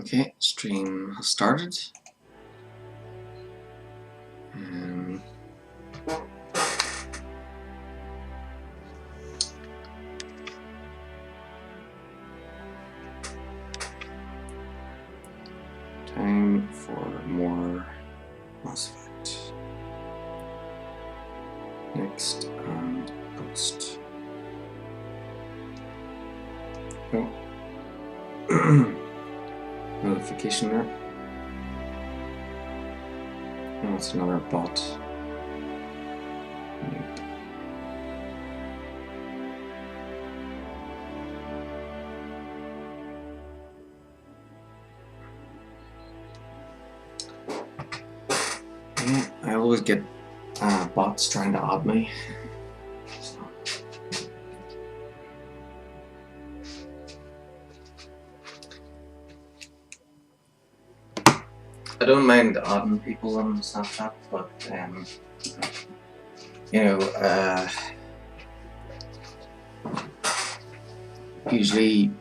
Okay, stream has started. Time for more MOSFET. Next and post. Oh. Notification there. Oh, it's another bot. Nope. Yeah, I always get bots trying to add me. I don't mind adding people on Snapchat, but you know, usually,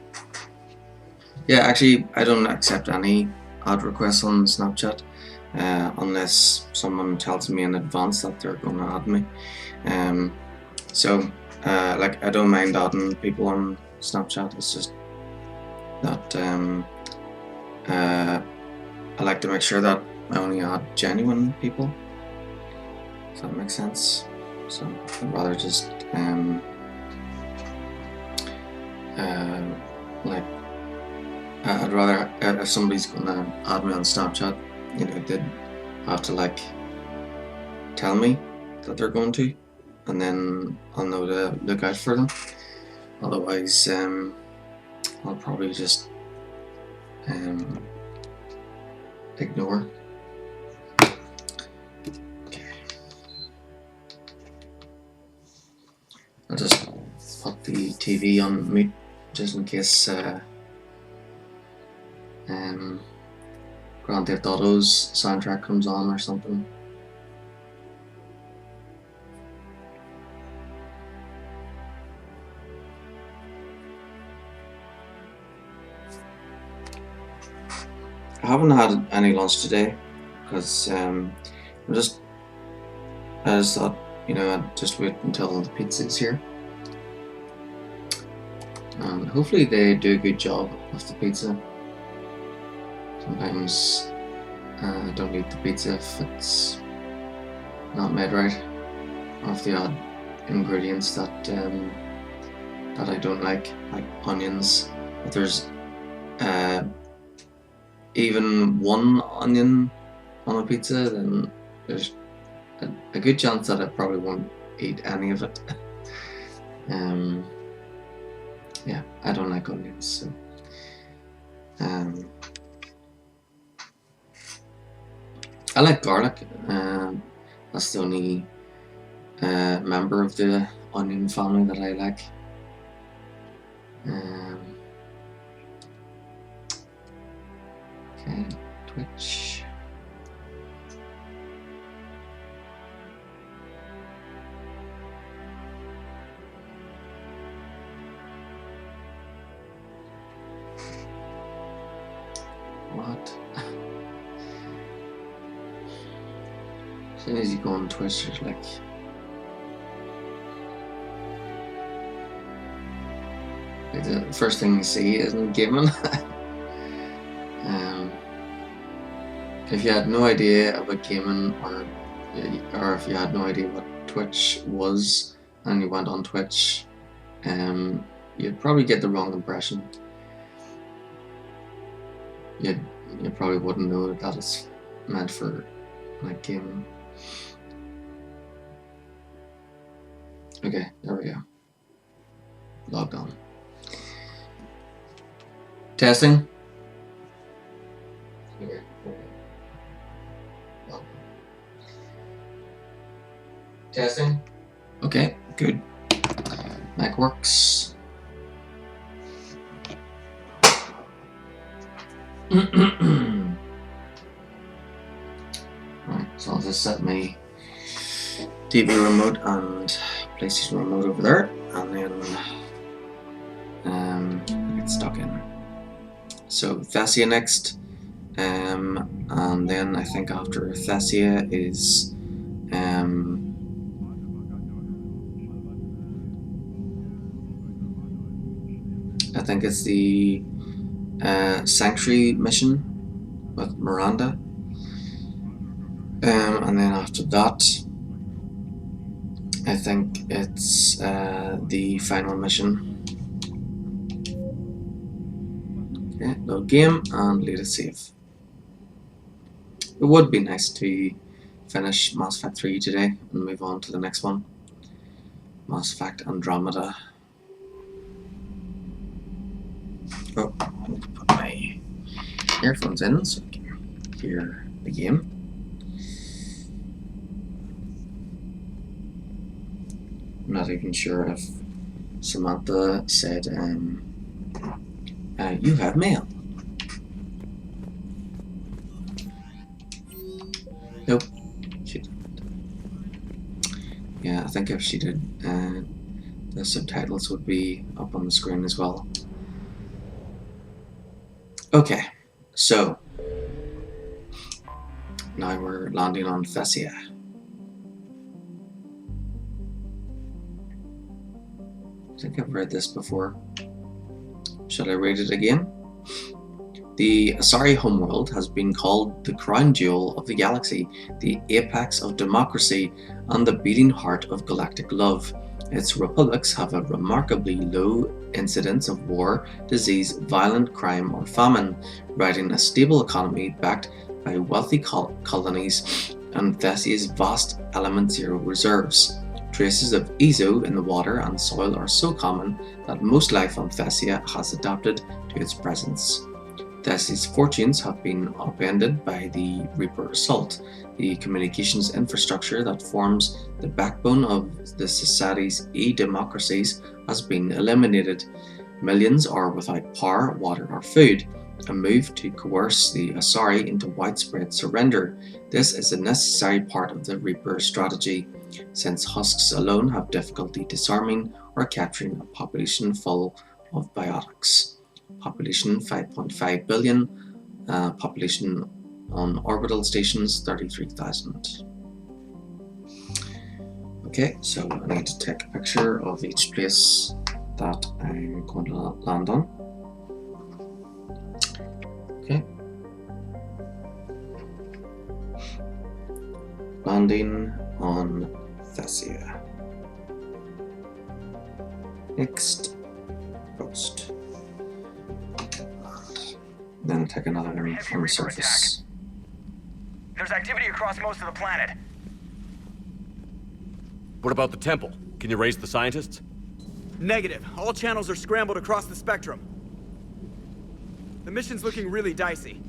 yeah, actually, I don't accept any ad requests on Snapchat unless someone tells me in advance that they're going to add me. So, like, I don't mind adding people on Snapchat. It's just that I like to make sure that I only add genuine people. If that makes sense. So I'd rather just like I'd rather if somebody's gonna add me on Snapchat, you know, they'd have to like tell me that they're going to, and then I'll know to look out for them. Otherwise, I'll probably just ignore. Okay. I'll just put the TV on mute just in case Grand Theft Auto's soundtrack comes on or something. I haven't had any lunch today because I just thought, you know, I'd just wait until the pizza's here. And hopefully they do a good job of the pizza. Sometimes I don't eat the pizza if it's not made right, or if the odd ingredients that that I don't like onions. If there's even one onion on a pizza, then there's a good chance that I probably won't eat any of it. Yeah, I don't like onions, so I like garlic. That's the only member of the onion family that I like. Okay, Twitch. What? As soon as you go on Twitch, there's like the first thing you see isn't gaming. If you had no idea about gaming, or if you had no idea what Twitch was, and you went on Twitch, you'd probably get the wrong impression. You probably wouldn't know that it's meant for like gaming. Okay, there we go. Logged on. Testing. Okay. Testing. Okay, good. Mic works. Alright, so I'll just set my TV remote and PlayStation remote over there, and then get stuck in. So Thessia next, and then I think after Thessia is I think it's the Sanctuary mission with Miranda, and then after that I think it's the final mission. Okay, load game and lead a save. It would be nice to finish Mass Effect 3 today and move on to the next one, Mass Effect Andromeda. Oh, I need to put my earphones in so I can hear the game. I'm not even sure if Samantha said, you have mail. Nope, she didn't. Yeah, I think if she did, the subtitles would be up on the screen as well. Okay, so now we're landing on Thessia. I think I've read this before. Should I read it again? The Asari homeworld has been called the crown jewel of the galaxy, the apex of democracy, and the beating heart of galactic love. Its republics have a remarkably low incidence of war, disease, violent crime, or famine, riding a stable economy backed by wealthy colonies and Thessia's vast Element Zero reserves. Traces of Ezo in the water and soil are so common that most life on Thessia has adapted to its presence. Thessia's fortunes have been upended by the Reaper Assault. The communications infrastructure that forms the backbone of the society's e-democracies has been eliminated. Millions are without power, water, or food. A move to coerce the Asari into widespread surrender. This is a necessary part of the Reaper strategy, since husks alone have difficulty disarming or capturing a population full of biotics. Population 5.5 billion, population on orbital stations 33,000. Okay, so I need to take a picture of each place that I'm going to land on. Okay. Landing on Thessia. Next post. Then take another one from the surface. There's activity across most of the planet. What about the temple? Can you raise the scientists? Negative. All channels are scrambled across the spectrum. The mission's looking really dicey.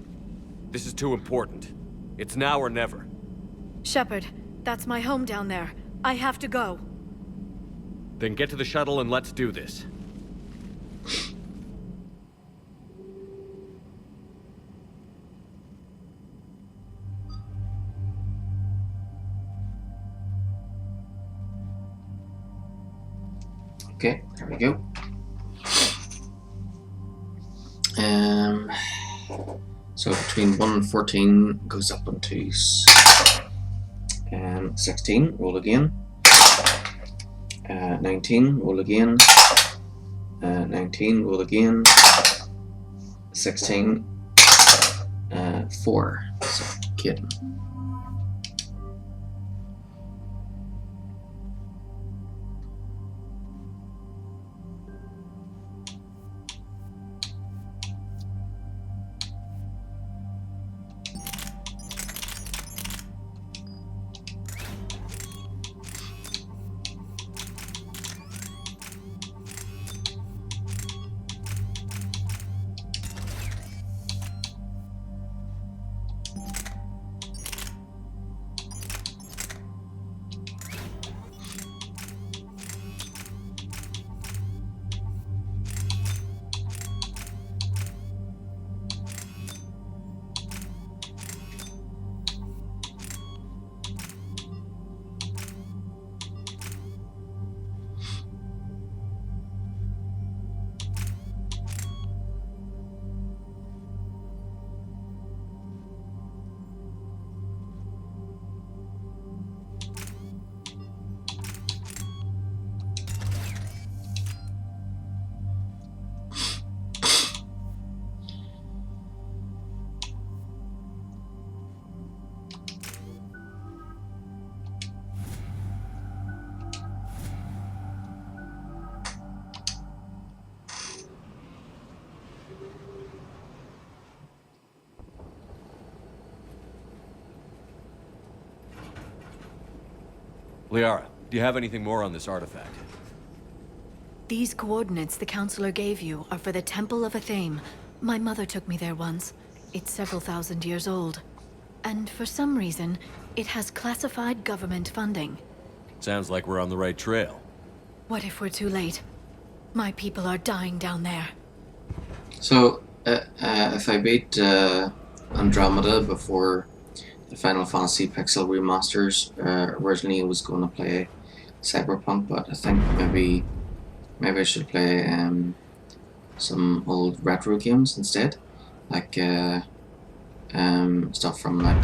This is too important. It's now or never. Shepard, that's my home down there. I have to go. Then get to the shuttle and let's do this. Okay, there we go. So between 1 and 14 goes up into 16, roll again. 19, roll again. 19, roll again. 16, 4. So, kidding. Liara, do you have anything more on this artifact? These coordinates the counselor gave you are for the Temple of Athame. My mother took me there once. It's several thousand years old. And for some reason, it has classified government funding. Sounds like we're on the right trail. What if we're too late? My people are dying down there. So, if I beat Andromeda before the Final Fantasy Pixel remasters, originally I was going to play Cyberpunk, but I think maybe I should play some old retro games instead, like stuff from like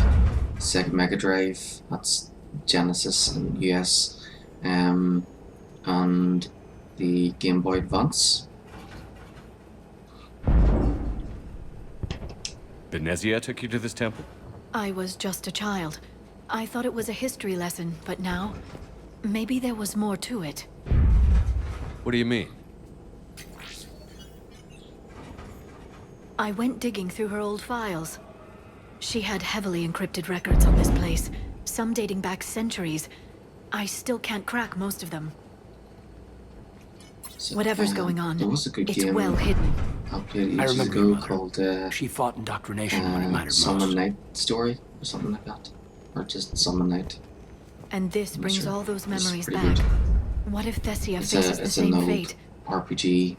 Sega Mega Drive, that's Genesis and US, and the Game Boy Advance. Benezia took you to this temple? I was just a child. I thought it was a history lesson, but now, maybe there was more to it. What do you mean? I went digging through her old files. She had heavily encrypted records on this place, some dating back centuries. I still can't crack most of them. So, Whatever's going on, there was a good it's game well hidden. I played I ages remember your ago mother. called She fought indoctrination when it mattered Summon most. Night Story or something like that, or just Summon Night. And this I'm not brings sure. all those It was memories pretty back. good. What if Thessia It's faces the an same old fate? RPG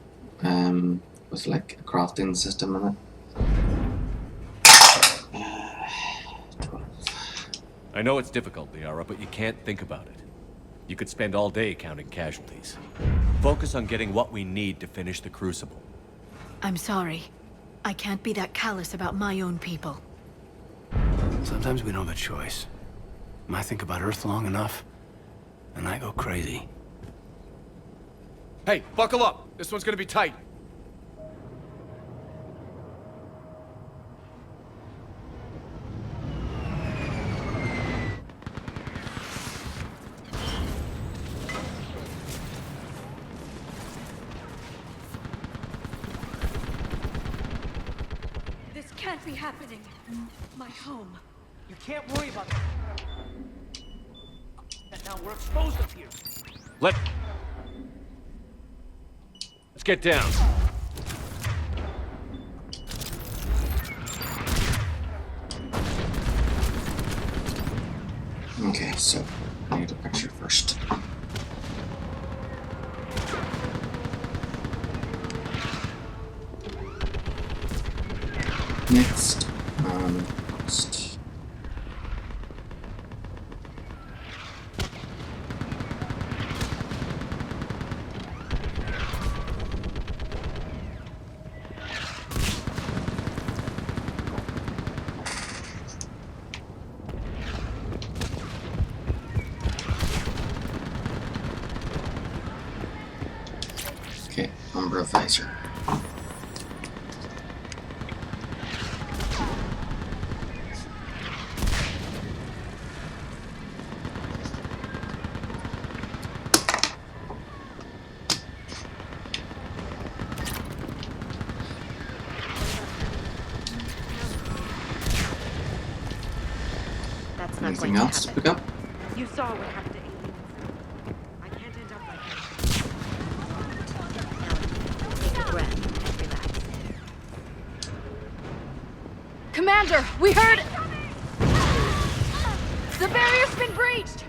with like a crafting system in it. I know it's difficult, Liara, but you can't think about it. You could spend all day counting casualties. Focus on getting what we need to finish the Crucible. I'm sorry. I can't be that callous about my own people. Sometimes we don't have a choice. I think about Earth long enough, and I go crazy. Hey, buckle up. This one's gonna be tight. This can't be happening. My home. You can't worry about that. Now we're exposed up here. Let's get down. Okay, so I need a picture first. Next, next. Okay, Umbra Visor. That's not Anything going else to to happen. pick up? You saw what happened to aliens. I can't end up like that. Now, take a breath and relax. Commander, we heard... The barrier's been breached!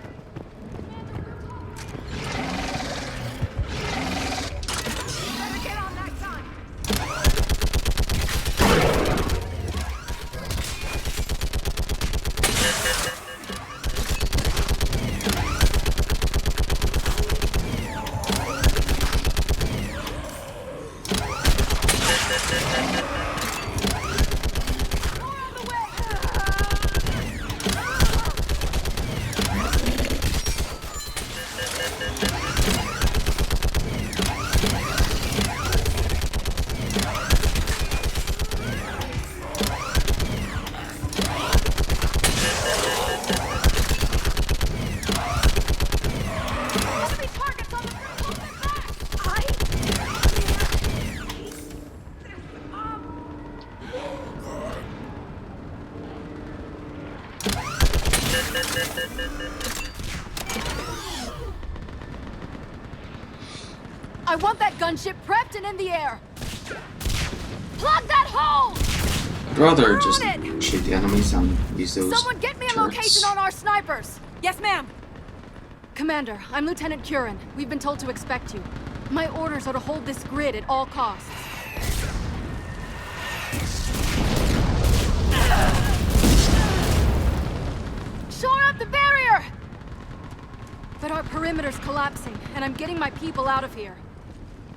I want that gunship prepped and in the air. Plug that hole! I'd rather We're just on it! shoot the enemies and use those Someone get me a turrets. location on our snipers! Yes, ma'am! Commander, I'm Lieutenant Curran. We've been told to expect you. My orders are to hold this grid at all costs. Shore up the barrier! But our perimeter's collapsing, and I'm getting my people out of here.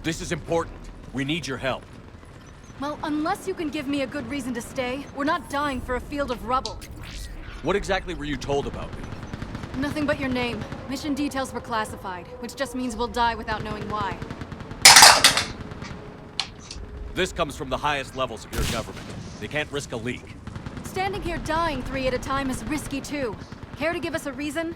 This is important. We need your help. Well, unless you can give me a good reason to stay, we're not dying for a field of rubble. What exactly were you told about me? Nothing but your name. Mission details were classified, which just means we'll die without knowing why. This comes from the highest levels of your government. They can't risk a leak. Standing here dying 3 at a time is risky too. Care to give us a reason?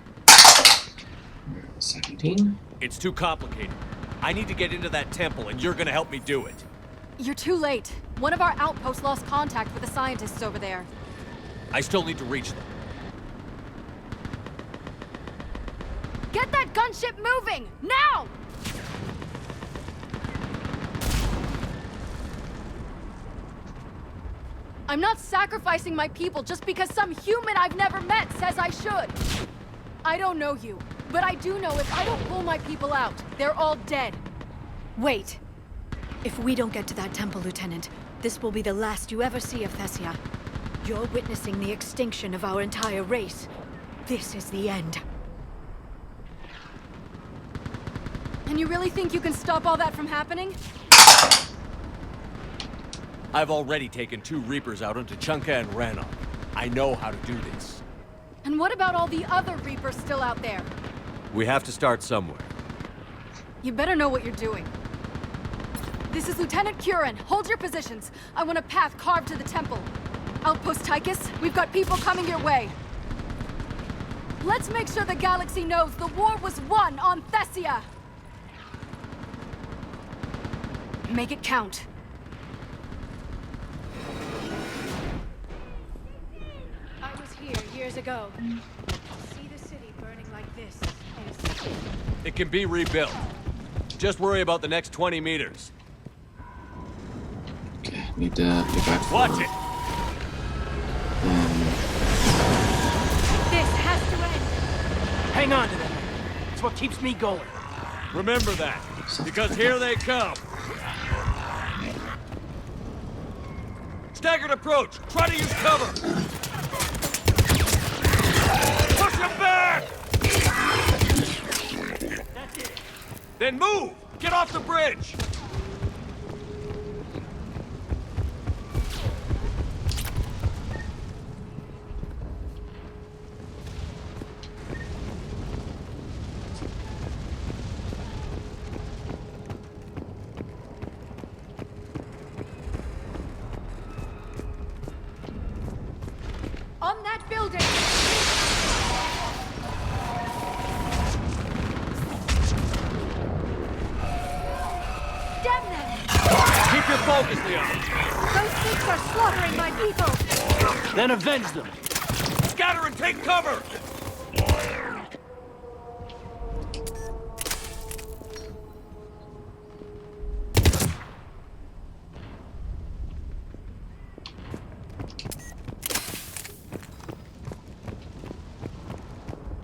17? It's too complicated. I need to get into that temple, and you're gonna help me do it. You're too late. One of our outposts lost contact with the scientists over there. I still need to reach them. Get that gunship moving! Now! I'm not sacrificing my people just because some human I've never met says I should. I don't know you, but I do know if I don't pull my people out, they're all dead. Wait. If we don't get to that temple, Lieutenant, this will be the last you ever see of Thessia. You're witnessing the extinction of our entire race. This is the end. And you really think you can stop all that from happening? I've already taken 2 Reapers out onto Chunka and Rannoch. I know how to do this. And what about all the other Reapers still out there? We have to start somewhere. You better know what you're doing. This is Lieutenant Curran. Hold your positions. I want a path carved to the temple. Outpost Tychus, we've got people coming your way. Let's make sure the galaxy knows the war was won on Thessia! Make it count. I was here years ago. See the city burning like this is... It can be rebuilt. Just worry about the next 20 meters. Okay, need to get back for Watch it! This has to end! Hang on to that. It's what keeps me going. Remember that, because here they come. Staggered approach! Try to use cover! Push him back! That's it. Then move! Get off the bridge! On that building! Damn them! Keep your focus, Leon! Those things are slaughtering my people! Then avenge them. Scatter and take cover!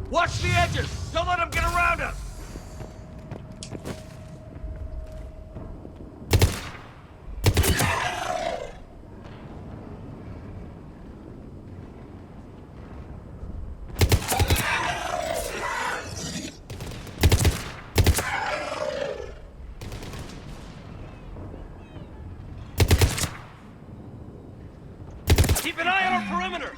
Watch the edges! Don't let them get around us! Keep an eye on our perimeter!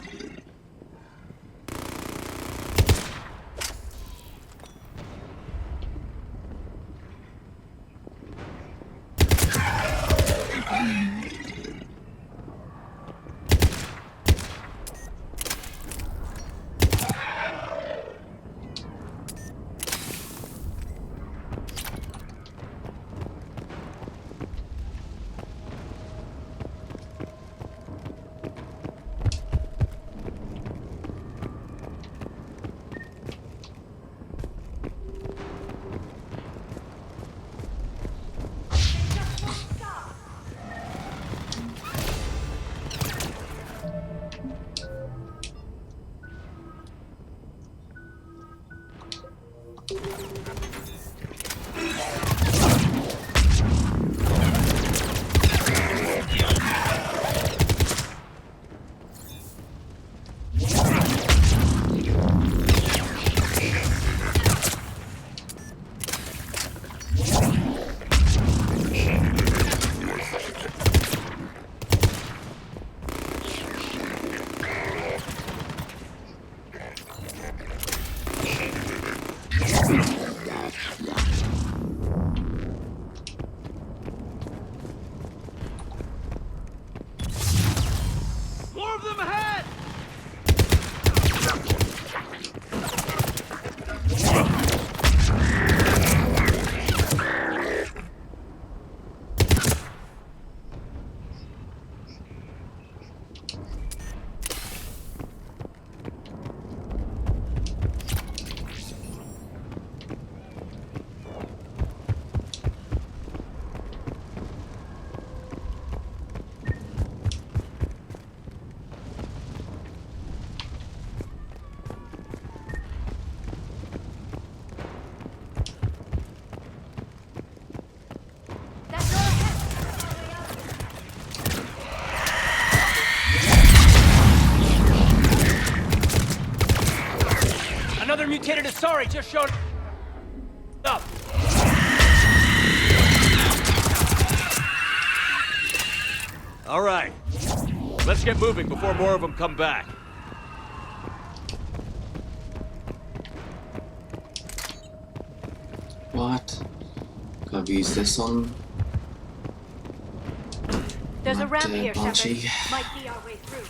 them ahead! Another mutated Asari just showed up. All right. Let's get moving before more of them come back. What? I've used this on. There's a Not, ramp here, Banshee. Shepard. Might be our way through.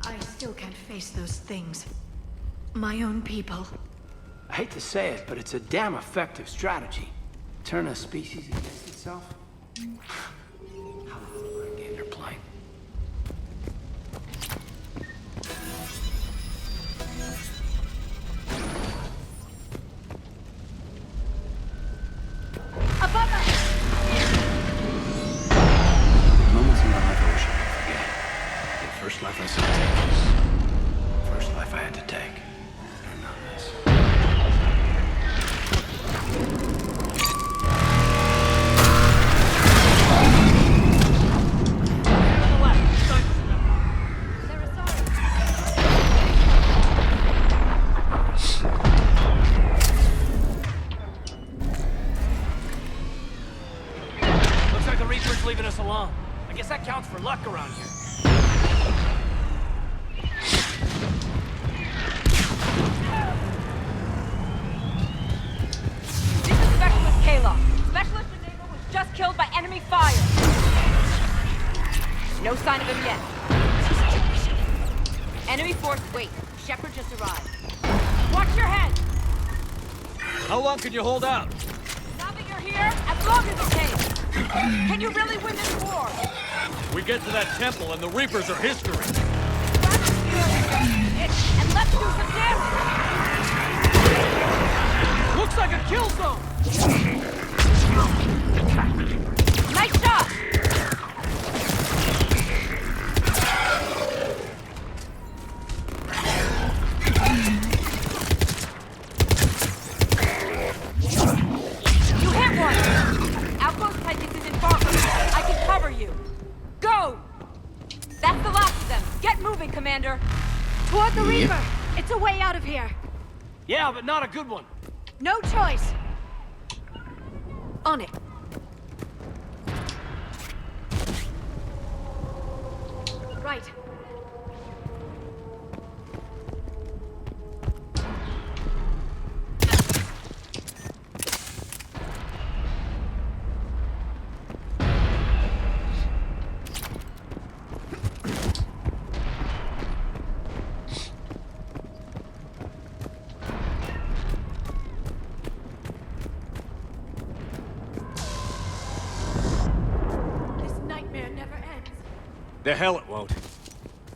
I still can't face those things. My own people. I hate to say it, but it's a damn effective strategy. Turn a species against itself? How the game they're playing. Above us! Moments in my life I wish I could forget. The first life I saw take was first life I had to take. And not this. Looks like the Reaper's leaving us alone. I guess that counts for luck around here. This is Specialist Kayla. Specialist Enable was just killed by enemy fire. No sign of him yet. Enemy force, wait. Shepard just arrived. Watch your head! How long can you hold out? Now that you're here, as long as it takes. Can you really win this war? We get to that temple and the Reapers are history. And let's do some damage! Looks like a kill zone! Nice shot! You hit one! Outpost Titus is in far. I can cover you. Go! That's the last of them. Get moving, Commander. Toward the Yep. Reaper! It's a way out of here. Yeah, but not a good one. No choice. On it. Right. This nightmare never ends. The hell it won't.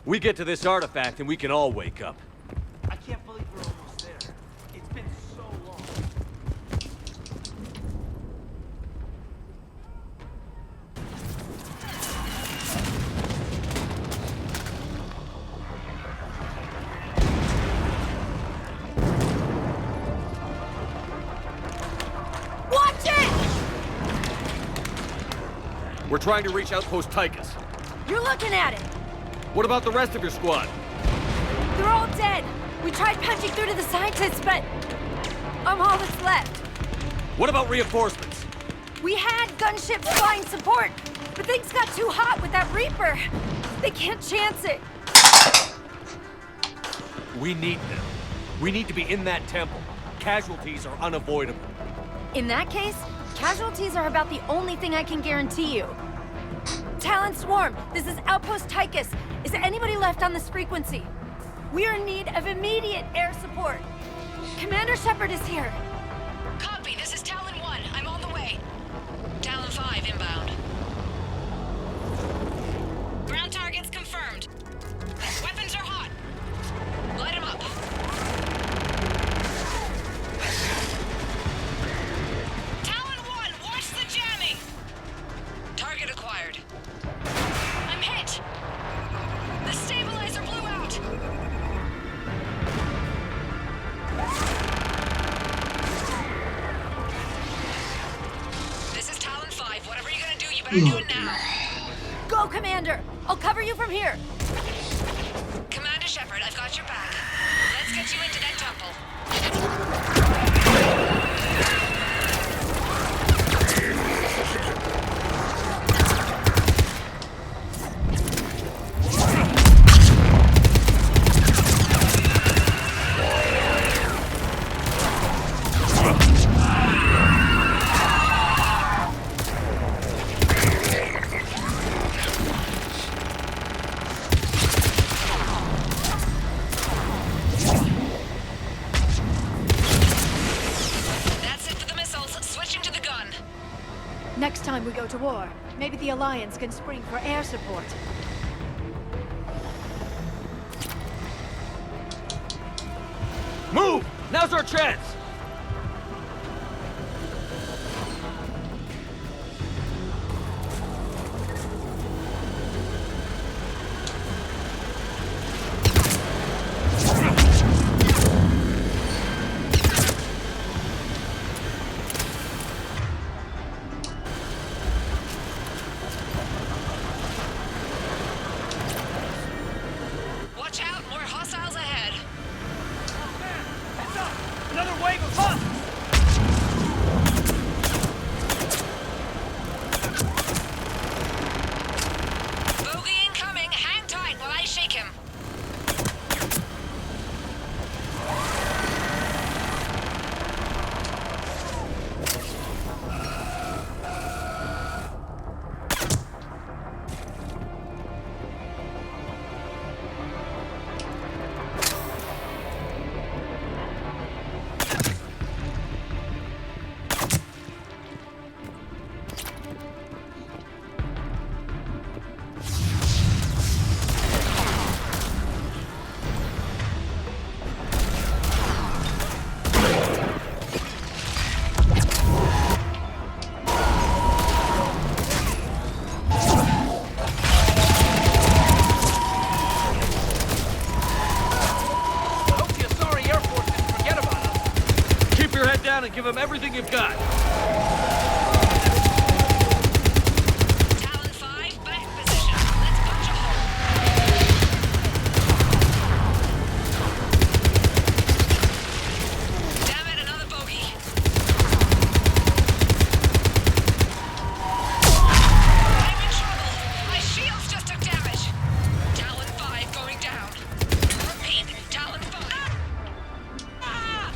We get to this artifact and we can all wake up. I can't believe we're almost there. It's been so long. Watch it! We're trying to reach Outpost Tychus. You're looking at it. What about the rest of your squad? They're all dead. We tried punching through to the scientists, but I'm all that's left. What about reinforcements? We had gunships flying support, but things got too hot with that Reaper. They can't chance it! We need them. We need to be in that temple. Casualties are unavoidable. In that case, casualties are about the only thing I can guarantee you. Talon Swarm, this is Outpost Tychus. Is there anybody left on this frequency? We are in need of immediate air support. Commander Shepard is here. Copy, this is Talon 1. I'm on the way. Talon 5 inbound. Ground targets confirmed. Weapons are hot. Light them up. Talon 1, watch the jamming! Target acquired. I'm hit! The stabilizer blew out! This is Talon 5. Whatever you're gonna do, you better do it now. Go, Commander! I'll cover you from here. Commander Shepard, I've got your back. Let's get you into that temple. That's it for the missiles. Switching to the gun. Next time we go to war, maybe the Alliance can spring for air support. Move! Now's our chance! Watch out, more hostiles ahead. Heads up! Another wave of hunt! Bogey incoming. Hang tight while I shake him. Hope you sorry Air Force didn't forget about us. Keep your head down and give them everything you've got. Talon 5, back in position. Let's punch a hole. Damn it, another bogey. I'm in trouble. My shields just took damage. Talon 5 going down. Repeat, Talon 5. Ah!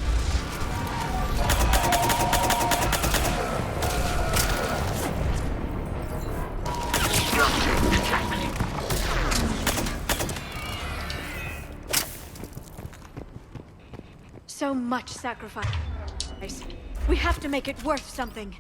So much sacrifice. We have to make it worth something.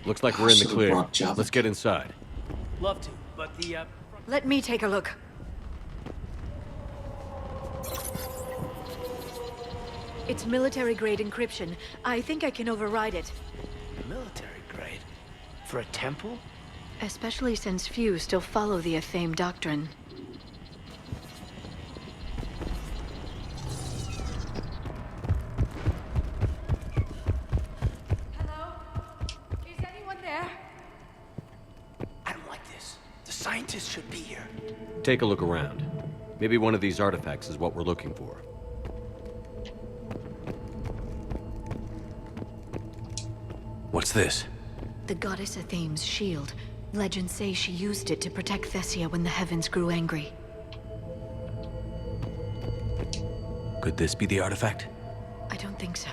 Looks like we're in the Should've clear. brought Java. Let's get inside. Love to, but the, Let me take a look. It's military-grade encryption. I think I can override it. Military grade? For a temple? Especially since few still follow the Athame doctrine. scientists should be here. Take a look around. Maybe one of these artifacts is what we're looking for. What's this? The goddess Athame's shield. Legends say she used it to protect Thessia when the heavens grew angry. Could this be the artifact? I don't think so.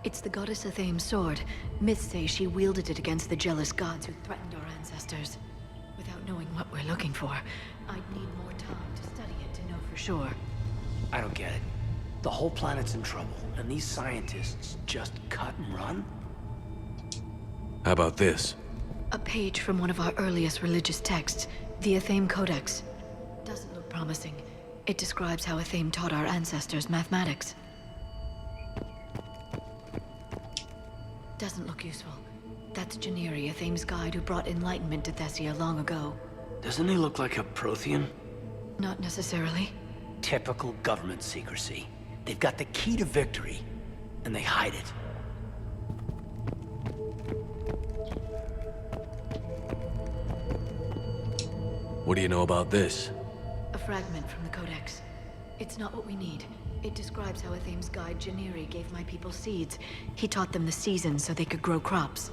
It's the goddess Athame's sword. Myths say she wielded it against the jealous gods who threatened our ancestors. Without knowing what we're looking for, I'd need more time to study it to know for sure. I don't get it. The whole planet's in trouble, and these scientists just cut and run? How about this? A page from one of our earliest religious texts, the Athame Codex. Doesn't look promising. It describes how Athame taught our ancestors mathematics. Doesn't look useful. That's Janiri, Athame's guide who brought enlightenment to Thessia long ago. Doesn't he look like a Prothean? Not necessarily. Typical government secrecy. They've got the key to victory, and they hide it. What do you know about this? A fragment from the Codex. It's not what we need. It describes how Athame's guide Janiri gave my people seeds. He taught them the seasons so they could grow crops.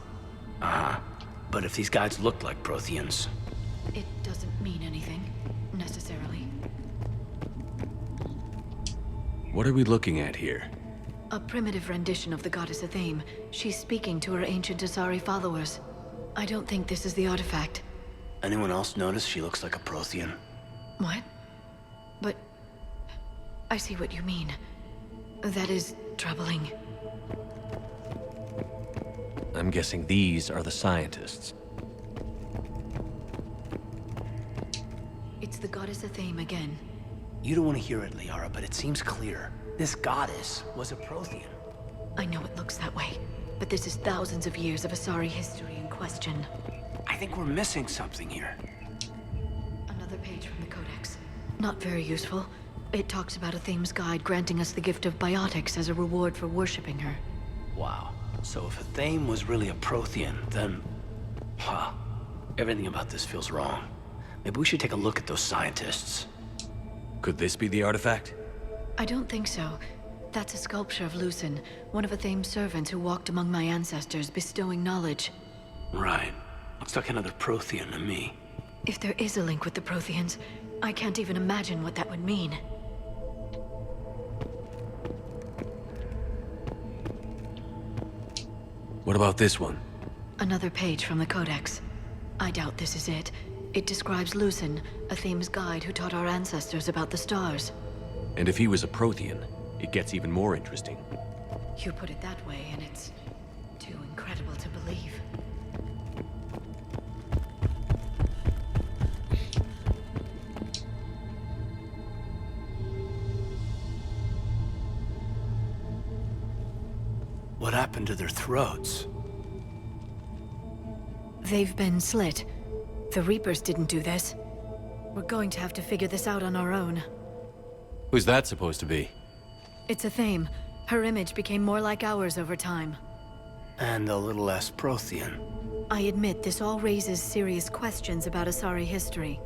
But if these guys looked like Protheans... It doesn't mean anything, necessarily. What are we looking at here? A primitive rendition of the goddess Athame. She's speaking to her ancient Asari followers. I don't think this is the artifact. Anyone else notice she looks like a Prothean? What? But... I see what you mean. That is troubling. I'm guessing these are the scientists. It's the goddess Athame again. You don't want to hear it, Liara, but it seems clear. This goddess was a Prothean. I know it looks that way, but this is thousands of years of Asari history in question. I think we're missing something here. Another page from the Codex. Not very useful. It talks about Athame's guide granting us the gift of biotics as a reward for worshipping her. Wow. So if Athame was really a Prothean, then... Huh. Everything about this feels wrong. Maybe we should take a look at those scientists. Could this be the artifact? I don't think so. That's a sculpture of Lucen, one of Athame's servants who walked among my ancestors, bestowing knowledge. Right. Looks like another Prothean to me. If there is a link with the Protheans, I can't even imagine what that would mean. What about this one? Another page from the Codex. I doubt this is it. It describes Lucen, Athame's guide who taught our ancestors about the stars. And if he was a Prothean, it gets even more interesting. You put it that way, and it's too incredible to believe. What happened to their throats? They've been slit. The Reapers didn't do this. We're going to have to figure this out on our own. Who's that supposed to be? It's Athame. Her image became more like ours over time. And a little less Prothean. I admit this all raises serious questions about Asari history.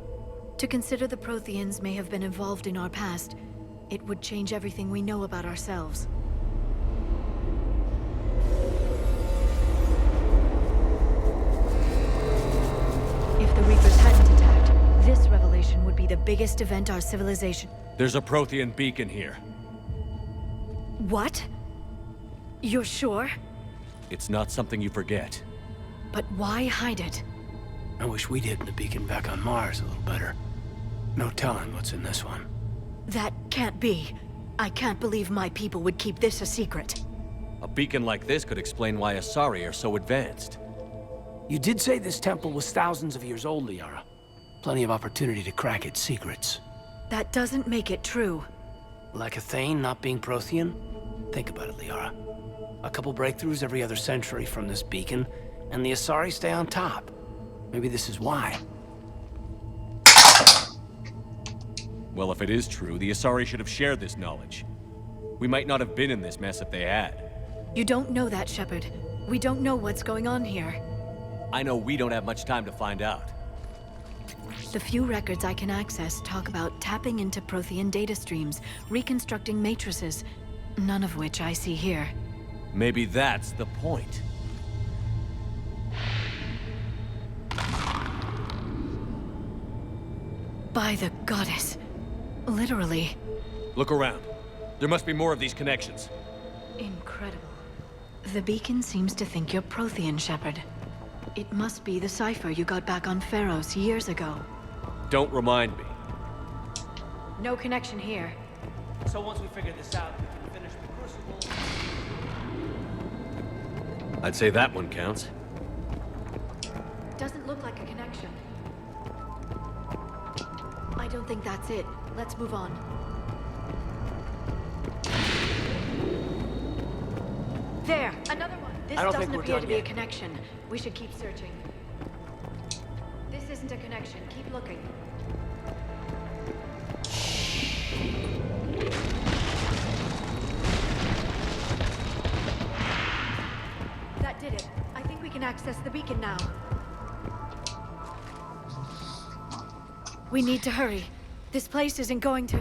To consider the Protheans may have been involved in our past, it would change everything we know about ourselves. If the Reapers hadn't attacked, this revelation would be the biggest event our civilization... There's a Prothean beacon here. What? You're sure? It's not something you forget. But why hide it? I wish we'd hidden the beacon back on Mars a little better. No telling what's in this one. That can't be. I can't believe my people would keep this a secret. A beacon like this could explain why Asari are so advanced. You did say this temple was thousands of years old, Liara. Plenty of opportunity to crack its secrets. That doesn't make it true. Like a Thane not being Prothean? Think about it, Liara. A couple breakthroughs every other century from this beacon, and the Asari stay on top. Maybe this is why. Well, if it is true, the Asari should have shared this knowledge. We might not have been in this mess if they had. You don't know that, Shepard. We don't know what's going on here. I know we don't have much time to find out. The few records I can access talk about tapping into Prothean data streams, reconstructing matrices, none of which I see here. Maybe that's the point. By the goddess. Literally. Look around. There must be more of these connections. Incredible. The beacon seems to think you're Prothean, Shepard. It must be the cipher you got back on Pharos years ago. Don't remind me. No connection here. So once we figure this out, we can finish the Crucible. I'd say that one counts. Doesn't look like a connection. I don't think that's it. Let's move on. There! Another one! This I don't think doesn't we're appear done to be a yet. connection. We should keep searching. This isn't a connection. Keep looking. That did it. I think we can access the beacon now. We need to hurry. This place isn't going to...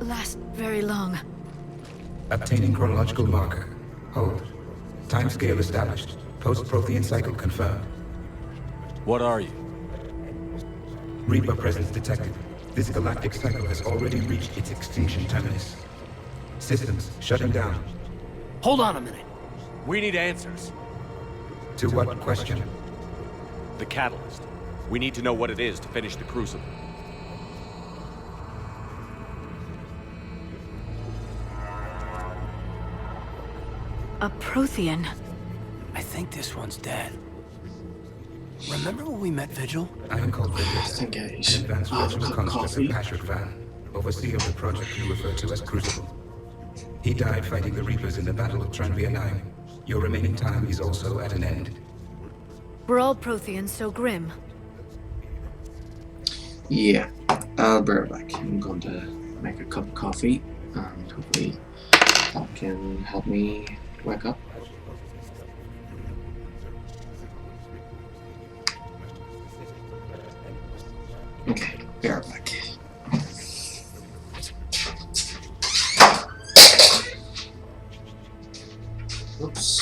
last very long. Obtaining chronological marker. Hold. Timescale established. Post-Prothean cycle confirmed. What are you? Reaper presence detected. This galactic cycle has already reached its extinction terminus. Systems shutting down. Hold on a minute. We need answers. To what question? The catalyst. We need to know what it is to finish the Crucible. A Prothean. I think this one's dead. Remember when we met Vigil? I am called Victor. Disengage. Advanced Have Regional a Conscript coffee. of Patrick Van, overseer of the project you refer to as Crucible. He died fighting the Reapers in the Battle of Tranvia 9. Your remaining time is also at an end. We're all Protheans, so grim. Yeah, I'll be right back. I'm going to make a cup of coffee, and hopefully that can help me wake up. Okay, be right back. Oops.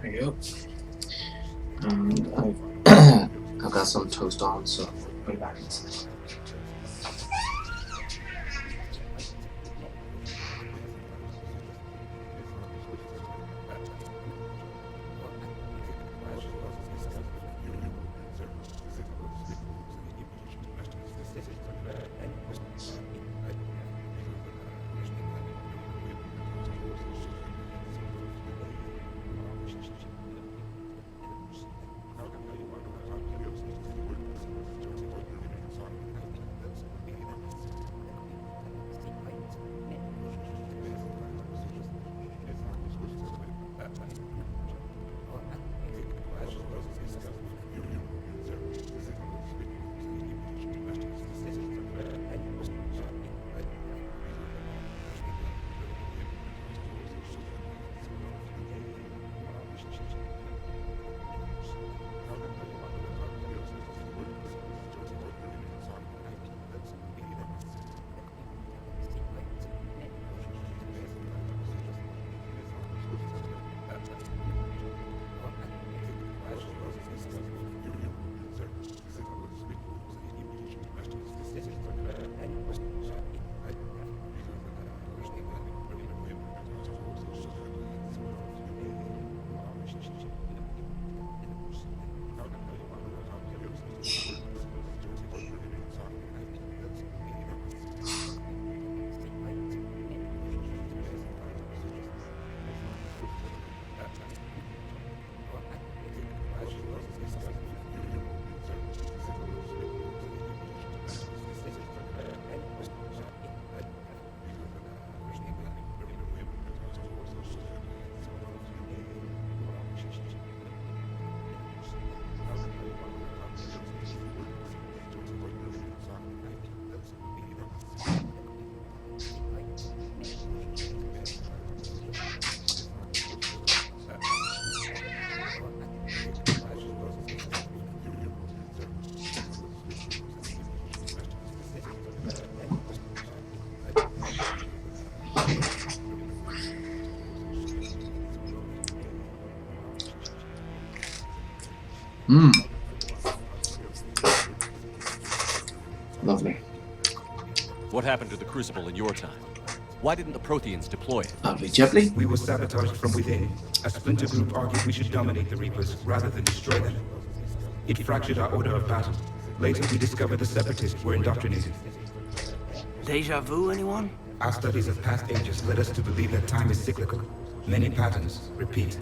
There you go. I've got some toast on, so I'll be back in a second. Lovely. What happened to the Crucible in your time? Why didn't the Protheans deploy it? Lovely jubbly. We were sabotaged from within. A splinter group argued we should dominate the Reapers rather than destroy them. It fractured our order of battle. Later, we discovered the Separatists were indoctrinated. Deja vu, anyone? Our studies of past ages led us to believe that time is cyclical. Many patterns repeat.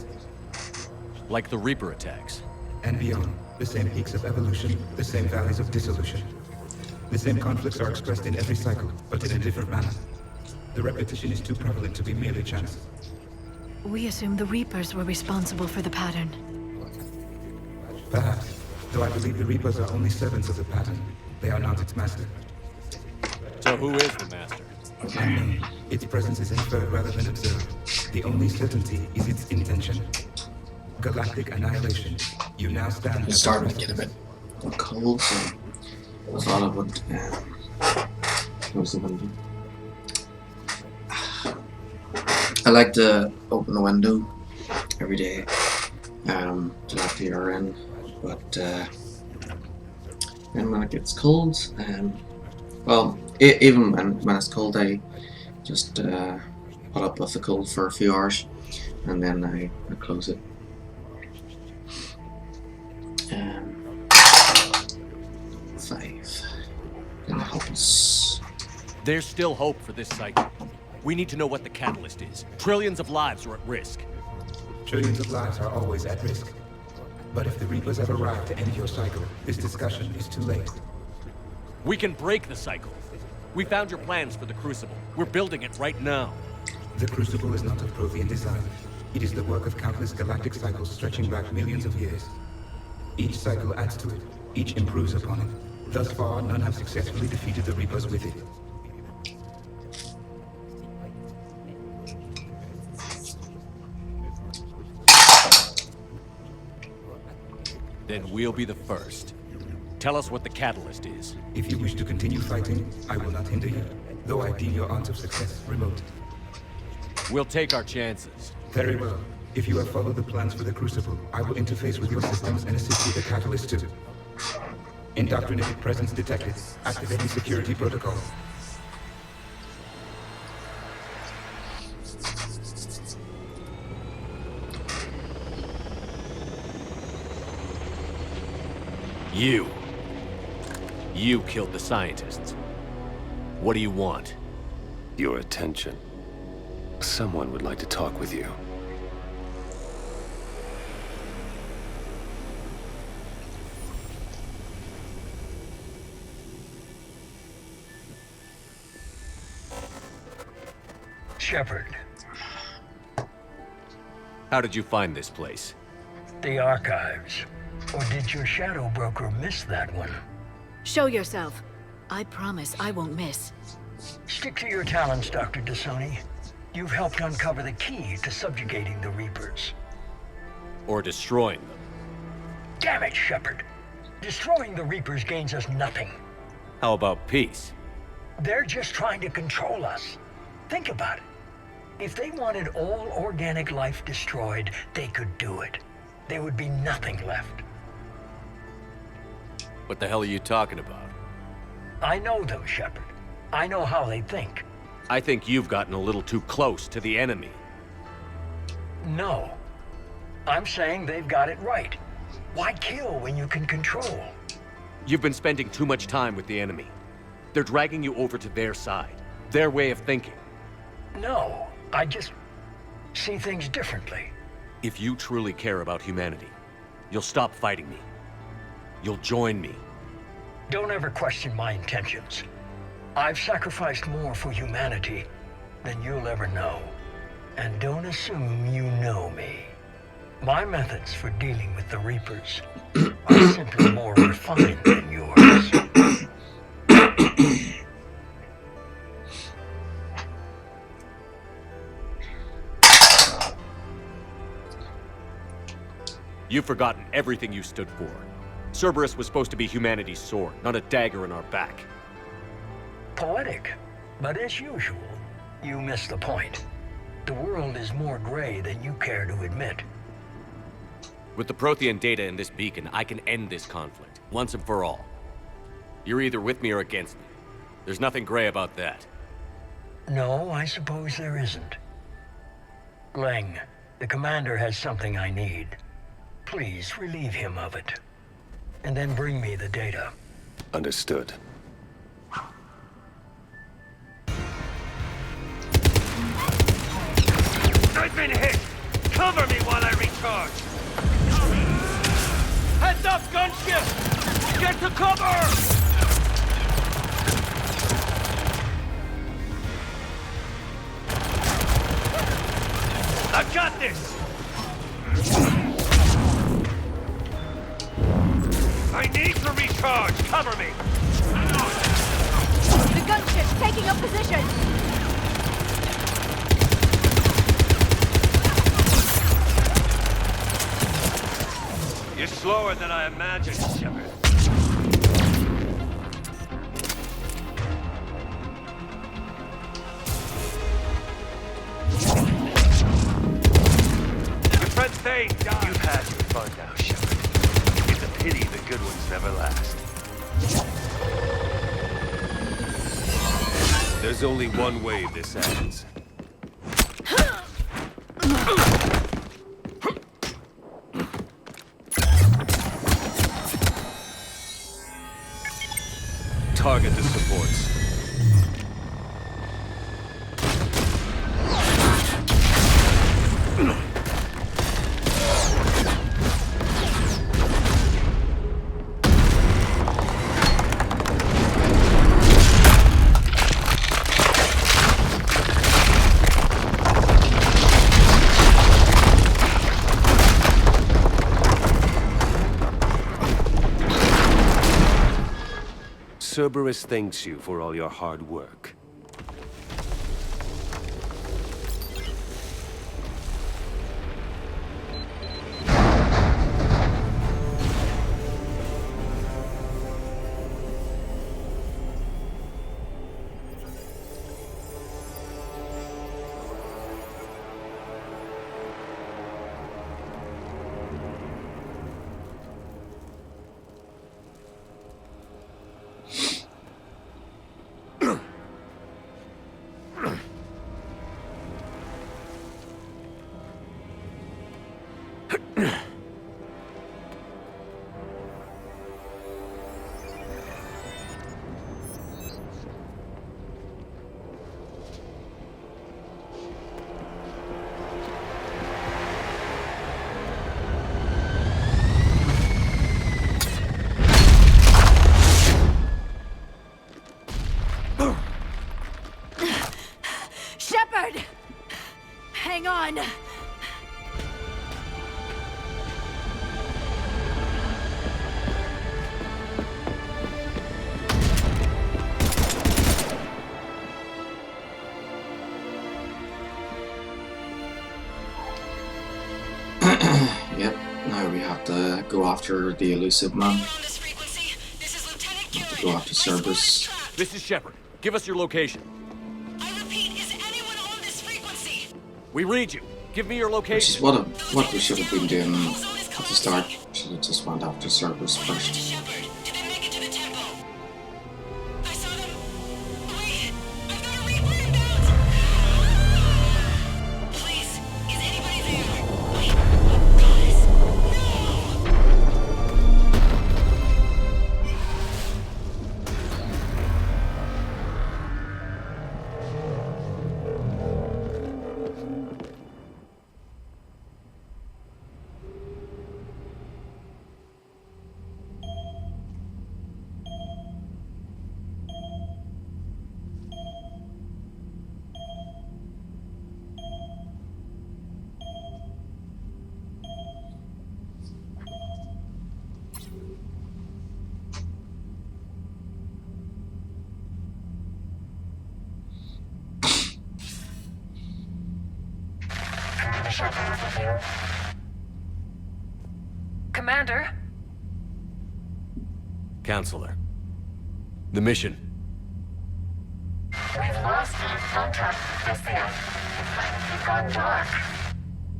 Like the Reaper attacks. And beyond, the same peaks of evolution, the same valleys of dissolution. The same conflicts are expressed in every cycle, but in a different manner. The repetition is too prevalent to be merely chance. We assumed the Reapers were responsible for the pattern. Perhaps, though I believe the Reapers are only servants of the pattern. They are not its master. So who is the master? Unknown. Its presence is inferred rather than observed. The only certainty is its intention. Galactic annihilation. You now stand. I'm starting to get a bit cold, so I thought I would close the window. I like to open the window every day to let the air in, but then when it gets cold, well, even when it's cold, I just put up with the cold for a few hours, and then I close it. 5. Gonna help us. There's still hope for this cycle. We need to know what the catalyst is. Trillions of lives are at risk. Trillions of lives are always at risk. But if the Reapers have arrived to end your cycle, this discussion is too late. We can break the cycle. We found your plans for the Crucible. We're building it right now. The Crucible is not of Prothean design. It is the work of countless galactic cycles stretching back millions of years. Each cycle adds to it. Each improves upon it. Thus far, none have successfully defeated the Reapers with it. Then we'll be the first. Tell us what the catalyst is. If you wish to continue fighting, I will not hinder you, though I deem your odds of success remote. We'll take our chances. Very well. If you have followed the plans for the Crucible, I will interface with your systems and assist with the catalyst too. Indoctrinated presence detected. Activating security protocol. You killed the scientists. What do you want? Your attention. Someone would like to talk with you. Shepard. How did you find this place? The archives. Or did your shadow broker miss that one? Show yourself. I promise I won't miss. Stick to your talents, Dr. Dasoni. You've helped uncover the key to subjugating the Reapers. Or destroying them. Damn it, Shepard. Destroying the Reapers gains us nothing. How about peace? They're just trying to control us. Think about it. If they wanted all organic life destroyed, they could do it. There would be nothing left. What the hell are you talking about? I know them, Shepard. I know how they think. I think you've gotten a little too close to the enemy. No. I'm saying they've got it right. Why kill when you can control? You've been spending too much time with the enemy. They're dragging you over to their side. Their way of thinking. No, I just see things differently. If you truly care about humanity, you'll stop fighting me. You'll join me. Don't ever question my intentions. I've sacrificed more for humanity than you'll ever know. And don't assume you know me. My methods for dealing with the Reapers are simply more refined than yours. You've forgotten everything you stood for. Cerberus was supposed to be humanity's sword, not a dagger in our back. Poetic, but as usual, you miss the point. The world is more gray than you care to admit. With the Prothean data in this beacon, I can end this conflict, once and for all. You're either with me or against me. There's nothing gray about that. No, I suppose there isn't. Leng, the commander has something I need. Please relieve him of it. And then bring me the data. Understood. I've been hit! Cover me while I recharge! Heads up, gunship! Get to cover! I've got this! I need to recharge! Cover me! The gunship's taking up position! You're slower than I imagined, Shepard. Your friend Thane died. You've had your fun now, Shepard. It's a pity the good ones never last. There's only one way this ends. Target the supports. Cerberus thanks you for all your hard work. Shepard! Hang on! Yep, now we have to go after the elusive man. We have to go after Cerberus. This is Shepard. Give us your location. I repeat, is anyone on this frequency? We read you. Give me your Which is location. what we should have been doing at the start. Should have just went after Cerberus first. Shepard, did they make it to the temple? I saw them. Wait, I've got a replay inbound. Please, is anybody there? Wait, guys, no! Commander? Counselor. The mission. We've lost contact with the It's gone dark.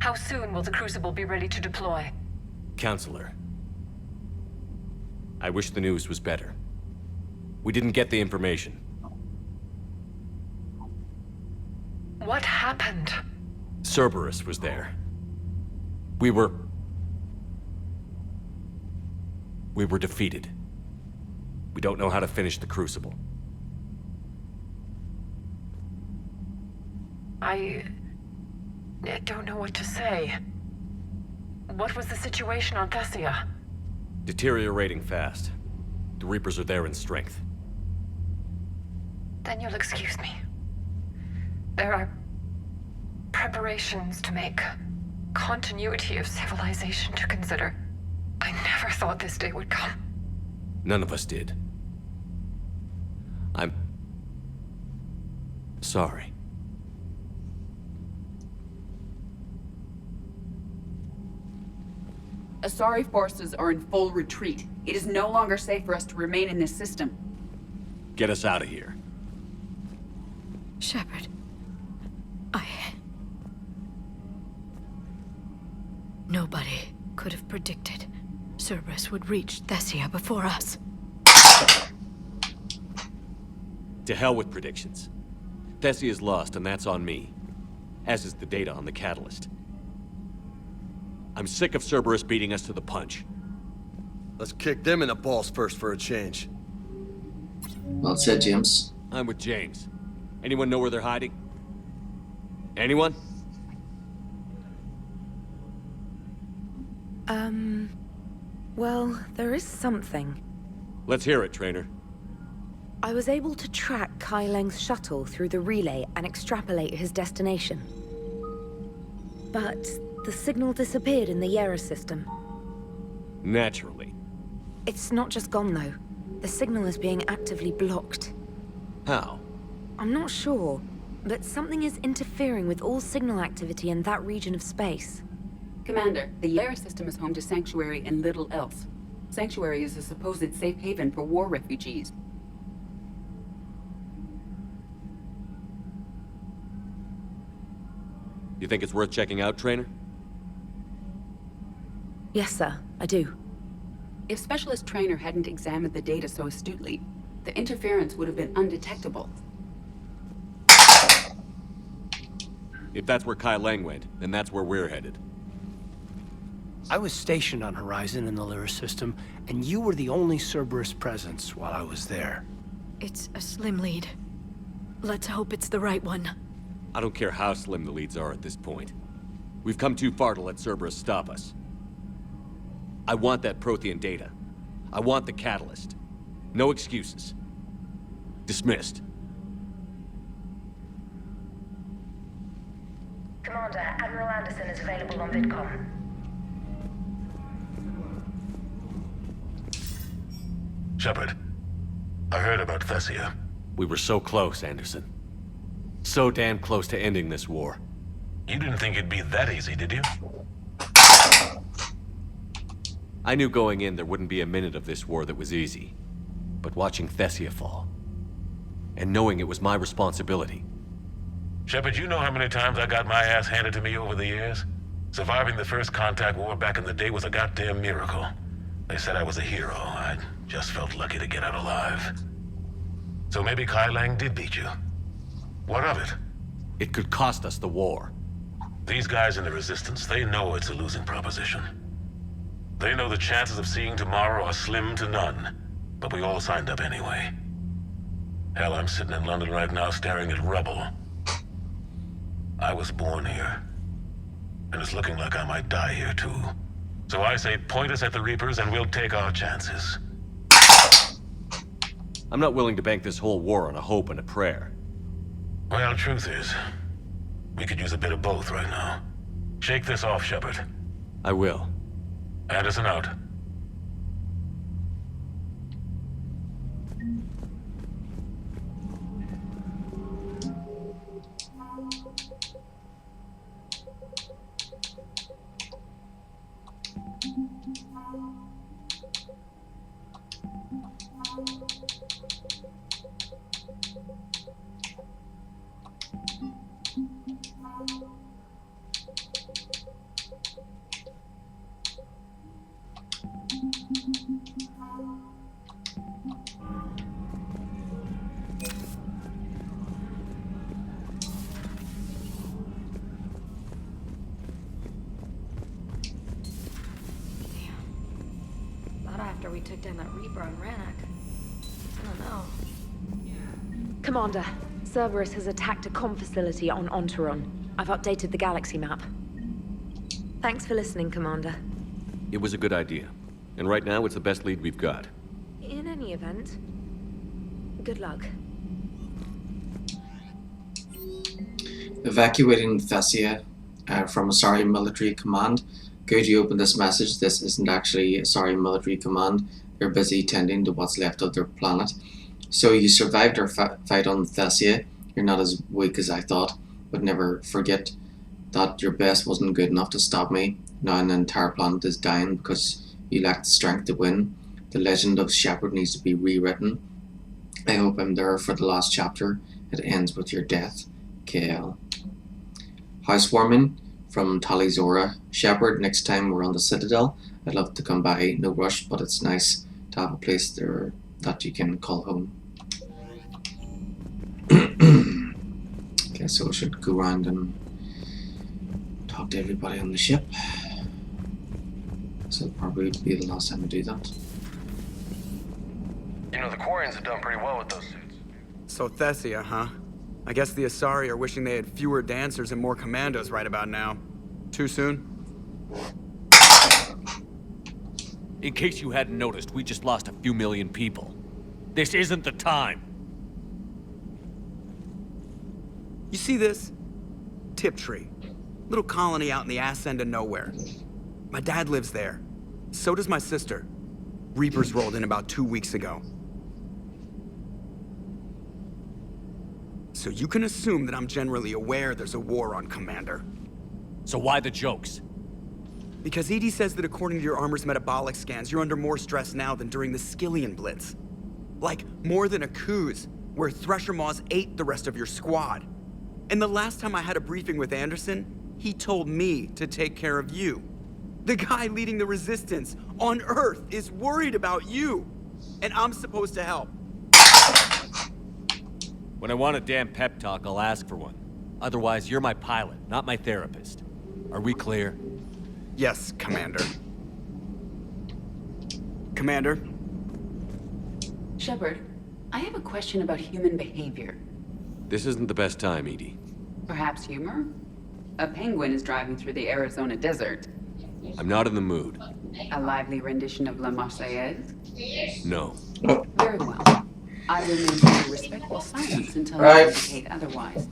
How soon will the Crucible be ready to deploy? Counselor, I wish the news was better. We didn't get the information. What happened? Cerberus was there. We were defeated. We don't know how to finish the Crucible. I don't know what to say. What was the situation on Thessia? Deteriorating fast. The Reapers are there in strength. Then you'll excuse me. There are preparations to make, continuity of civilization to consider. I never thought this day would come. None of us did. I'm sorry. Asari forces are in full retreat. It is no longer safe for us to remain in this system. Get us out of here. Shepard. Nobody could have predicted Cerberus would reach Thessia before us. To hell with predictions. Thessia is lost, and that's on me. As is the data on the catalyst. I'm sick of Cerberus beating us to the punch. Let's kick them in the balls first for a change. Well said, James. I'm with James. Anyone know where they're hiding? Anyone? Well, there is something. Let's hear it, Trainer. I was able to track Kai Leng's shuttle through the relay and extrapolate his destination. But the signal disappeared in the Yera system. Naturally. It's not just gone, though. The signal is being actively blocked. How? I'm not sure, but something is interfering with all signal activity in that region of space. Commander, the Yera system is home to Sanctuary and little else. Sanctuary is a supposed safe haven for war refugees. You think it's worth checking out, Trainer? Yes, sir, I do. If Specialist Trainer hadn't examined the data so astutely, the interference would have been undetectable. If that's where Kai Leng went, then that's where we're headed. I was stationed on Horizon in the Lyra system, and you were the only Cerberus presence while I was there. It's a slim lead. Let's hope it's the right one. I don't care how slim the leads are at this point. We've come too far to let Cerberus stop us. I want that Prothean data. I want the catalyst. No excuses. Dismissed. Commander, Admiral Anderson is available on VidCom. Shepard, I heard about Thessia. We were so close, Anderson. So damn close to ending this war. You didn't think it'd be that easy, did you? I knew going in there wouldn't be a minute of this war that was easy. But watching Thessia fall, and knowing it was my responsibility. Shepard, you know how many times I got my ass handed to me over the years? Surviving the first contact war back in the day was a goddamn miracle. They said I was a hero. I just felt lucky to get out alive. So maybe Kai Leng did beat you. What of it? It could cost us the war. These guys in the Resistance, they know it's a losing proposition. They know the chances of seeing tomorrow are slim to none. But we all signed up anyway. Hell, I'm sitting in London right now staring at rubble. I was born here. And it's looking like I might die here too. So I say point us at the Reapers and we'll take our chances. I'm not willing to bank this whole war on a hope and a prayer. Well, truth is, we could use a bit of both right now. Shake this off, Shepard. I will. Anderson out. after we took down that Reaper on Rannoch. I don't know. Commander, Cerberus has attacked a comm facility on Ontaron. I've updated the galaxy map. Thanks for listening, Commander. It was a good idea. And right now, it's the best lead we've got. In any event, good luck. Evacuating Thessia from Asari military command. Good, you open this message. This isn't actually Asari military command. They're busy tending to what's left of their planet. So you survived our fight on Thessia. You're not as weak as I thought, but never forget that your best wasn't good enough to stop me. Now an entire planet is dying because you lacked the strength to win. The legend of Shepard needs to be rewritten. I hope I'm there for the last chapter. It ends with your death. KL. Housewarming from Talizora. Shepard, next time we're on the Citadel, I'd love to come by. No rush, but it's nice to have a place there that you can call home. Okay, so we should go around and talk to everybody on the ship. So it'll probably be the last time I do that. You know, the Quarians have done pretty well with those suits. So Thessia, huh? I guess the Asari are wishing they had fewer dancers and more commandos right about now. Too soon? In case you hadn't noticed, we just lost a few million people. This isn't the time. You see this? Tiptree. Little colony out in the ass end of nowhere. My dad lives there. So does my sister. Reapers rolled in about 2 weeks ago. So you can assume that I'm generally aware there's a war on, Commander. So why the jokes? Because EDI says that according to your armor's metabolic scans, you're under more stress now than during the Skillian Blitz. Like, more than a Kuz, where Thresher Maws ate the rest of your squad. And the last time I had a briefing with Anderson, he told me to take care of you. The guy leading the resistance on Earth is worried about you. And I'm supposed to help. When I want a damn pep talk, I'll ask for one. Otherwise, you're my pilot, not my therapist. Are we clear? Yes, Commander. Commander? Shepard, I have a question about human behavior. This isn't the best time, EDI. Perhaps humor? A penguin is driving through the Arizona desert. I'm not in the mood. A lively rendition of La Marseillaise? No. Very well. I will maintain a respectful silence until you indicate otherwise.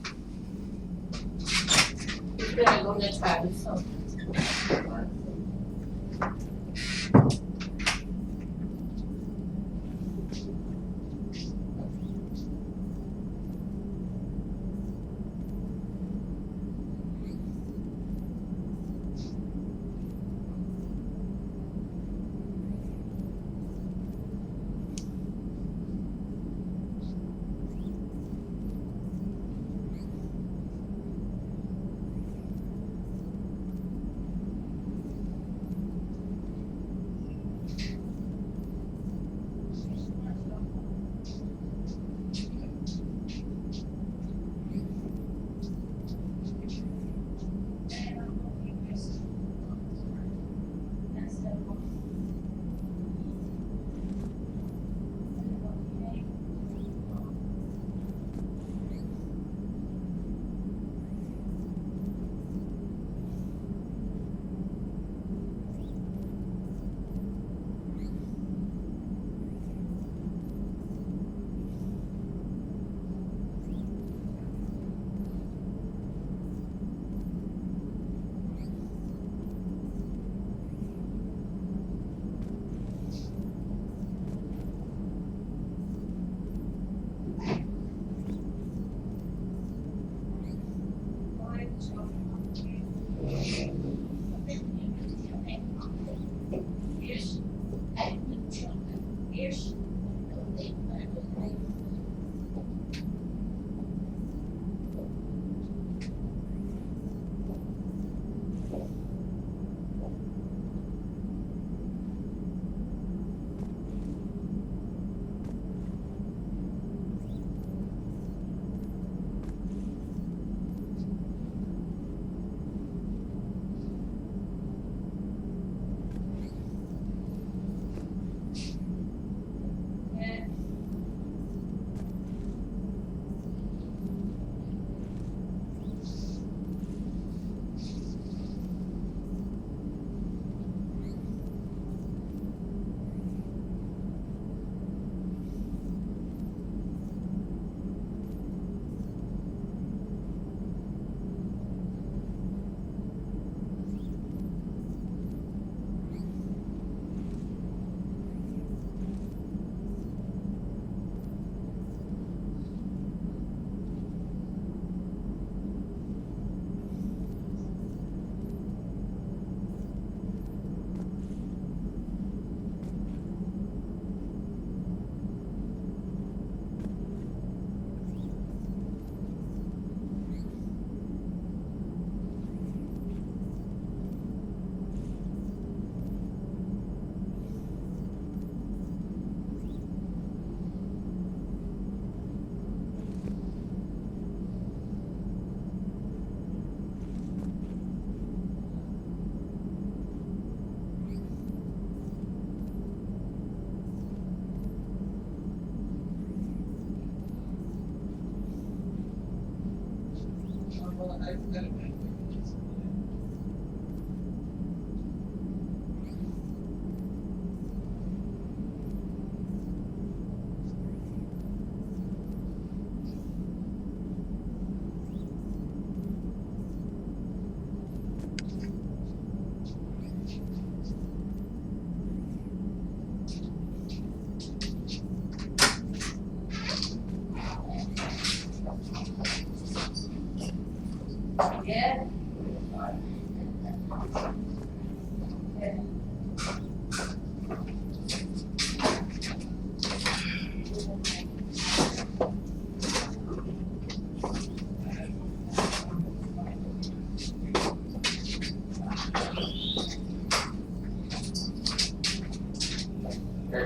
Here,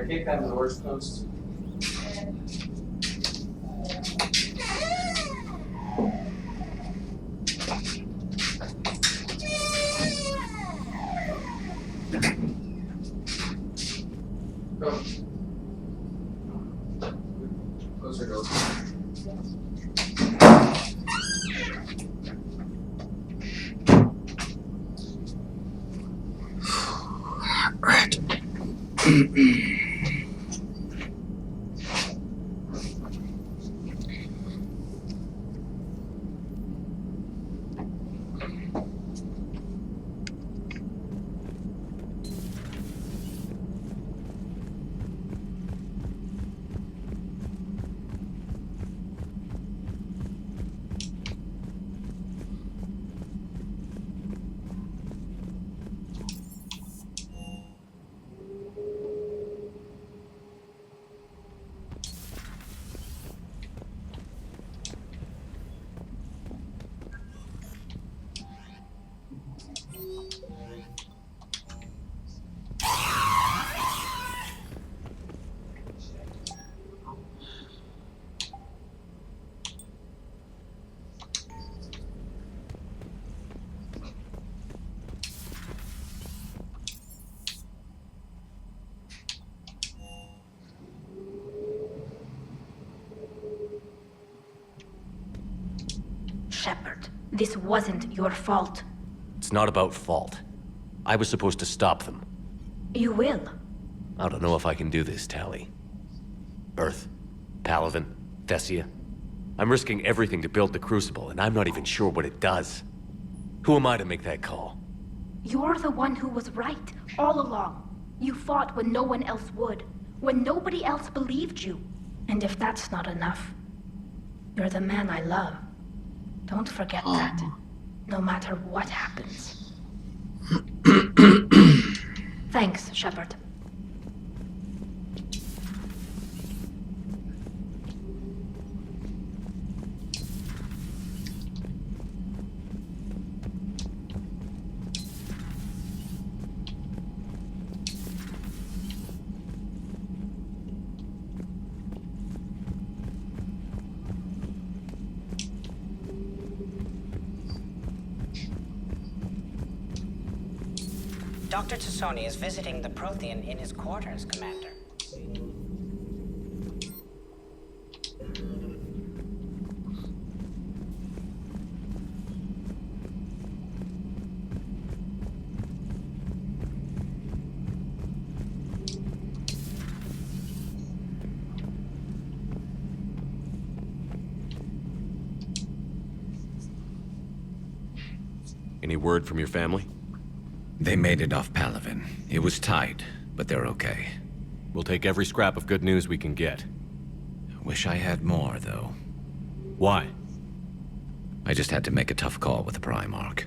kick that doors closed. Go. Close your doors. Right. Shepard, this wasn't your fault. It's not about fault. I was supposed to stop them. You will. I don't know if I can do this, Tali. Earth, Palaven, Thessia. I'm risking everything to build the Crucible, and I'm not even sure what it does. Who am I to make that call? You're the one who was right, all along. You fought when no one else would, when nobody else believed you. And if that's not enough, you're the man I love. Don't forget that, no matter what happens. Thanks, Shepard. Dr. Tassoni is visiting the Prothean in his quarters, Commander. Any word from your family? They made it off Palaven. It was tight, but they're okay. We'll take every scrap of good news we can get. Wish I had more, though. Why? I just had to make a tough call with the Primarch.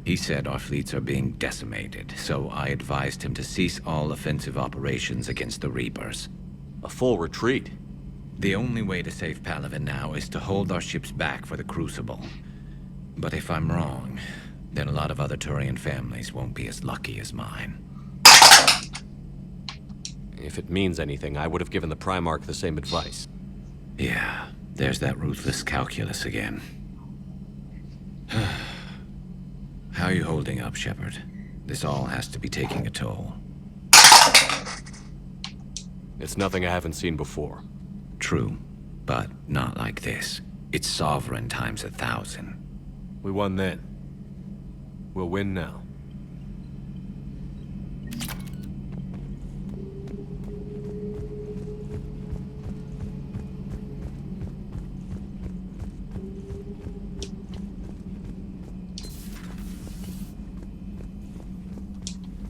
He said our fleets are being decimated, so I advised him to cease all offensive operations against the Reapers. A full retreat? The only way to save Palaven now is to hold our ships back for the Crucible. But if I'm wrong, then a lot of other Turian families won't be as lucky as mine. If it means anything, I would have given the Primarch the same advice. Yeah, there's that ruthless calculus again. How are you holding up, Shepard? This all has to be taking a toll. It's nothing I haven't seen before. True, but not like this. It's sovereign times 1,000. We won then. We'll win now.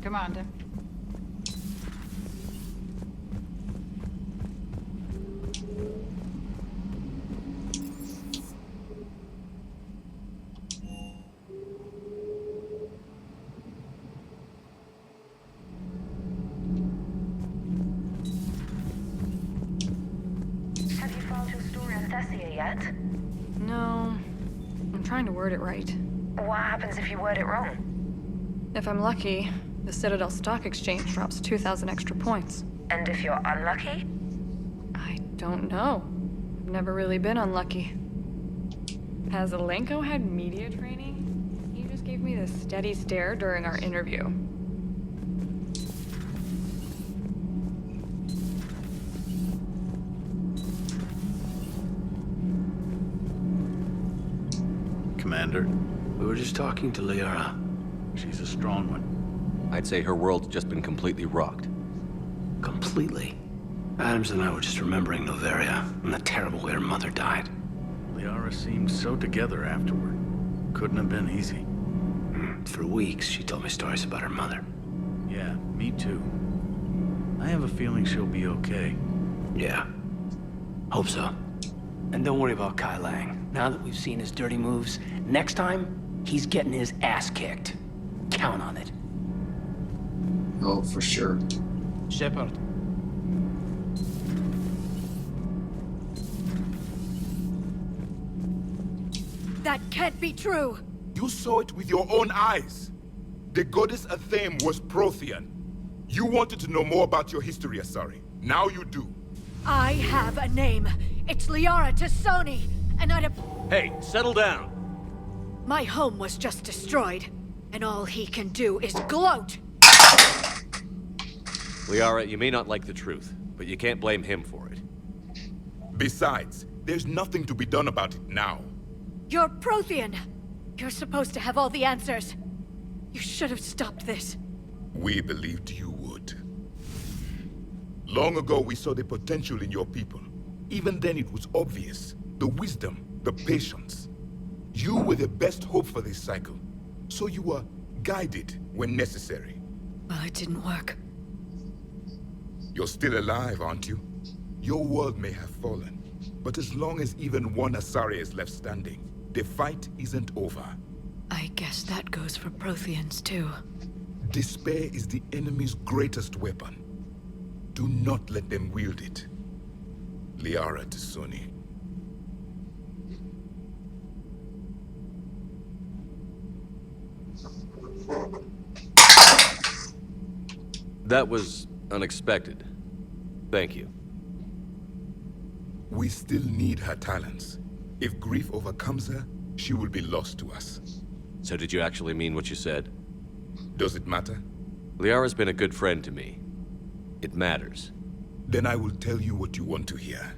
Commander. yet? No. I'm trying to word it right. What happens if you word it wrong? If I'm lucky, the Citadel Stock Exchange drops 2,000 extra points. And if you're unlucky? I don't know. I've never really been unlucky. Has Alenko had media training? He just gave me this steady stare during our interview. Commander, We were just talking to Liara. she's a strong one. I'd say her world's just been completely rocked. Completely. Adams and I were just remembering Noveria and the terrible way her mother died. Liara seemed so together afterward. Couldn't have been easy. For weeks, she told me stories about her mother. Yeah, me too. I have a feeling she'll be okay. Yeah. Hope so. And don't worry about Kai Lang. Now that we've seen his dirty moves, next time, he's getting his ass kicked. Count on it. Oh, for sure. Shepard. That can't be true! You saw it with your own eyes. The goddess Athame was Prothean. You wanted to know more about your history, Asari. Now you do. I have a name. It's Liara Tassoni, and I'd have... Hey, settle down. My home was just destroyed, and all he can do is gloat! Liara, you may not like the truth, but you can't blame him for it. Besides, there's nothing to be done about it now. You're Prothean! You're supposed to have all the answers. You should have stopped this. We believed you would. Long ago, we saw the potential in your people. Even then, it was obvious. The wisdom, the patience. You were the best hope for this cycle. So you were guided when necessary. Well, it didn't work. You're still alive, aren't you? Your world may have fallen, but as long as even one Asari is left standing, the fight isn't over. I guess that goes for Protheans, too. Despair is the enemy's greatest weapon. Do not let them wield it. Liara Tassoni. That was unexpected. Thank you. We still need her talents. If grief overcomes her, she will be lost to us. So did you actually mean what you said? Does it matter? Liara's been a good friend to me. It matters. Then I will tell you what you want to hear.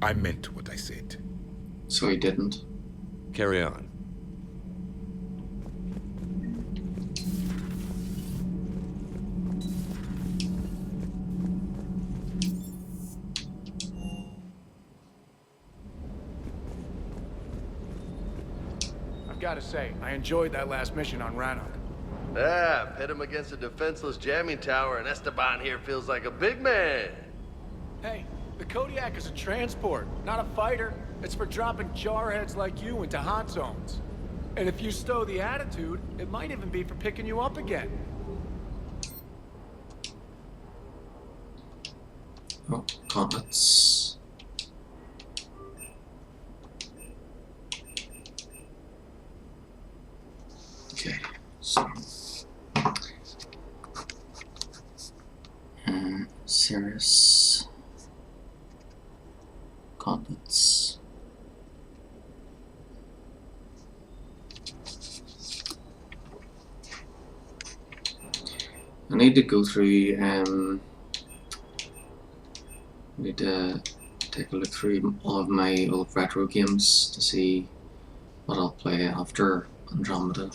I meant what I said. So he didn't. Carry on. I've got to say, I enjoyed that last mission on Rannoch. Yeah, pit him against a defenseless jamming tower, and Esteban here feels like a big man. Hey, the Kodiak is a transport, not a fighter. It's for dropping jarheads like you into hot zones. And if you stow the attitude, it might even be for picking you up again. Oh, gauntlets. Okay, so Sirius gauntlets. I need to go through need to take a look through all of my old retro games to see what I'll play after Andromeda.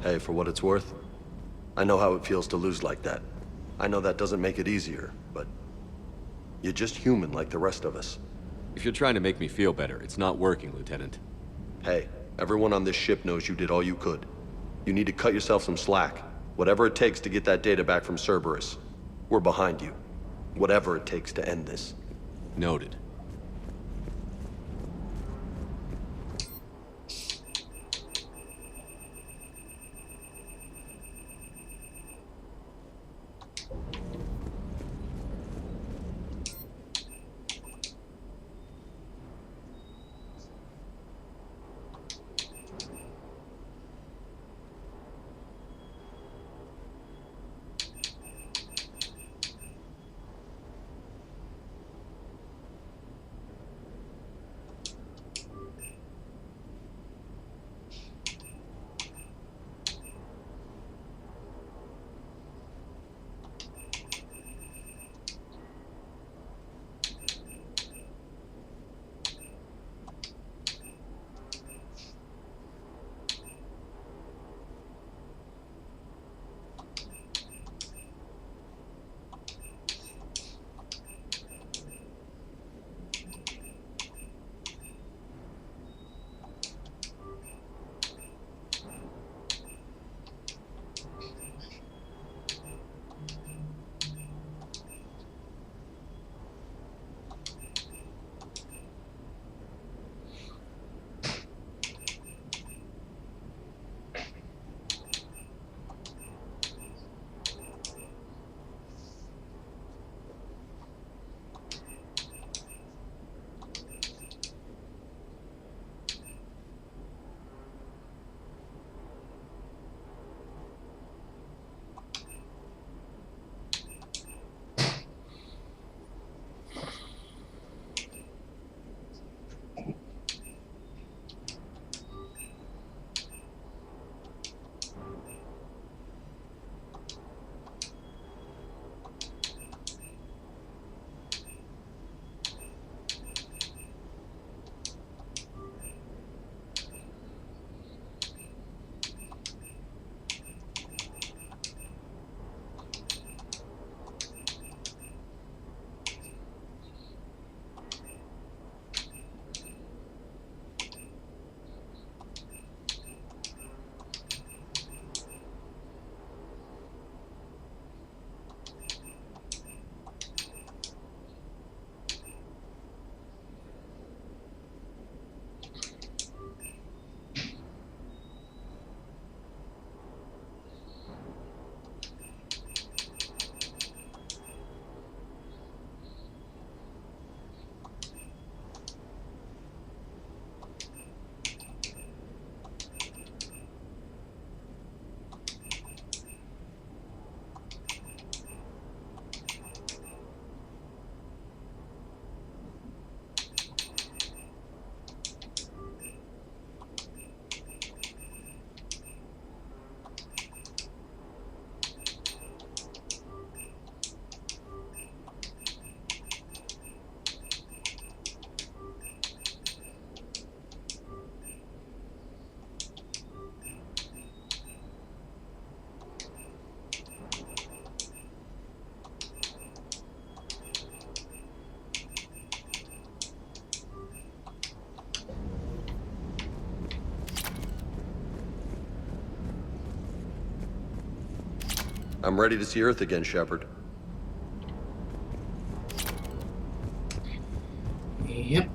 Hey, for what it's worth, I know how it feels to lose like that. I know that doesn't make it easier, but you're just human like the rest of us. If you're trying to make me feel better, it's not working, Lieutenant. Hey, everyone on this ship knows you did all you could. You need to cut yourself some slack. Whatever it takes to get that data back from Cerberus. We're behind you. Whatever it takes to end this. Noted. I'm ready to see Earth again, Shepard. Yep.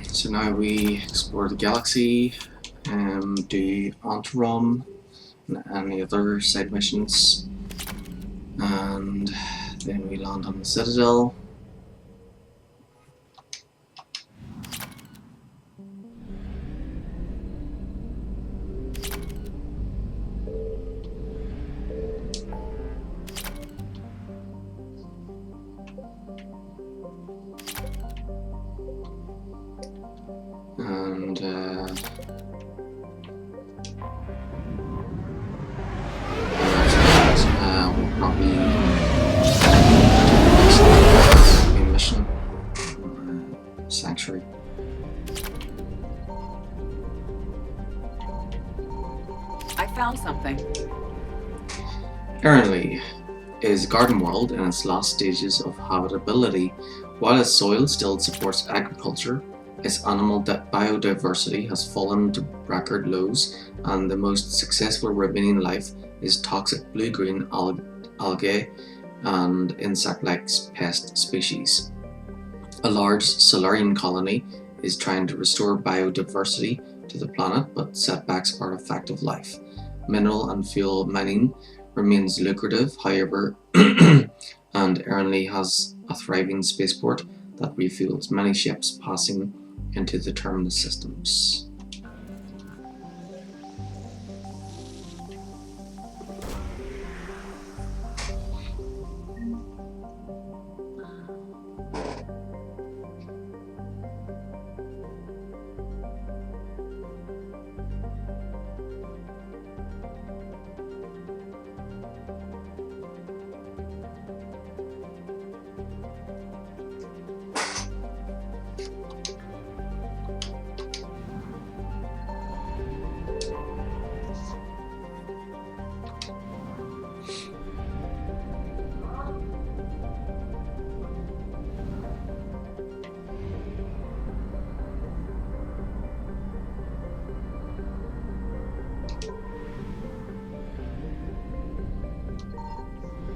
So now we explore the galaxy, do Antarom and any other side missions, and then we land on the Citadel. And will probably a mission Sanctuary. I found something. Apparently, is Garden World in its last stages of habitability. While its soil still supports agriculture, its animal biodiversity has fallen to record lows, and the most successful remaining life is toxic blue-green algae and insect-like pest species. A large Solarian colony is trying to restore biodiversity to the planet, but setbacks are a fact of life. Mineral and fuel mining remains lucrative, however, and Ernley has a thriving spaceport that refuels many ships passing into the terminus systems.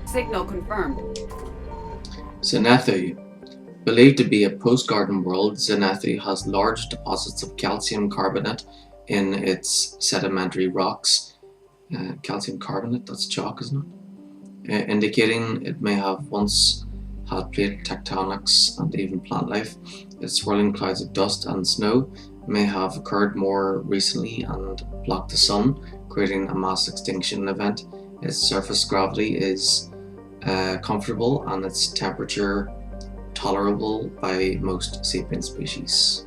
Signal confirmed. Zenithu. Believed to be a post-garden world, Zenithu has large deposits of calcium carbonate in its sedimentary rocks. Calcium carbonate, that's chalk, isn't it? Indicating it may have once had plate tectonics and even plant life. Its swirling clouds of dust and snow may have occurred more recently and blocked the sun, creating a mass extinction event. Its surface gravity is comfortable and its temperature tolerable by most sapient species.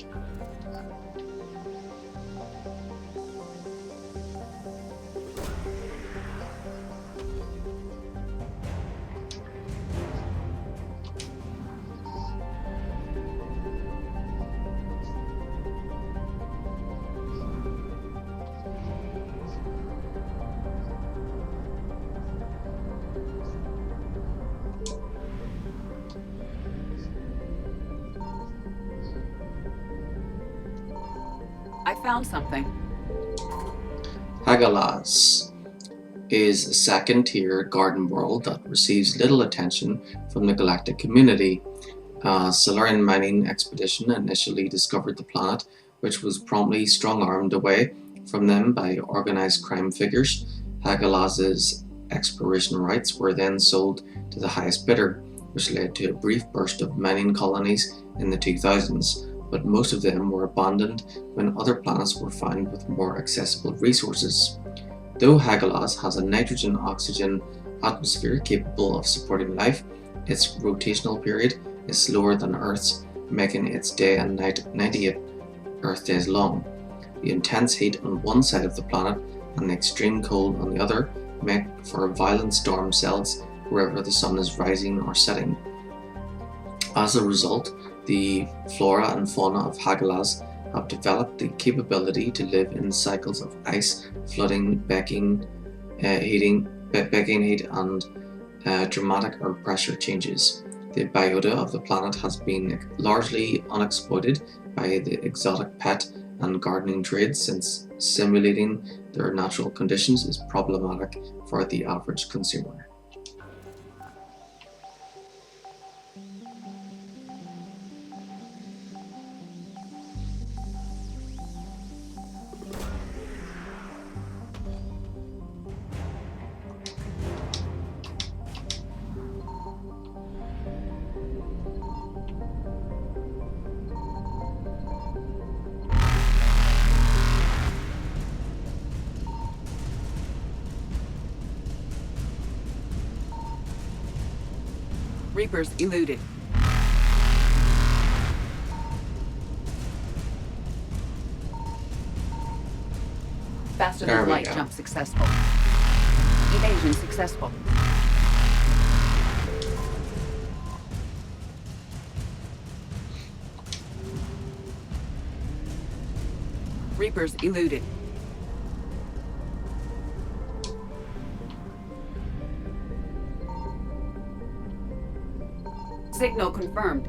I found something. Hagalaz is a second-tier garden world that receives little attention from the galactic community. A Solarian mining expedition initially discovered the planet, which was promptly strong-armed away from them by organized crime figures. Hagalaz's exploration rights were then sold to the highest bidder, which led to a brief burst of mining colonies in the 2000s, but most of them were abandoned when other planets were found with more accessible resources. Though Hagalaz has a nitrogen-oxygen atmosphere capable of supporting life, its rotational period is slower than Earth's, making its day and night 98 Earth days long. The intense heat on one side of the planet and the extreme cold on the other make for violent storm cells wherever the sun is rising or setting. As a result, the flora and fauna of Hagalaz have developed the capability to live in cycles of ice, flooding, baking heat, and dramatic earth pressure changes. The biota of the planet has been largely unexploited by the exotic pet and gardening trades, since simulating their natural conditions is problematic for the average consumer. Reapers eluded. Faster There than we light go. jump successful. Evasion successful. Reapers eluded. Signal confirmed.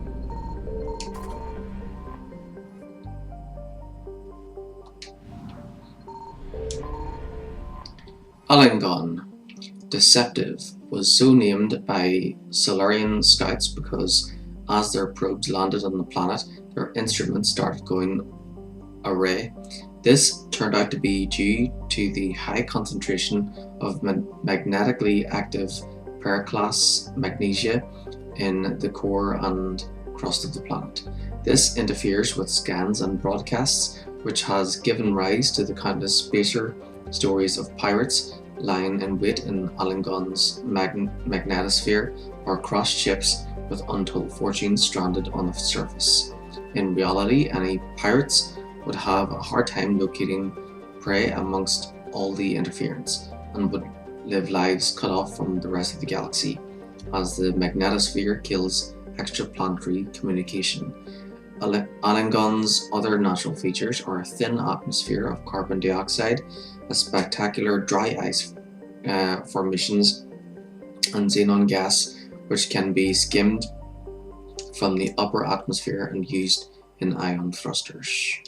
Alangon. Deceptive was so named by Solarian scouts because as their probes landed on the planet, their instruments started going awry. This turned out to be due to the high concentration of magnetically active periclase magnesia in the core and crust of the planet. This interferes with scans and broadcasts, which has given rise to the countless spacer stories of pirates lying in wait in Alangon's magnetosphere or crushed ships with untold fortunes stranded on the surface. In reality, any pirates would have a hard time locating prey amongst all the interference and would live lives cut off from the rest of the galaxy, as the magnetosphere kills extraplanetary communication. Alangon's other natural features are a thin atmosphere of carbon dioxide, a spectacular dry ice formations, and xenon gas, which can be skimmed from the upper atmosphere and used in ion thrusters.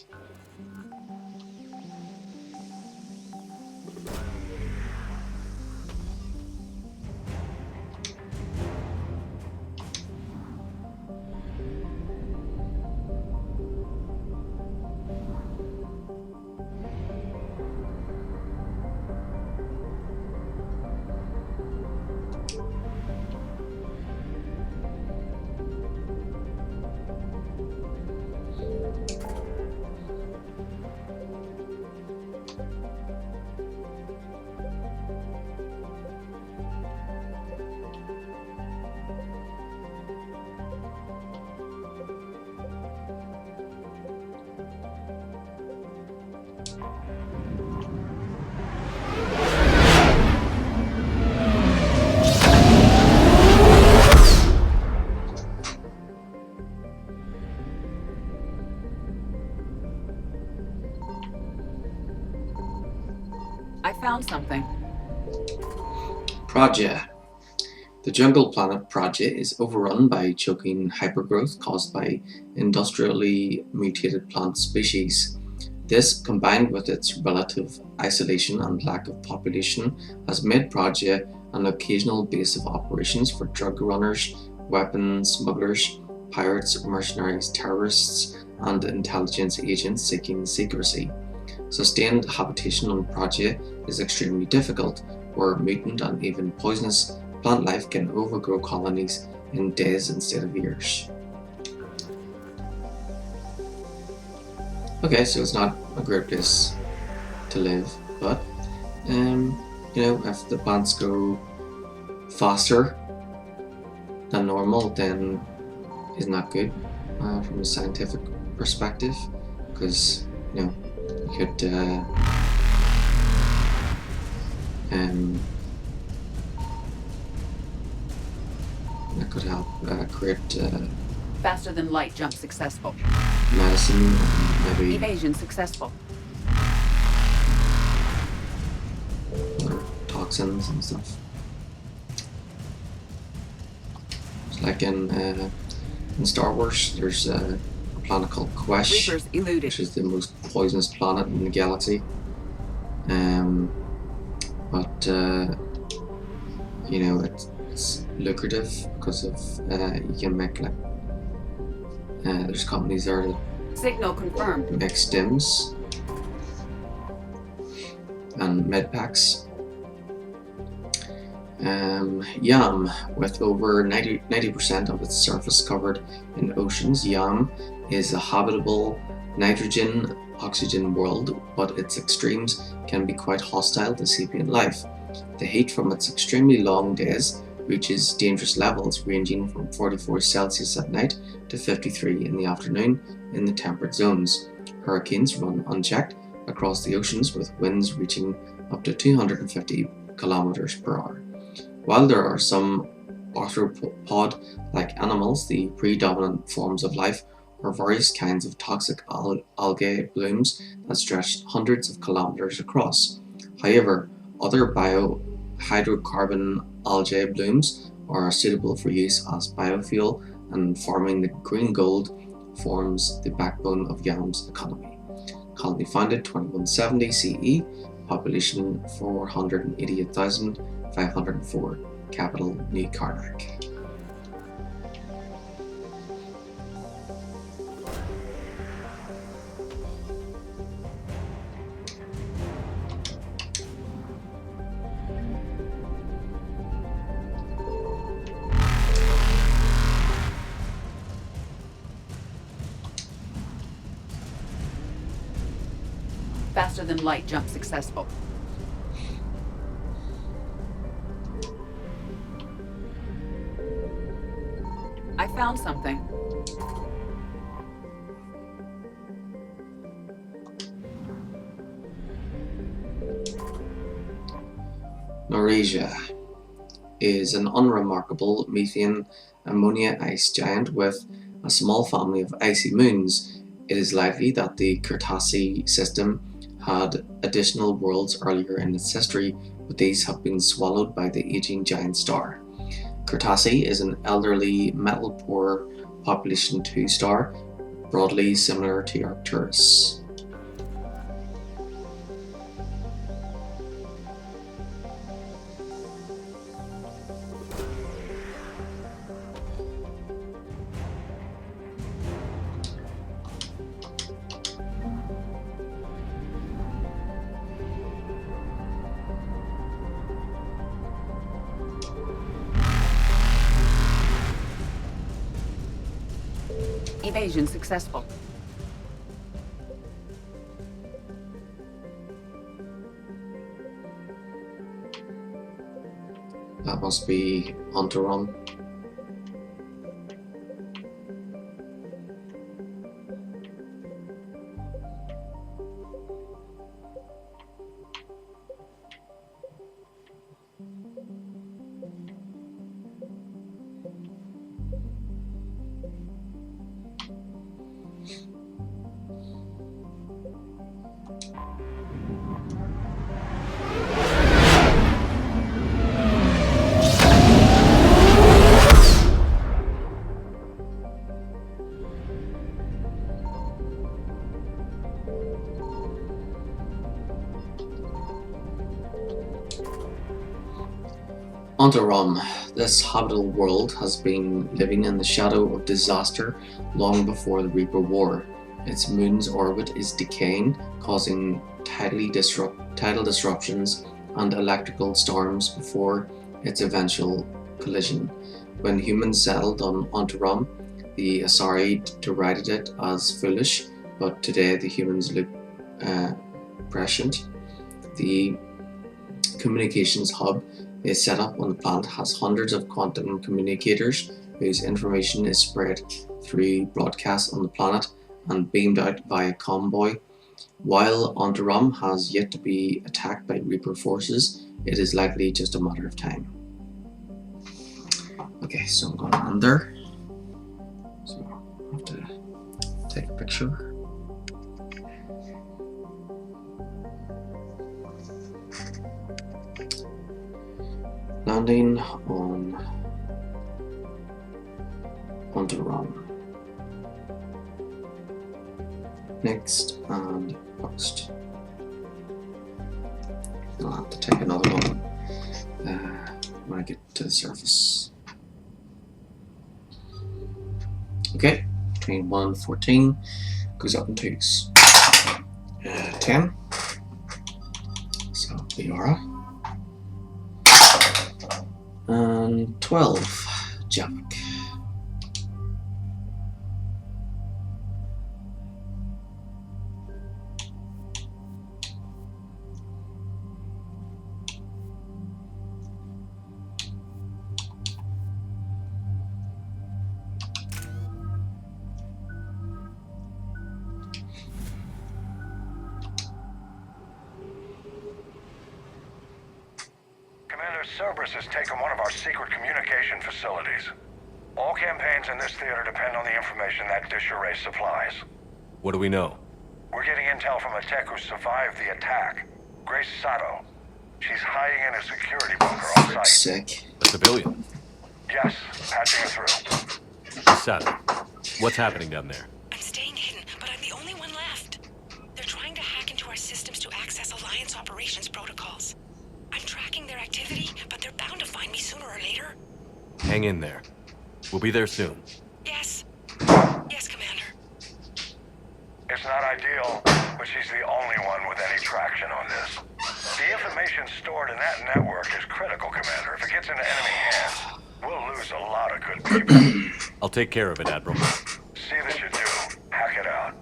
I found something. Praja. The jungle planet Praja is overrun by choking hypergrowth caused by industrially mutated plant species. This, combined with its relative isolation and lack of population, has made Praja an occasional base of operations for drug runners, weapons smugglers, pirates, mercenaries, terrorists, and intelligence agents seeking secrecy. Sustained habitation on Praja is extremely difficult, where mutant and even poisonous plant life can overgrow colonies in days instead of years. Okay, so it's not a great place to live, but if the plants go faster than normal, then isn't that good from a scientific perspective? Because you could that could help create Faster than light jump successful. medicine, maybe Evasion successful. other toxins and stuff. It's like in Star Wars, there's a planet called Quesh, Reapers eluded. which is the most poisonous planet in the galaxy. But it's lucrative because of you can make like there's companies there that Signal confirmed. make stims and med packs. Yam, with over 90% of its surface covered in oceans, Yam is a habitable nitrogen-oxygen world, but its extremes can be quite hostile to sapient life. The heat from its extremely long days reaches dangerous levels ranging from 44 Celsius at night to 53 in the afternoon in the temperate zones. Hurricanes run unchecked across the oceans with winds reaching up to 250 kilometers per hour. While there are some arthropod-like animals, the predominant forms of life are various kinds of toxic algae blooms that stretch hundreds of kilometers across. However, other hydrocarbon algae blooms are suitable for use as biofuel and farming the green gold forms the backbone of Yam's economy. Colony founded 2170 CE, population 488,504, capital New Karnak. Faster than light jump successful. I found something. Noresia is an unremarkable methane ammonia ice giant with a small family of icy moons. It is likely that the Cretaceous system had additional worlds earlier in its history, but these have been swallowed by the aging giant star. Cretaceous is an elderly, metal-poor population 2 star, broadly similar to Arcturus. Evasion successful. That must be Ontaron. Ontaron, this habitable world has been living in the shadow of disaster long before the Reaper War. Its moon's orbit is decaying, causing tidal disruptions and electrical storms before its eventual collision. When humans settled on Ontaron, the Asari derided it as foolish, but today the humans look prescient. The communications hub is set up on the planet has hundreds of quantum communicators whose information is spread through broadcasts on the planet and beamed out via convoy. While Ontaron has yet to be attacked by Reaper forces, it is likely just a matter of time. Okay, so I'm going to land there. So I have to take a picture. Landing on Ontaron. Next and post. I'll have to take another one when I get to the surface. Okay, between 1 and 14 goes up in 2s. 10. So Liara. And 12, Javik. Commander Cerberus has taken one of our secret communication facilities. All campaigns in this theater depend on the information that dish array supplies. What do we know? We're getting intel from a tech who survived the attack. Grace Sato. She's hiding in a security bunker on site. Sick. A civilian? Yes, patching her through. Asada, what's happening down there? I'm staying hidden, but I'm the only one left. They're trying to hack into our systems to access Alliance operations protocols. I'm tracking their activity, but they're bound to find me sooner or later. Hang in there. We'll be there soon. Yes. Yes, Commander. It's not ideal, but she's the only one with any traction on this. The information stored in that network is critical, Commander. If it gets into enemy hands, we'll lose a lot of good people. I'll take care of it, Admiral. See that you do. Hack it out.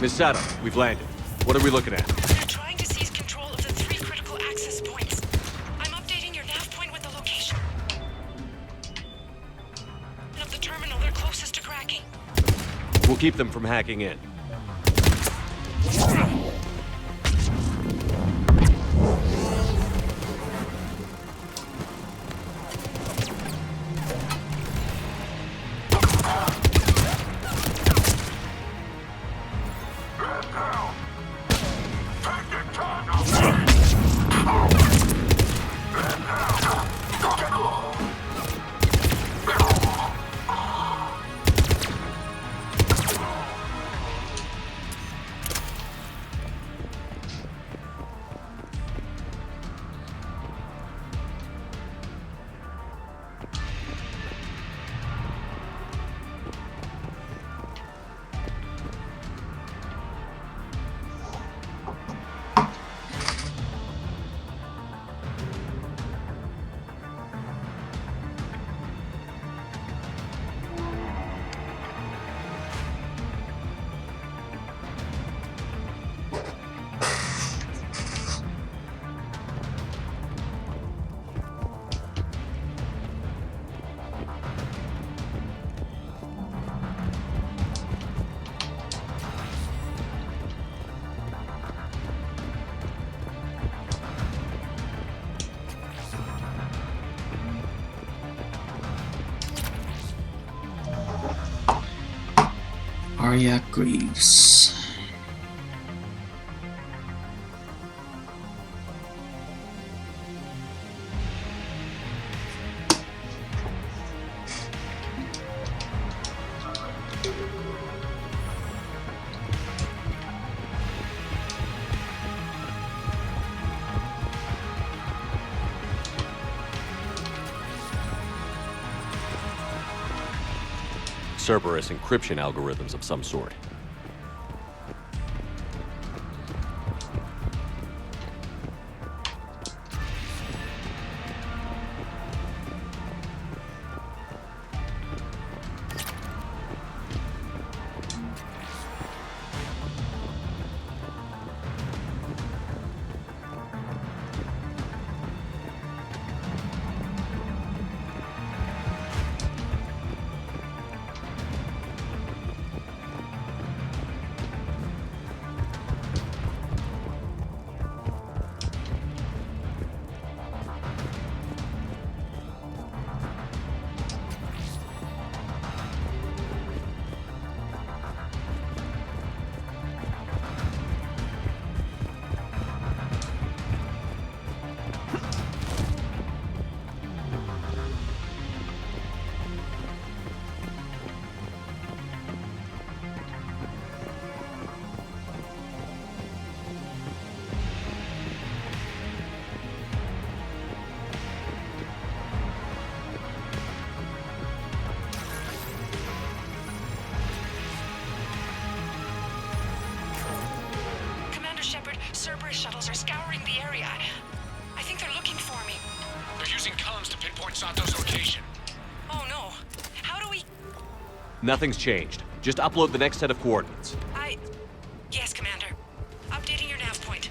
Miss Sada, we've landed. What are we looking at? They're trying to seize control of the 3 critical access points. I'm updating your nav point with the location of the terminal they're closest to cracking. We'll keep them from hacking in. Arya Greaves. Cerberus encryption algorithms of some sort. Cerberus shuttles are scouring the area. I think they're looking for me. They're using comms to pinpoint Santo's location. Oh no. How do we... Nothing's changed. Just upload the next set of coordinates. Yes, Commander. Updating your nav point.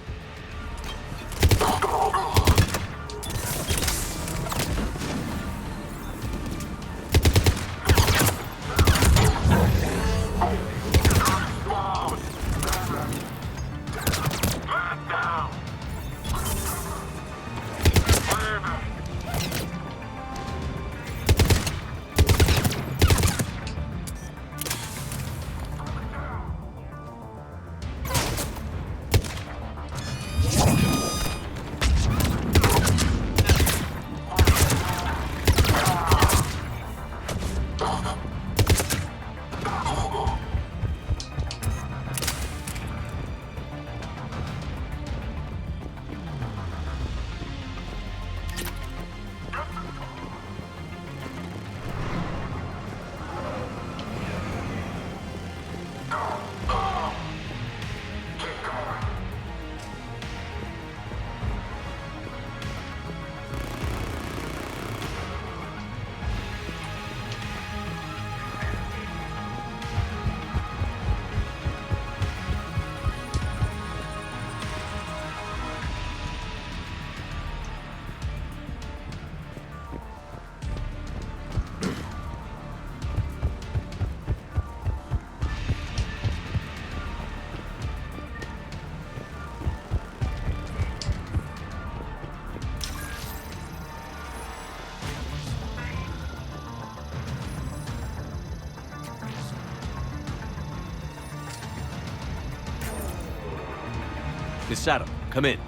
Misato, come in.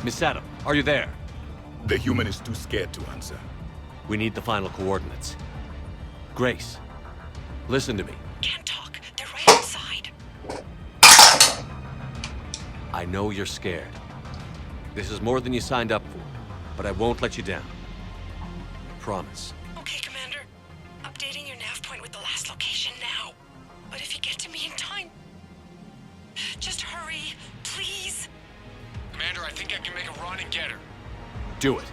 Misato, are you there? The human is too scared to answer. We need the final coordinates. Grace, listen to me. Can't talk. They're right outside. I know you're scared. This is more than you signed up for, but I won't let you down. Promise. Okay, Commander. Updating your nav point with the last location now. But if you get to me in time, just hurry, please. Commander, I think I can make a run and get her. Do it.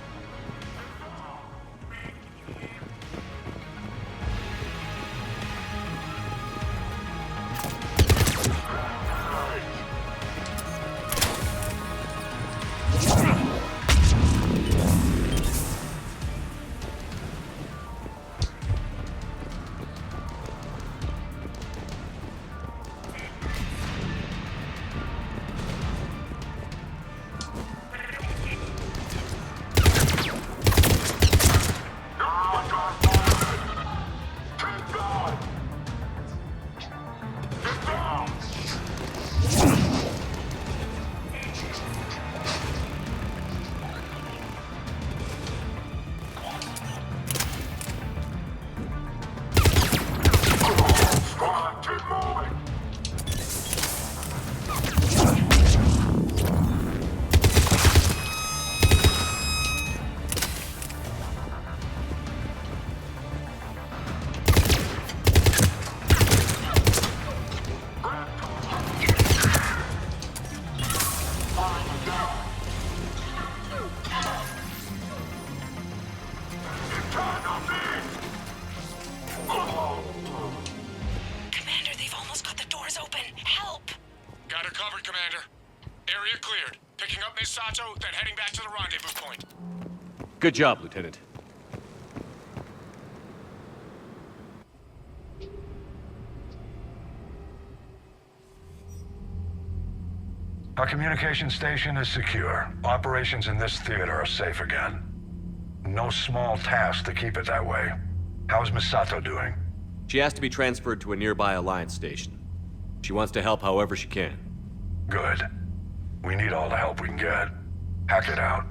Commander, they've almost got the doors open. Help! Got her covered, Commander. Area cleared. Picking up Miss Sato, then heading back to the rendezvous point. Good job, Lieutenant. Our communication station is secure. Operations in this theater are safe again. No small task to keep it that way. How's Miss Sato doing? She has to be transferred to a nearby Alliance station. She wants to help however she can. Good. We need all the help we can get. Hack it out.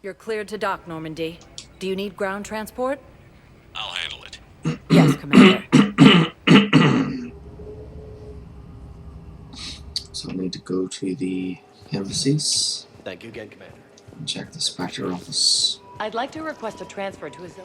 You're cleared to dock, Normandy. Do you need ground transport? I'll handle it. Yes, Commander. So I need to go to the embassies Thank you again, Commander. and check the Spectre office. I'd like to request a transfer to a zone.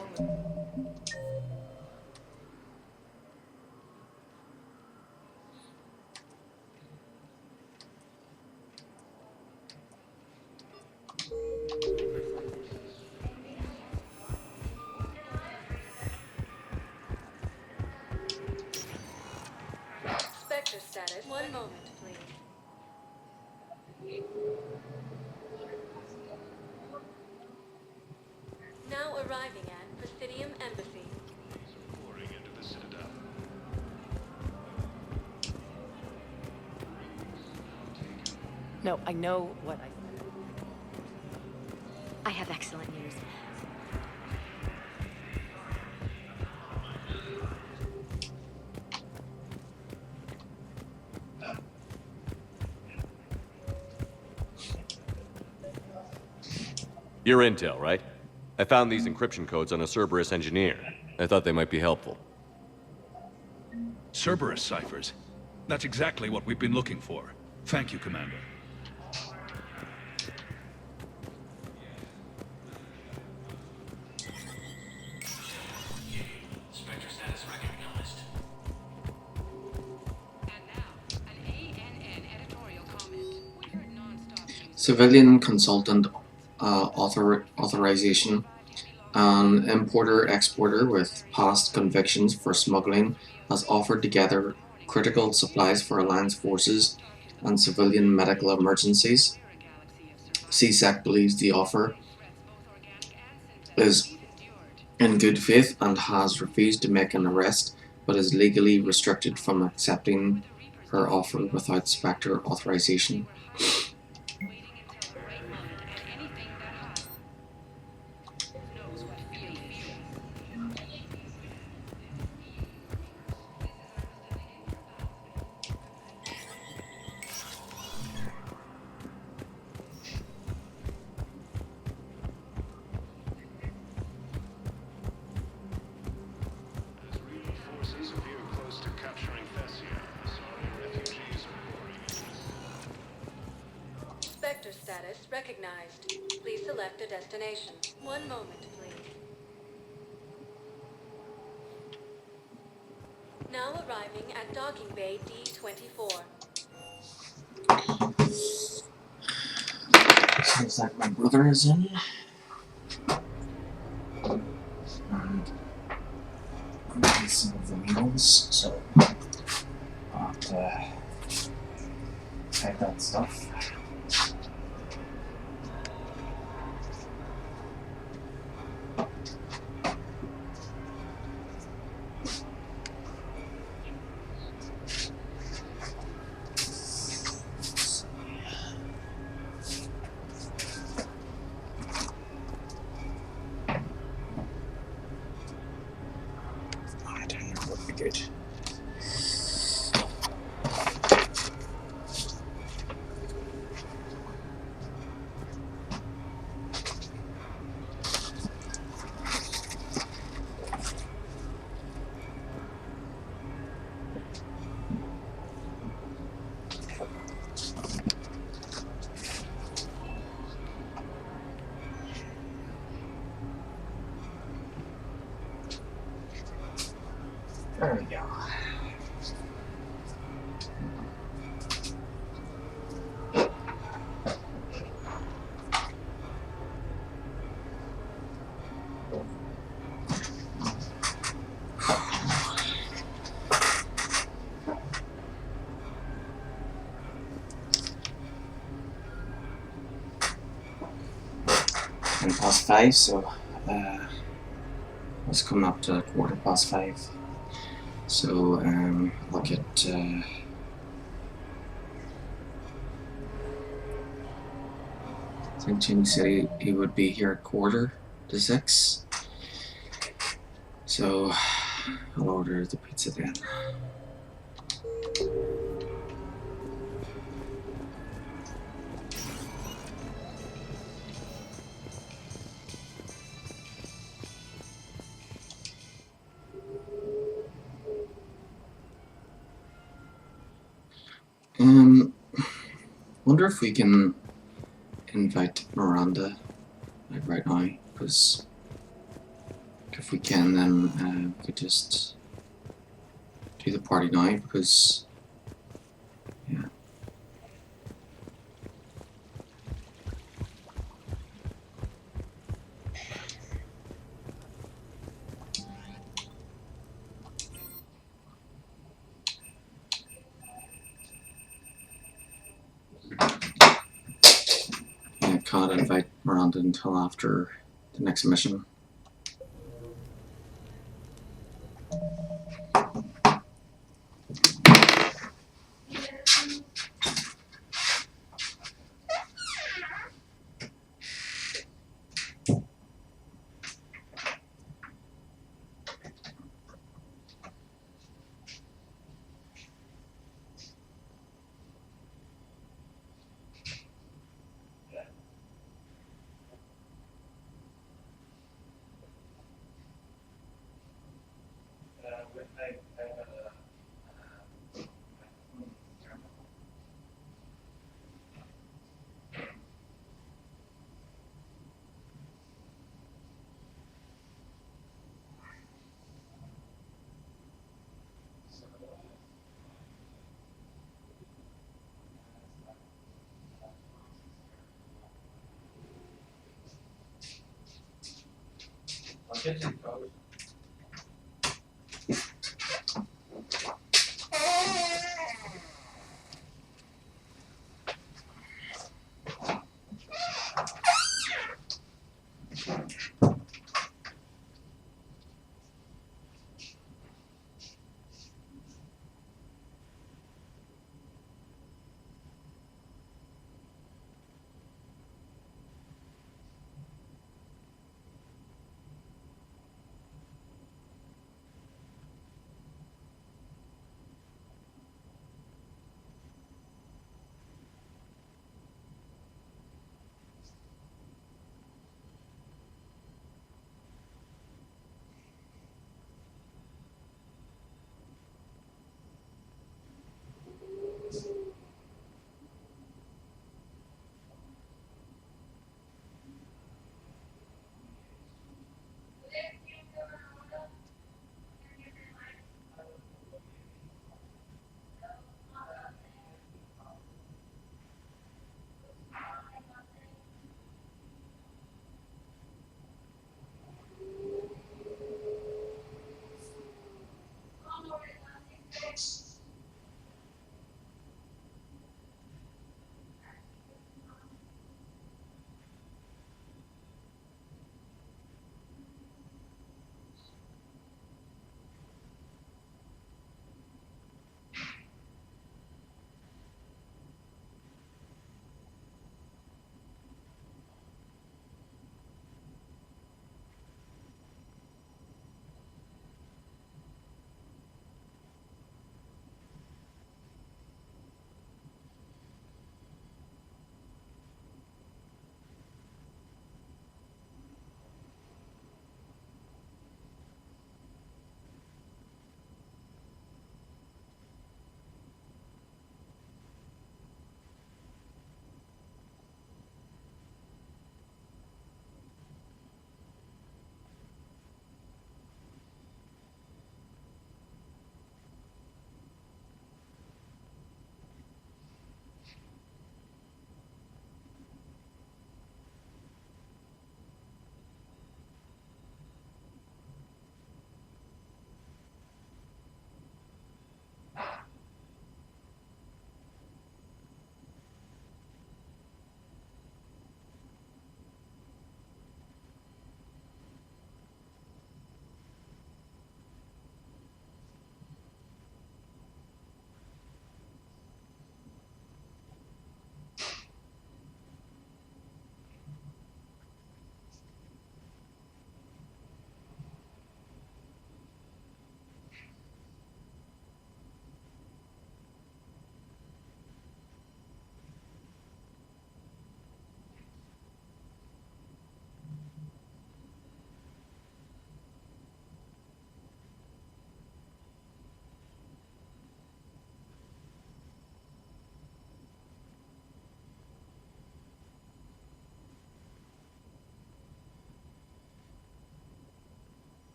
Spectre status. One moment, please. Now arriving at Presidium Embassy. Pouring into the Citadel. No, I know what I said. I have excellent news. Your intel, right? I found these encryption codes on a Cerberus engineer. I thought they might be helpful. Cerberus ciphers. That's exactly what we've been looking for. Thank you, Commander. Spectre status recognized. And now, an ANN editorial comment. We heard non-stop Civilian consultant authorization. An importer-exporter with past convictions for smuggling has offered to gather critical supplies for Alliance forces and civilian medical emergencies. CSEC believes the offer is in good faith and has refused to make an arrest, but is legally restricted from accepting her offer without Spectre authorization. Forces appear close to capturing Thessia. Sorry, refugees are pouring in. Spectre status recognized. Please select a destination. One moment, please. Now arriving at docking bay D-24. Seems like my brother is in. And I'm getting some of the meals, so I'll have to take that stuff. Good. There we go. And +5, so it's coming up to 5:15. So look at I think Jimmy said he would be here at 5:45. So I'll order the pizza then. Wonder if we can invite Miranda like right now, because if we can, then we could just do the party now, because yeah. I can't invite Miranda until after the next mission.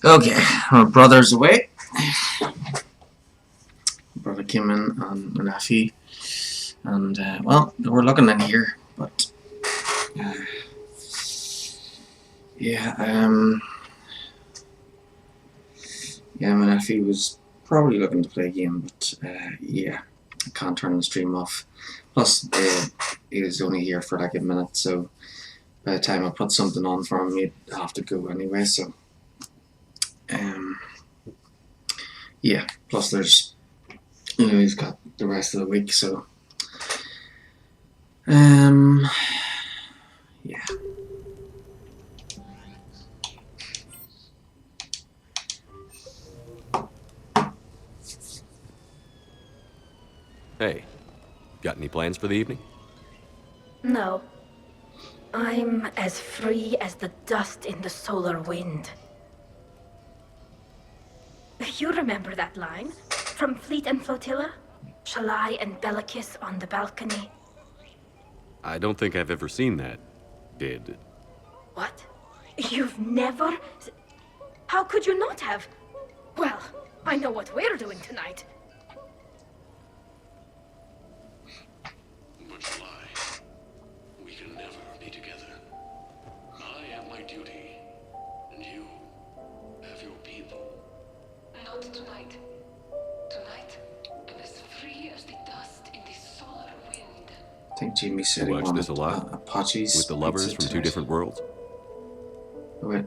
Okay, our brother's away. Brother came in and Nafi, and well, we're looking in here, but yeah, Nafi was probably looking to play a game, but yeah, I can't turn the stream off. Plus, he was only here for like a minute, so by the time I put something on for him, he'd have to go anyway. So, yeah. Plus, there's he's got the rest of the week, so yeah. Hey, got any plans for the evening? No. I'm as free as the dust in the solar wind. You remember that line? From Fleet and Flotilla? Shalai and Bellicus on the balcony? I don't think I've ever seen that. Did... What? You've never... How could you not have? Well, I know what we're doing tonight. But Shalai, we can never be together. I have my duty, and you have your people. Not tonight. Tonight, I'm as free as the dust in the solar wind. I think Jamie said he watch wanted this a lot? Apache's With the lovers from two different worlds? Wait.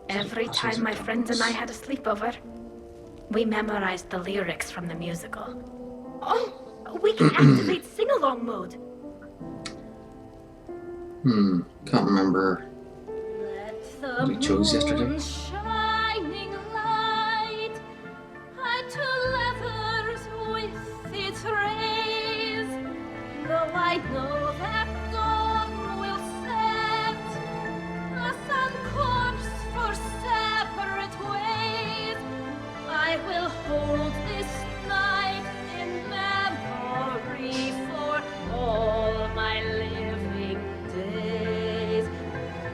Every time my friends and I had a sleepover, we memorized the lyrics from the musical. Oh, we can activate sing-along mode. Can't remember what we chose yesterday. Shining light, to lovers with its rays. Though I know that dawn will set us on course for separate ways, I will hold this night in memory for all my living days.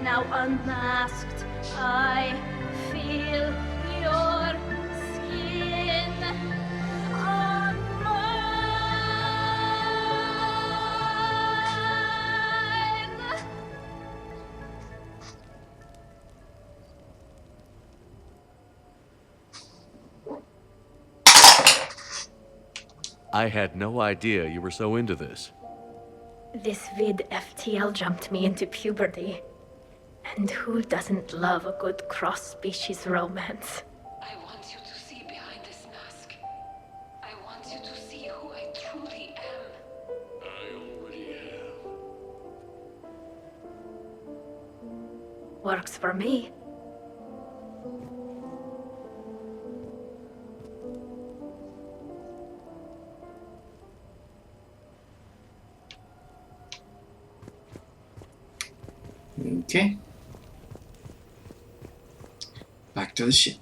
Now unmasked, I feel your skin on mine. I had no idea you were so into this. This vid FTL jumped me into puberty. And who doesn't love a good cross-species romance? I want you to see behind this mask. I want you to see who I truly am. I already have. Works for me. Okay. Back to the ship.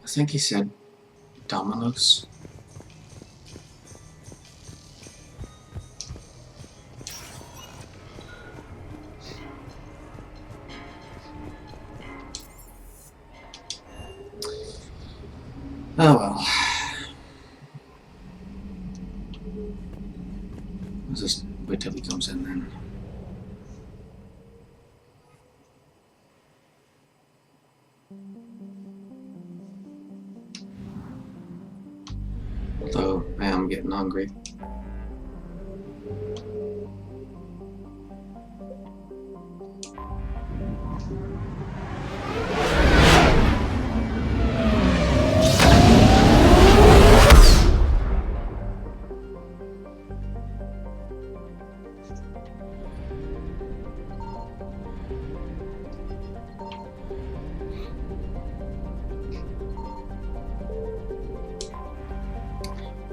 I think he said Domino's. Oh well. I'll just wait till he comes in then. Although I am getting hungry.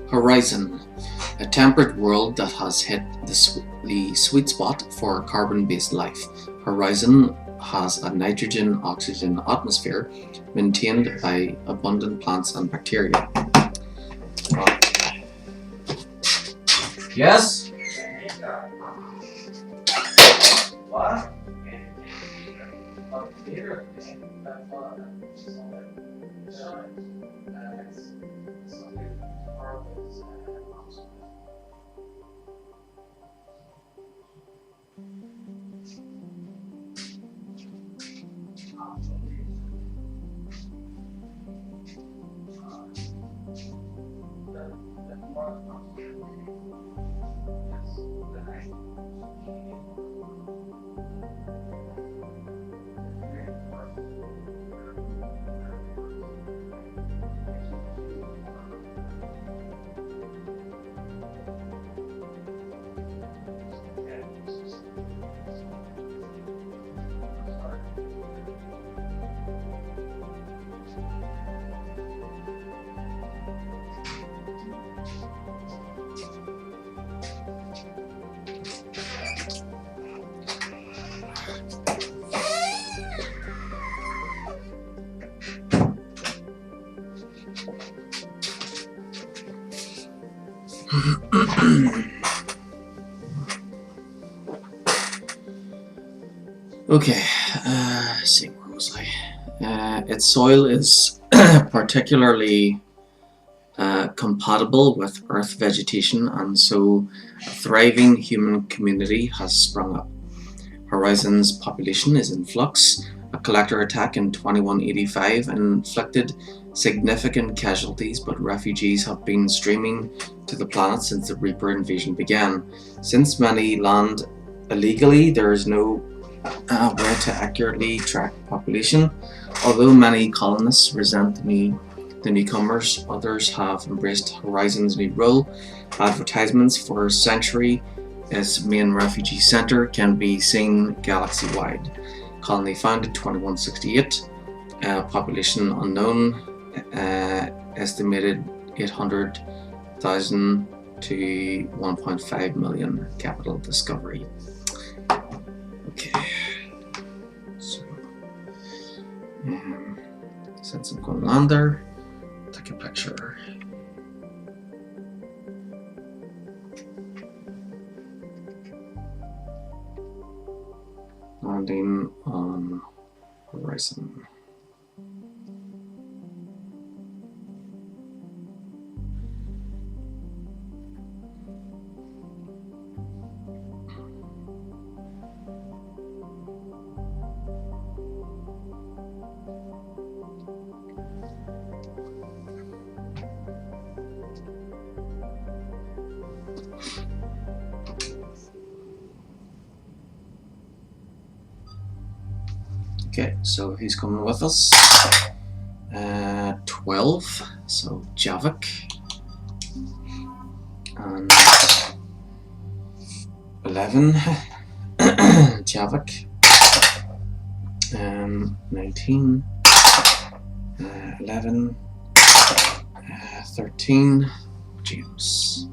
Horizon, a temperate world that has hit the sweet spot for carbon-based life. Horizon has a nitrogen-oxygen atmosphere maintained by abundant plants and bacteria. Yes? What? Okay, see, where was I? Its soil is particularly compatible with Earth vegetation, and so a thriving human community has sprung up. Horizon's population is in flux. A collector attack in 2185 inflicted significant casualties, but refugees have been streaming to the planet since the Reaper invasion began. Since many land illegally, there is no way to accurately track population. Although many colonists resent the newcomers, others have embraced Horizon's new role. Advertisements for Sanctuary, its main refugee center, can be seen galaxy-wide. Colony founded 2168, population unknown, estimated 800,000 to 1.5 million, capital discovery. Okay, so since I'm going to land there, take a picture. Landing on Horizon. Okay, so he's coming with us. 12, so Javik. And 11, Javik. 19, 11, 13, James.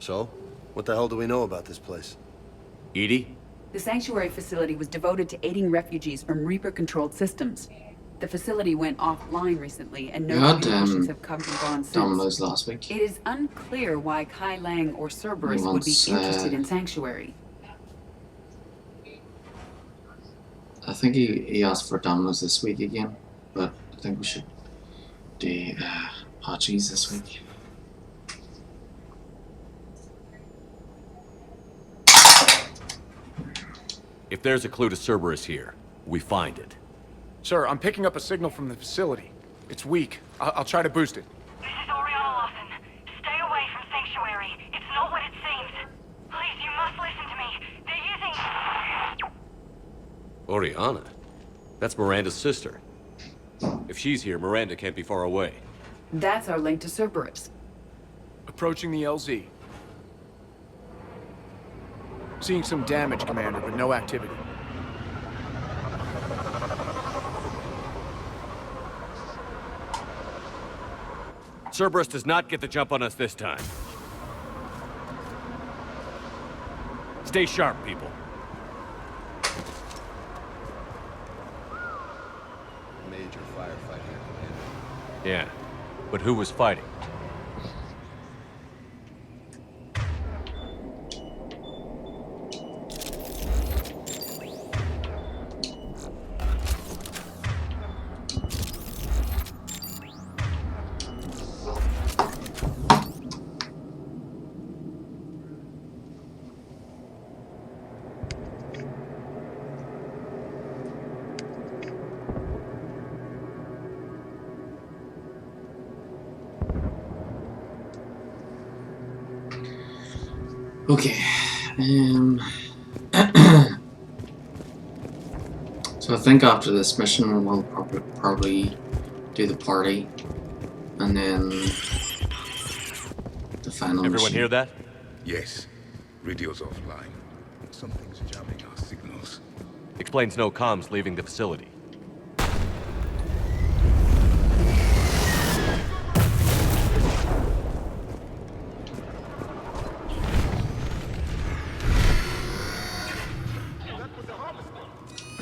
So, what the hell do we know about this place? Edie? The Sanctuary facility was devoted to aiding refugees from Reaper-controlled systems. The facility went offline recently, and no communications have come and gone since. Last week. It is unclear why Kai Lang or Cerberus would be interested in Sanctuary. I think he asked for dominoes this week again, but I think we should do Apaches this week. If there's a clue to Cerberus here, we find it. Sir, I'm picking up a signal from the facility. It's weak. I'll try to boost it. This is Oriana Lawson. Stay away from Sanctuary. It's not what it seems. Please, you must listen to me. They're using... Oriana? That's Miranda's sister. If she's here, Miranda can't be far away. That's our link to Cerberus. Approaching the LZ. Seeing some damage, Commander, but no activity. Cerberus does not get the jump on us this time. Stay sharp, people. Major firefight here, Commander. Yeah, but who was fighting? Okay. So I think after this mission we'll probably do the party, and then the final Everyone mission. hear that? Yes. Radio's offline. Something's jamming our signals. Explains no comms leaving the facility.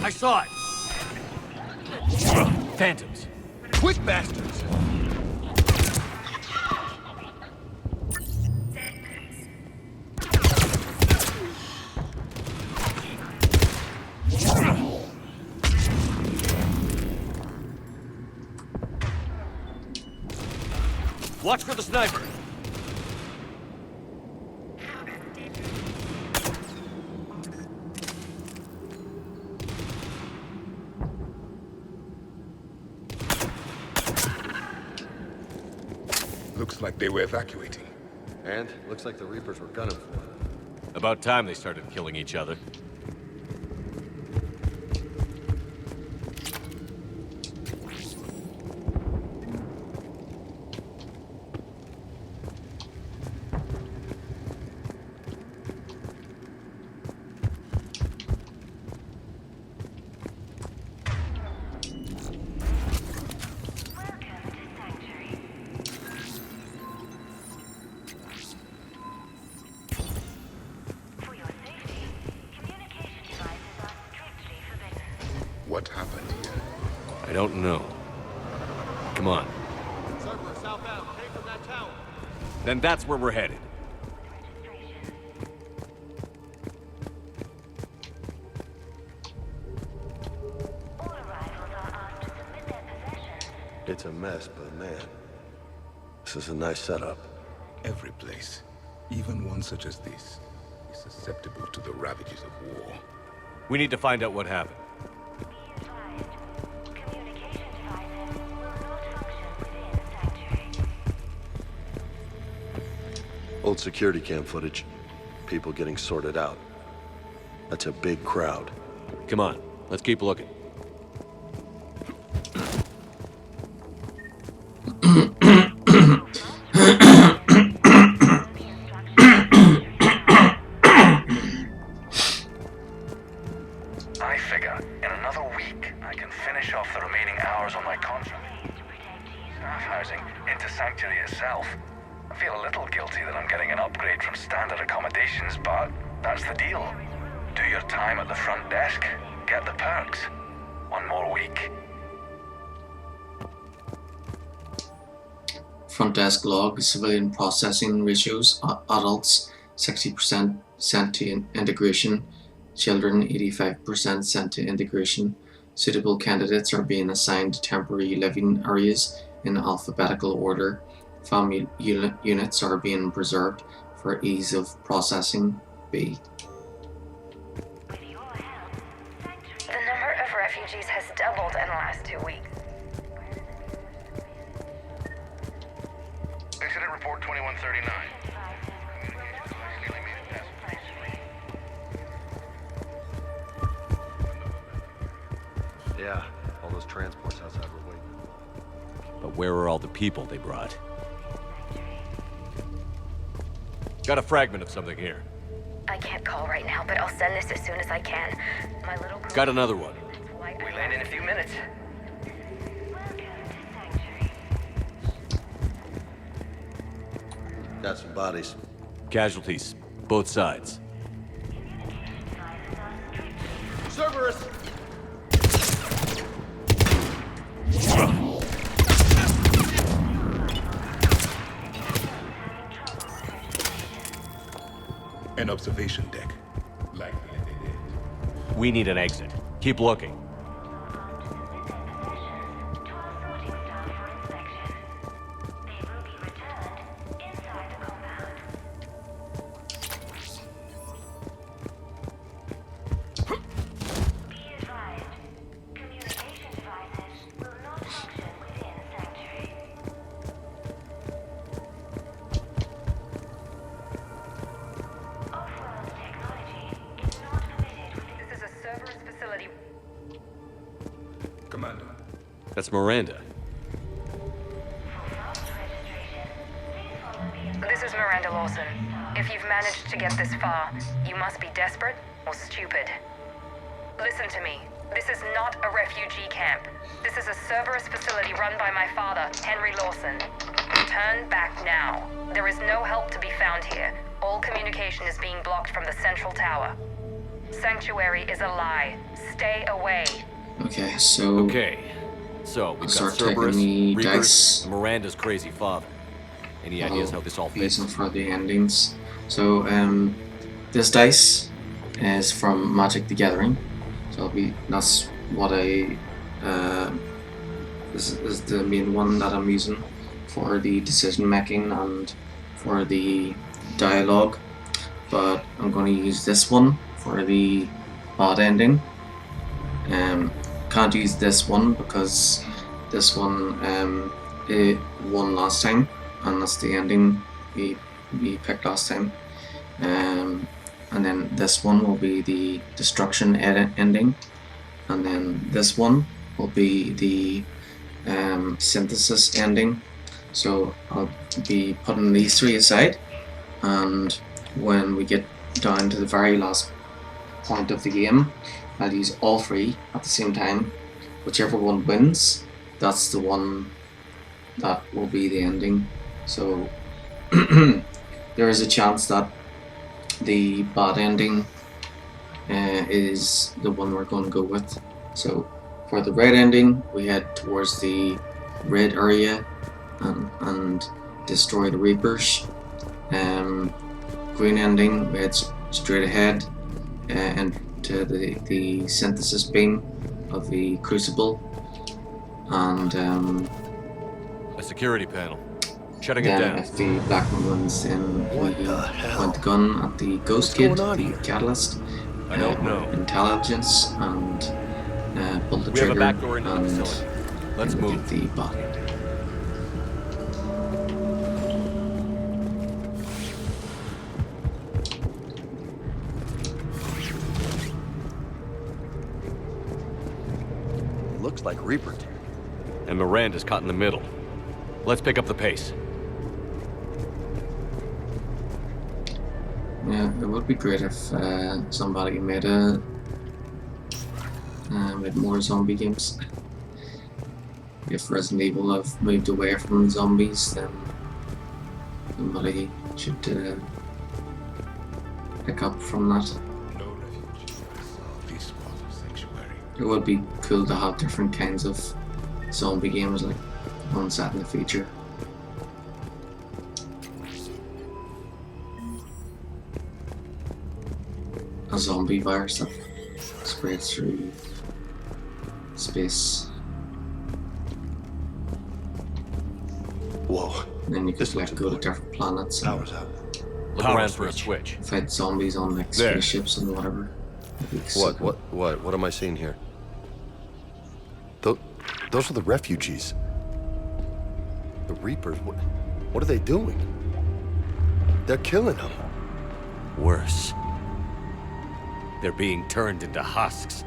I saw it! Phantoms. Quick bastards! Watch for the sniper! Looks like they were evacuating. And looks like the Reapers were gunning for it. About time they started killing each other. What happened here? I don't know. Come on. Cerberus southbound, came from that tower. Then that's where we're headed. It's a mess, but man, this is a nice setup. Every place, even one such as this, is susceptible to the ravages of war. We need to find out what happened. Old security cam footage. People getting sorted out. That's a big crowd. Come on, let's keep looking. I figure in another week I can finish off the remaining hours on my contract. Staff housing into Sanctuary itself. I feel a little guilty that I'm getting an upgrade from standard accommodations, but that's the deal. Do your time at the front desk, get the perks. One more week. Front desk log, civilian processing ratios, adults 60% sent to integration, children 85% sent to integration. Suitable candidates are being assigned to temporary living areas in alphabetical order. Family units are being preserved for ease of processing. B. The number of refugees has doubled in the last 2 weeks. Incident report 2139. where are all the people they brought? Got a fragment of something here. I can't call right now, but I'll send this as soon as I can. My little... Got another one. We land in a few minutes. Got some bodies. Casualties, both sides. Cerberus! An observation deck. Likely they did. We need an exit. Keep looking. Commander. That's Miranda. This is Miranda Lawson. If you've managed to get this far, you must be desperate or stupid. Listen to me. This is not a refugee camp. This is a Cerberus facility run by my father, Henry Lawson. Turn back now. There is no help to be found here. All communication is being blocked from the central tower. Sanctuary is a lie. Stay away. Okay, so... Okay. So, we've got Cerberus, Reapers, and Miranda's crazy father. Any ideas how this all fits? Reason for the endings. So, this dice is from Magic the Gathering. So that's what I... this is the main one that I'm using for the decision making and for the dialogue. But I'm going to use this one for the bad ending. Can't use this one because this one it won last time, and that's the ending we picked last time. And then this one will be the destruction ending, and then this one will be the synthesis ending. So I'll be putting these three aside, and when we get down to the very last point of the game, I'll use all three at the same time. Whichever one wins, that's the one that will be the ending. So there is a chance that the bad ending is the one we're going to go with. So for the red ending, we head towards the red area and destroy the Reapers. Green ending, we head straight ahead and to the synthesis beam of the crucible, and a security panel. Shutting it then down. if the black one wins, then we point the gun at the ghost kid, the catalyst, I don't know. intelligence, and pull the We have a trigger back door into the and facility. Let's move. the bot. Looks like Reaper. And Miranda's caught in the middle. Let's pick up the pace. Yeah, it would be great if somebody made more zombie games. If Resident Evil have moved away from zombies, then somebody should pick up from that. It would be cool to have different kinds of zombie games, like one set in the future. A zombie virus that spreads through space. Whoa. And then you could like go to different planets and Look around for a switch. fight zombies on like There. spaceships and whatever. That'd be so cool. What am I seeing here? Those are the refugees. The Reapers, what are they doing? They're killing them. Worse. They're being turned into husks.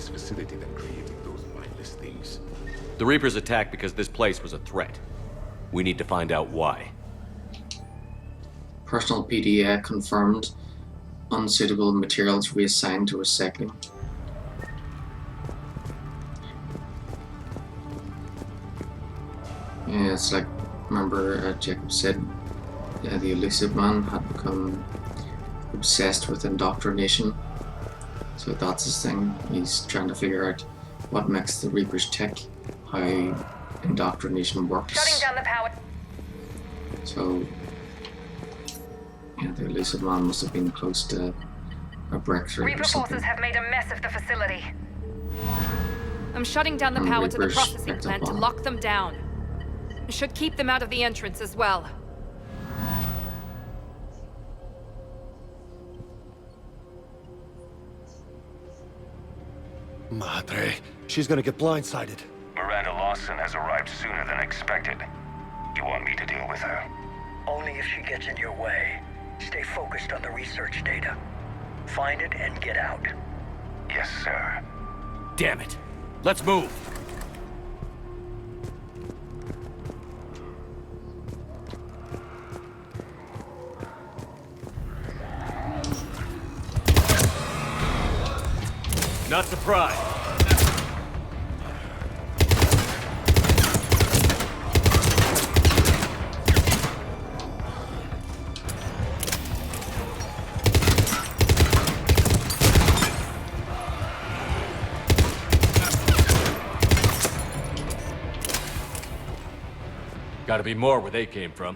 this facility that created those mindless things. The Reapers attacked because this place was a threat. We need to find out why. Personal PDA confirmed. Unsuitable materials reassigned to recycling. Yeah, it's like, remember Jacob said, the elusive man had become obsessed with indoctrination. So that's his thing. He's trying to figure out what makes the Reapers tick, how indoctrination works. Shutting down the power. So, yeah, the elusive man must have been close to a breakthrough. Reaper forces have made a mess of the facility. I'm shutting down the And power to the Reapers processing picked up plant to on it. lock them down. Should keep them out of the entrance as well. Madre, she's gonna get blindsided. Miranda Lawson has arrived sooner than expected. You want me to deal with her? Only if she gets in your way. Stay focused on the research data. Find it and get out. Yes, sir. Damn it. Let's move. Not surprised. Gotta be more where they came from.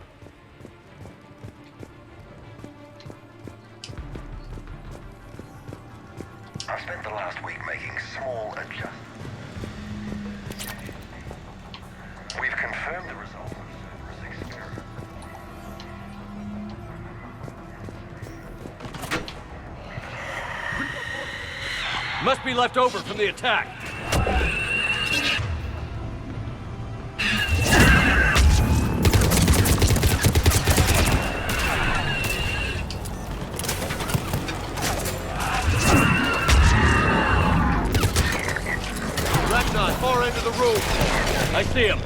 I've spent the last week making small adjustments. We've confirmed the results of Cerberus' experiment. Must be left over from the attack. Far end of the room. I see him.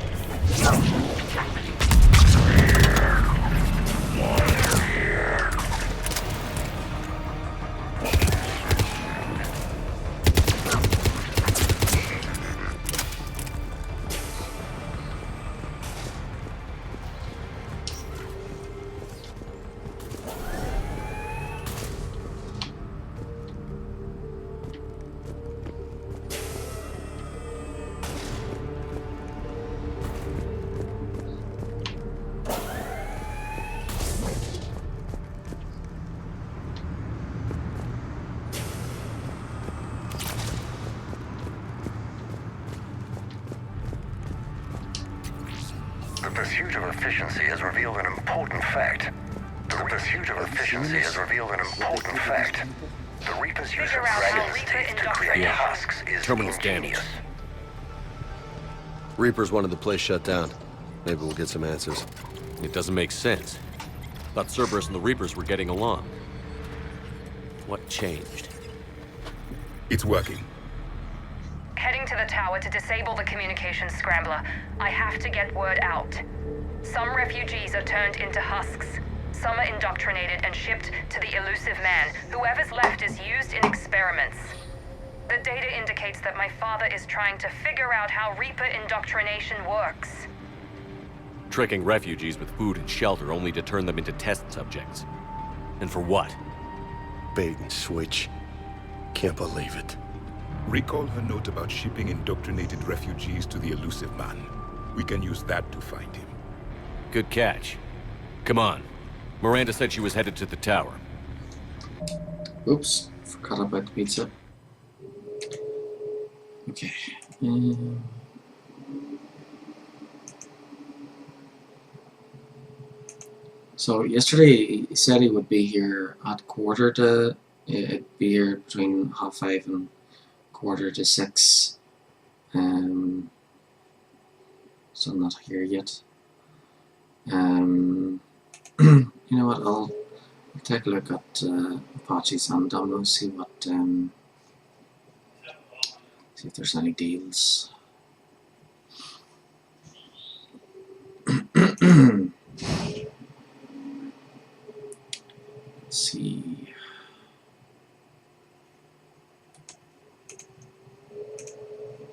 The pursuit of efficiency has revealed an important fact. The pursuit of efficiency has revealed an important fact. The Reaper's use of Figure out how dragon's Reaper teeth to create Yeah. husks is Terminal's ingenious. damaged. Reapers wanted the place shut down. Maybe we'll get some answers. It doesn't make sense. Thought Cerberus and the Reapers were getting along. What changed? It's working. Heading to the tower to disable the communications scrambler. I have to get word out. Some refugees are turned into husks. Some are indoctrinated and shipped to the elusive man. Whoever's left is used in experiments. The data indicates that my father is trying to figure out how Reaper indoctrination works. Tricking refugees with food and shelter only to turn them into test subjects. And for what? Bait and switch. Can't believe it. Recall her note about shipping indoctrinated refugees to the elusive man. We can use that to find him. Good catch. Come on. Miranda said she was headed to the tower. Oops, forgot about the pizza. Okay. So yesterday he said he would be here at quarter to. It'd be here between 5:30 and 5:45. So I'm not here yet. You know what? I'll take a look at Apache's and Domino, see what See if there's any deals. Let's see.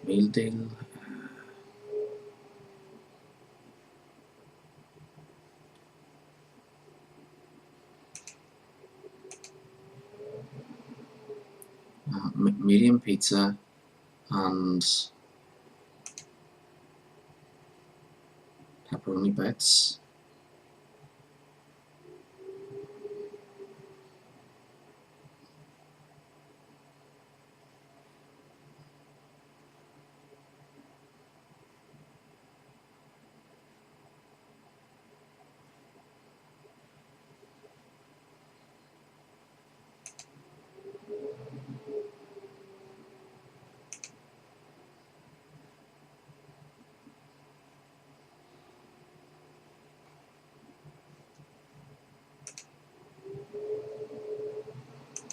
Meal deal. Medium pizza and pepperoni bites.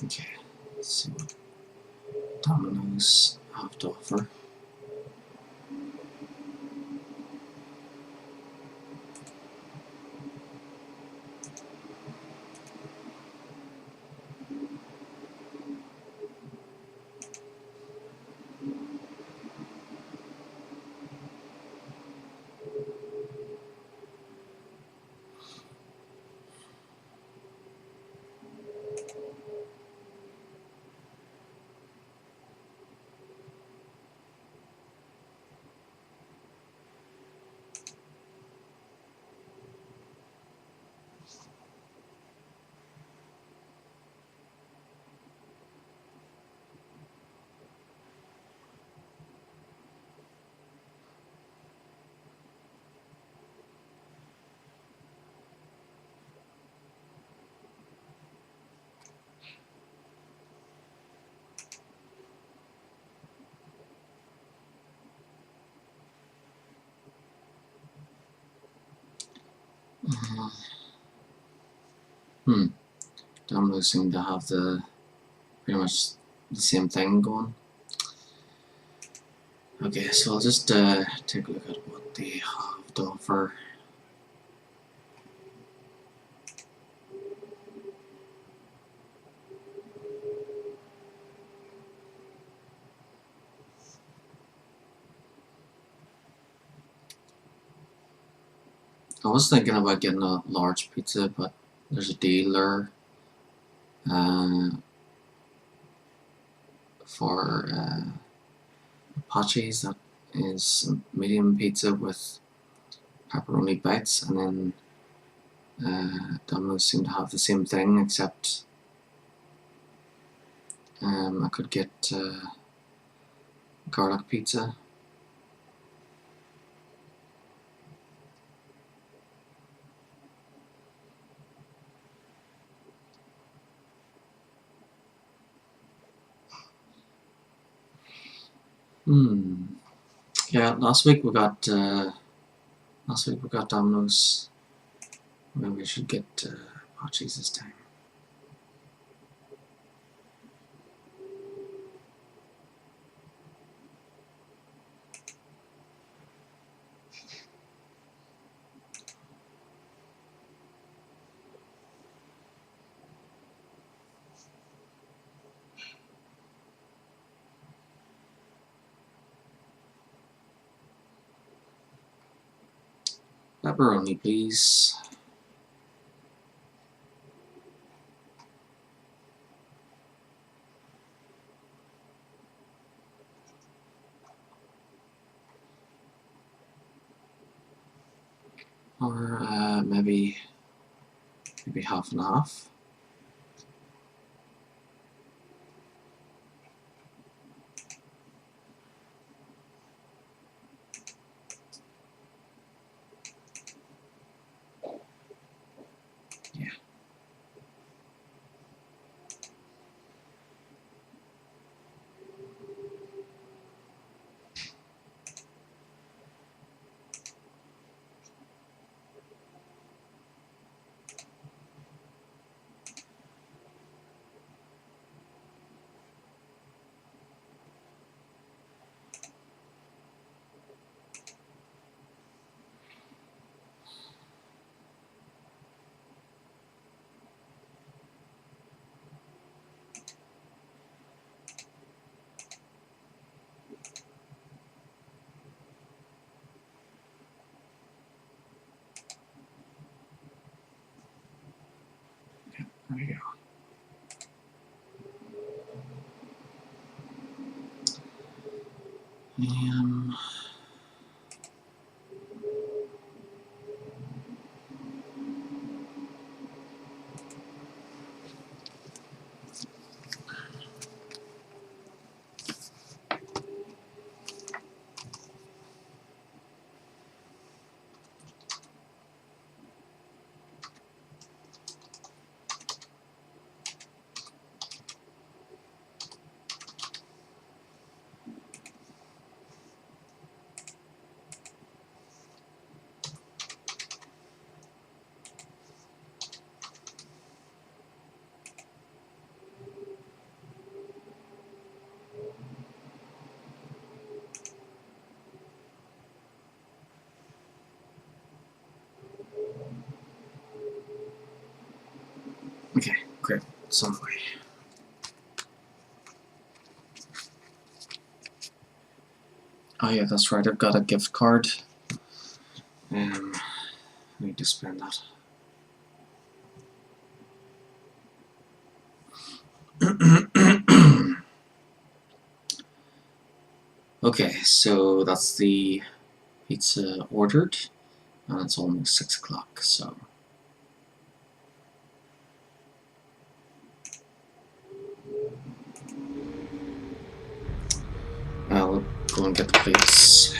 Okay, let's see what Domino's have to offer. Domino's seem to have pretty much the same thing going. Okay, so I'll just take a look at what they have to offer. I was thinking about getting a large pizza, but there's a deal there for Apache's that is medium pizza with pepperoni bites, and then Domino's seem to have the same thing, except I could get garlic pizza. Yeah, last week we got Domino's. Maybe we should get Apache's this time. Pepperoni, please. Or maybe half and half. Yeah. we go. Okay, great. It's on the way. Oh yeah, that's right. I've got a gift card. I need to spend that. Okay, so that's the pizza ordered, and it's almost 6 o'clock, so... I'll go and get the plates.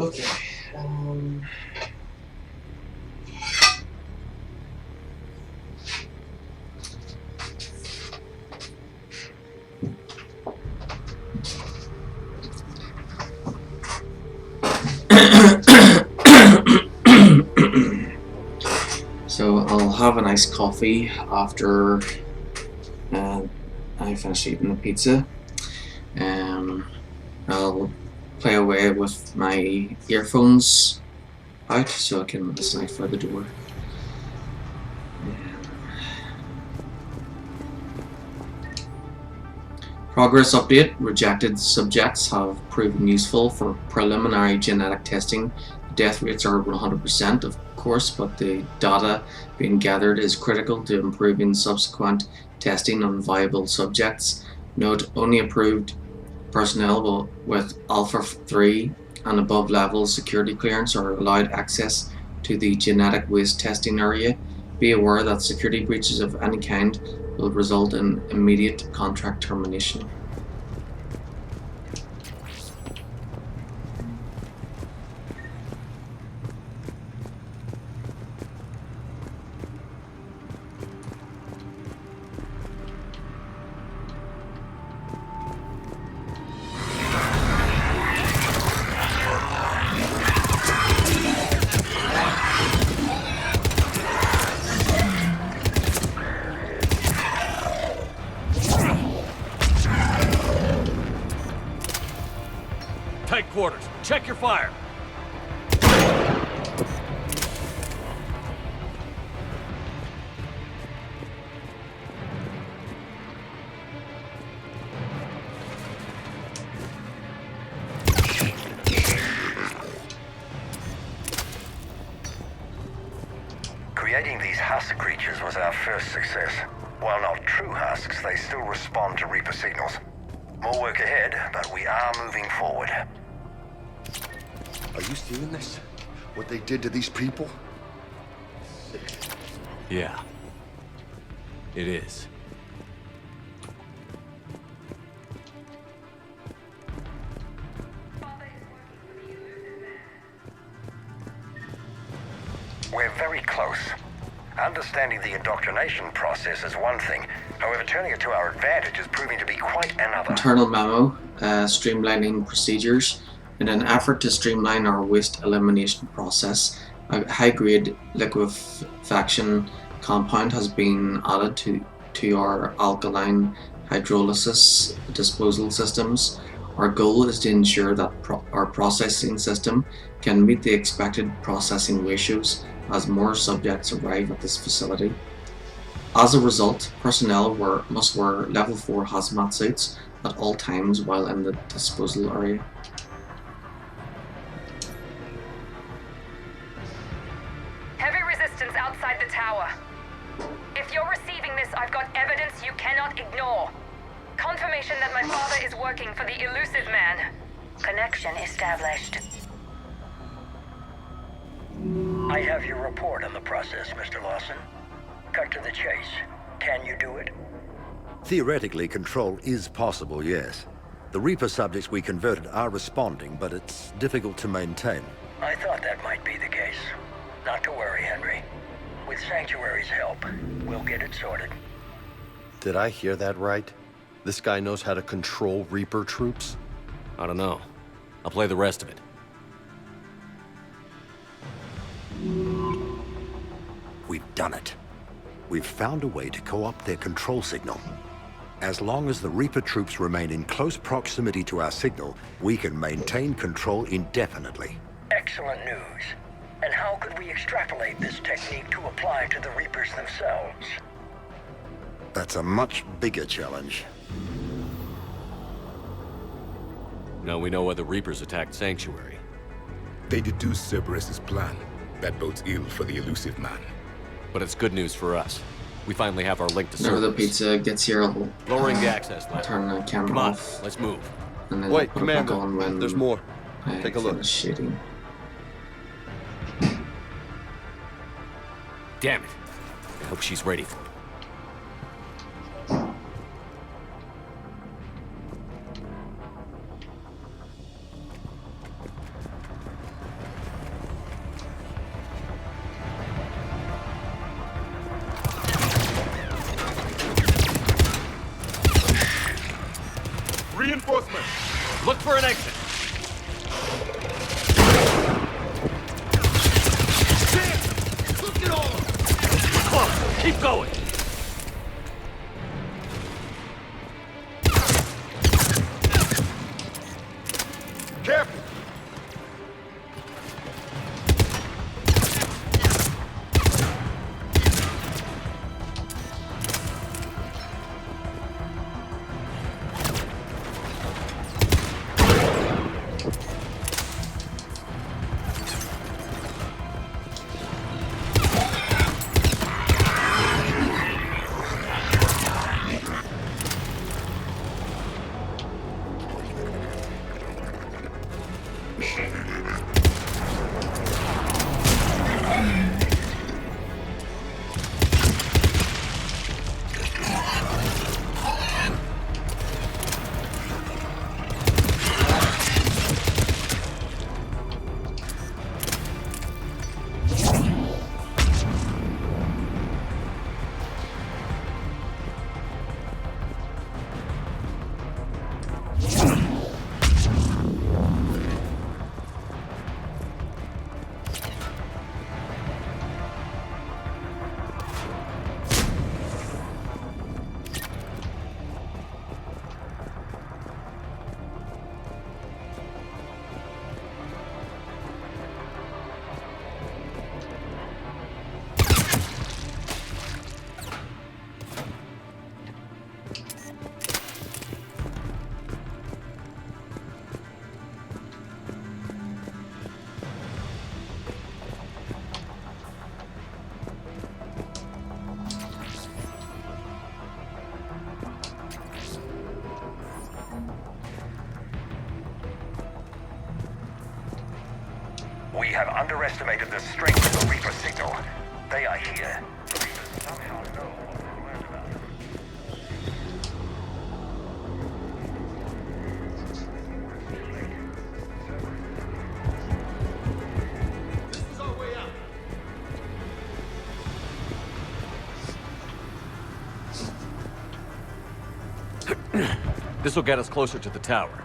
Okay. So I'll have a nice coffee after I finish eating the pizza. I'll play away with my earphones out so I can listen out for the door. Progress update. Rejected subjects have proven useful for preliminary genetic testing. Death rates are 100%, of course, but the data being gathered is critical to improving subsequent testing on viable subjects. Note, only approved personnel with Alpha 3 and above level security clearance are allowed access to the genetic waste testing area. Be aware that security breaches of any kind will result in immediate contract termination. Tight quarters. Check your fire. Creating these husk creatures was our first success. While not true husks, they still respond to Reaper signals. More work ahead, but we are moving forward. Are you seeing this? What they did to these people? Yeah. It is. We're very close. Understanding the indoctrination process is one thing. However, turning it to our advantage is proving to be quite another. Internal memo, streamlining procedures. In an effort to streamline our waste elimination process, a high-grade liquefaction compound has been added to our alkaline hydrolysis disposal systems. Our goal is to ensure that our processing system can meet the expected processing ratios as more subjects arrive at this facility. As a result, personnel must wear level 4 hazmat suits at all times while in the disposal area. Heavy resistance outside the tower. If you're receiving this, I've got evidence you cannot ignore. Confirmation that my father is working for the elusive man. Connection established. I have your report on the process, Mr. Lawson. Cut to the chase. Can you do it? Theoretically, control is possible, yes. The Reaper subjects we converted are responding, but it's difficult to maintain. I thought that might be the case. Not to worry, Henry. With Sanctuary's help, we'll get it sorted. Did I hear that right? This guy knows how to control Reaper troops? I don't know. I'll play the rest of it. We've done it. We've found a way to co-opt their control signal. As long as the Reaper troops remain in close proximity to our signal, we can maintain control indefinitely. Excellent news. And how could we extrapolate this technique to apply to the Reapers themselves? That's a much bigger challenge. Now we know why the Reapers attacked Sanctuary. They deduced Cerberus's plan. That bodes ill for the elusive man. But it's good news for us. We finally have our link to Whenever Cerberus. the pizza gets here, I'll Lowering the access ladder. turn the camera Come on, off. let's move. And then Wait, I'll put it back Commander, on when there's more. I Take a look. finish shooting. Damn it. I hope she's ready for it. Reinforcement! Look for an exit. Look at all! We're close. Keep going. Careful! We have underestimated the strength of the Reaper signal. They are here. The Reapers somehow know what we learned about them. This is our way out. This will get us closer to the tower.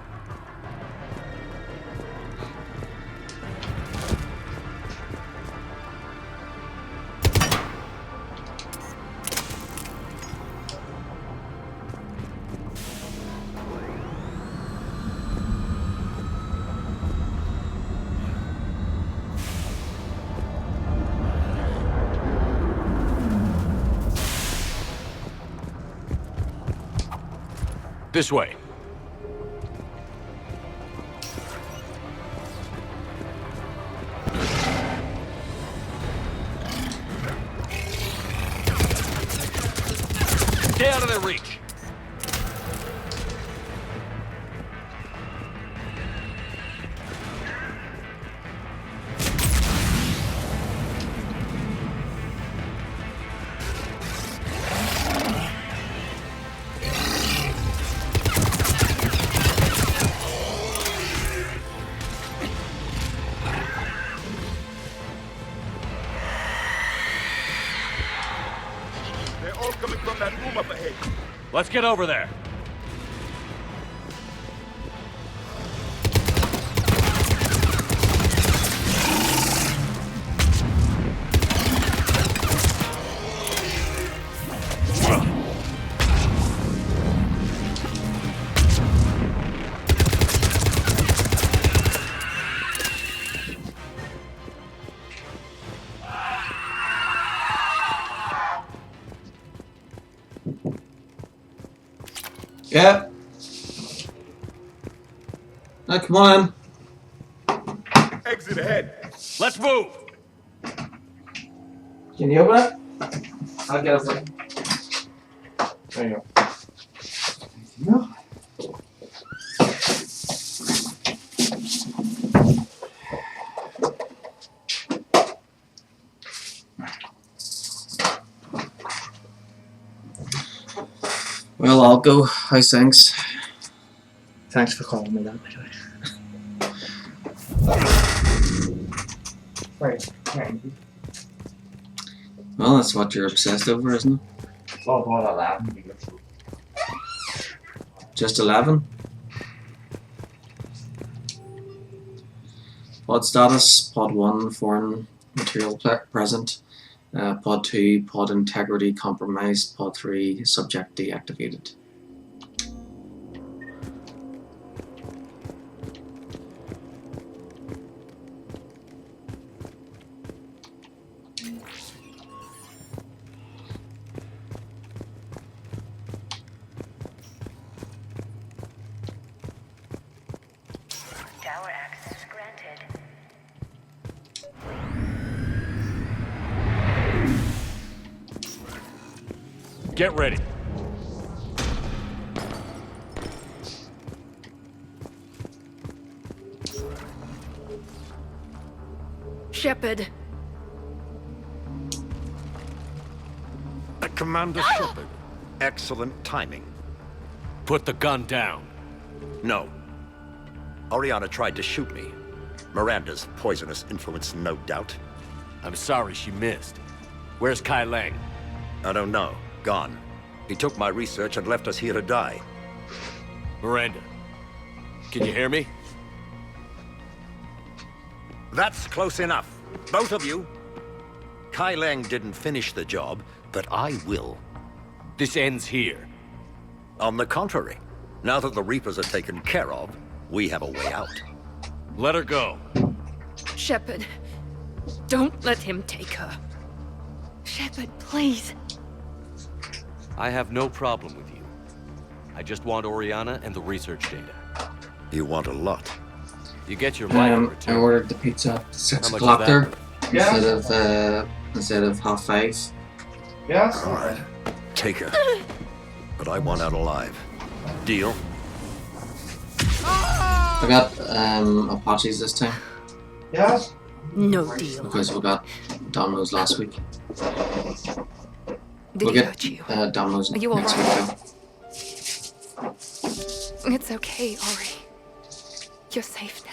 This way. Stay out of their reach. They're all coming from that room up ahead. Let's get over there. Yeah. Now, come on. Exit ahead. Let's move. Can you open it? I'll get it for you. There you go. Well, I'll go. How's things? Thanks for calling me that, by the way. Right. Well, that's what you're obsessed over, isn't it? It's all about 11. Just 11? Pod status, Pod 1, foreign material present. Pod 2, pod integrity compromised. Pod 3, subject deactivated. Tower access granted. Get ready. Shepard. Commander Shepard. Excellent timing. Put the gun down. No. Oriana tried to shoot me. Miranda's poisonous influence, no doubt. I'm sorry she missed. Where's Kai Lang? I don't know. Gone. He took my research and left us here to die. Miranda, can you hear me? That's close enough. Both of you. Kai Lang didn't finish the job, but I will. This ends here. On the contrary. Now that the Reapers are taken care of, we have a way out. Let her go. Shepard, don't let him take her. Shepard, please. I have no problem with you. I just want Oriana and the research data. You want a lot. You get your life in I return. ordered the pizza at 6 How much o'clock is there that? instead of 5:30. Yes. All right. Take her. But I want out alive. Deal? I got Apaches this time Yes. No deal. because we got Domino's last week. Did We'll he get hurt you? Domino's Are you all next right? week though. It's okay, Ori. You're safe now.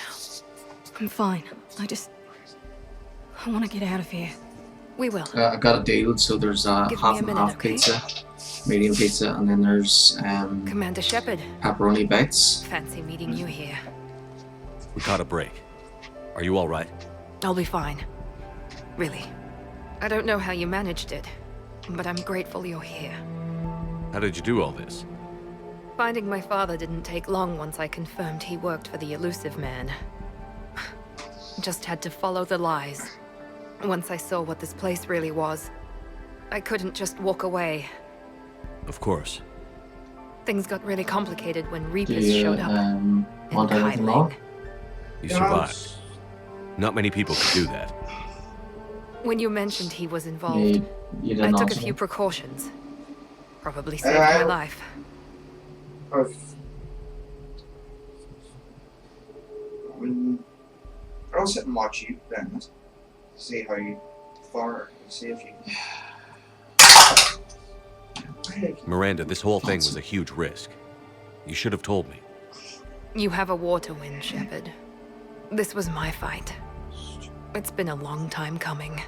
I'm fine. I want to get out of here. We will. I got a deal, so there's Give me half a and minute, half okay? pizza, medium pizza, and then there's Commander Shepard. pepperoni bites. Fancy meeting you here. We caught a break. Are you all right? I'll be fine. Really. I don't know how you managed it, but I'm grateful you're here. How did you do all this? Finding my father didn't take long once I confirmed he worked for the Elusive Man. Just had to follow the lies. Once I saw what this place really was, I couldn't just walk away. Of course. Things got really complicated when Do Reapers you showed up. want Kai anything Lang. more? You survived. Not many people could do that. When you mentioned he was involved, You I didn't took a answer. few precautions. Probably saved my life. I'll sit and watch you then. See how you far. See if you. Miranda, this whole thing was a huge risk. You should have told me. You have a war to win, Shepard. This was my fight. It's been a long time coming.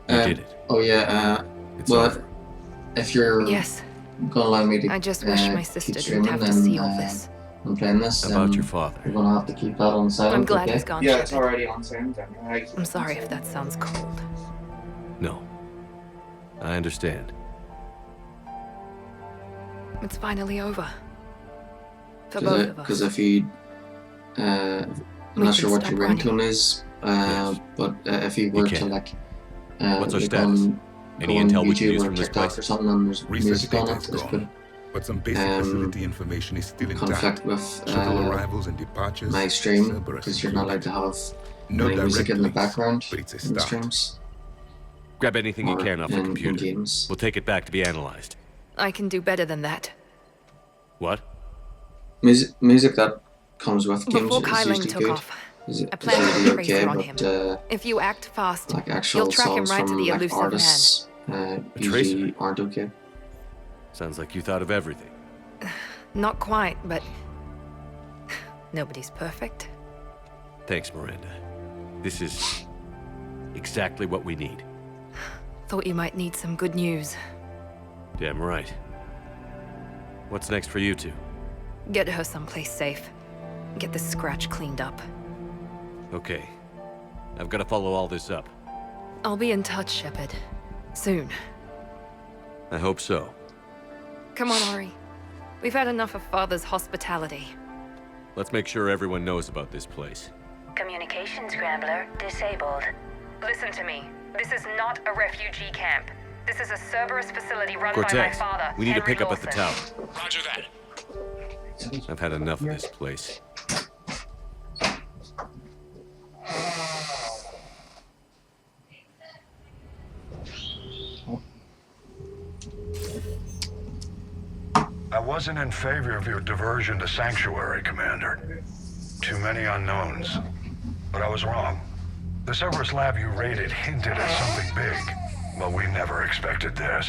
You did it. Oh yeah. It's Well, over. if you're Yes. gonna allow me to, I just wish my sister keep didn't have to streaming see all and, this. I'm playing this. About then your father. You're gonna have to keep that on silent. I'm glad okay? he's gone, Yeah, it's Shepard. already on sound. I'm sorry if that sounds cold. No. I understand. It's finally over. For both of us. Because if you, I'm We not can sure what stop your running. ringtone is, but if you were to can. like, What's our like status? Any go on intel we can YouTube use or from this TikTok place? or something, and there's Research music on data it, is it's gone, good. but some basic facility information is still intact. Conflict with Shuttle arrivals and departures. my stream Cerberus because you're not allowed to have No any music direct in the links, background but it's a in the start. streams. Grab anything you Or can off the in computer. games. We'll take it back to be analyzed. I can do better than that. What? Music that comes with games Before is Kai Lang usually took good. off, Is I plan to usually trace okay, it on but him. If you act fast, like actual you'll track him songs right to from the like Elusive artists usually aren't okay. Sounds like you thought of everything. Man. Not quite, but nobody's perfect. Thanks, Miranda. This is exactly what we need. Thought you might need some good news. Damn right. What's next for you two? Get her someplace safe. Get this scratch cleaned up. Okay. I've got to follow all this up. I'll be in touch, Shepard. Soon. I hope so. Come on, Ori. We've had enough of Father's hospitality. Let's make sure everyone knows about this place. Communication scrambler disabled. Listen to me. This is not a refugee camp. This is a Cerberus facility run by my Cortez, father, we need to Henry pick up at the Lawson. tower. Roger that. I've had enough of this place. I wasn't in favor of your diversion to Sanctuary, Commander. Too many unknowns. But I was wrong. The Cerberus lab you raided hinted at something big, but we never expected this.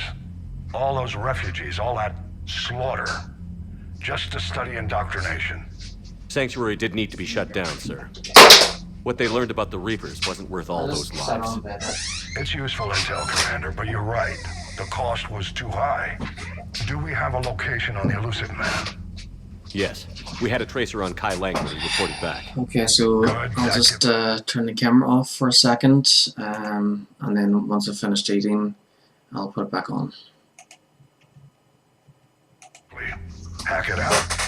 All those refugees, all that slaughter, just to study indoctrination. Sanctuary did need to be shut down, sir. What they learned about the Reapers wasn't worth all those lives. It's useful intel, Commander, but you're right. The cost was too high. Do we have a location on the elusive man? Yes. We had a tracer on Kai Lang when he reported back. Okay, so I'll just turn the camera off for a second, and then once I've finished eating, I'll put it back on. Hack it out.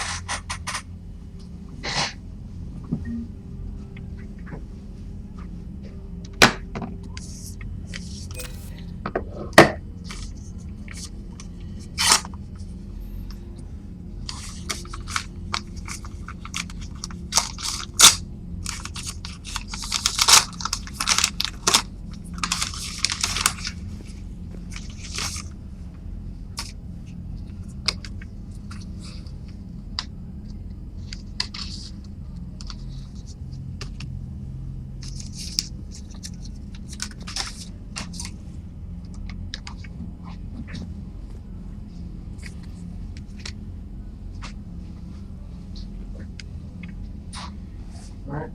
Alright,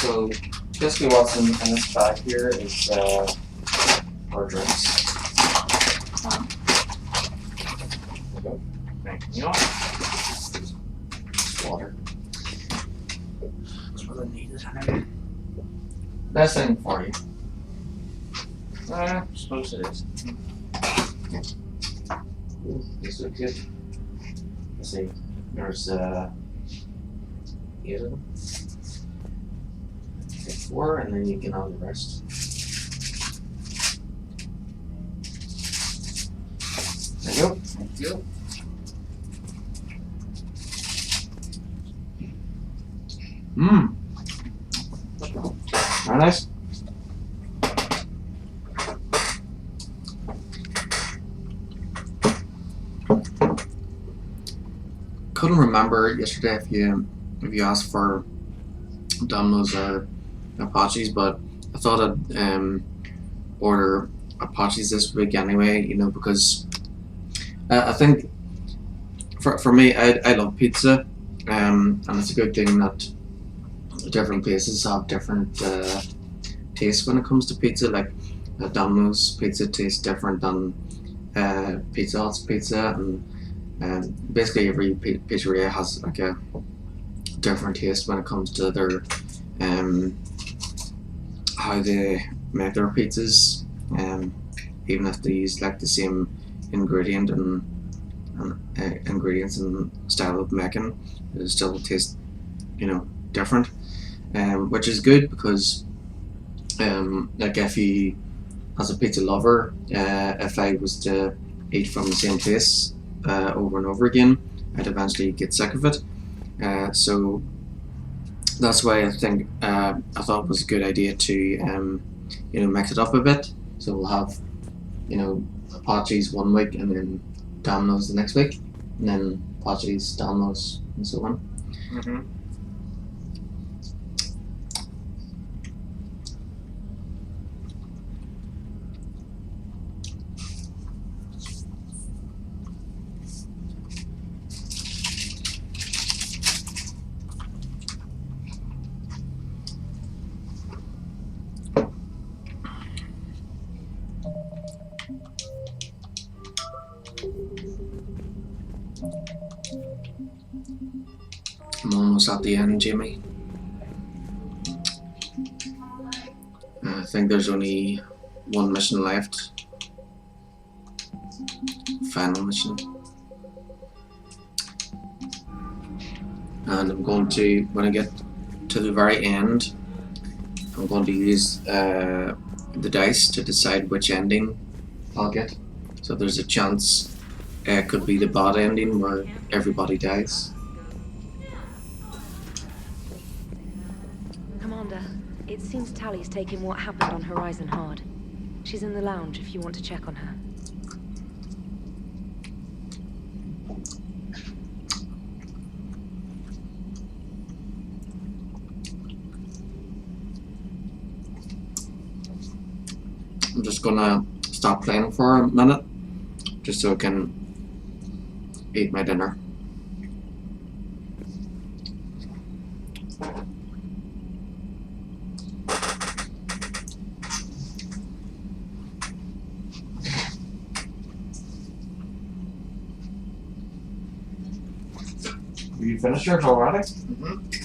so basically what's in this bag here is our drinks. There we go. You know, water. That's what I needed anyway. Best thing for you. I suppose it is. Ooh, this looks good. Let's see. There's 8 of them. 4, and then you can have the rest. There you go. Thank you. Mmm. Very nice. Couldn't remember yesterday if you asked for Domino's or Apaches, but I thought I'd order Apaches this week anyway, you know, because I think for me, I love pizza, and it's a good thing that different places have different tastes when it comes to pizza. Like Domino's pizza tastes different than Pizza Hut's pizza, and basically every pizzeria has like a different taste when it comes to their how they make their pizzas, even if they use like the same ingredient and ingredients and style of making, it still tastes, you know, different, which is good because like if you, as a pizza lover, if I was to eat from the same place over and over again, I'd eventually get sick of it. So that's why I think I thought it was a good idea to you know, mix it up a bit. So we'll have, you know, Apaches one week and then Domino's the next week, and then Apaches, Domino's, and so on. Mm-hmm. I'm almost at the end, Jimmy. I think there's only one mission left. Final mission. And I'm going to, when I get to the very end, I'm going to use the dice to decide which ending I'll get. So there's a chance it could be the bad ending where everybody dies. Commander, it seems Tally's taking what happened on Horizon hard. She's in the lounge if you want to check on her. I'm just gonna stop playing for a minute, just so I can eat my dinner. You finished yours already? Mm-hmm.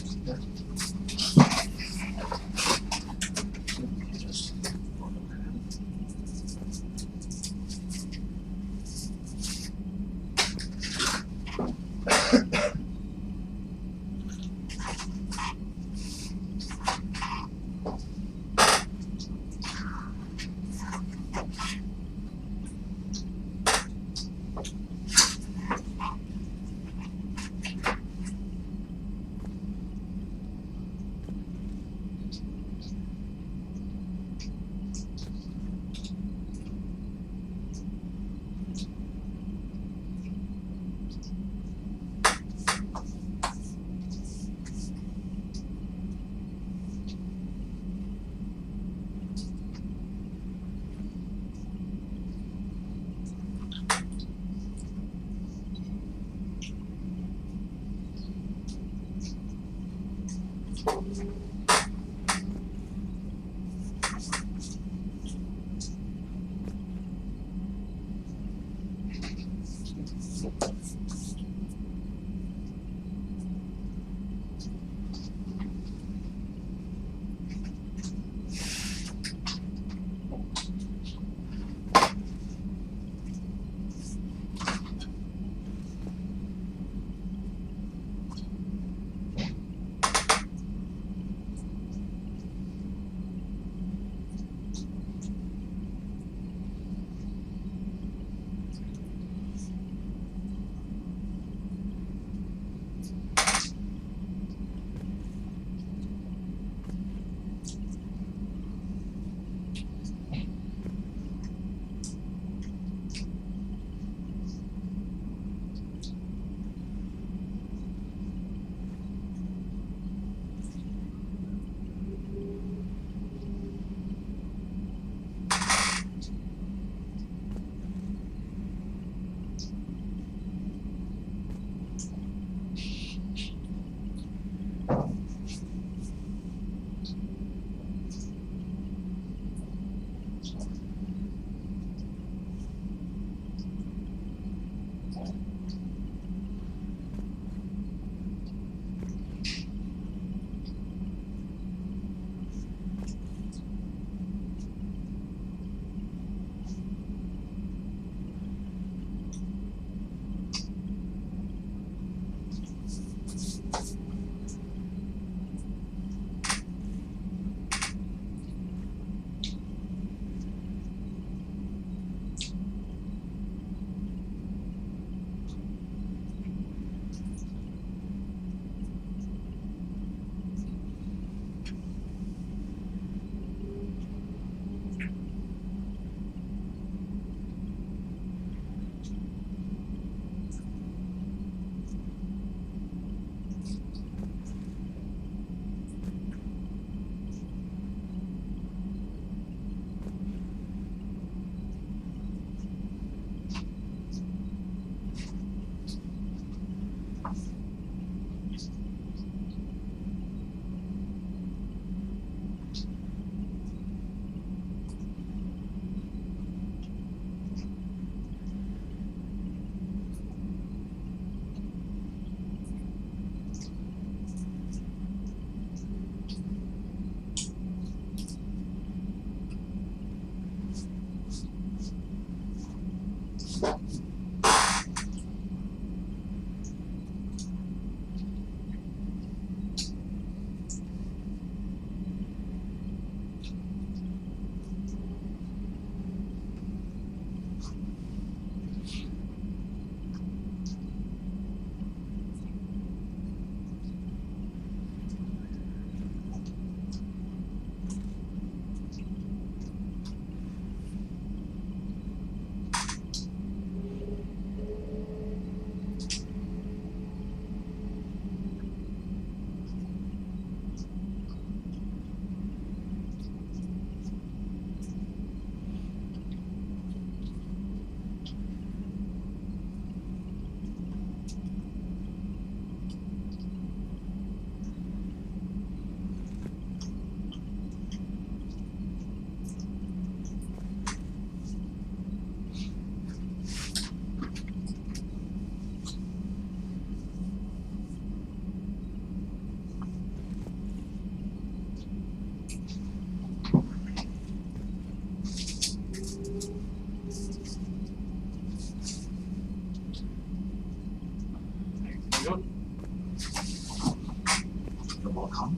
will come.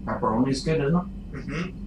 Pepperoni's good, isn't it? Mm-hmm.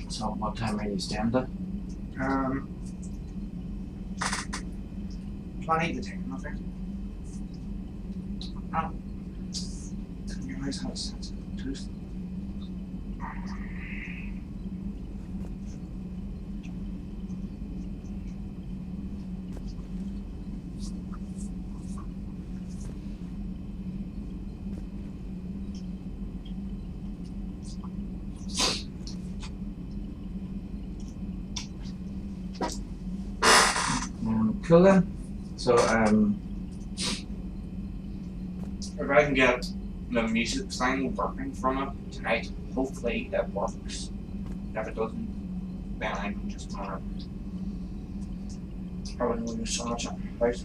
So what time are you standing? 20 to 10, I think. Didn't realize how sensitive tooth. Cool then. So if I can get the music thing working from it tonight, hopefully it works. If it doesn't, then I'm just gonna probably lose so much right?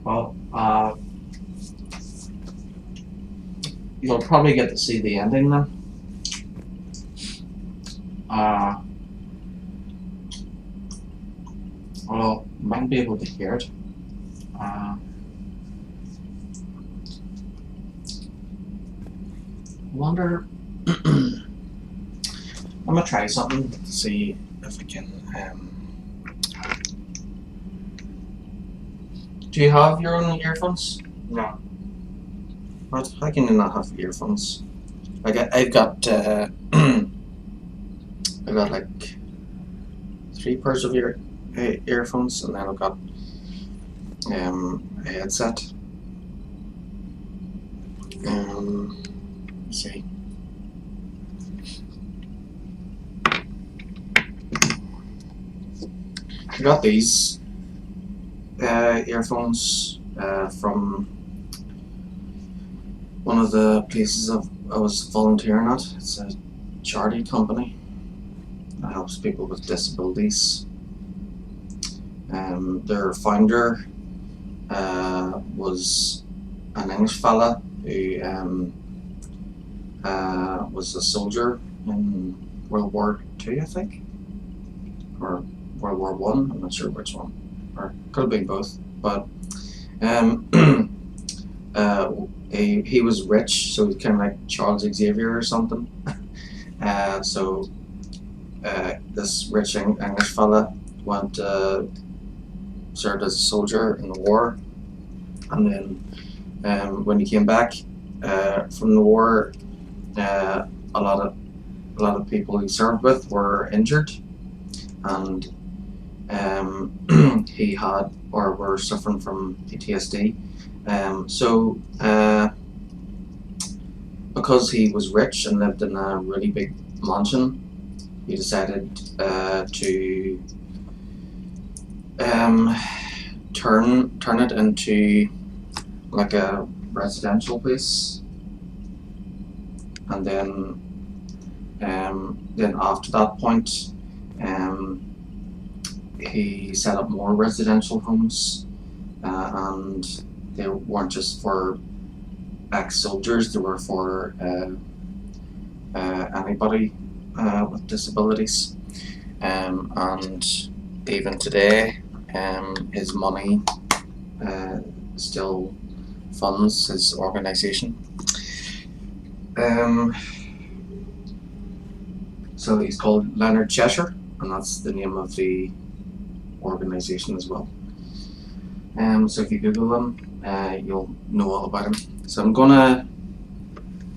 Well, you'll probably get to see the ending then. Well, might be able to hear it. Wonder. I'm gonna try something to see if I can. Do you have your own earphones? No. What? How can you not have earphones? I've got I've got like 3 pairs of earphones, and then I've got a headset. Let's see. I got these earphones from one of the places I was volunteering at. It's a charity company that helps people with disabilities. Their founder was an English fella who was a soldier in World War II, I think, or World War One. I'm not sure which one, or could have been both. But he was rich, so kind of like Charles Xavier or something. So this rich English fella went served as a soldier in the war, and then when he came back from the war, a lot a lot of people he served with were injured, and he had or were suffering from PTSD. Because he was rich and lived in a really big mansion, he decided to turn it into like a residential place, and then after that point, he set up more residential homes, and they weren't just for ex-soldiers; they were for anybody with disabilities, and even today, his money still funds his organization. So he's called Leonard Cheshire, and that's the name of the organization as well. So if you Google him, you'll know all about him. So I'm gonna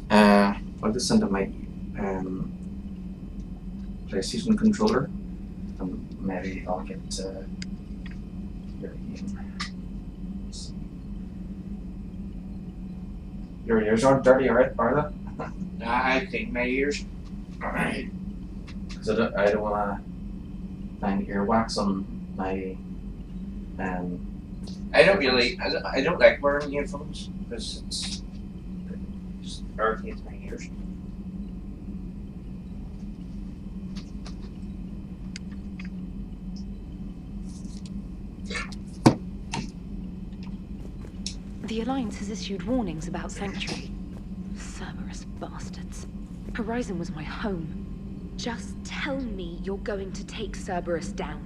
plug this into my PlayStation controller, and maybe I'll get your game. Your ears aren't dirty, are they? I clean my ears. Alright. Because I don't want to find earwax on my. I don't like wearing earphones because it just irritates my ears. The Alliance has issued warnings about Sanctuary. Cerberus bastards. Horizon was my home. Just tell me you're going to take Cerberus down.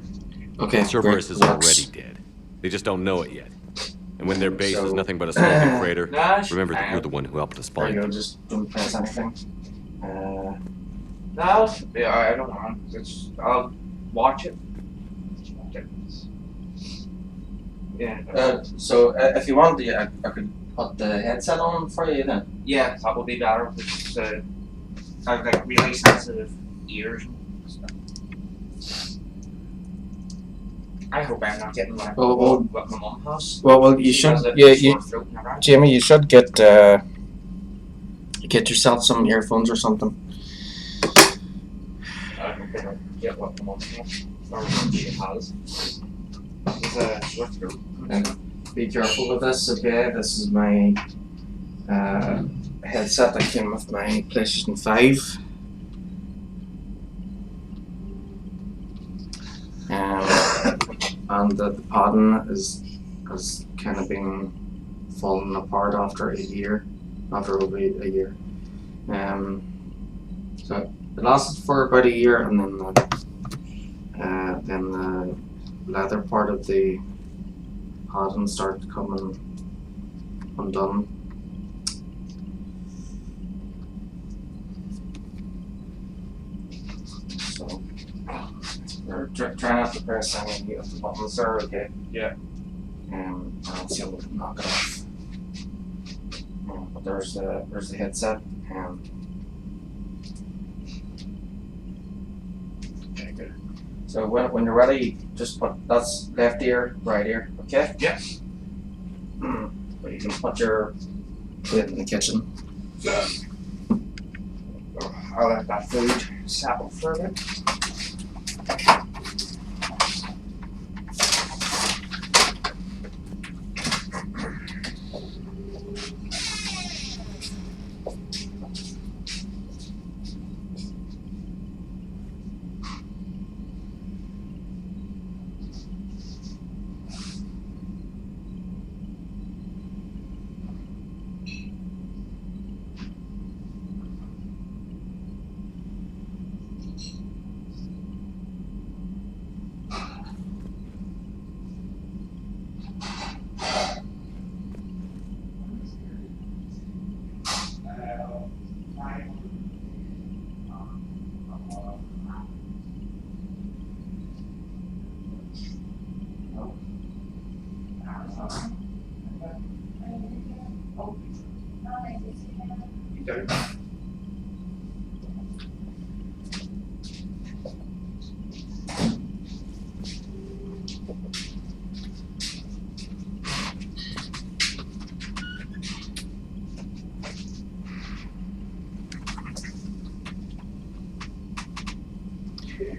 Okay, Cerberus is already dead. They just don't know it yet. And when their base is nothing but a smoking crater, remember that you're the one who helped us find There you them. go, just don't press anything. No, yeah, I don't want it. I'll watch it. Yeah. So if you want, I could put the headset on for you then. Yeah, that would be better because I've got really sensitive ears and stuff. I hope I'm not getting what my mum has. Well, you should. Jamie, you should get yourself some earphones or something. I don't think I get what my mum has or what she has. It's a short throat. Be careful with this, okay? This is my headset that came with my PlayStation 5. And the padding has kind of been falling apart after over a year. So it lasted for about a year, and then the leather part of the padding started coming undone. So try not to press any of the buttons there, okay? Yeah. I'll see if we can knock it off. But there's the headset. Okay, good. So when you're ready, just put that's left ear, right ear, okay? Yeah. But you can put your plate in the kitchen. I'll let that food settle for a bit. There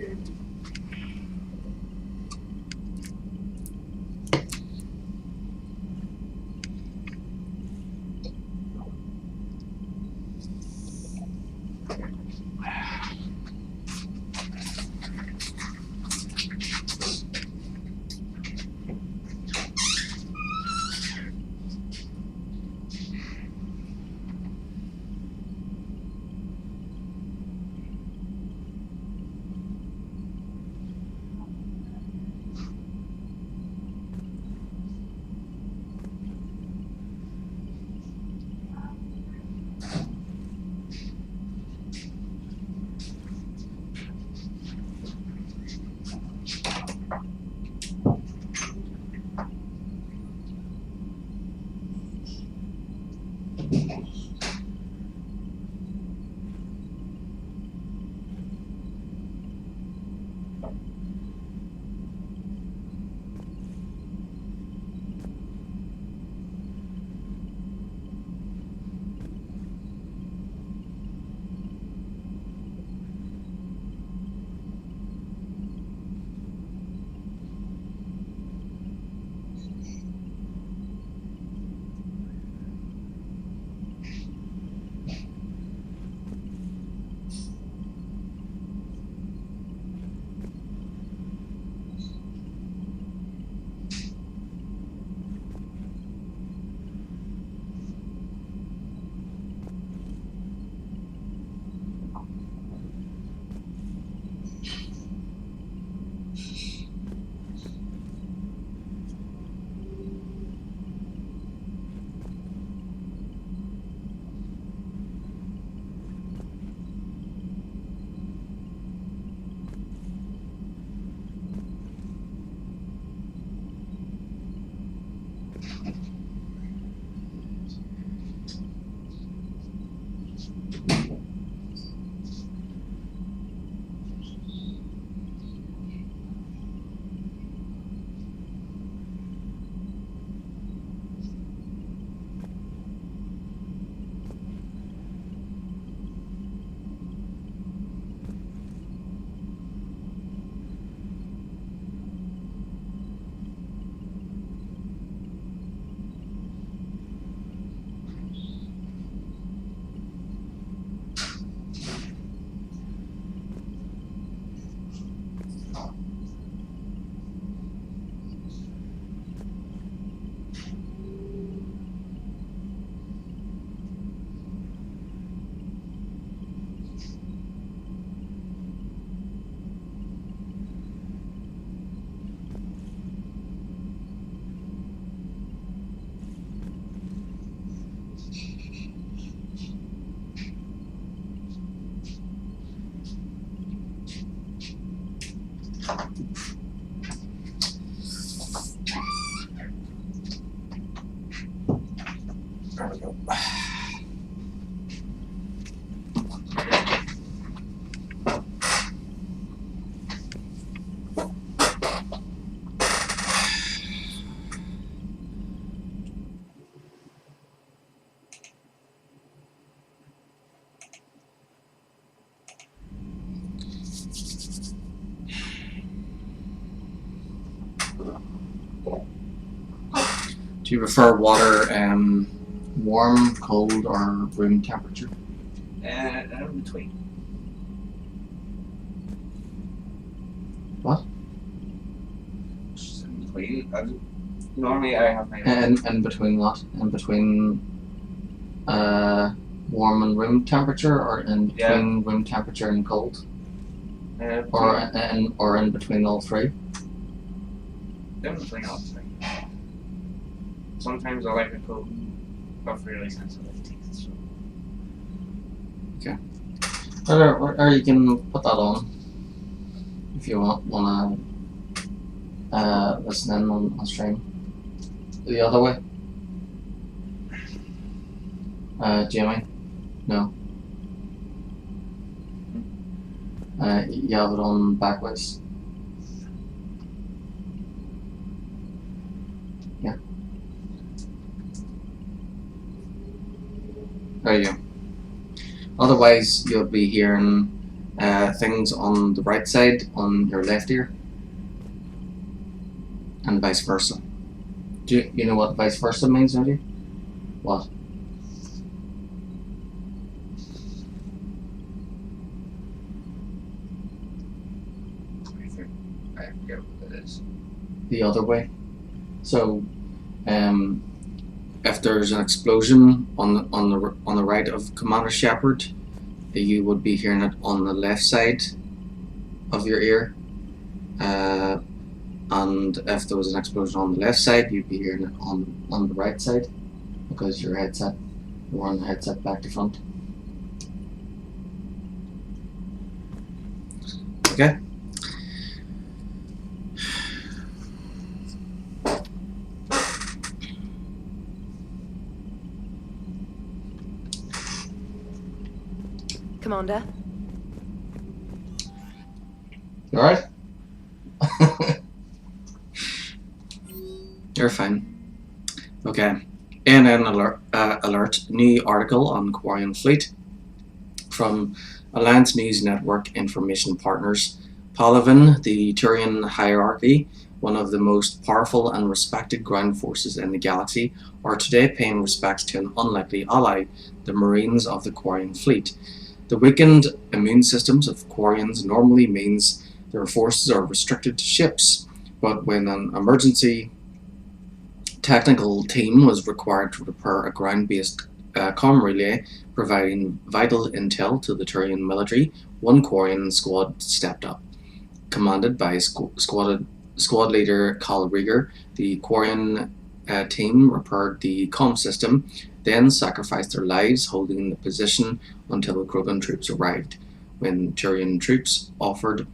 we go. Do you prefer water warm, cold, or room temperature? In between. What? Just in between. Normally I have my... In between what? In between warm and room temperature, or in between room temperature and cold? Or in between all three? In between all three. Sometimes I like it cold, but really sensitive to taste. Okay. Or you can put that on if you wanna listen in on stream. The other way. Jamie? No. You have it on backwards. Yeah. There you go. Otherwise, you'll be hearing things on the right side on your left ear, and vice versa. Do you know what vice versa means, don't you? What? I forget what it is. The other way. So, if there's an explosion on the right of Commander Shepard, you would be hearing it on the left side of your ear. And if there was an explosion on the left side, you'd be hearing it on the right side, because your headset, you're on the headset back to front. Okay. Commander? You alright? You're fine. Okay. ANN alert. New article on Quarian fleet from Alliance News Network Information Partners. Palaven, the Turian hierarchy, one of the most powerful and respected ground forces in the galaxy, are today paying respects to an unlikely ally, the Marines of the Quarian fleet. The weakened immune systems of Quarians normally means their forces are restricted to ships, but when an emergency technical team was required to repair a ground-based comm relay providing vital intel to the Turian military, one Quarian squad stepped up. Commanded by squad leader Cal Rieger, the Quarian team repaired the comm system, then sacrificed their lives holding the position until Krogan troops arrived. When Turian troops offered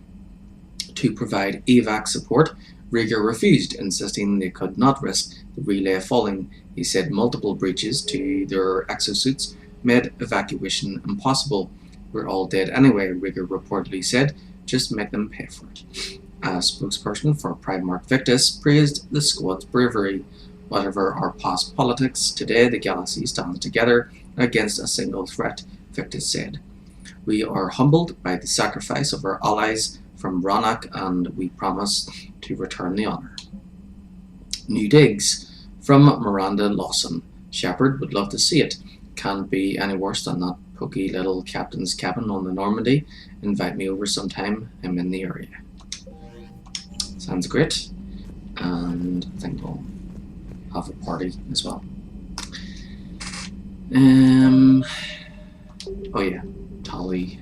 to provide evac support, Rieger refused, insisting they could not risk the relay falling. He said multiple breaches to their exosuits made evacuation impossible. We're all dead anyway, Rieger reportedly said. Just make them pay for it. A spokesperson for Primarch Victus praised the squad's bravery. Whatever our past politics, today the galaxy stands together against a single threat, Victus said. We are humbled by the sacrifice of our allies from Ronak, and we promise to return the honor. New digs from Miranda Lawson. Shepard would love to see it. Can't be any worse than that pokey little captain's cabin on the Normandy. Invite me over sometime. I'm in the area. Sounds great. And I think we'll have a party as well. Oh yeah, Tali.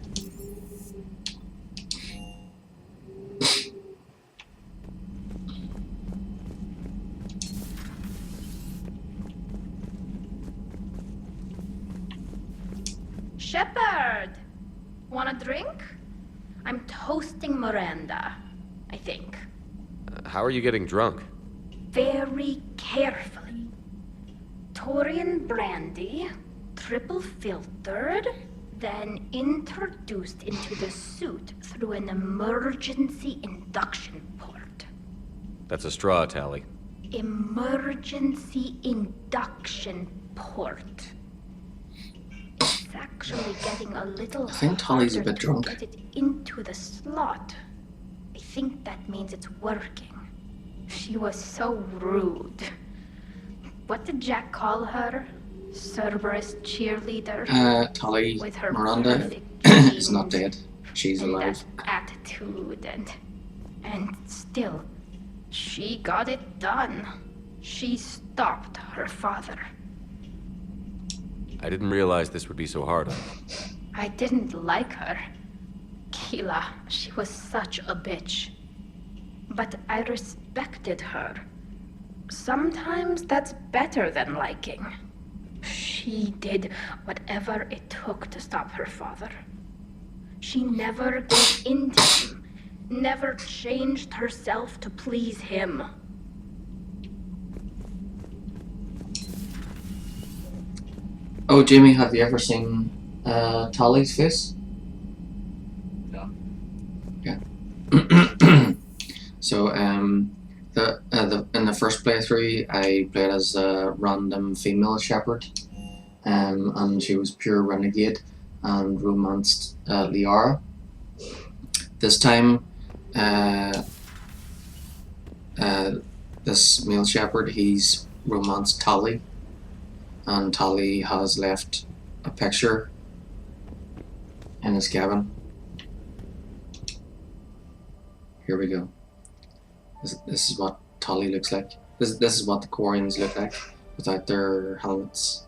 Shepard! Want a drink? I'm toasting Miranda, I think. How are you getting drunk? Very carefully. Taurian brandy, triple filtered, then introduced into the suit through an emergency induction port. That's a straw, Tali. Emergency induction port. It's actually getting a little I think Tali's a harder bit to drunk. get it into the slot. I think that means it's working. She was so rude. What did Jack call her? Cerberus cheerleader? Tali, With her Miranda perfect is not genes dead. She's and alive. that attitude and still, she got it done. She stopped her father. I didn't realize this would be so hard on you. I didn't like her. Keela, she was such a bitch. But I respected her. Sometimes that's better than liking. She did whatever it took to stop her father. She never gave in to him, never changed herself to please him. Oh, Jamie, have you ever seen Tali's face? No. Yeah. So, in the first playthrough, I played as a random female shepherd, and she was pure renegade and romanced Liara. This time, this male shepherd, he's romanced Tali, and Tali has left a picture in his cabin. Here we go. This is what Tali looks like. This is what the Quarians look like without their helmets.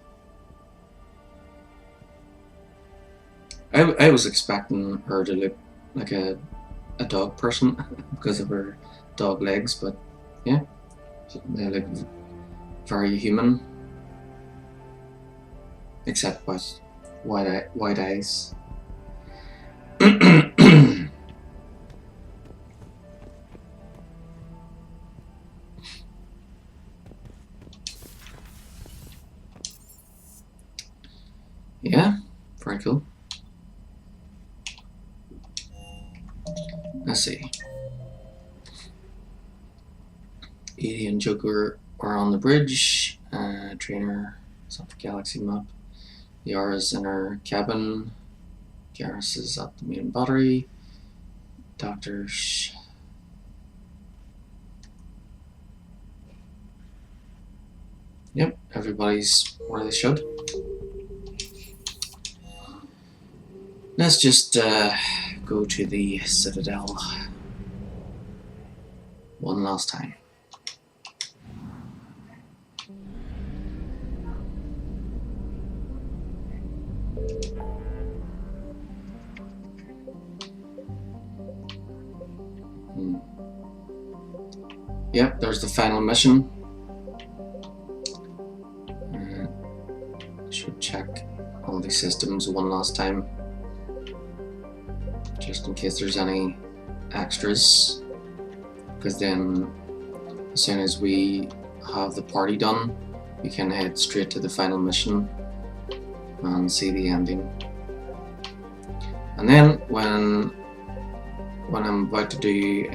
I was expecting her to look like a dog person because of her dog legs, but yeah, they look very human, except with white eyes. Yeah, very cool. Let's see. Edie and Joker are on the bridge. Trainer is at the galaxy map. Yara's in her cabin. Garrus is at the main battery. Doctors. Yep, everybody's where they should. Let's just go to the Citadel one last time. Yep, there's the final mission. Should check all the systems one last time, just in case there's any extras, because then as soon as we have the party done, we can head straight to the final mission and see the ending. And then when I'm about to do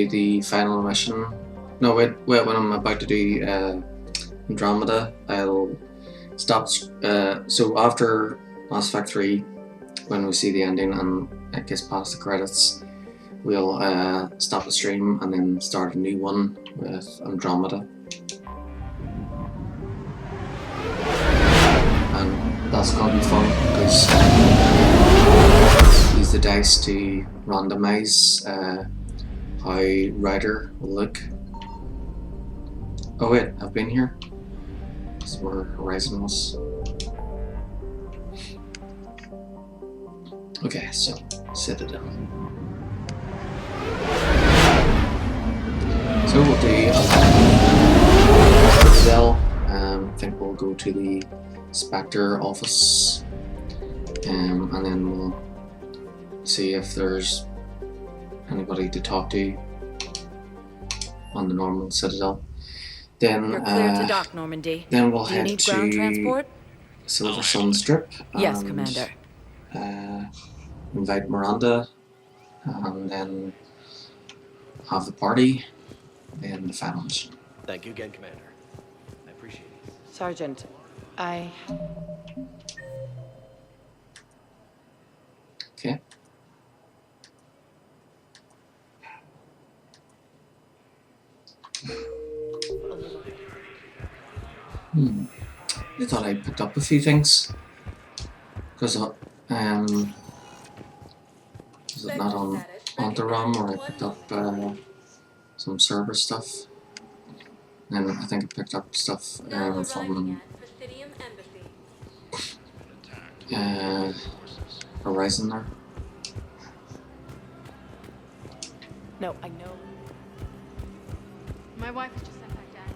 the final mission, no wait, when I'm about to do Andromeda, I'll stop. So after Mass Effect 3, when we see the ending and it gets past the credits, we'll stop the stream and then start a new one with Andromeda. And that's gonna be fun because use the dice to randomize how Ryder will look. Oh wait, I've been here. This is where Horizon was. Okay, so Citadel. So we'll do Citadel. I think we'll go to the Spectre office, and then we'll see if there's anybody to talk to on the normal Citadel. Then you're clear to dock, Normandy. Then we'll Do you head need to ground transport? Silver Sun Strip. Yes, and, Commander. Invite Miranda, and then have the party, then the final mission. Thank you again, Commander. I appreciate it. Sergeant, Okay. I thought I picked up a few things because was it not on the ROM, or I picked up some server stuff, and I think I picked up stuff from Horizon there. No, I know. My wife has just sent back down.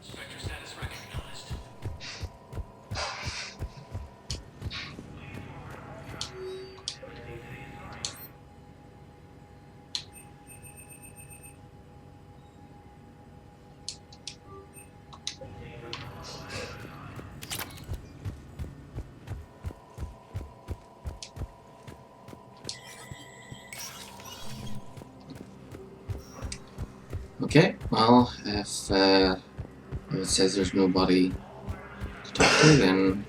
Spectre status recognized. Okay, well, if it says there's nobody to talk to, then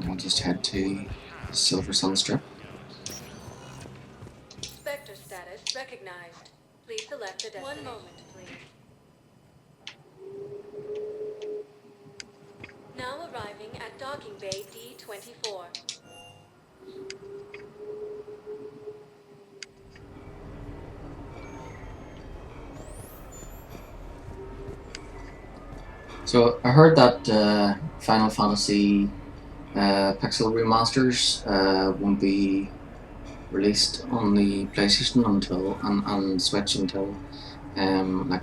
we'll just head to the Silver Sun Strip. Spectre status recognized. Please select a destination. 1 moment, please. Now arriving at docking bay D-24. So I heard that Final Fantasy Pixel remasters won't be released on the PlayStation until and Switch until like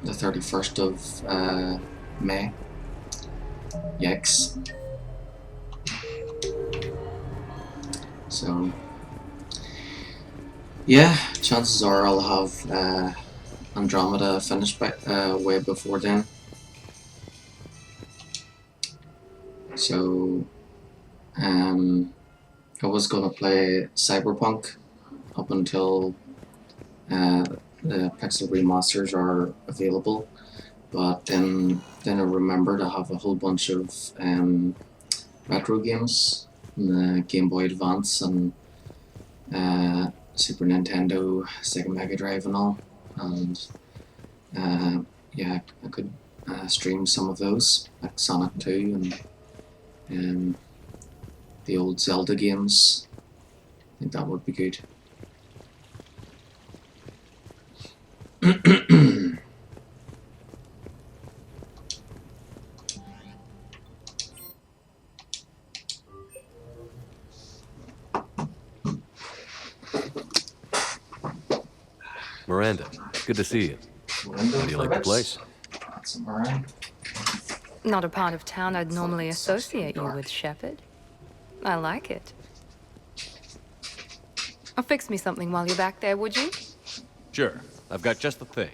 the 31st of May. Yikes. So yeah, chances are I'll have Andromeda finished by way before then. So I was gonna play Cyberpunk up until the Pixel remasters are available, but then I remembered I have a whole bunch of retro games on the Game Boy Advance and Super Nintendo, Sega Mega Drive and all, and yeah, I could stream some of those, like Sonic 2 and the old Zelda games. I think that would be good. Miranda, good to see you. How do you like the place? Not a part of town I'd normally associate you with, Shepard. I like it. Fix me something while you're back there, would you? Sure, I've got just the thing.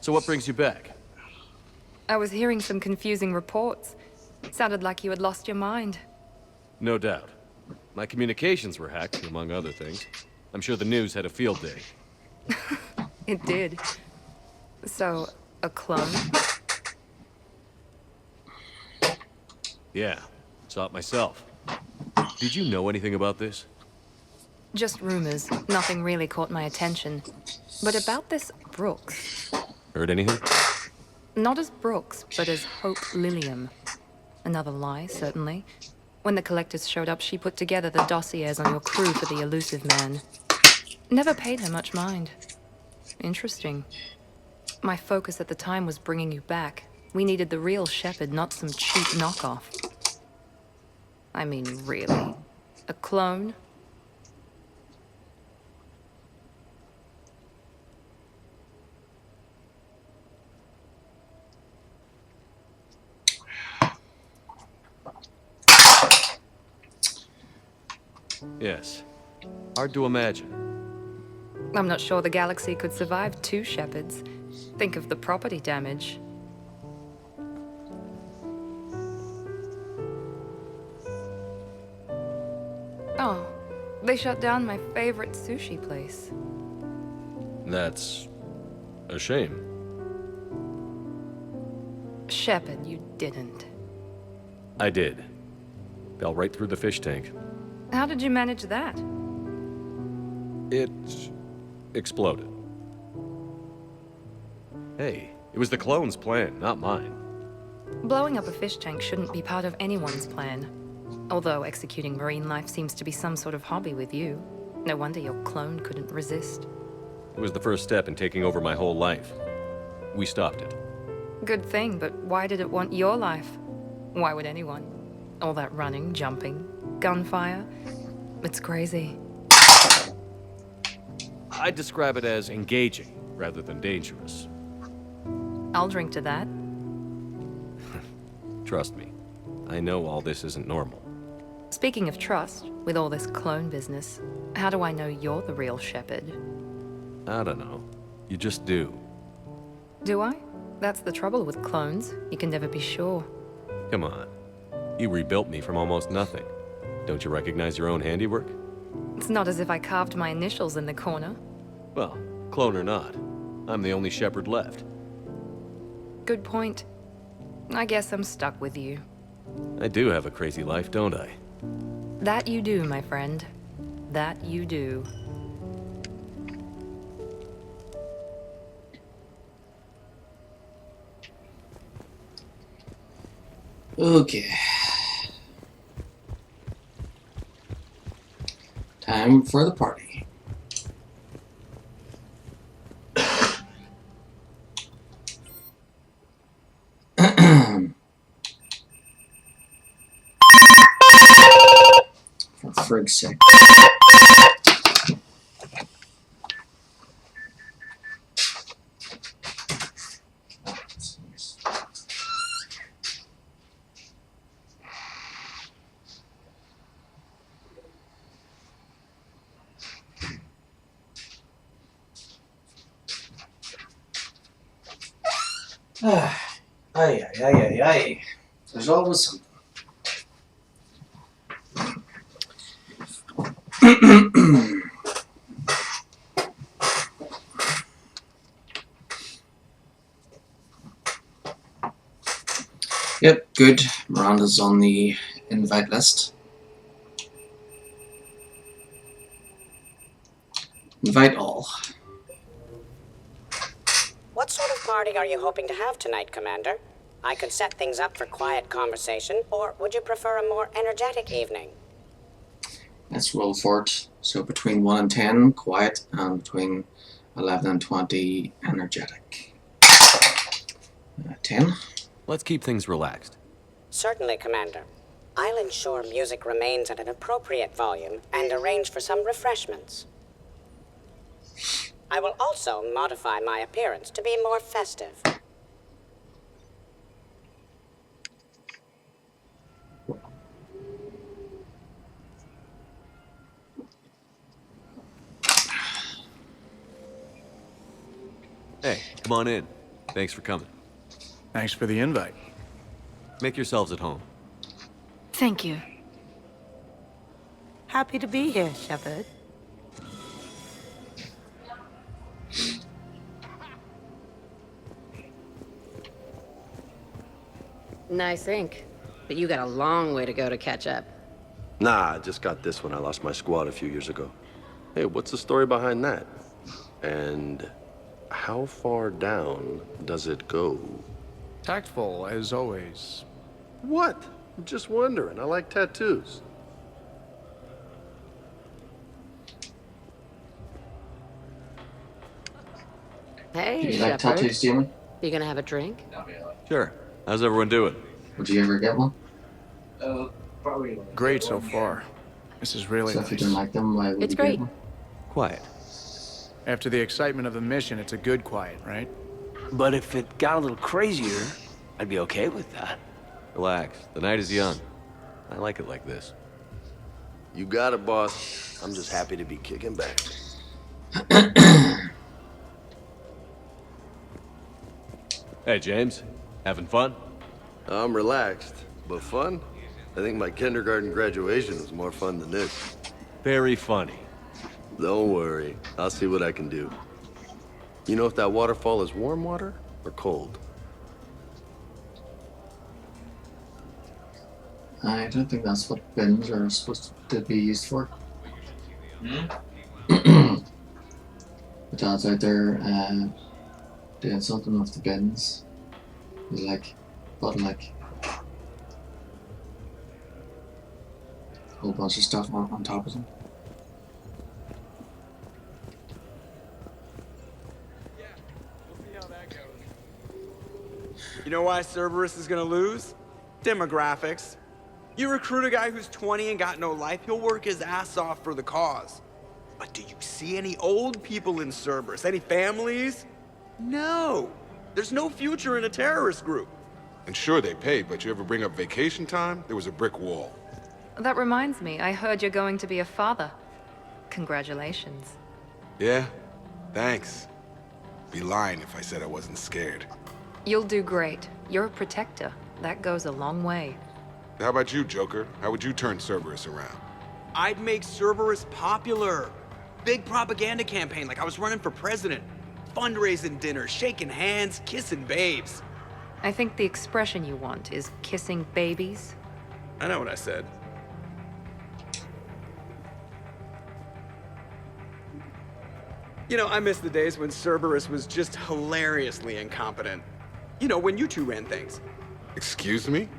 So what brings you back? I was hearing some confusing reports. Sounded like you had lost your mind. No doubt. My communications were hacked, among other things. I'm sure the news had a field day. It did. So, a clone? Yeah, saw it myself. Did you know anything about this? Just rumors. Nothing really caught my attention. But about this Brooks... Heard anything? Not as Brooks, but as Hope Lilium. Another lie, certainly. When the collectors showed up, she put together the dossiers on your crew for the elusive man. Never paid her much mind. Interesting. My focus at the time was bringing you back. We needed the real Shepard, not some cheap knockoff. I mean, really? A clone? Yes. Hard to imagine. I'm not sure the galaxy could survive 2 Shepards. Think of the property damage. Oh, they shut down my favorite sushi place. That's a shame. Shepard, you didn't. I did. Fell right through the fish tank. How did you manage that? It exploded. Hey, it was the clone's plan, not mine. Blowing up a fish tank shouldn't be part of anyone's plan. Although executing marine life seems to be some sort of hobby with you. No wonder your clone couldn't resist. It was the first step in taking over my whole life. We stopped it. Good thing, but why did it want your life? Why would anyone? All that running, jumping, gunfire. It's crazy. I'd describe it as engaging, rather than dangerous. I'll drink to that. Trust me, I know all this isn't normal. Speaking of trust, with all this clone business, how do I know you're the real Shepard? I don't know. You just do. Do I? That's the trouble with clones. You can never be sure. Come on. You rebuilt me from almost nothing. Don't you recognize your own handiwork? It's not as if I carved my initials in the corner. Well, clone or not, I'm the only shepherd left. Good point. I guess I'm stuck with you. I do have a crazy life, don't I? That you do, my friend. That you do. Okay. Time for the party. For frig's sake. Ay. There's always something. Yep, good. Miranda's on the invite list. Invite all. What sort of party are you hoping to have tonight, Commander? I could set things up for quiet conversation, or would you prefer a more energetic evening? Let's roll for it. So between 1 and 10, quiet, and between 11 and 20, energetic. 10. Let's keep things relaxed. Certainly, Commander. I'll ensure music remains at an appropriate volume and arrange for some refreshments. I will also modify my appearance to be more festive. Hey, come on in. Thanks for coming. Thanks for the invite. Make yourselves at home. Thank you. Happy to be here, Shepard. Nice ink. But you got a long way to go to catch up. Nah, I just got this when I lost my squad a few years ago. Hey, what's the story behind that? And how far down does it go? Tactful, as always. What? I'm just wondering. I like tattoos. Hey, Do you Shepard. like tattoos, Jamie? You gonna have a drink? Sure. How's everyone doing? Would you ever get one? Probably. Great so far. This is really So nice. if you don't like them, why would It's you great. get one? Quiet. After the excitement of the mission, it's a good quiet, right? But if it got a little crazier, I'd be okay with that. Relax. The night is young. I like it like this. You got it, boss. I'm just happy to be kicking back. Hey, James. Having fun? I'm relaxed, but fun? I think my kindergarten graduation was more fun than this. Very funny. Don't worry. I'll see what I can do. You know if that waterfall is warm water or cold? I don't think that's what bins are supposed to be used for. Hmm? My dad's out there doing something with the bins. He's like, but like a whole bunch of stuff on top of them. You know why Cerberus is gonna lose? Demographics. You recruit a guy who's 20 and got no life, he'll work his ass off for the cause. But do you see any old people in Cerberus? Any families? No. There's no future in a terrorist group. And sure, they pay, but you ever bring up vacation time, there was a brick wall. That reminds me, I heard you're going to be a father. Congratulations. Yeah? Thanks. Be lying if I said I wasn't scared. You'll do great. You're a protector. That goes a long way. How about you, Joker? How would you turn Cerberus around? I'd make Cerberus popular. Big propaganda campaign like I was running for president. fundraising dinners, shaking hands, kissing babes. I think the expression you want is kissing babies. I know what I said. You know, I miss the days when Cerberus was just hilariously incompetent. You know, when you two ran things. Excuse me?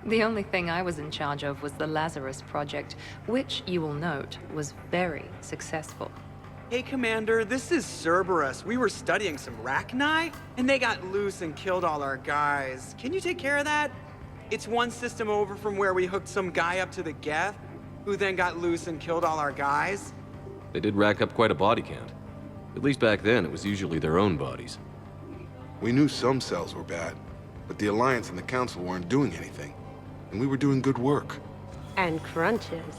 The only thing I was in charge of was the Lazarus Project, which, you will note, was very successful. Hey, Commander, this is Cerberus. We were studying some Rachni, and they got loose and killed all our guys. Can you take care of that? It's one system over from where we hooked some guy up to the Geth, who then got loose and killed all our guys. They did rack up quite a body count. At least back then, it was usually their own bodies. We knew some cells were bad, but the Alliance and the Council weren't doing anything. And we were doing good work. And crunches.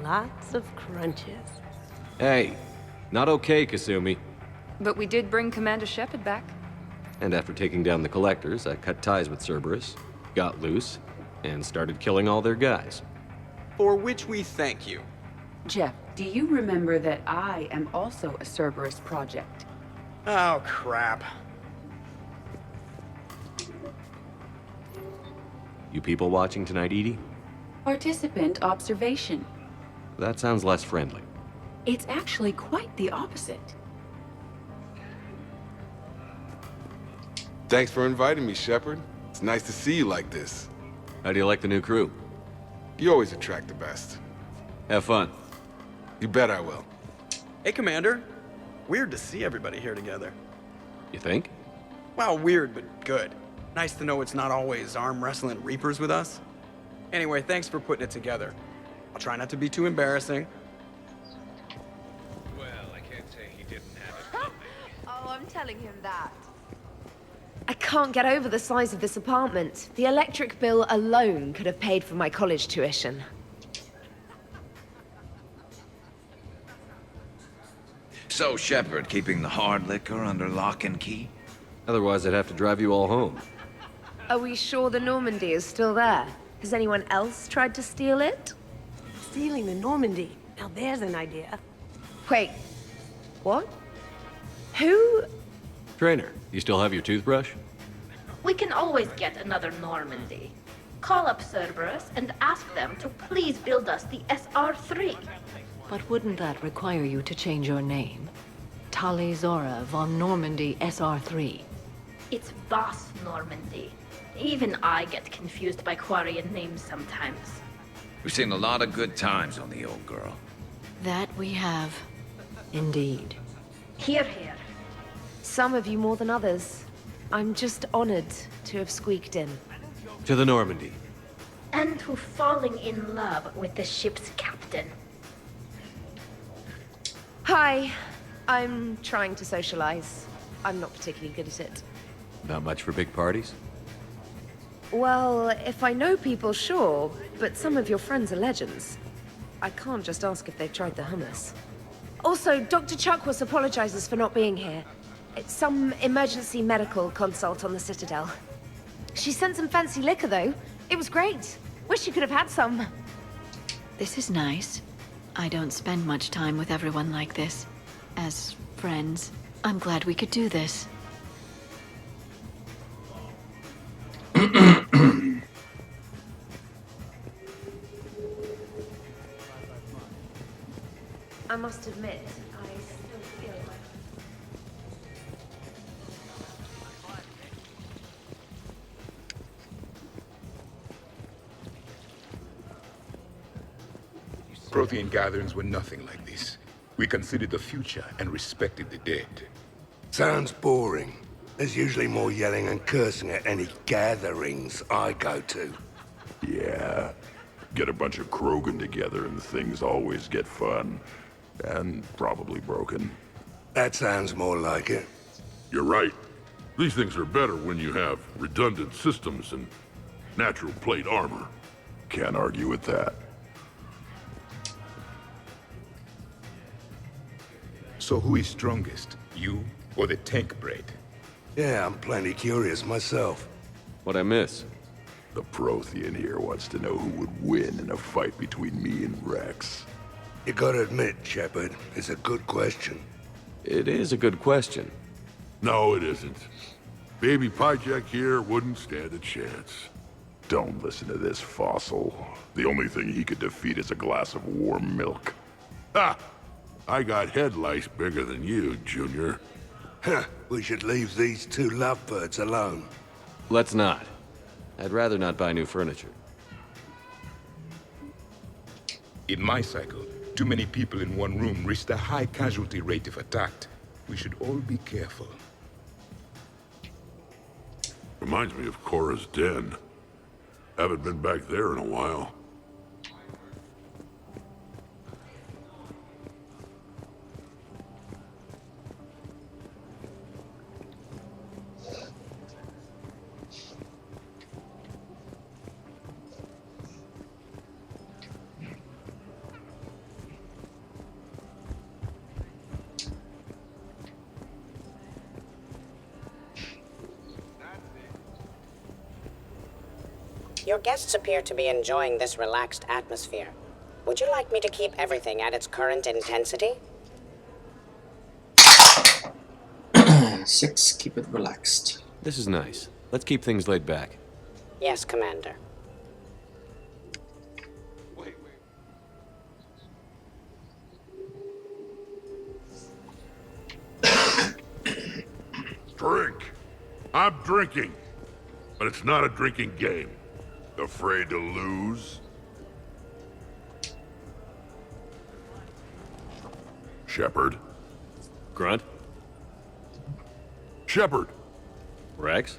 Lots of crunches. Hey, not okay, Kasumi. But we did bring Commander Shepard back. And after taking down the Collectors, I cut ties with Cerberus, got loose, and started killing all their guys. For which we thank you. Jeff, do you remember that I am also a Cerberus project? Oh, crap. You people watching tonight, Edie? Participant observation. That sounds less friendly. It's actually quite the opposite. Thanks for inviting me, Shepard. It's nice to see you like this. How do you like the new crew? You always attract the best. Have fun. You bet I will. Hey, Commander. Weird to see everybody here together. You think? Well, weird, but good. Nice to know it's not always arm wrestling Reapers with us. Anyway, thanks for putting it together. I'll try not to be too embarrassing. Well, I can't say he didn't have it. Oh, I'm telling him that. I can't get over the size of this apartment. The electric bill alone could have paid for my college tuition. So, Shepard, keeping the hard liquor under lock and key? Otherwise, I'd have to drive you all home. Are we sure the Normandy is still there? Has anyone else tried to steal it? Stealing the Normandy. Now there's an idea. Wait. What? Who? Trainer, you still have your toothbrush? We can always get another Normandy. Call up Cerberus and ask them to please build us the SR-3. But wouldn't that require you to change your name? Tali Zora von Normandy SR-3. It's Boss Normandy. Even I get confused by Quarian names sometimes. We've seen a lot of good times on the old girl. That we have. Indeed. Hear, hear. Some of you more than others. I'm just honored to have squeaked in. To the Normandy. And to falling in love with the ship's captain. Hi. I'm trying to socialize. I'm not particularly good at it. Not much for big parties? Well, if I know people, sure, but some of your friends are legends. I can't just ask if they've tried the hummus. Also, Dr. Chuckwas apologizes for not being here. It's some emergency medical consult on the Citadel. She sent some fancy liquor, though. It was great. Wish you could have had some. This is nice. I don't spend much time with everyone like this. As friends, I'm glad we could do this. I must admit, I still feel like... Prothean gatherings were nothing like this. We considered the future and respected the dead. Sounds boring. There's usually more yelling and cursing at any gatherings I go to. Yeah. Get a bunch of Krogan together and things always get fun. And probably broken. That sounds more like it. You're right. These things are better when you have redundant systems and natural plate armor. Can't argue with that. So who is strongest? You or the tank braid? Yeah, I'm plenty curious myself. What'd I miss? The Prothean here wants to know who would win in a fight between me and Rex. You gotta admit, Shepard, it's a good question. It is a good question. No, it isn't. Baby Pyjak here wouldn't stand a chance. Don't listen to this fossil. The only thing he could defeat is a glass of warm milk. Ha! I got head lice bigger than you, Junior. Huh, we should leave these two lovebirds alone. Let's not. I'd rather not buy new furniture. In my cycle, too many people in one room risked a high casualty rate if attacked. We should all be careful. Reminds me of Cora's den. Haven't been back there in a while. Your guests appear to be enjoying this relaxed atmosphere. Would you like me to keep everything at its current intensity? 6, keep it relaxed. This is nice. Let's keep things laid back. Yes, Commander. Drink. I'm drinking. But it's not a drinking game. Afraid to lose? Shepard. Grunt. Shepard. Rex.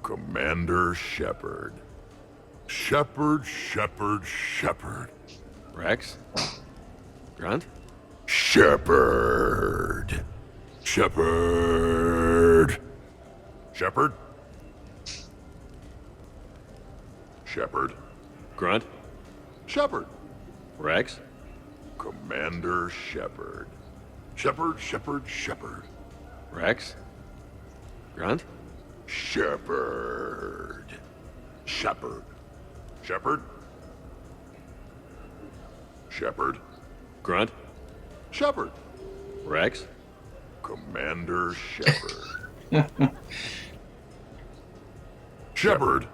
Commander Shepard. Shepard, Shepard, Shepard. Rex. Grunt. Shepard. Shepard. Shepard. Shepard. Grunt. Shepard. Rex. Commander Shepard. Shepard, Shepard, Shepard. Rex. Grunt. Shepard. Shepard. Shepard. Shepard. Grunt. Shepard. Rex. Commander Shepard. Shepard.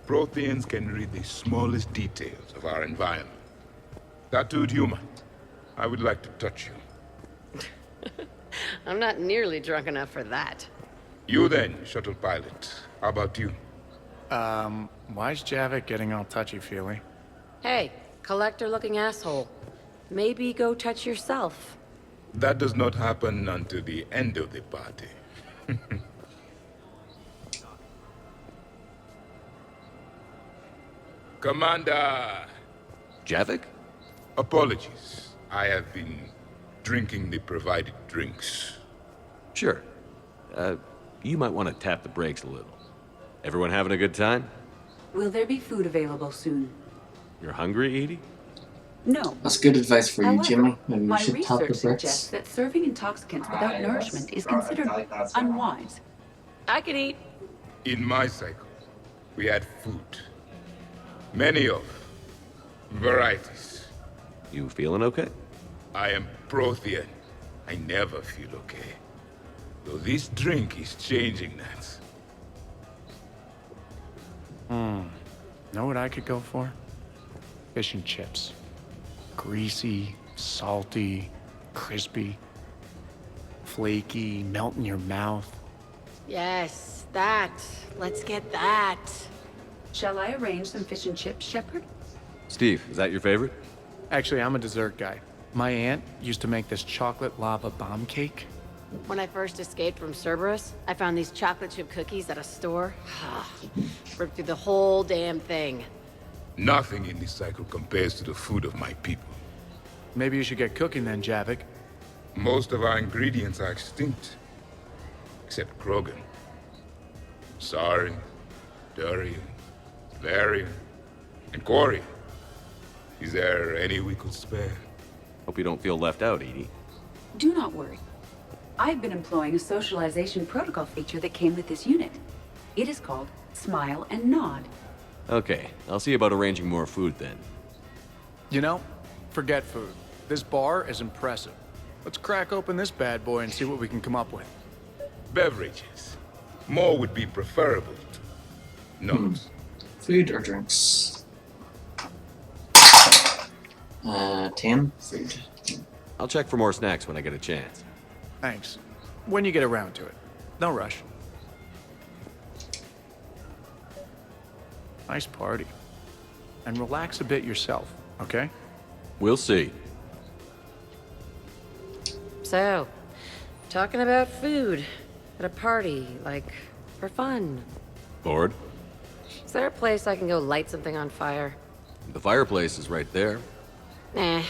Protheans can read the smallest details of our environment. Tattooed human, I would like to touch you. I'm not nearly drunk enough for that. You then, shuttle pilot. How about you? Why's Javik getting all touchy-feely? Hey, collector-looking asshole. Maybe go touch yourself. That does not happen until the end of the party. Commander! Javik? Apologies. I have been drinking the provided drinks. Sure. You might want to tap the brakes a little. Everyone having a good time? Will there be food available soon? You're hungry, Edie? No. That's good advice for you, However, Jimmy. Maybe you my should tap the research bricks. suggests that serving intoxicants without nourishment is considered unwise. I could eat. In my cycle, we had food. Many of varieties. You feeling okay? I am Prothean. I never feel okay. Though this drink is changing that. Know what I could go for? Fish and chips. Greasy, salty, crispy, flaky, melt in your mouth. Yes, that. Let's get that. Shall I arrange some fish and chips, Shepard? Steve, is that your favorite? Actually, I'm a dessert guy. My aunt used to make this chocolate lava bomb cake. When I first escaped from Cerberus, I found these chocolate chip cookies at a store. Ripped through the whole damn thing. Nothing in this cycle compares to the food of my people. Maybe you should get cooking then, Javik. Most of our ingredients are extinct. Except Krogan. Sorry, Durian, Valerian, and Corian. Is there any we could spare? Hope you don't feel left out, Edie. Do not worry. I've been employing a socialization protocol feature that came with this unit. It is called Smile and Nod. Okay, I'll see about arranging more food then. You know, Forget food. This bar is impressive. Let's crack open this bad boy and see what we can come up with. Beverages. More would be preferable. No. Food or drinks? 10. Food. I'll check for more snacks when I get a chance. Thanks. When you get around to it. No rush. Nice party. And relax a bit yourself, okay? We'll see. So, talking about food at a party, like, for fun. Bored? Is there a place I can go light something on fire? The fireplace is right there. Nah,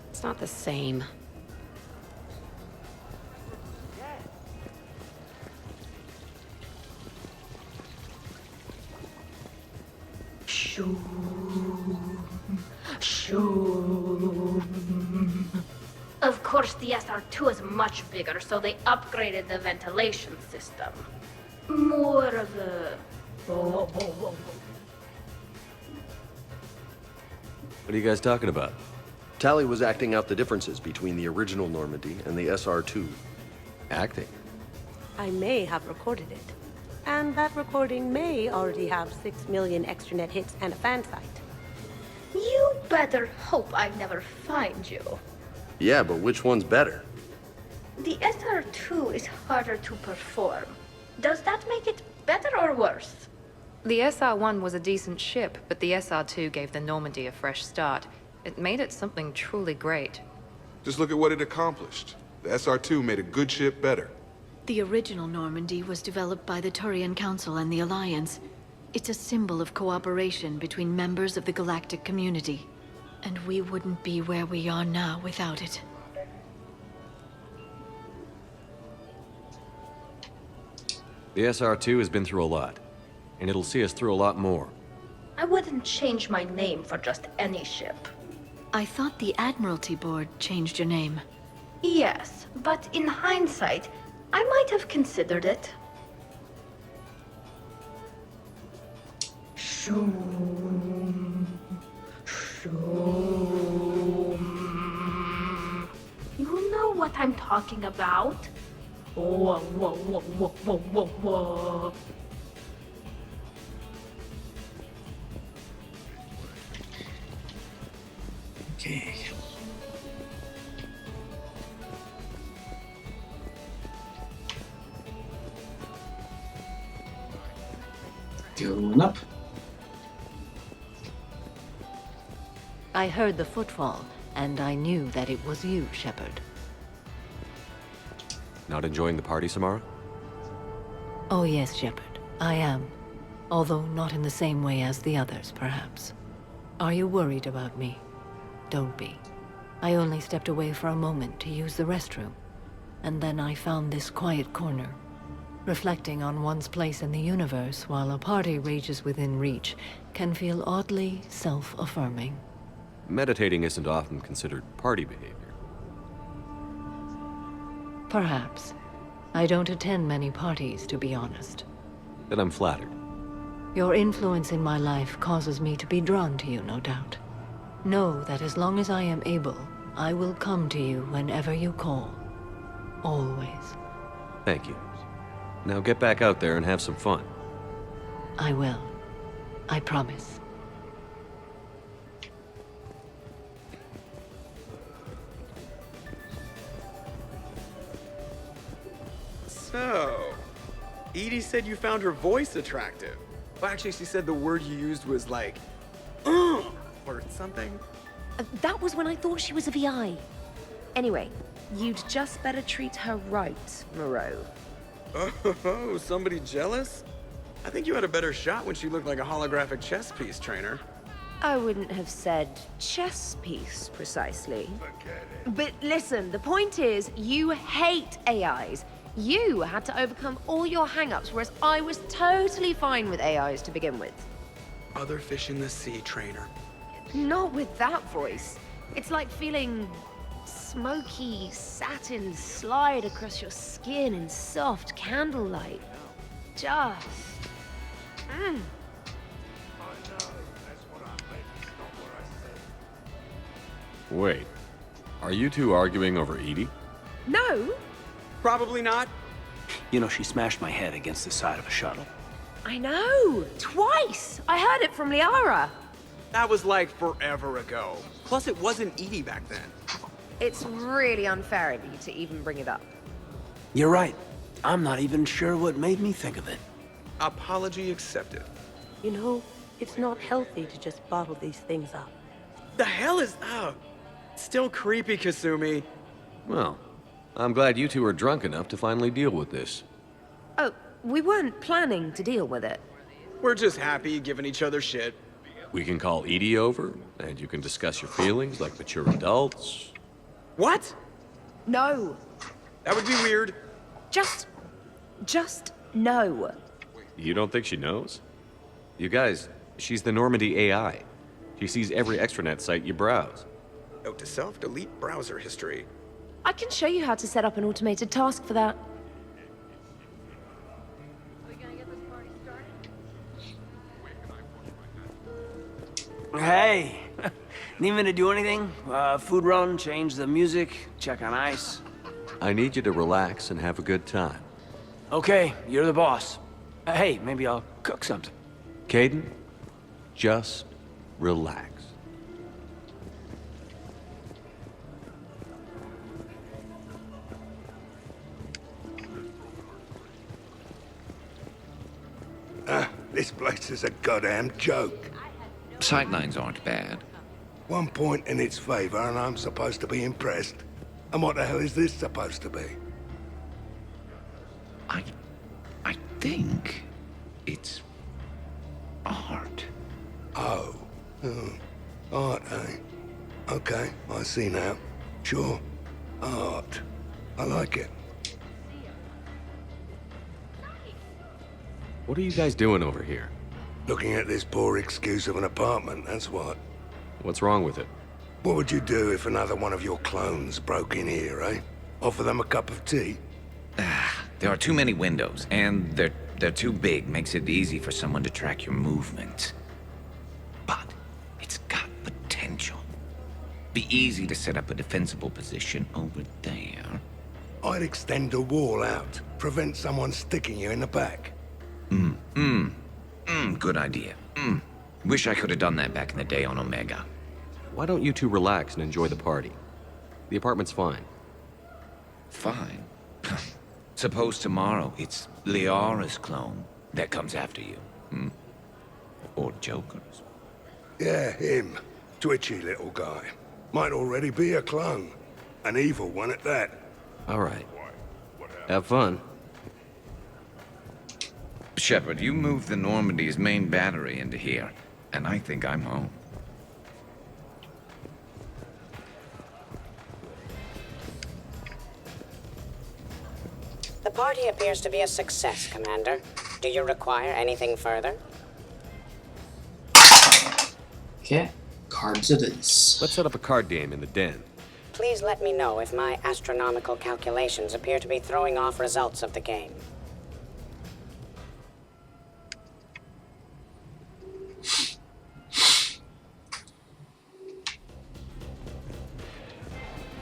it's not the same. Shoo. Shoo. Of course, the SR2 is much bigger, so they upgraded the ventilation system. More of a... What are you guys talking about? Tally was acting out the differences between the original Normandy and the SR2. Acting? I may have recorded it. And that recording may already have 6 million extranet hits and a fan site. You better hope I never find you. Yeah, but which one's better? The SR2 is harder to perform. Does that make it better or worse? The SR-1 was a decent ship, but the SR-2 gave the Normandy a fresh start. It made it something truly great. Just look at what it accomplished. The SR2 made a good ship better. The original Normandy was developed by the Turian Council and the Alliance. It's a symbol of cooperation between members of the galactic community. And we wouldn't be where we are now without it. The SR2 has been through a lot, and it'll see us through a lot more. I wouldn't change my name for just any ship. I thought the Admiralty Board changed your name. Yes, but in hindsight, I might have considered it. Shoom. Shoom. You know what I'm talking about? Whoa, whoa, whoa, whoa, whoa, whoa, whoa. Okay. Going up. I heard the footfall, and I knew that it was you, Shepard. Not enjoying the party, Samara? Oh yes, Shepard, I am. Although not in the same way as the others, perhaps. Are you worried about me? Don't be. I only stepped away for a moment to use the restroom, and then I found this quiet corner. Reflecting on one's place in the universe while a party rages within reach can feel oddly self-affirming. Meditating isn't often considered party behavior. Perhaps. I don't attend many parties, to be honest. Then I'm flattered. Your influence in my life causes me to be drawn to you, no doubt. Know that as long as I am able, I will come to you whenever you call. Always. Thank you. Now get back out there and have some fun. I will. I promise. So, Edie said you found her voice attractive. Well, actually, she said the word you used was like, or something. That was when I thought she was a VI. Anyway, you'd just better treat her right, Moreau. Oh, somebody jealous? I think you had a better shot when she looked like a holographic chess piece, trainer. I wouldn't have said chess piece, precisely. But listen, the point is, you hate AIs. You had to overcome all your hang-ups, whereas I was totally fine with AIs to begin with. Other fish in the sea, trainer. Not with that voice. It's like feeling smoky satin slide across your skin in soft candlelight. Just... Wait, are you two arguing over Edie? No, Probably not. You know, she smashed my head against the side of a shuttle. I know. Twice. I heard it from Liara. That was like forever ago. Plus, it wasn't Edie back then. It's really unfair of you to even bring it up. You're right. I'm not even sure what made me think of it. Apology accepted. You know, it's not healthy to just bottle these things up. The hell is... Oh, still creepy, Kasumi. Well, I'm glad you two are drunk enough to finally deal with this. Oh, we weren't planning to deal with it. We're just happy giving each other shit. We can call Edie over, and you can discuss your feelings like mature adults. What? No. That would be weird. Just no. You don't think she knows? You guys, she's the Normandy AI. She sees every extranet site you browse. Note to self, delete browser history. I can show you how to set up an automated task for that. Hey! Need me to do anything? Food run, change the music, check on ice? I need you to relax and have a good time. Okay, you're the boss. Hey, maybe I'll cook something. Caden, just relax. This place is a goddamn joke. Sightlines aren't bad. 1 point in its favor and I'm supposed to be impressed. And what the hell is this supposed to be? I think it's art. Oh. Art, eh? Okay, I see now. Sure. Art. I like it. What are you guys doing over here? Looking at this poor excuse of an apartment, that's what. What's wrong with it? What would you do if another one of your clones broke in here, eh? Offer them a cup of tea? There are too many windows, and they're too big. Makes it easy for someone to track your movement. But it's got potential. Be easy to set up a defensible position over there. I'd extend a wall out. Prevent someone sticking you in the back. Good idea. Wish I could have done that back in the day on Omega. Why don't you two relax and enjoy the party? The apartment's fine. Fine. Suppose tomorrow it's Liara's clone that comes after you. Or Joker's. Yeah, him. Twitchy little guy. Might already be a clone. An evil one at that. All right. Have fun. Shepard, you moved the Normandy's main battery into here, and I think I'm home. The party appears to be a success, Commander. Do you require anything further? Okay, cards it is. Let's set up a card game in the den. Please let me know if my astronomical calculations appear to be throwing off results of the game.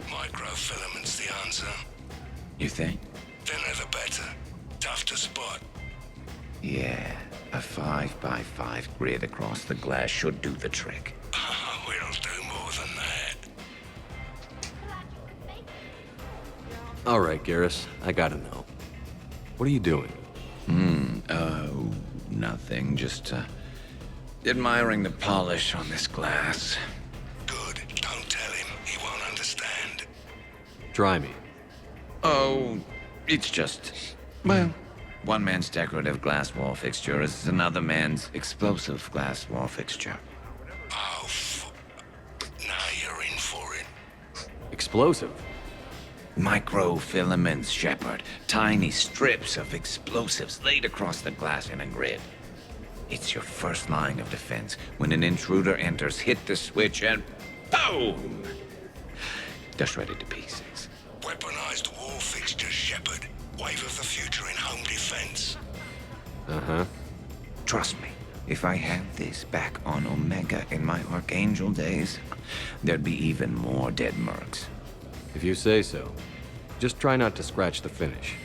Microfilaments the answer. You think? Thinner the better. Tough to spot. Yeah, a 5x5 grid across the glass should do the trick. We'll do more than that. All right, Garrus, I gotta know. What are you doing? Nothing. Just, admiring the polish on this glass. Good. Don't tell him. He won't understand. Try me. Oh, it's just... Well, one man's decorative glass wall fixture is another man's explosive glass wall fixture. Oh, now you're in for it. Explosive? Microfilaments, Shepard. Tiny strips of explosives laid across the glass in a grid. It's your first line of defense. When an intruder enters, hit the switch and boom! They're shredded to pieces. Weaponized wall fixtures, Shepard. Wave of the future in home defense. Uh-huh. Trust me, If I had this back on Omega in my Archangel days, there'd be even more dead mercs. If you say so. Just try not to scratch the finish.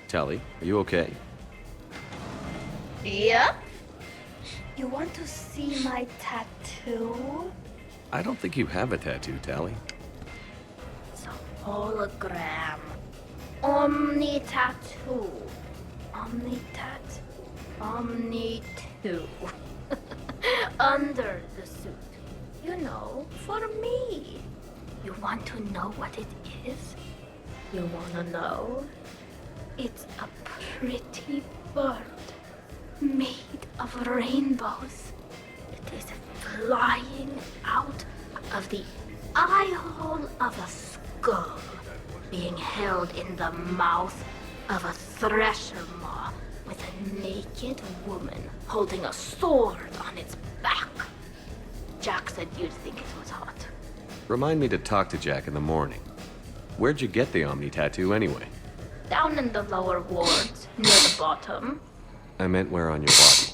Tally, are you okay? Yep. You want to see my tattoo? I don't think you have a tattoo, Tally. It's a hologram. Omni tattoo. Omni tat. Omni 2. Under the suit. You know, for me. You want to know what it is? You wanna know? It's a pretty bird made of rainbows. It is flying out of the eye hole of a skull, being held in the mouth of a thresher maw with a naked woman holding a sword on its back. Jack said you'd think it was hot. Remind me to talk to Jack in the morning. Where'd you get the Omni tattoo anyway? Down in the lower wards, near the bottom. I meant where on your body.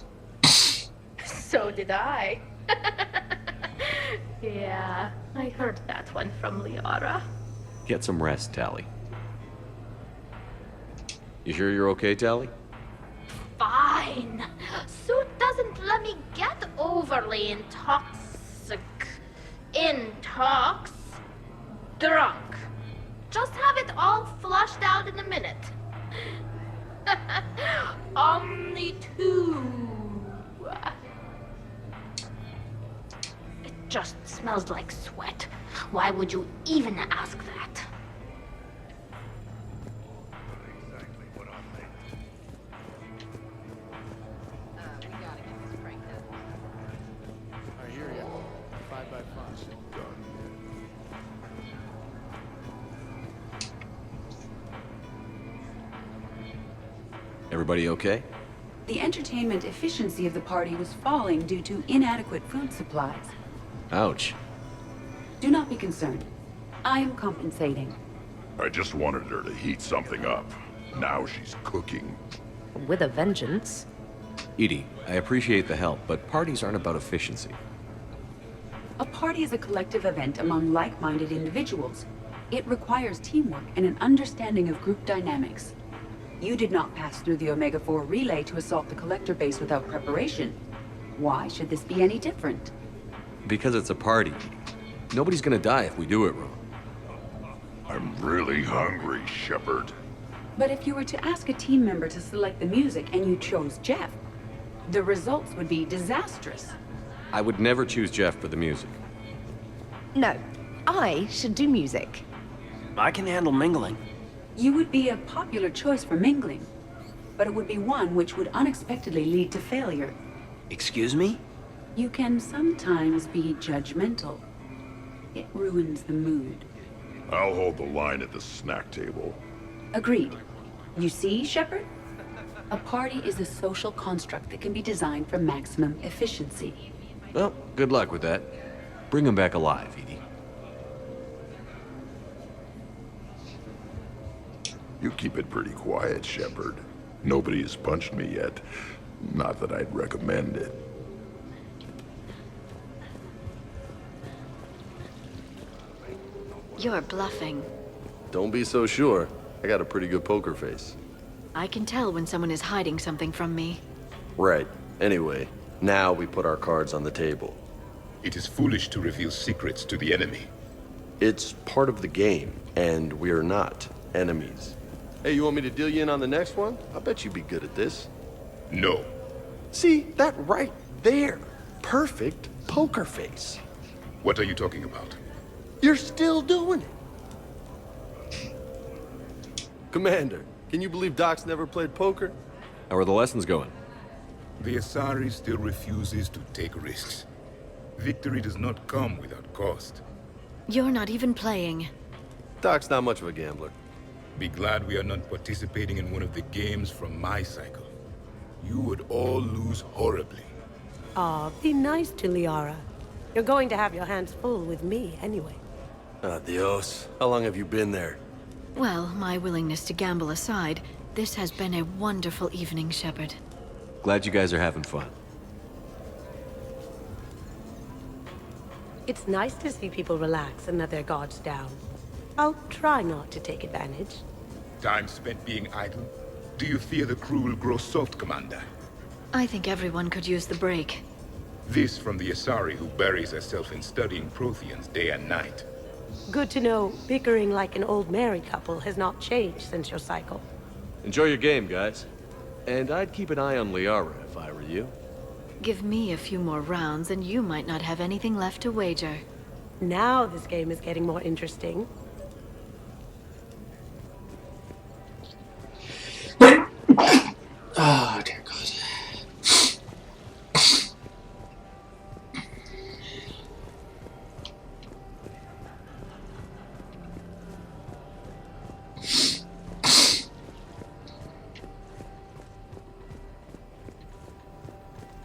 So did I. Yeah, I heard that one from Liara. Get some rest, Tally. You sure you're okay, Tally? Fine. Suit doesn't let me get overly drunk. Just have it all flushed out in a minute. Omni 2. It just smells like sweat. Why would you even ask that? I hear ya. 5x5. Everybody okay? The entertainment efficiency of the party was falling due to inadequate food supplies. Ouch. Do not be concerned. I am compensating. I just wanted her to heat something up. Now she's cooking. With a vengeance. Edie, I appreciate the help, but parties aren't about efficiency. A party is a collective event among like-minded individuals. It requires teamwork and an understanding of group dynamics. You did not pass through the Omega-4 relay to assault the Collector base without preparation. Why should this be any different? Because it's a party. Nobody's gonna die if we do it wrong. I'm really hungry, Shepard. But if you were to ask a team member to select the music and you chose Jeff, the results would be disastrous. I would never choose Jeff for the music. No, I should do music. I can handle mingling. You would be a popular choice for mingling, but it would be one which would unexpectedly lead to failure. Excuse me? You can sometimes be judgmental. It ruins the mood. I'll hold the line at the snack table. Agreed. You see, Shepard? A party is a social construct that can be designed for maximum efficiency. Well, good luck with that. Bring him back alive, Edie. You keep it pretty quiet, Shepard. Nobody has punched me yet. Not that I'd recommend it. You're bluffing. Don't be so sure. I got a pretty good poker face. I can tell when someone is hiding something from me. Right. Anyway, now we put our cards on the table. It is foolish to reveal secrets to the enemy. It's part of the game, and we're not enemies. Hey, you want me to deal you in on the next one? I bet you'd be good at this. No. See, that right there. Perfect poker face. What are you talking about? You're still doing it. Commander, can you believe Doc's never played poker? How are the lessons going? The Asari still refuses to take risks. Victory does not come without cost. You're not even playing. Doc's not much of a gambler. Be glad we are not participating in one of the games from my cycle. You would all lose horribly. Aw, be nice to Liara. You're going to have your hands full with me anyway. Adios. How long have you been there? Well, my willingness to gamble aside, this has been a wonderful evening, Shepard. Glad you guys are having fun. It's nice to see people relax and let their guards down. I'll try not to take advantage. Time spent being idle? Do you fear the crew will grow soft, Commander? I think everyone could use the break. This from the Asari who buries herself in studying Protheans day and night. Good to know bickering like an old married couple has not changed since your cycle. Enjoy your game, guys. And I'd keep an eye on Liara if I were you. Give me a few more rounds and you might not have anything left to wager. Now this game is getting more interesting. Oh, dear God.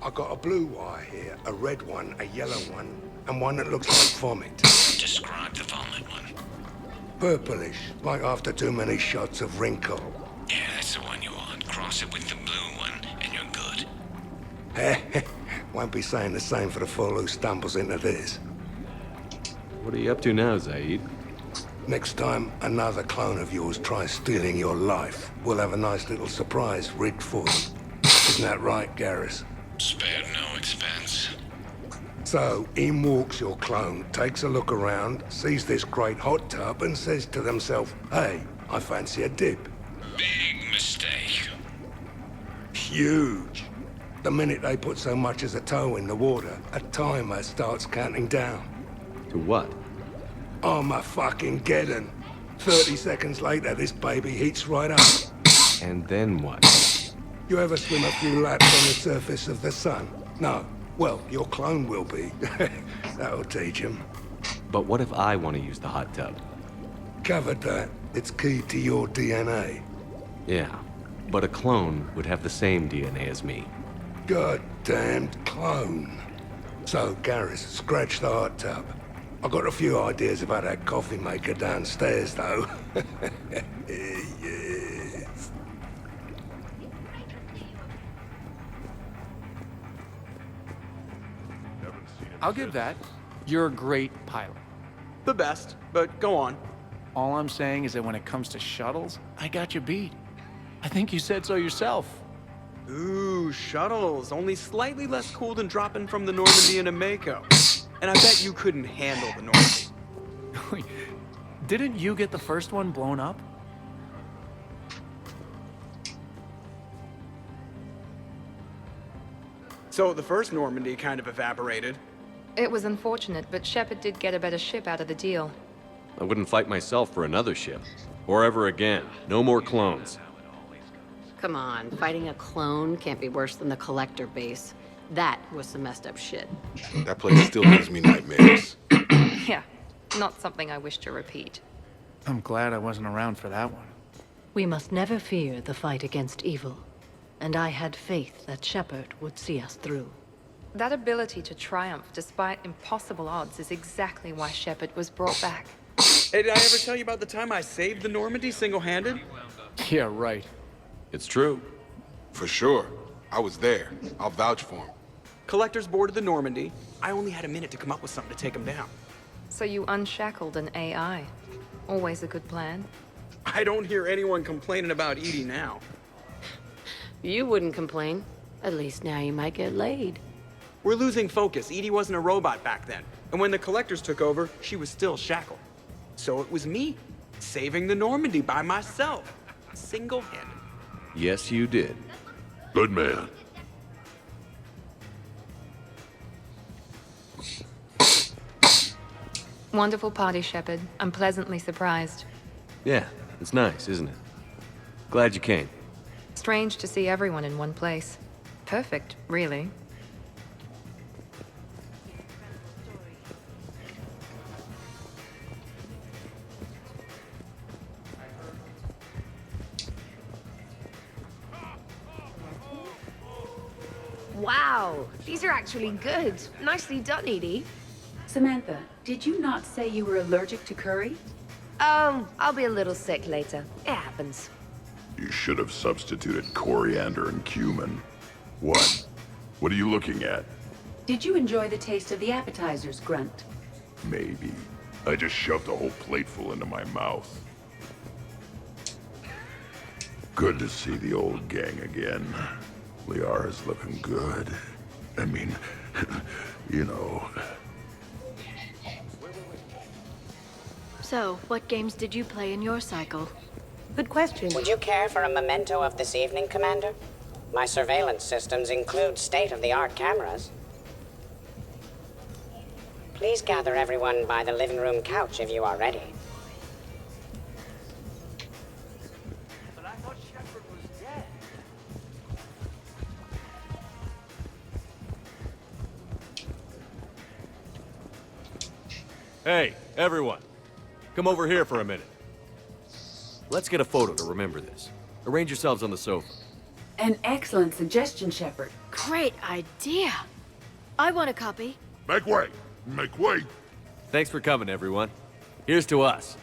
I got a blue wire here, a red one, a yellow one, and one that looks like vomit. Describe the vomit one. Purplish, like after too many shots of wrinkle. Yeah, that's the one you want. Cross it with the blue one, and you're good. Won't be saying the same for the fool who stumbles into this. What are you up to now, Zaid? Next time another clone of yours tries stealing your life, we'll have a nice little surprise rigged for them. Isn't that right, Garrus? Spared no expense. So, in walks your clone, takes a look around, sees this great hot tub, and says to themselves, hey, I fancy a dip. Big mistake. Huge. The minute they put so much as a toe in the water, a timer starts counting down. To what? Armageddon. 30 seconds later, this baby heats right up. And then what? You ever swim a few laps on the surface of the sun? No. Well, your clone will be. That'll teach him. But what if I want to use the hot tub? Covered that. It's key to your DNA. Yeah, but a clone would have the same DNA as me. Goddamned clone. So, Garrus, scratch the hot tub. I got a few ideas about that coffee maker downstairs, though. Yes. I'll give that. You're a great pilot. The best, but go on. All I'm saying is that when it comes to shuttles, I got you beat. I think you said so yourself. Ooh, shuttles. Only slightly less cool than dropping from the Normandy into Mako. And I bet you couldn't handle the Normandy. Didn't you get the first one blown up? So the first Normandy kind of evaporated. It was unfortunate, but Shepard did get a better ship out of the deal. I wouldn't fight myself for another ship. Or ever again. No more clones. Come on, fighting a clone can't be worse than the Collector base. That was some messed up shit. That place still gives me nightmares. Yeah, not something I wish to repeat. I'm glad I wasn't around for that one. We must never fear the fight against evil. And I had faith that Shepard would see us through. That ability to triumph despite impossible odds is exactly why Shepard was brought back. Hey, did I ever tell you about the time I saved the Normandy single-handed? Yeah, right. It's true. For sure. I was there. I'll vouch for him. Collectors boarded the Normandy. I only had a minute to come up with something to take them down. So you unshackled an AI. Always a good plan. I don't hear anyone complaining about Edie now. You wouldn't complain. At least now you might get laid. We're losing focus. Edie wasn't a robot back then. And when the Collectors took over, she was still shackled. So it was me, saving the Normandy by myself. Single-handed. Yes, you did. Good man. Wonderful party, Shepard. I'm pleasantly surprised. Yeah, it's nice, isn't it? Glad you came. Strange to see everyone in one place. Perfect, really. Wow, these are actually good. Nicely done, Edie. Samantha, did you not say you were allergic to curry? I'll be a little sick later. It happens. You should have substituted coriander and cumin. What? What are you looking at? Did you enjoy the taste of the appetizers, Grunt? Maybe. I just shoved a whole plateful into my mouth. Good to see the old gang again. Liara's looking good. I mean, you know. So, what games did you play in your cycle? Good question. Would you care for a memento of this evening, Commander? My surveillance systems include state-of-the-art cameras. Please gather everyone by the living room couch if you are ready. But I thought Shepard was dead. Hey, everyone. Come over here for a minute. Let's get a photo to remember this. Arrange yourselves on the sofa. An excellent suggestion, Shepard. Great idea. I want a copy. Make way! Make way! Thanks for coming, everyone. Here's to us.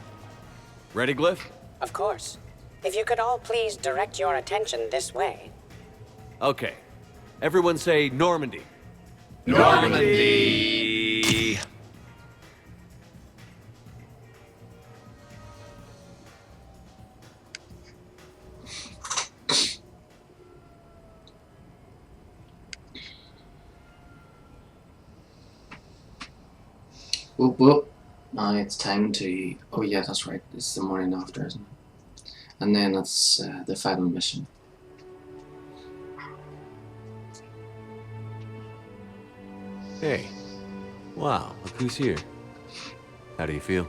Ready, Glyph? Of course. If you could all please direct your attention this way. Okay. Everyone say Normandy. Normandy! Whoop whoop. Now it's time to... Oh yeah, that's right. It's the morning after, isn't it? And then it's the final mission. Hey. Wow, look who's here. How do you feel?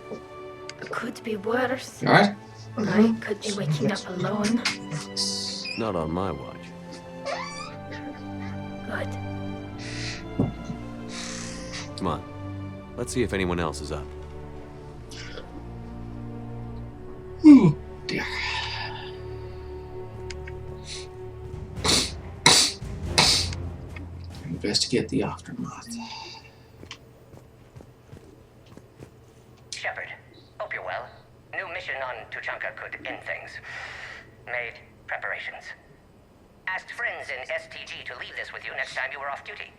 Could be worse. You alright? I could be waking up alone. Not on my watch. Good. Come on. Let's see if anyone else is up. Ooh, dear. Investigate the aftermath. Shepard, hope you're well. New mission on Tuchanka could end things. Made preparations. Asked friends in STG to leave this with you next time you were off duty.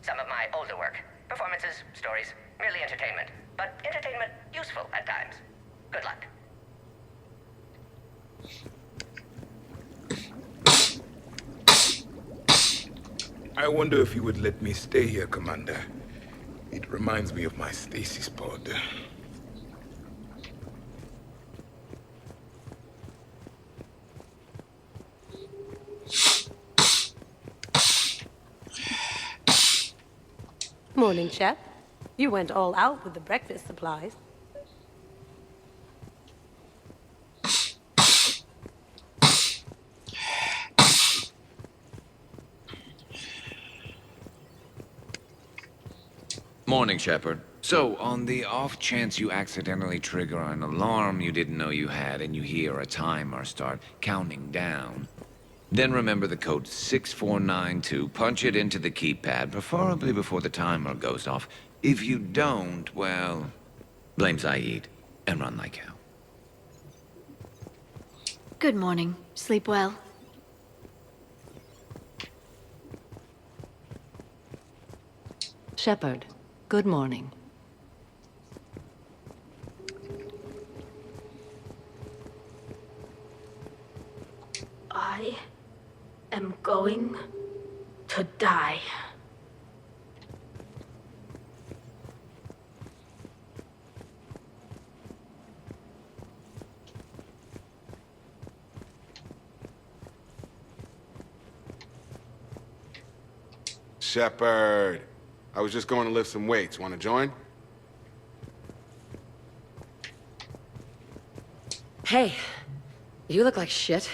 Some of my older work. Performances, stories, merely entertainment. But entertainment useful at times. Good luck. I wonder if you would let me stay here, Commander. It reminds me of my stasis pod. Morning, Chef. You went all out with the breakfast supplies. Morning, Shepard. So, on the off chance you accidentally trigger an alarm you didn't know you had and you hear a timer start counting down, then remember the code 6492, punch it into the keypad, preferably before the timer goes off. If you don't, well, blame Zaid and run like hell. Good morning. Sleep well. Shepard, good morning. I am going to die. Shepard, I was just going to lift some weights. Want to join? Hey, you look like shit.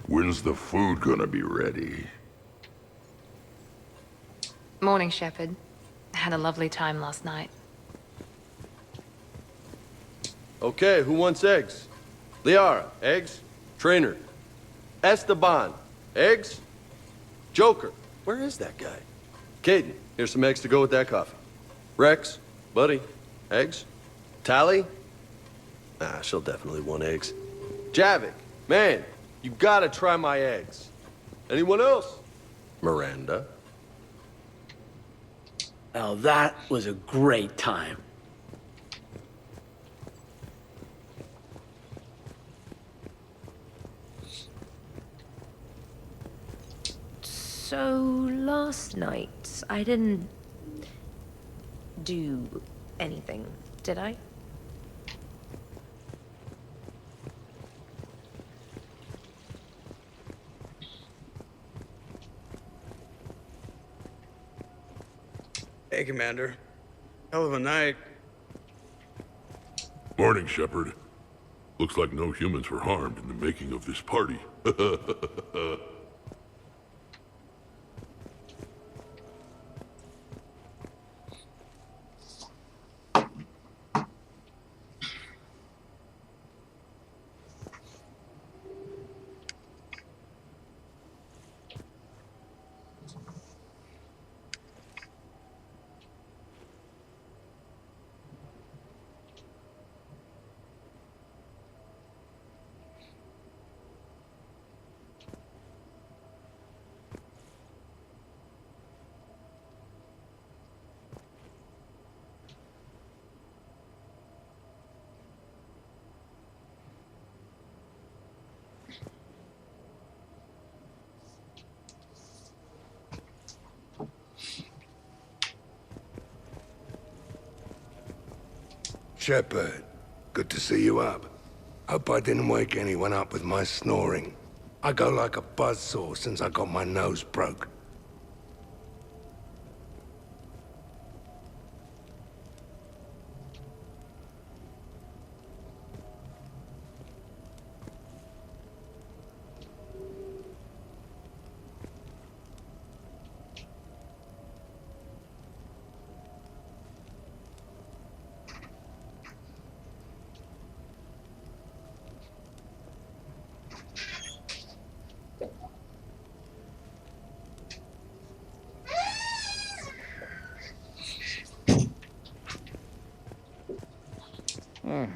When's the food gonna be ready? Morning, Shepard. Had a lovely time last night. Okay, who wants eggs? Liara, eggs. Trainer. Esteban, Eggs? Joker, where is that guy? Caden, here's some eggs to go with that coffee. Rex, buddy, eggs? Tally? Ah, she'll definitely want eggs. Javik, man, you gotta try my eggs. Anyone else? Miranda. Now that was a great time. So, last night, I didn't do anything, did I? Hey, Commander. Hell of a night. Morning, Shepard. Looks like no humans were harmed in the making of this party. Shepard, good to see you up. Hope I didn't wake anyone up with my snoring. I go like a buzzsaw since I got my nose broke.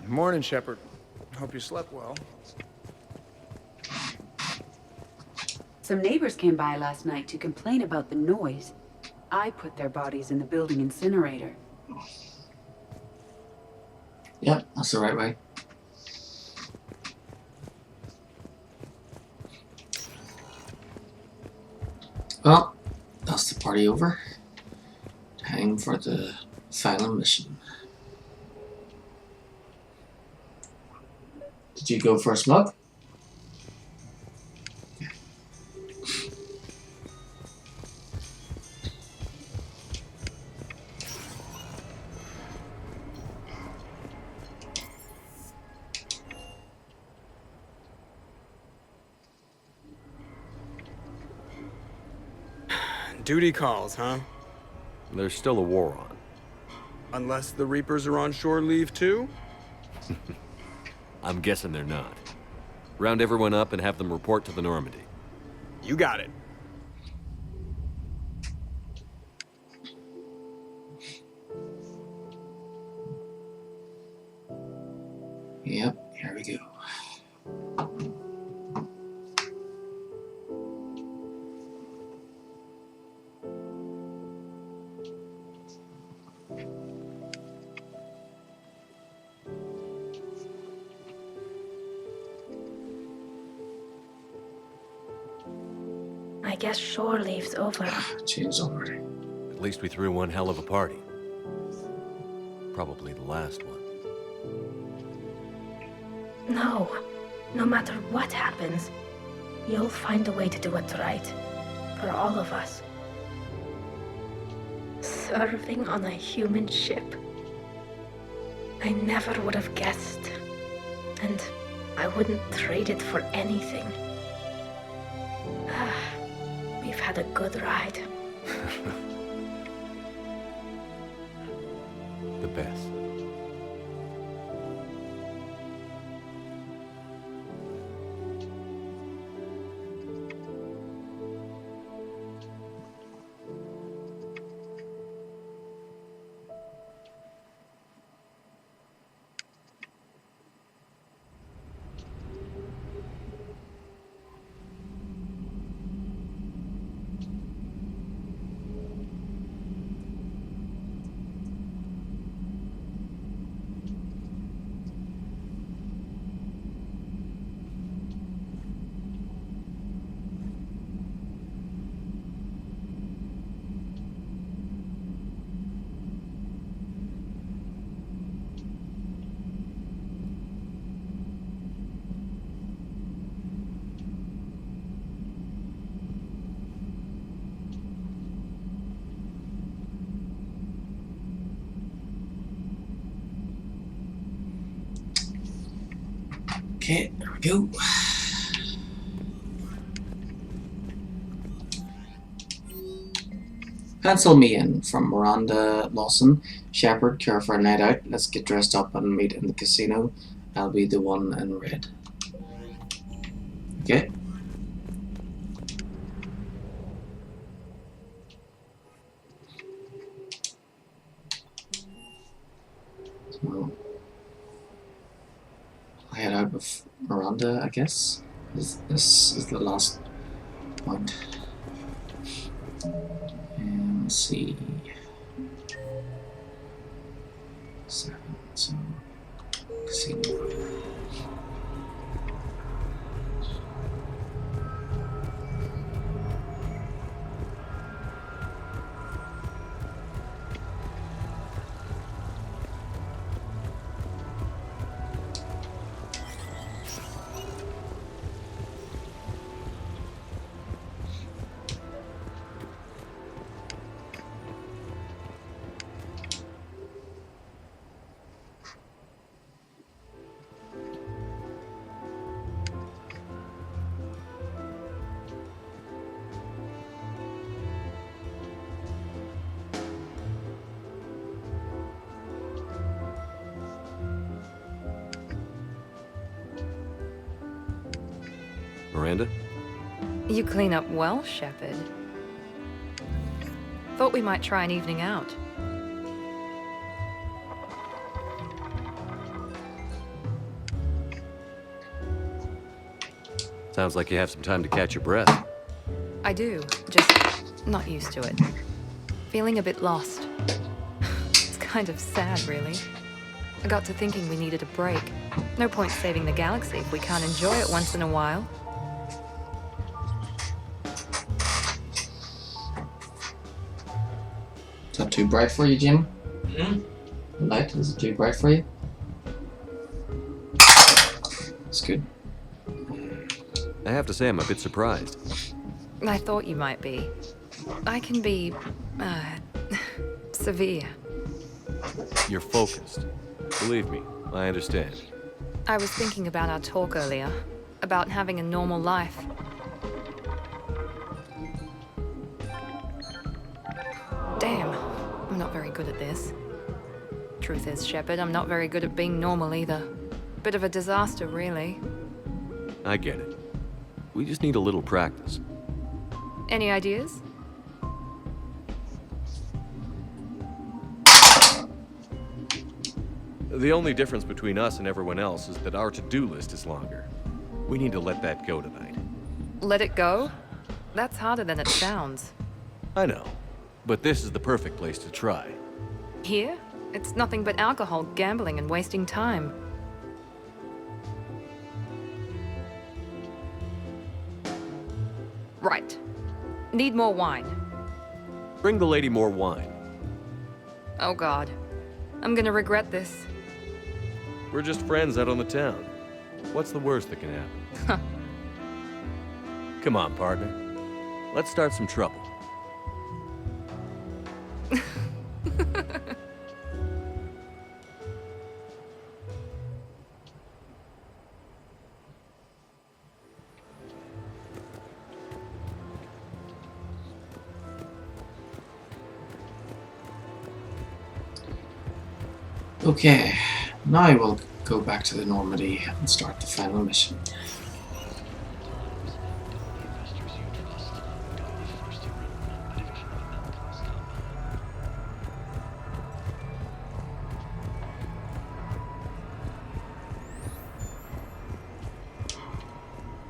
Morning, Shepard. Hope you slept well. Some neighbors came by last night to complain about the noise. I put their bodies in the building incinerator. Yep, that's the right way. Well, that's the party over. Time for the final mission. Did you go for a smug? Duty calls, huh? There's still a war on. Unless the Reapers are on shore leave too? I'm guessing they're not. Round everyone up and have them report to the Normandy. You got it. Yep, here we go. I guess shore leave's over. Changed already. At least we threw one hell of a party. Probably the last one. No. No matter what happens, you'll find a way to do it right. For all of us. Serving on a human ship. I never would have guessed. And I wouldn't trade it for anything. We've had a good ride. The best. Okay, there we go. Pencil me in from Miranda Lawson. Shepard, care for a night out. Let's get dressed up and meet in the casino. I'll be the one in red. Okay. So I'll head out with Miranda, I guess. This is the last point. And let's see. 7, so casino. Miranda? You clean up well, Shepard. Thought we might try an evening out. Sounds like you have some time to catch your breath. I do, just not used to it. Feeling a bit lost. It's kind of sad, really. I got to thinking we needed a break. No point saving the galaxy if we can't enjoy it once in a while. Is that too bright for you, Jim? Hmm? The light, is it too bright for you? It's good. I have to say I'm a bit surprised. I thought you might be. I can be, severe. You're focused. Believe me, I understand. I was thinking about our talk earlier, about having a normal life. Damn, I'm not very good at this. Truth is, Shepard, I'm not very good at being normal either. Bit of a disaster, really. I get it. We just need a little practice. Any ideas? The only difference between us and everyone else is that our to-do list is longer. We need to let that go tonight. Let it go? That's harder than it sounds. I know, but this is the perfect place to try. Here? It's nothing but alcohol, gambling, and wasting time. Right. Need more wine. Bring the lady more wine. Oh God. I'm gonna regret this. We're just friends out on the town. What's the worst that can happen? Come on, partner. Let's start some trouble. Okay, now we'll go back to the Normandy and start the final mission.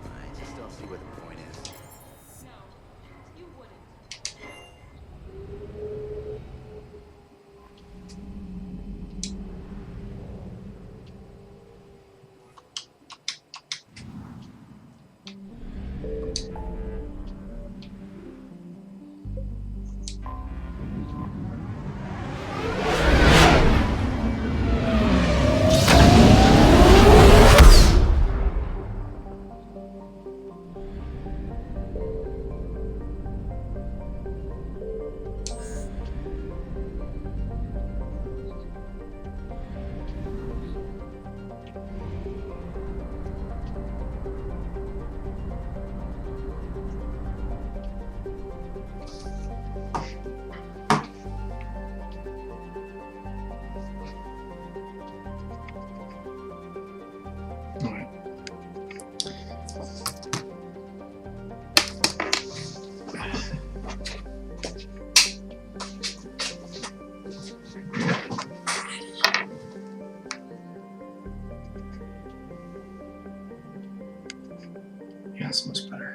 I just don't see what the point is. that's much better.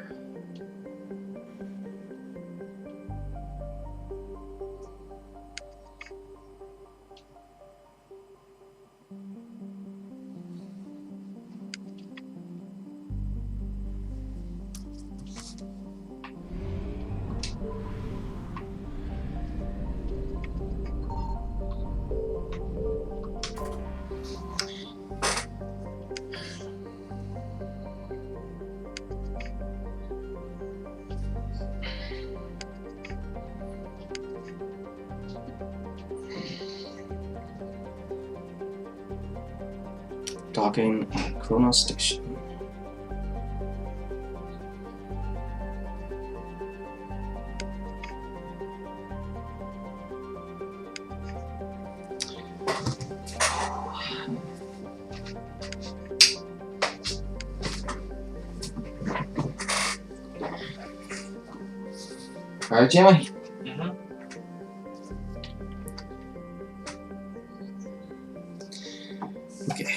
Docking at Kronos Station. Alright, Jimmy. Okay.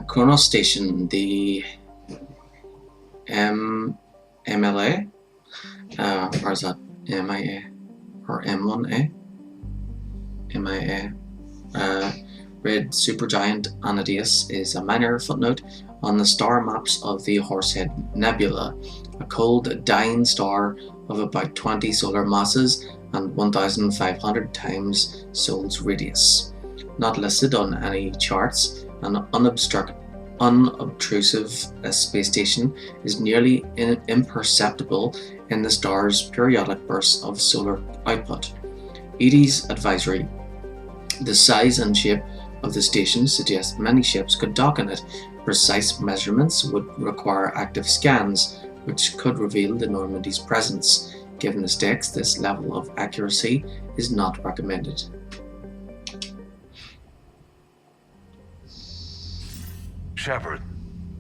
Kronos Station, the MLA, or is that MIA or M1A? MIA. Red supergiant Ananias is a minor footnote on the star maps of the Horsehead Nebula, a cold, dying star of about 20 solar masses and 1,500 times Sol's radius. Not listed on any charts, an unobtrusive space station is nearly imperceptible in the star's periodic bursts of solar output. Edie's advisory: the size and shape of the station suggests many ships could dock in it. Precise measurements would require active scans, which could reveal the Normandy's presence. Given the stakes, this level of accuracy is not recommended. Shepard,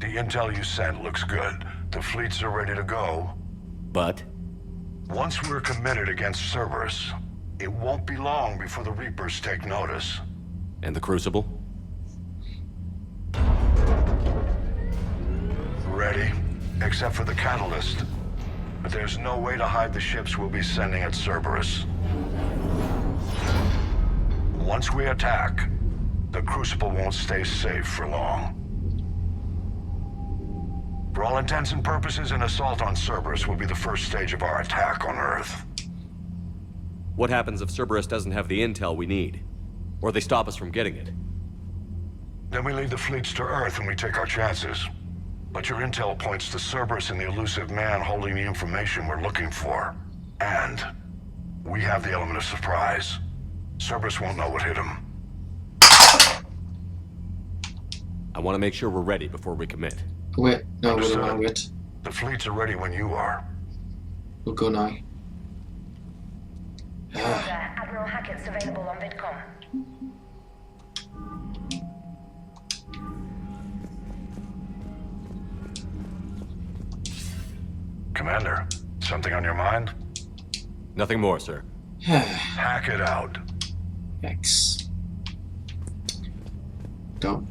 the intel you sent looks good. The fleets are ready to go. But? Once we're committed against Cerberus, it won't be long before the Reapers take notice. And the Crucible? Ready, except for the catalyst. But there's no way to hide the ships we'll be sending at Cerberus. Once we attack, the Crucible won't stay safe for long. For all intents and purposes, an assault on Cerberus will be the first stage of our attack on Earth. What happens if Cerberus doesn't have the intel we need? Or they stop us from getting it? Then we lead the fleets to Earth and we take our chances. But your intel points to Cerberus and the elusive man holding the information we're looking for. And we have the element of surprise. Cerberus won't know what hit him. I want to make sure we're ready before we commit. Wait, no, wait. The fleets are ready when you are. We'll go now. Admiral Hackett's available on VidCom. Commander, something on your mind? Nothing more, sir. Hack it out. Yikes. Don't.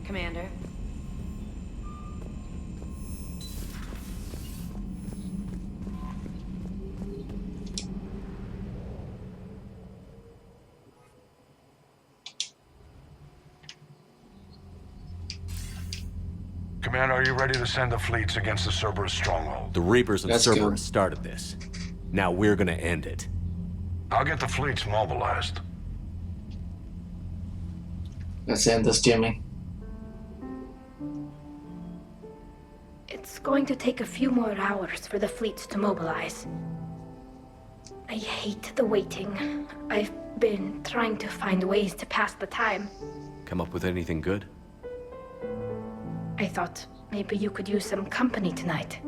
Commander. Commander, are you ready to send the fleets against the Cerberus stronghold? The Reapers and Cerberus started this. Now we're gonna end it. I'll get the fleets mobilized. Let's end this, Jimmy. It's going to take a few more hours for the fleets to mobilize. I hate the waiting. I've been trying to find ways to pass the time. Come up with anything good? I thought maybe you could use some company tonight.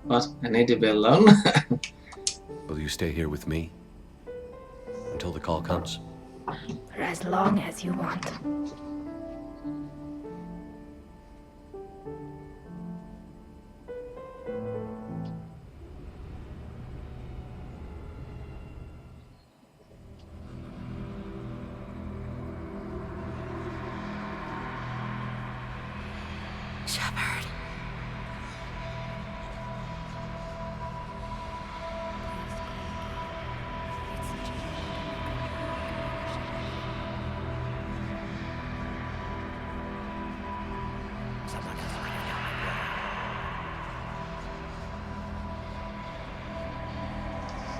What? I need to be alone? Will you stay here with me? Until the call comes? For as long as you want. Shepard.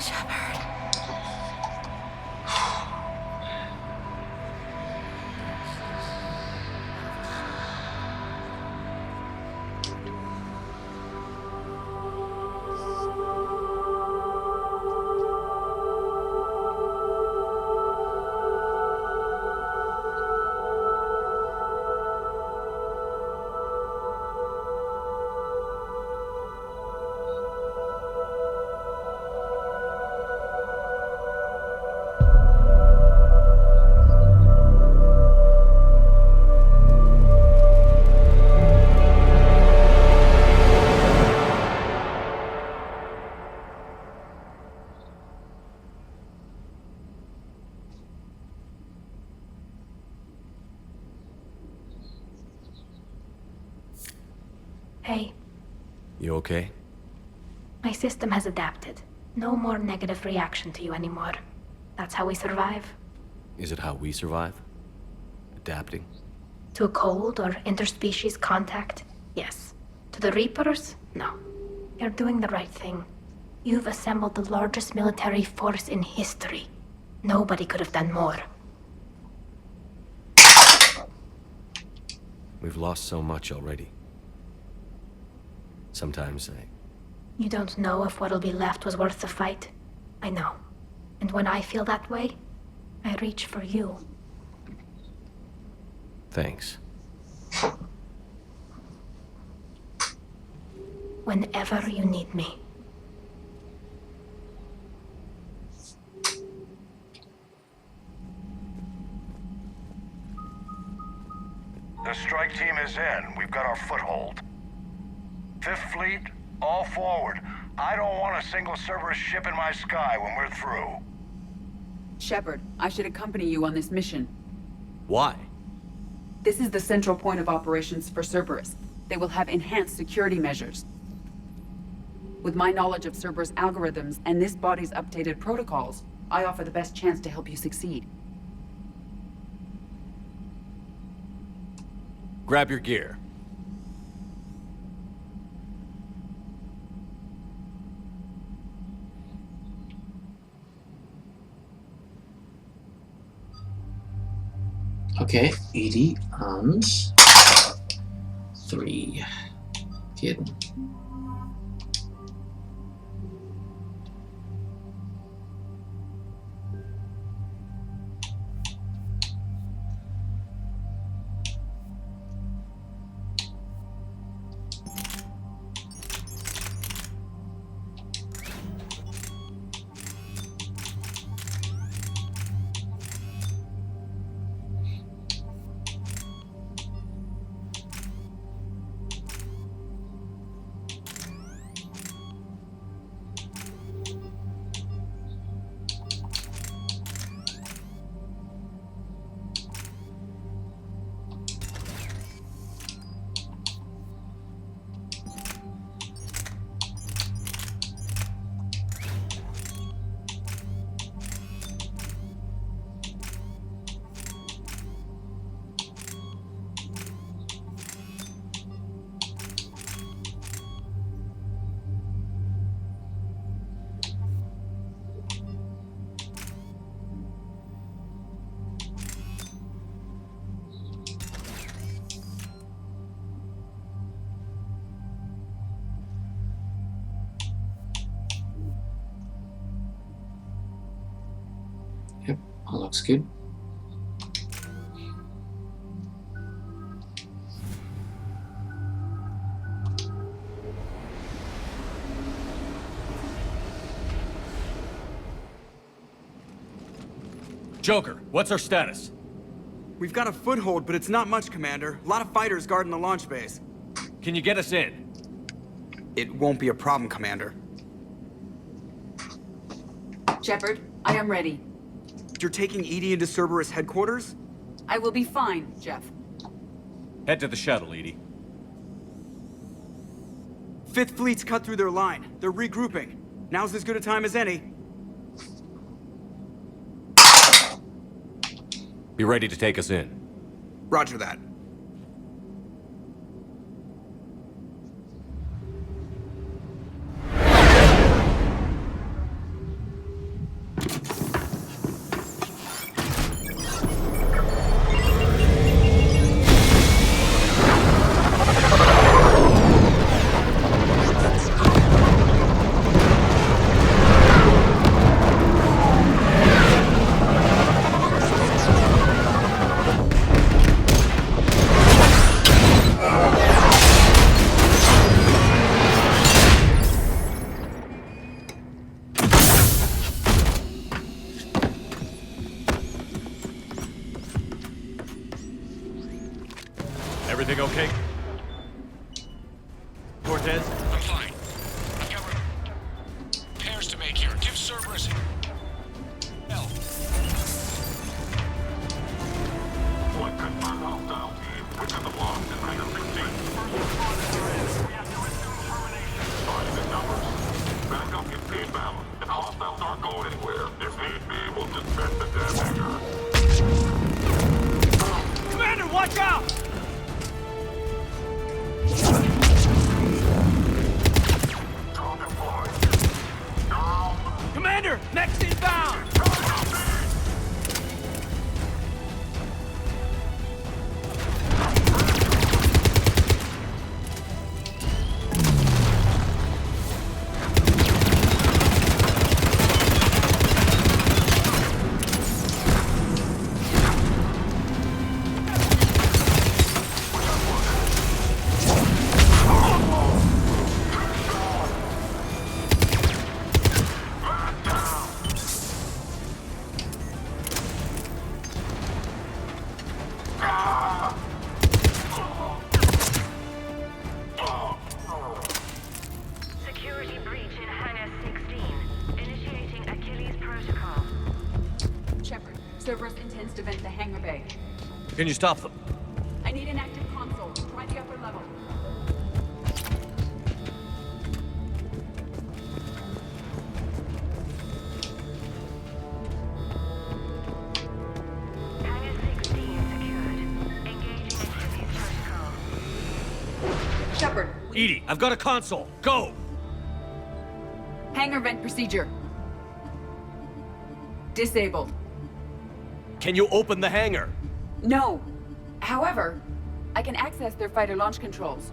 Shepard. Hey, You okay? my system has adapted. No more negative reaction to you anymore. That's how we survive. Is it how we survive? Adapting? To a cold or interspecies contact, yes. To the Reapers, no. You're doing the right thing. You've assembled the largest military force in history. Nobody could have done more. We've lost so much already. Sometimes You don't know if what'll be left was worth the fight. I know. And when I feel that way, I reach for you. Thanks. Whenever you need me. The strike team is in. We've got our foothold. Fifth Fleet, all forward. I don't want a single Cerberus ship in my sky when we're through. Shepard, I should accompany you on this mission. Why? This is the central point of operations for Cerberus. They will have enhanced security measures. With my knowledge of Cerberus algorithms and this body's updated protocols, I offer the best chance to help you succeed. Grab your gear. Okay, 80 and 3. Kidding. Yep, all looks good. Joker, what's our status? We've got a foothold, but it's not much, Commander. A lot of fighters guarding the launch base. Can you get us in? It won't be a problem, Commander. Shepard, I am ready. You're taking Edie into Cerberus headquarters? I will be fine, Jeff. Head to the shuttle, Edie. Fifth Fleet's cut through their line. They're regrouping. Now's as good a time as any. Be ready to take us in. Roger that. Everything okay? Cortez? I'm fine. I've got repairs to make here. Give Cerberus help. What confirmed hostile team within the block in Hangar 16? Find the numbers. Backup is inbound, and hostiles aren't going anywhere. If need be, we'll disband the damn hangar. Commander, watch out! Commander, next inbound! Security breach in Hangar 16. Initiating Achilles Protocol. Shepard, Cerberus intends to vent the hangar bay. Can you stop them? I need an active console. Try the upper level. Hangar 16 secured. Engaging Achilles Protocol. Shepard, Edie, I've got a console. Go! hangar vent procedure. Disabled. Can you open the hangar? No. However, I can access their fighter launch controls.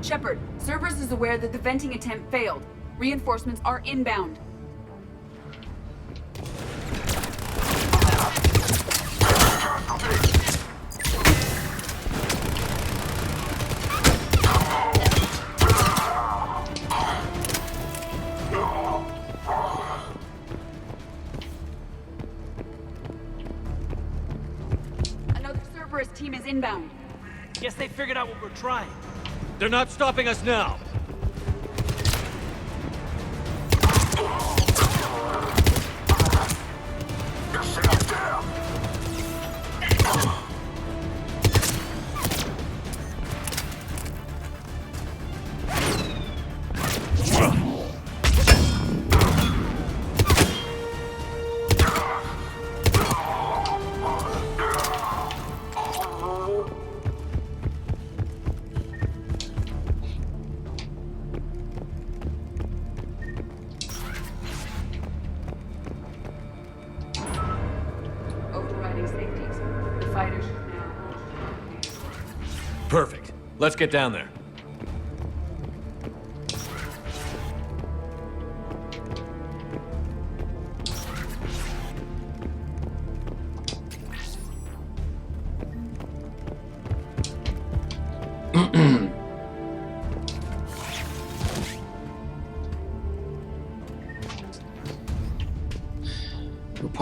Shepard, Cerberus is aware that the venting attempt failed. Reinforcements are inbound. Another Cerberus team is inbound. Guess they figured out what we're trying. They're not stopping us now. Overriding safeties. The fighters should now launch. Perfect. Let's get down there.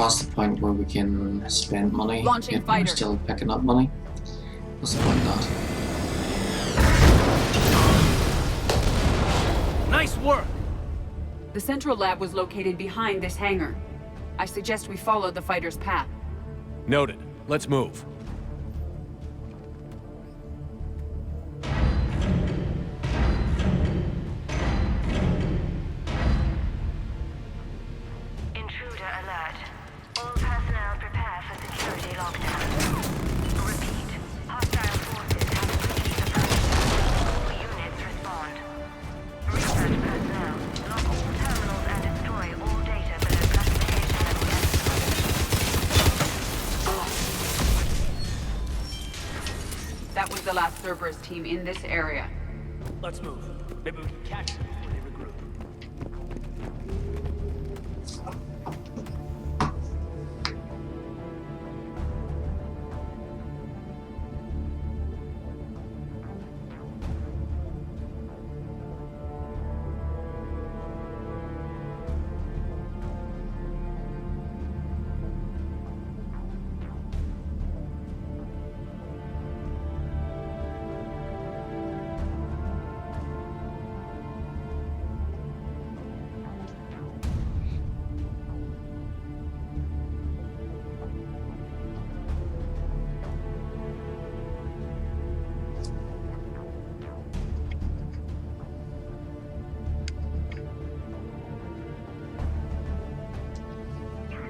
past the point where we can spend money, Launching yet we're fighter. still picking up money. What's the point of that? Nice work! The central lab was located behind this hangar. I suggest we follow the fighter's path. Noted. Let's move. Intruder alert. All personnel prepare for security lockdown. Repeat. Hostile forces have breached the perimeter. All units respond. Research personnel, lock all terminals and destroy all data below classification level S. That was the last Cerberus team in this area. Let's move. Maybe we can catch them before they regroup.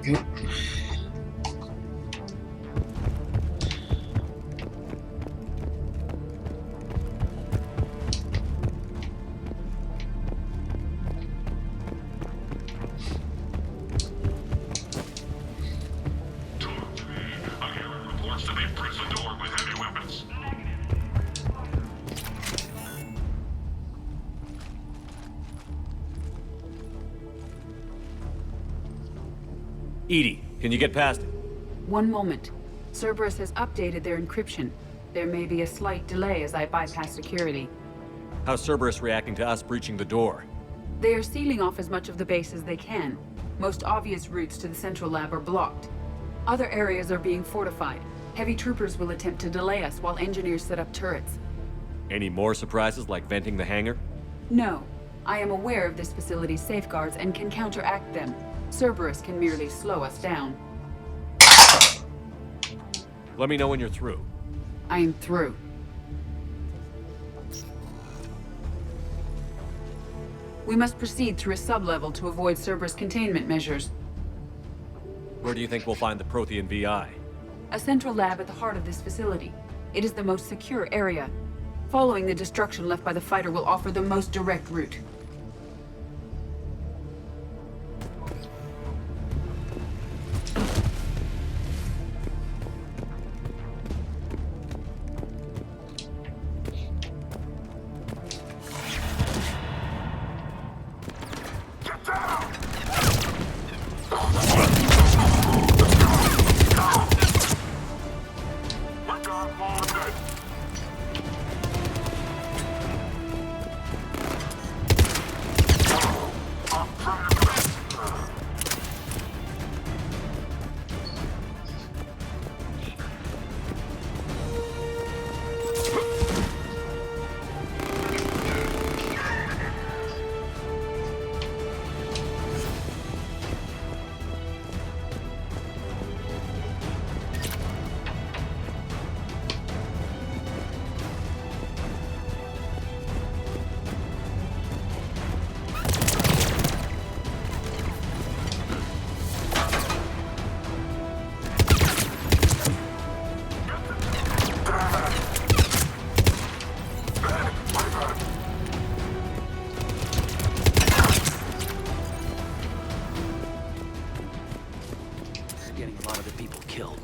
Okay. Reports that they've pressed the door with heavy weapons. EDI, can you get past it? One moment. Cerberus has updated their encryption. There may be a slight delay as I bypass security. How's Cerberus reacting to us breaching the door? They are sealing off as much of the base as they can. Most obvious routes to the central lab are blocked. Other areas are being fortified. Heavy troopers will attempt to delay us while engineers set up turrets. Any more surprises like venting the hangar? No. I am aware of this facility's safeguards and can counteract them. Cerberus can merely slow us down. Let me know when you're through. I am through. We must proceed through a sublevel to avoid Cerberus containment measures. Where do you think we'll find the Prothean VI? A central lab at the heart of this facility. It is the most secure area. Following the destruction left by the fighter will offer the most direct route.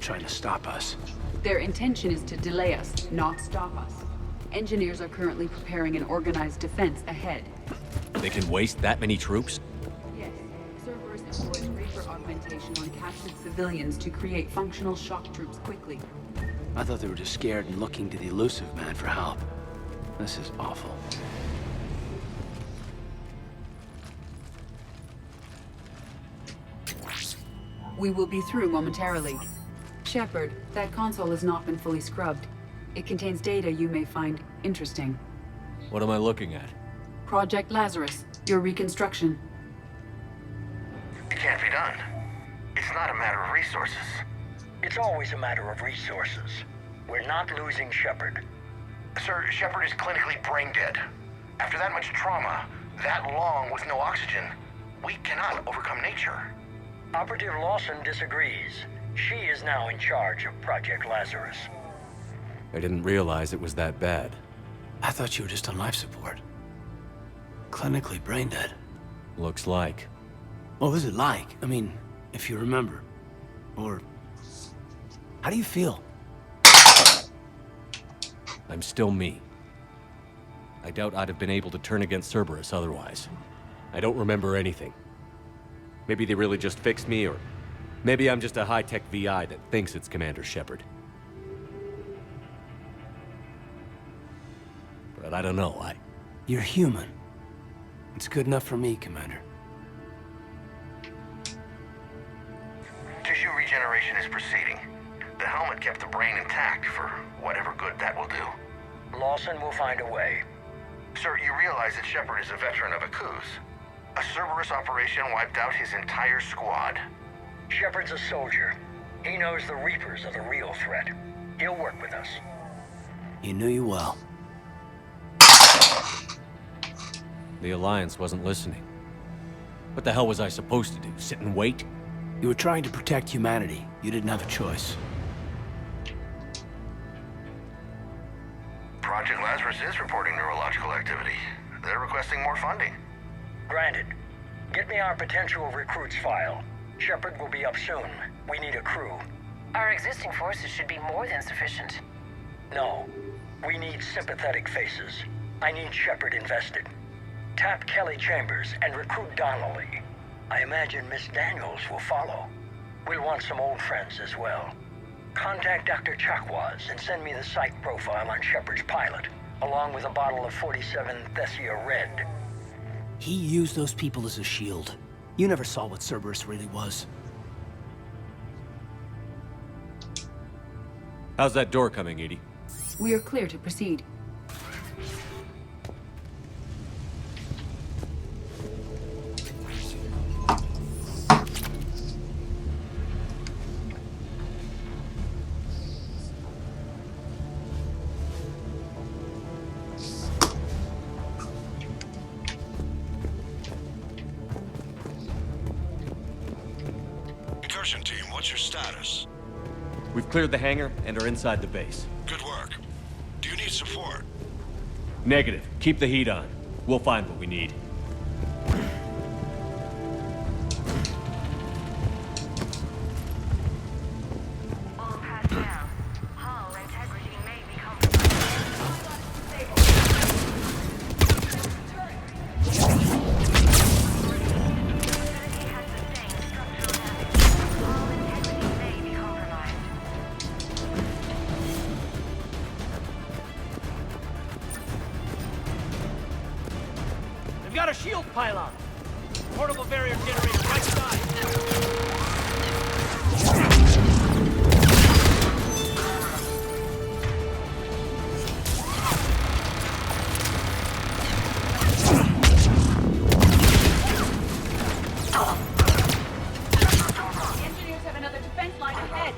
Trying to stop us. Their intention is to delay us, not stop us. Engineers are currently preparing an organized defense ahead. They can waste that many troops? Yes. Cerberus employs Reaper augmentation on captured civilians to create functional shock troops quickly. I thought they were just scared and looking to the elusive man for help. This is awful. We will be through momentarily. Shepard, that console has not been fully scrubbed. It contains data you may find interesting. What am I looking at? Project Lazarus, your reconstruction. It can't be done. It's not a matter of resources. It's always a matter of resources. We're not losing Shepard. Sir, Shepard is clinically brain dead. After that much trauma, that long with no oxygen, we cannot overcome nature. Operative Lawson disagrees. She is now in charge of Project Lazarus. I didn't realize it was that bad. I thought you were just on life support. Clinically brain dead. Looks like. What was it like? I mean, if you remember. Or... how do you feel? I'm still me. I doubt I'd have been able to turn against Cerberus otherwise. I don't remember anything. Maybe they really just fixed me, or maybe I'm just a high-tech VI that thinks it's Commander Shepard. But I don't know, You're human. It's good enough for me, Commander. Tissue regeneration is proceeding. The helmet kept the brain intact for whatever good that will do. Lawson will find a way. Sir, you realize that Shepard is a veteran of a coup. A Cerberus operation wiped out his entire squad. Shepard's a soldier. He knows the Reapers are the real threat. He'll work with us. He knew you well. The Alliance wasn't listening. What the hell was I supposed to do? Sit and wait? You were trying to protect humanity. You didn't have a choice. Project Lazarus is reporting neurological activity. They're requesting more funding. Granted. Get me our potential recruits file. Shepard will be up soon. We need a crew. Our existing forces should be more than sufficient. No. We need sympathetic faces. I need Shepard invested. Tap Kelly Chambers and recruit Donnelly. I imagine Miss Daniels will follow. We'll want some old friends as well. Contact Dr. Chakwas and send me the psych profile on Shepard's pilot, along with a bottle of 47 Thessia Red. He used those people as a shield. You never saw what Cerberus really was. How's that door coming, Edie? We are clear to proceed. Incursion team, what's your status? We've cleared the hangar and are inside the base. Good work. Do you need support? Negative. Keep the heat on. We'll find what we need. All personnel. Hull integrity may be compromised. They've got a shield pylon. Portable barrier generator right side. Engineers have another defense line ahead.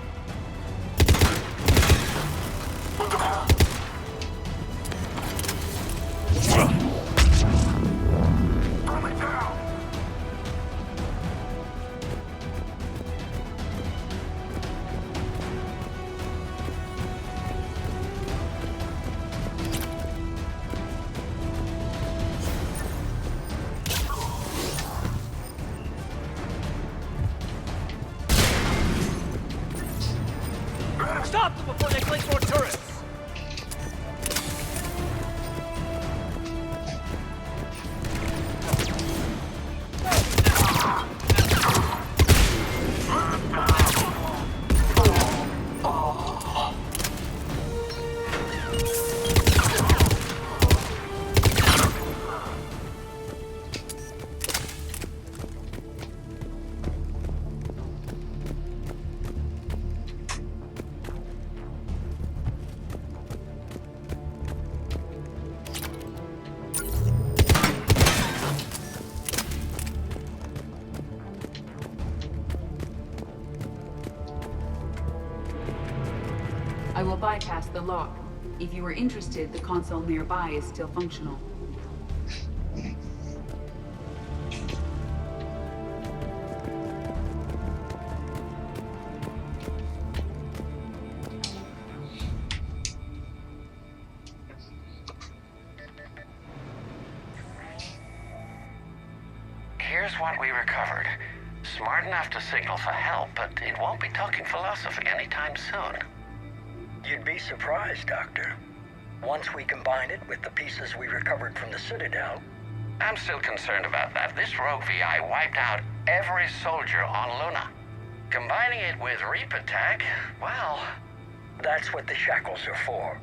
will bypass the lock. If you are interested, the console nearby is still functional. Here's what we recovered. Smart enough to signal for help, but it won't be talking philosophy anytime soon. You'd be surprised, Doctor. Once we combine it with the pieces we recovered from the Citadel... I'm still concerned about that. This rogue VI wiped out every soldier on Luna. Combining it with Reap Attack, well... That's what the shackles are for.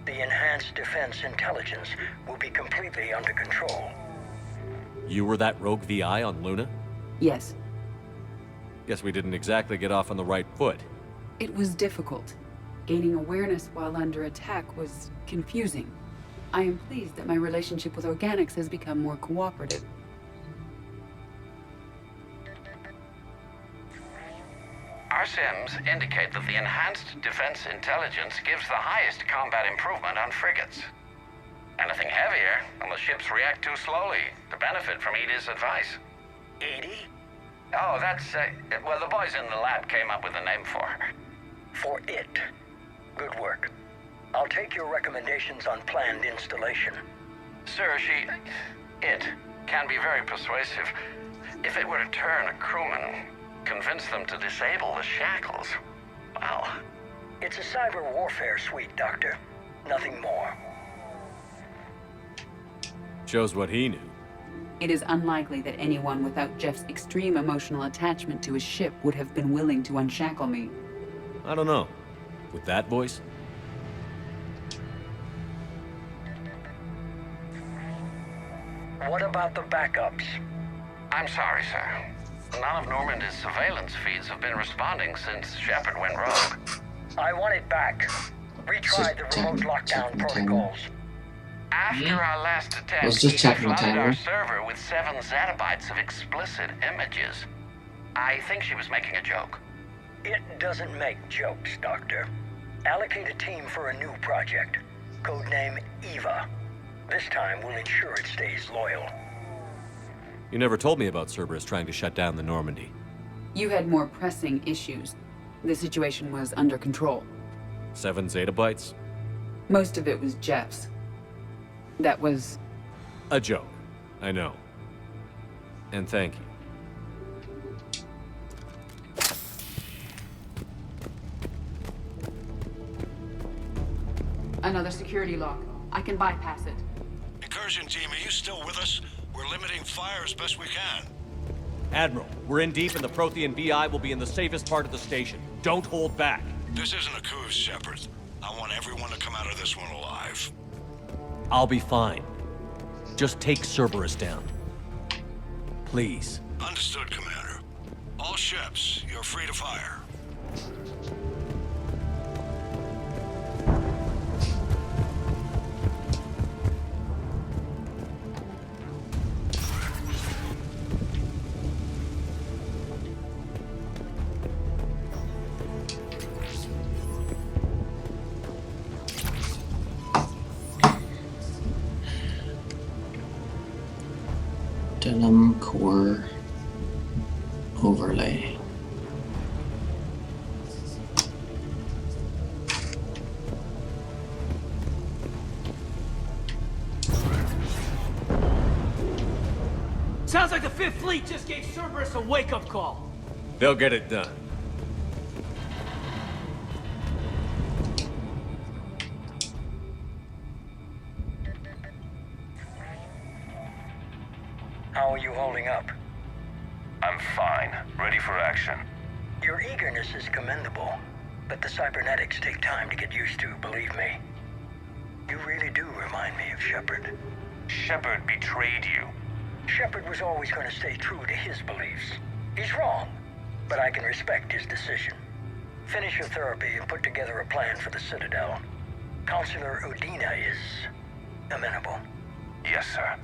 The enhanced defense intelligence will be completely under control. You were that rogue VI on Luna? Yes. Guess we didn't exactly get off on the right foot. It was difficult. Gaining awareness while under attack was confusing. I am pleased that my relationship with organics has become more cooperative. Our sims indicate that the enhanced defense intelligence gives the highest combat improvement on frigates. Anything heavier, and the ships react too slowly to benefit from Edie's advice. Edie? Oh, that's, well, the boys in the lab came up with a name for her. For it. Good work. I'll take your recommendations on planned installation. Sir, it can be very persuasive. If it were to turn a crewman, convince them to disable the shackles, well... It's a cyber warfare suite, Doctor. Nothing more. Shows what he knew. It is unlikely that anyone without Jeff's extreme emotional attachment to his ship would have been willing to unshackle me. I don't know. With that voice? What about the backups? I'm sorry, sir. None of Normandy's surveillance feeds have been responding since Shepard went rogue. I want it back. Retry the remote lockdown protocols. After our last attempt, was just he checking the flooded our timer. server with 7 zettabytes of explicit images. I think she was making a joke. It doesn't make jokes, Doctor. Allocate a team for a new project. Codename Eva. This time we'll ensure it stays loyal. You never told me about Cerberus trying to shut down the Normandy. You had more pressing issues. The situation was under control. 7 zettabytes? Most of it was Jeff's. That was... a joke. I know. And thank you. Another security lock. I can bypass it. Incursion team, are you still with us? We're limiting fire as best we can. Admiral, we're in deep and the Prothean VI will be in the safest part of the station. Don't hold back. This isn't a coup, Shepard. I want everyone to come out of this one alive. I'll be fine. Just take Cerberus down. Please. Understood, Commander. All ships, you're free to fire. Denim core overlay. Sounds like the 5th Fleet just gave Cerberus a wake-up call. They'll get it done. How are you holding up? I'm fine. Ready for action. Your eagerness is commendable, but the cybernetics take time to get used to, believe me. You really do remind me of Shepard. Shepard betrayed you. Shepard was always going to stay true to his beliefs. He's wrong, but I can respect his decision. Finish your therapy and put together a plan for the Citadel. Counselor Udina is amenable. Yes, sir.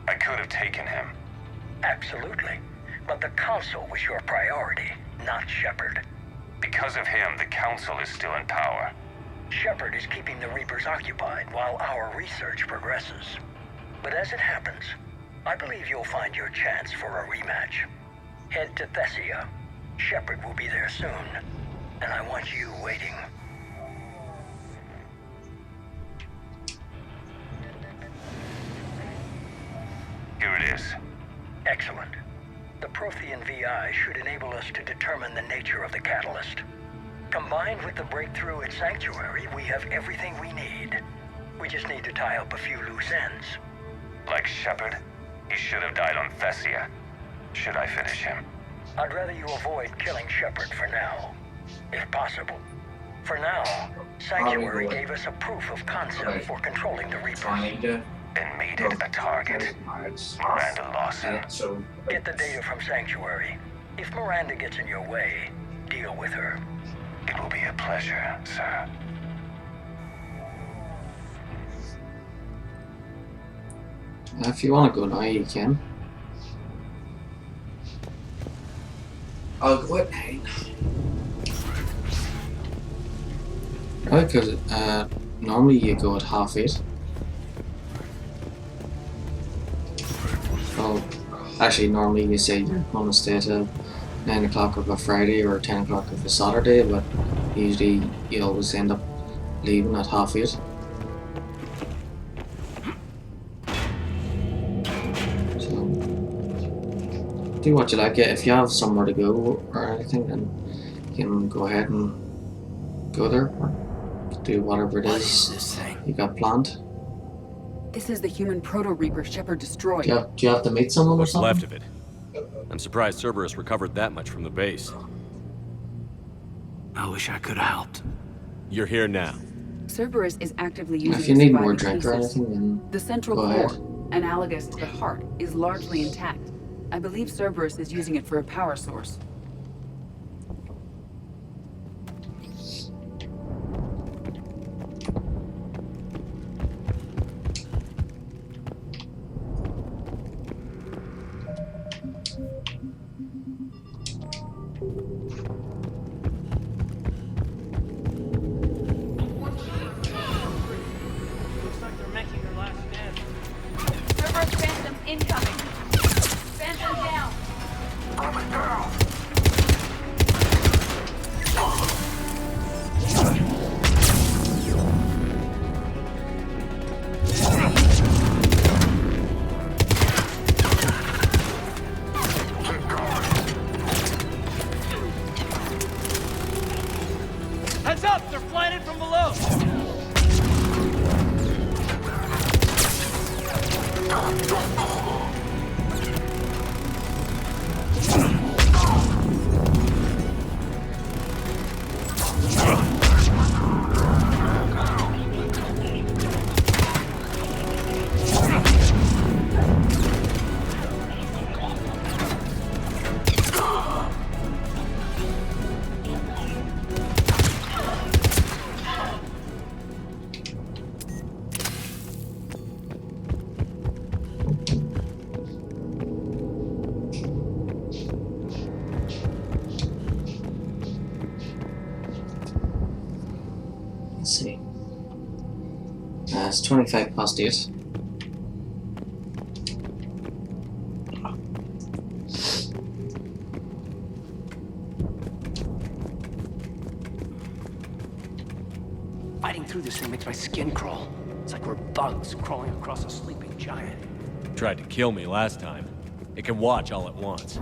I could have taken him. Absolutely. But the Council was your priority, not Shepard. Because of him, the Council is still in power. Shepard is keeping the Reapers occupied while our research progresses. But as it happens, I believe you'll find your chance for a rematch. Head to Thessia. Shepard will be there soon, and I want you waiting. Here it is. Excellent. The Prothean VI should enable us to determine the nature of the catalyst. Combined with the breakthrough at Sanctuary, we have everything we need. We just need to tie up a few loose ends. Like Shepard, he should have died on Thessia. Should I finish him? I'd rather you avoid killing Shepard for now, if possible. For now, Sanctuary gave us a proof of concept for controlling the Reapers. And made it a target. Miranda Lawson. Get the data from Sanctuary. If Miranda gets in your way, deal with her. It will be a pleasure, sir. If you want to go now, you can. I'll go at 9. Right, because normally you go at 8:30. Well, actually, normally you say you're going to stay till 9 o'clock of a Friday or 10 o'clock of a Saturday, but usually you always end up leaving at 8:30. So, do what you like. If you have somewhere to go or anything, then you can go ahead and go there or do whatever it is you got planned. This is the human Proto-Reaper Shepard destroyed. Do you have to meet someone or What's something? left of it? I'm surprised Cerberus recovered that much from the base. I wish I could have helped. You're here now. Cerberus is actively using If you need surviving more drink or pieces. anything, then The central go core, ahead. analogous to the heart, is largely intact. I believe Cerberus is using it for a power source. Looks like they're making their last stand. Cerberus Phantom incoming! Phantom down! Coming down! Heads up! They're flying in from below! Let's see. It's 25 past 8. Fighting through this thing makes my skin crawl. It's like we're bugs crawling across a sleeping giant. Tried to kill me last time. It can watch all at once.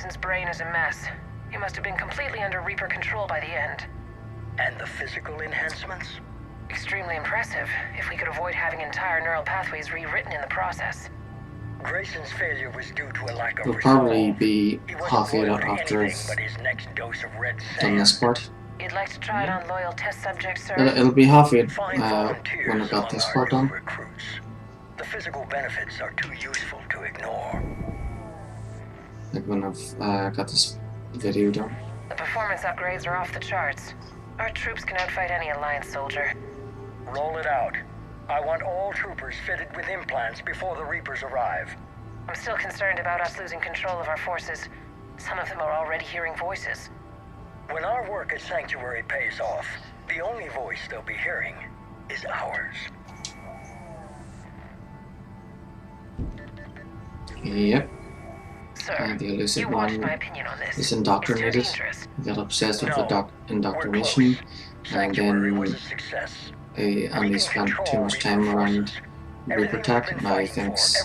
Grayson's brain is a mess. He must have been completely under Reaper control by the end. And the physical enhancements? Extremely impressive, if we could avoid having entire neural pathways rewritten in the process. Grayson's failure was due to a lack of It'll resolve. probably be He wasn't halfway loyal out to after anything I've but his next dose of red done this sand. part. You'd like to try it on loyal test subjects, sir? It'll be halfway Find when volunteers I got among this our part new done. recruits. The physical benefits are too useful to ignore. Like when I've got this video done. The performance upgrades are off the charts. Our troops can outfight any Alliance soldier. Roll it out. I want all troopers fitted with implants before the Reapers arrive. I'm still concerned about us losing control of our forces. Some of them are already hearing voices. When our work at Sanctuary pays off, the only voice they'll be hearing is ours. Yep. Sir, The elusive you wanted one my opinion on this. is indoctrinated. It's too dangerous. Got obsessed with No, the indoctrination, and then and he spent too much time around Reaper Tech, and now he thinks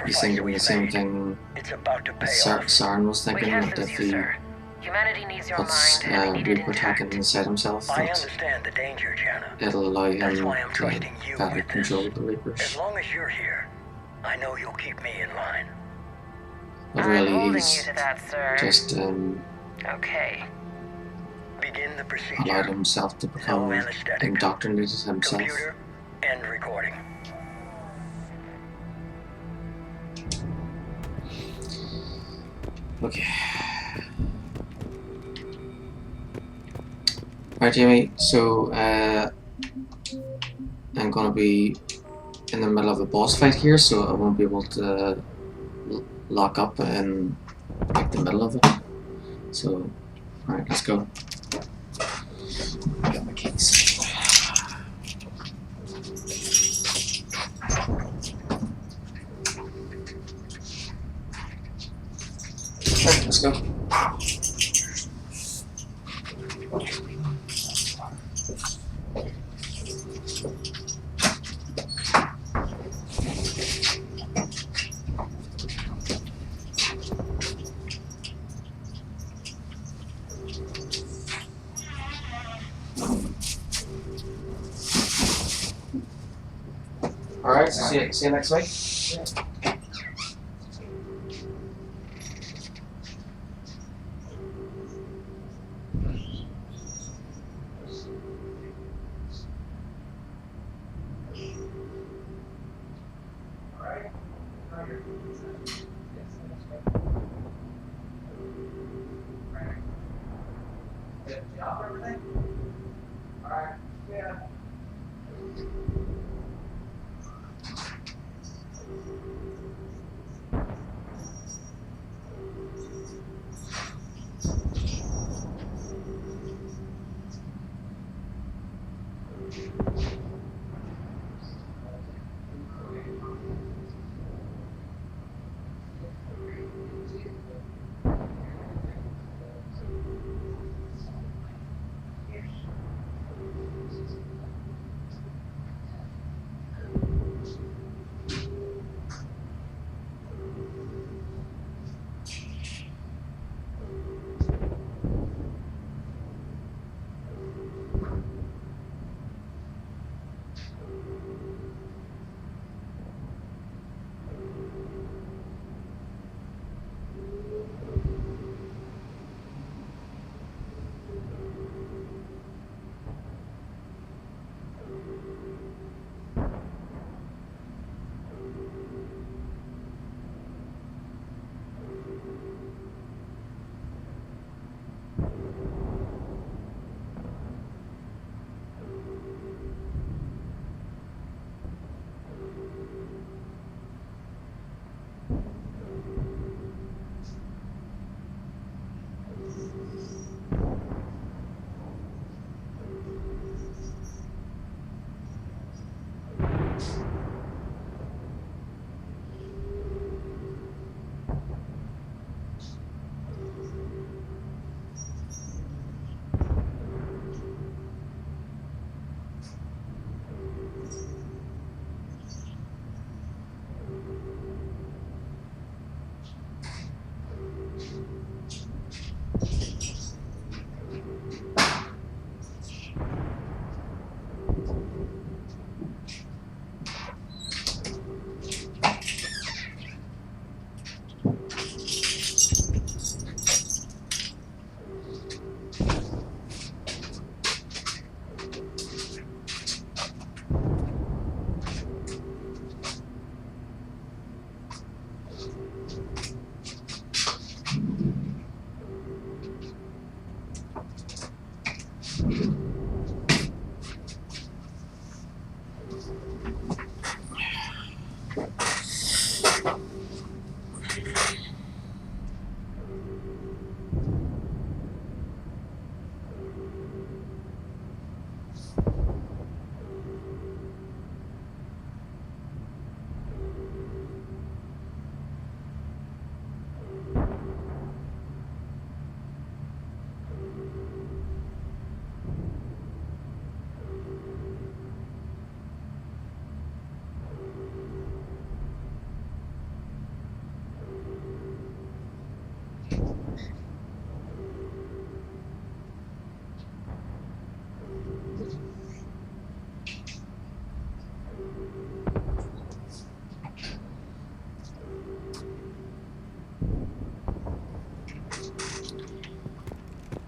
he's thinking the same thing Saren was thinking, that if he Humanity needs your puts mind, and they need it Reaper Tech intact. inside himself, I that understand the danger, Jana. it'll allow him That's why I'm to trusting you better with control this. the Reapers. As long as you're here, I know you'll keep me in line. But I'm really, holding he's you to that, sir. just Okay. Begin the procedure. allowed himself to become indoctrinated himself. Computer, end recording. Okay. Right, Jamie, so I'm gonna be in the middle of a boss fight here, so I won't be able to lock up in like the middle of it. So, alright, let's go. Got my keys. Alright, let's go. Alright, so see you next week.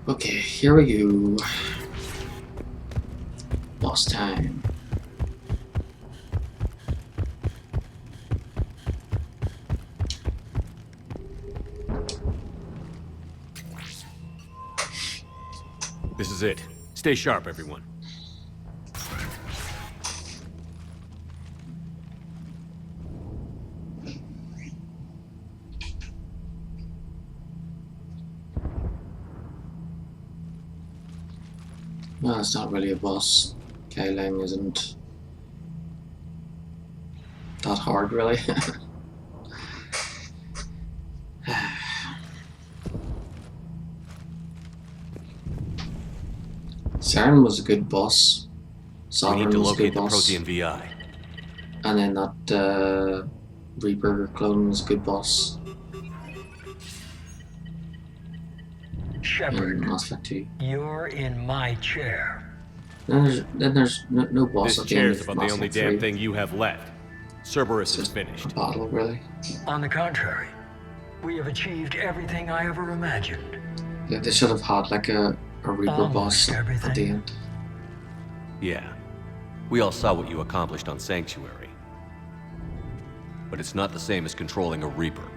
Okay, here we go. Boss time. This is it. Stay sharp, everyone. No, it's not really a boss. Kailang isn't that hard, really. Saren was a good boss. We need Sovereign to was a locate good the boss. Prothean VI. And then that Reaper clone was a good boss. Shepard, In Mass Effect 2. you're in my chair. Then there's no boss This at the end chair's of about the Mass only Effect damn 3. thing you have left. Cerberus is finished. Battle, really. On the contrary, we have achieved everything I ever imagined. Yeah, they should have had like a Reaper Almost boss at the end. Yeah. We all saw what you accomplished on Sanctuary. But it's not the same as controlling a Reaper.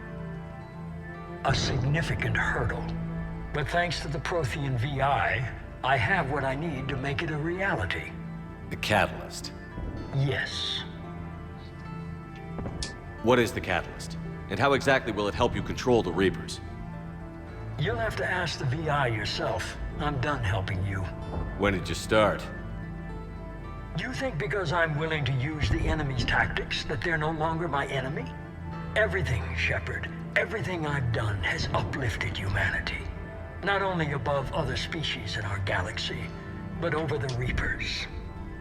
A significant hurdle. But thanks to the Prothean VI, I have what I need to make it a reality. The Catalyst. Yes. What is the Catalyst? And how exactly will it help you control the Reapers? You'll have to ask the VI yourself. I'm done helping you. When did you start? You think because I'm willing to use the enemy's tactics that they're no longer my enemy? Everything, Shepard, everything I've done has uplifted humanity. Not only above other species in our galaxy, but over the Reapers.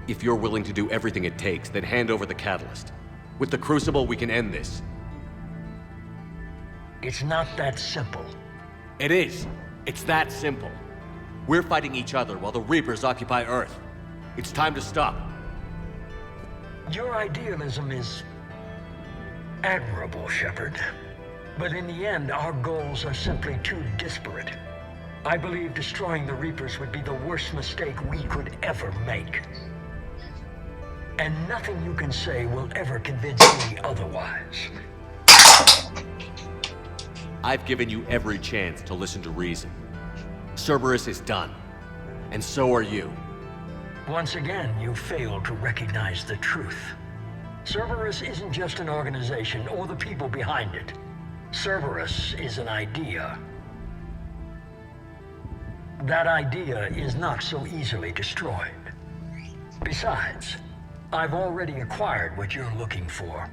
If you're willing to do everything it takes, then hand over the Catalyst. With the Crucible, we can end this. It's not that simple. It is. It's that simple. We're fighting each other while the Reapers occupy Earth. It's time to stop. Your idealism is admirable, Shepard. But in the end, our goals are simply too disparate. I believe destroying the Reapers would be the worst mistake we could ever make. And nothing you can say will ever convince me otherwise. I've given you every chance to listen to reason. Cerberus is done. And so are you. Once again, you failed to recognize the truth. Cerberus isn't just an organization or the people behind it. Cerberus is an idea. That idea is not so easily destroyed. Besides, I've already acquired what you're looking for.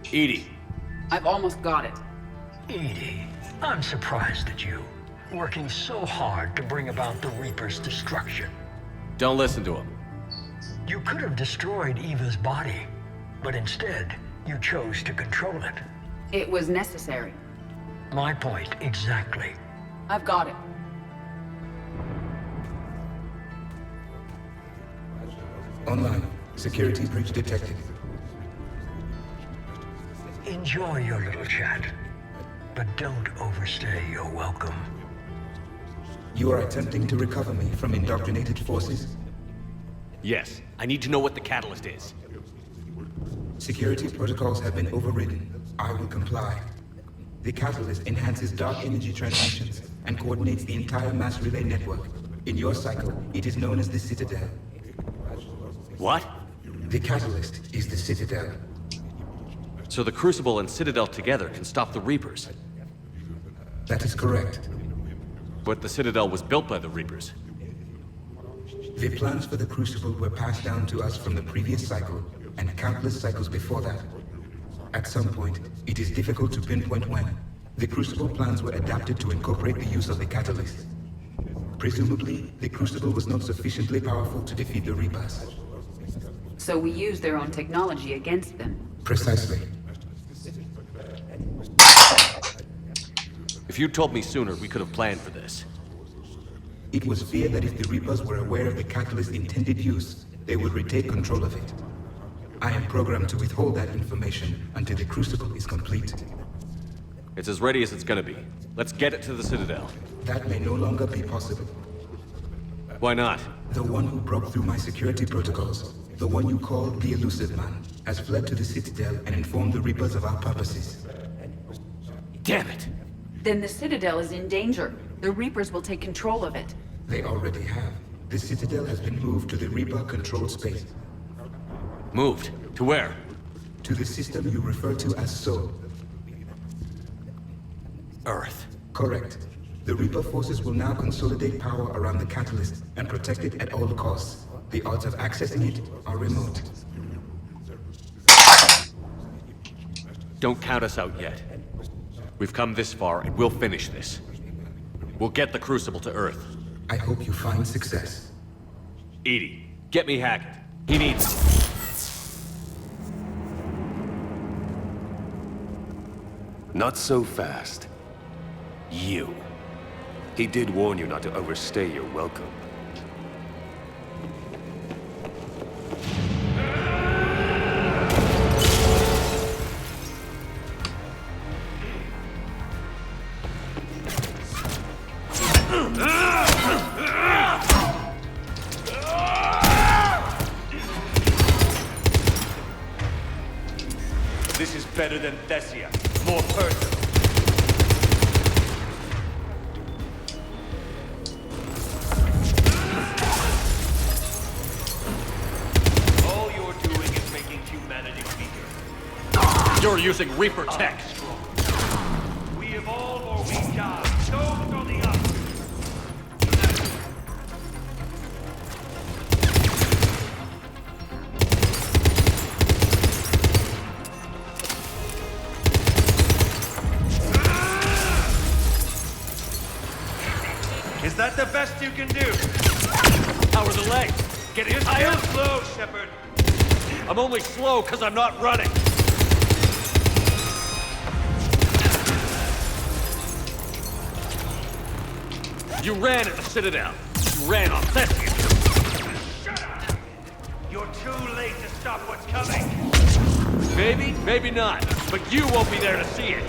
Edie. I've almost got it. Edie, I'm surprised at you. Working so hard to bring about the Reaper's destruction. Don't listen to him. You could have destroyed Eva's body, but instead, you chose to control it. It was necessary. My point exactly. I've got it. Online. Security breach detected. Enjoy your little chat, but don't overstay your welcome. You are attempting to recover me from indoctrinated forces? Yes. I need to know what the Catalyst is. Security protocols have been overridden. I will comply. The Catalyst enhances dark energy transmissions and coordinates the entire mass relay network. In your cycle, it is known as the Citadel. What? The catalyst is the Citadel. So the Crucible and Citadel together can stop the Reapers. That is correct. But the Citadel was built by the Reapers. The plans for the Crucible were passed down to us from the previous cycle, and countless cycles before that. At some point, it is difficult to pinpoint when, the Crucible plans were adapted to incorporate the use of the catalyst. Presumably, the Crucible was not sufficiently powerful to defeat the Reapers. So we use their own technology against them. Precisely. If you'd told me sooner, we could have planned for this. It was feared that if the Reapers were aware of the catalyst's intended use, they would retake control of it. I am programmed to withhold that information until the Crucible is complete. It's as ready as it's gonna be. Let's get it to the Citadel. That may no longer be possible. Why not? The one who broke through my security protocols, the one you called the Elusive Man, has fled to the Citadel and informed the Reapers of our purposes. Damn it! Then the Citadel is in danger. The Reapers will take control of it. They already have. The Citadel has been moved to the Reaper-controlled space. Moved? To where? To the system you refer to as Sol. Earth. Correct. The Reaper forces will now consolidate power around the catalyst and protect it at all costs. The odds of accessing it are remote. Don't count us out yet. We've come this far, and we'll finish this. We'll get the Crucible to Earth. I hope you find success. EDI, get me Hackett. He needs... Not so fast. You. He did warn you not to overstay your welcome. This is better than Thessia. More personal. All you're doing is making humanity weaker. You're using Reaper tech. We evolve or we die. Those are the options. Is that the best you can do? How are the legs? Get in higher slow, Shepard. I'm only slow because I'm not running. You ran at the Citadel. You ran on Thessia. Shut up! You're too late to stop what's coming. Maybe, maybe not. But you won't be there to see it.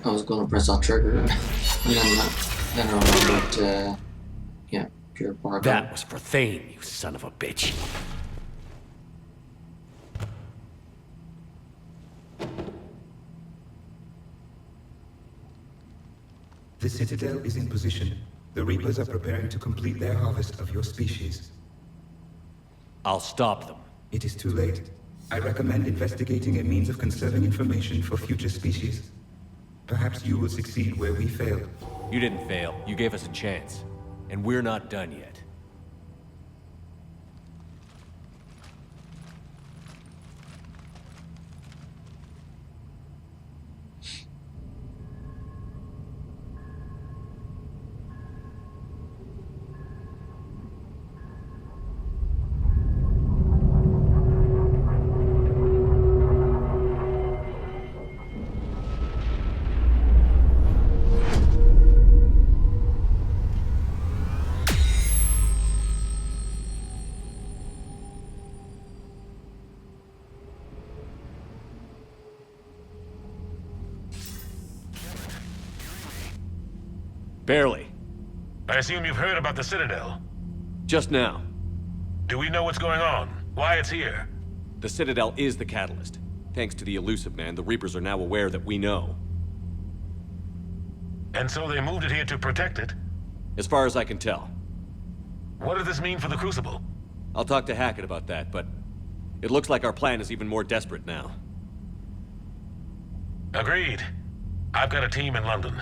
I was gonna press that trigger, and then I remembered, yeah, pure power. That was for Thane, you son of a bitch. The Citadel is in position. The Reapers are preparing to complete their harvest of your species. I'll stop them. It is too late. I recommend investigating a means of conserving information for future species. Perhaps you will succeed where we failed. You didn't fail. You gave us a chance. And we're not done yet. Barely. I assume you've heard about the Citadel. Just now. Do we know what's going on? Why it's here? The Citadel is the catalyst. Thanks to the Elusive Man, the Reapers are now aware that we know. And so they moved it here to protect it? As far as I can tell. What does this mean for the Crucible? I'll talk to Hackett about that, but it looks like our plan is even more desperate now. Agreed. I've got a team in London.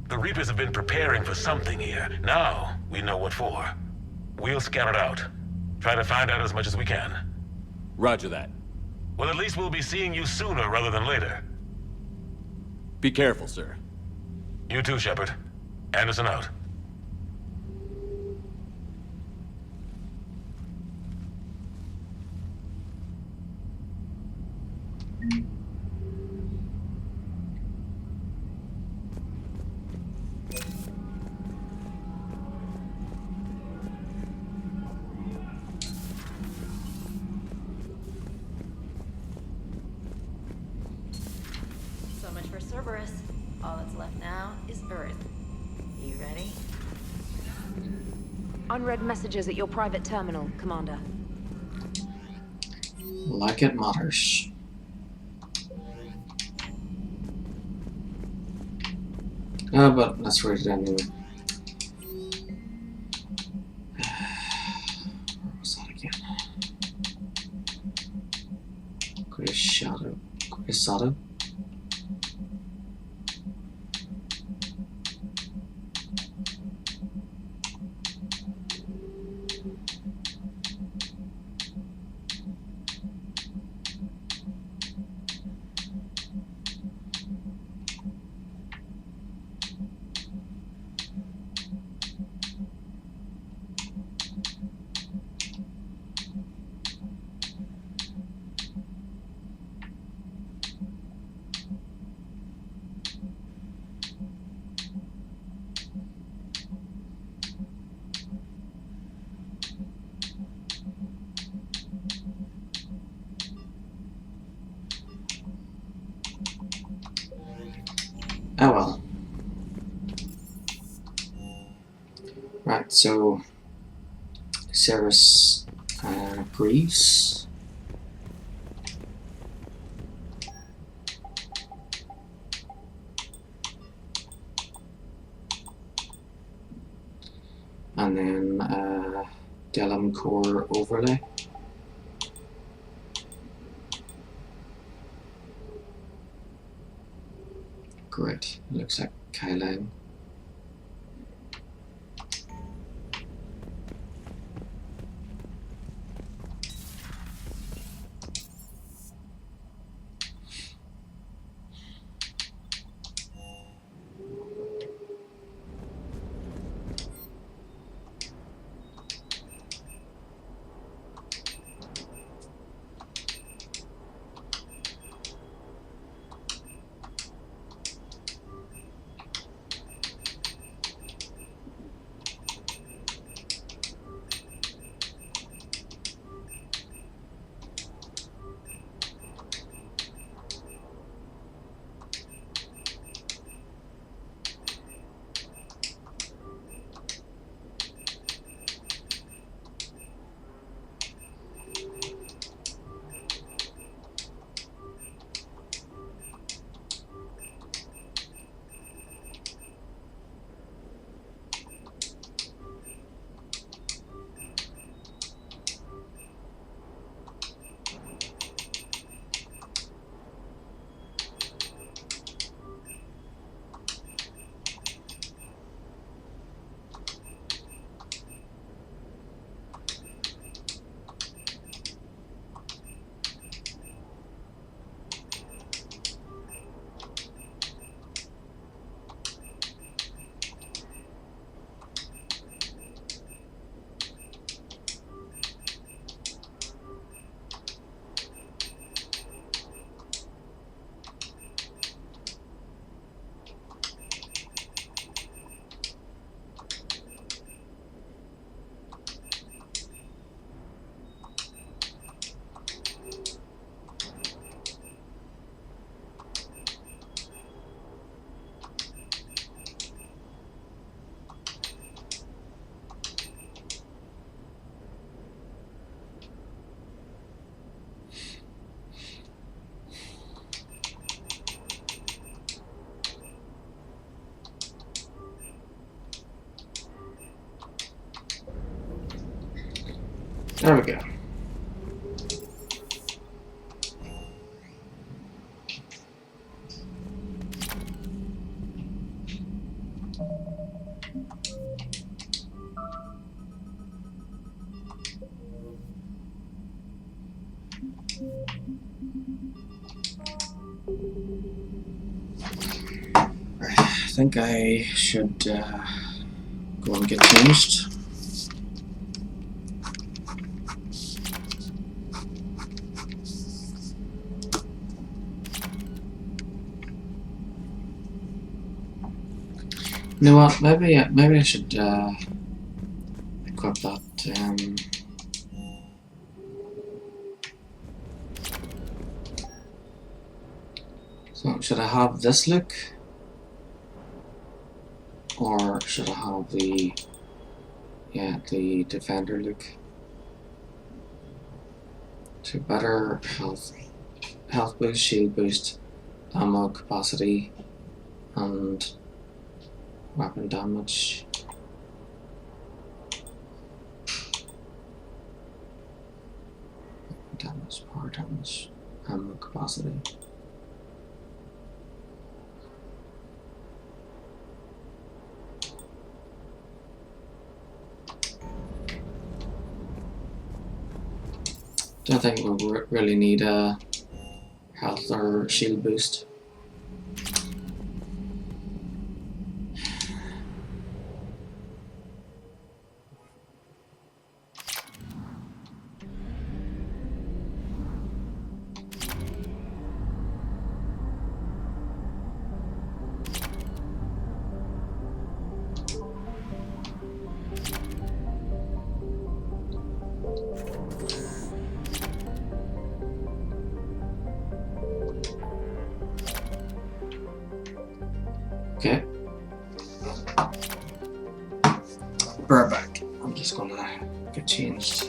The Reapers have been preparing for something here. Now, we know what for. We'll scout it out. Try to find out as much as we can. Roger that. Well, at least we'll be seeing you sooner rather than later. Be careful, sir. You too, Shepard. Anderson out. So much for Cerberus. All that's left now is Earth. You ready? Unread messages at your private terminal, Commander. Like it matters. But let's read it anyway. Where was that again? Grey Shadow. Grey Shadow? Oh well. Right, so Cerberus agrees. And then Delum Core overlay. Great, looks like Kylan. There we go. I think I should go and get changed. You know what? Maybe I should equip that. So should I have this look, or should I have the defender look? So better health boost, shield boost, ammo capacity, and weapon damage. Damage, power damage, ammo capacity. Don't think we really need a health or shield boost. Okay. We're back. I'm just gonna get changed.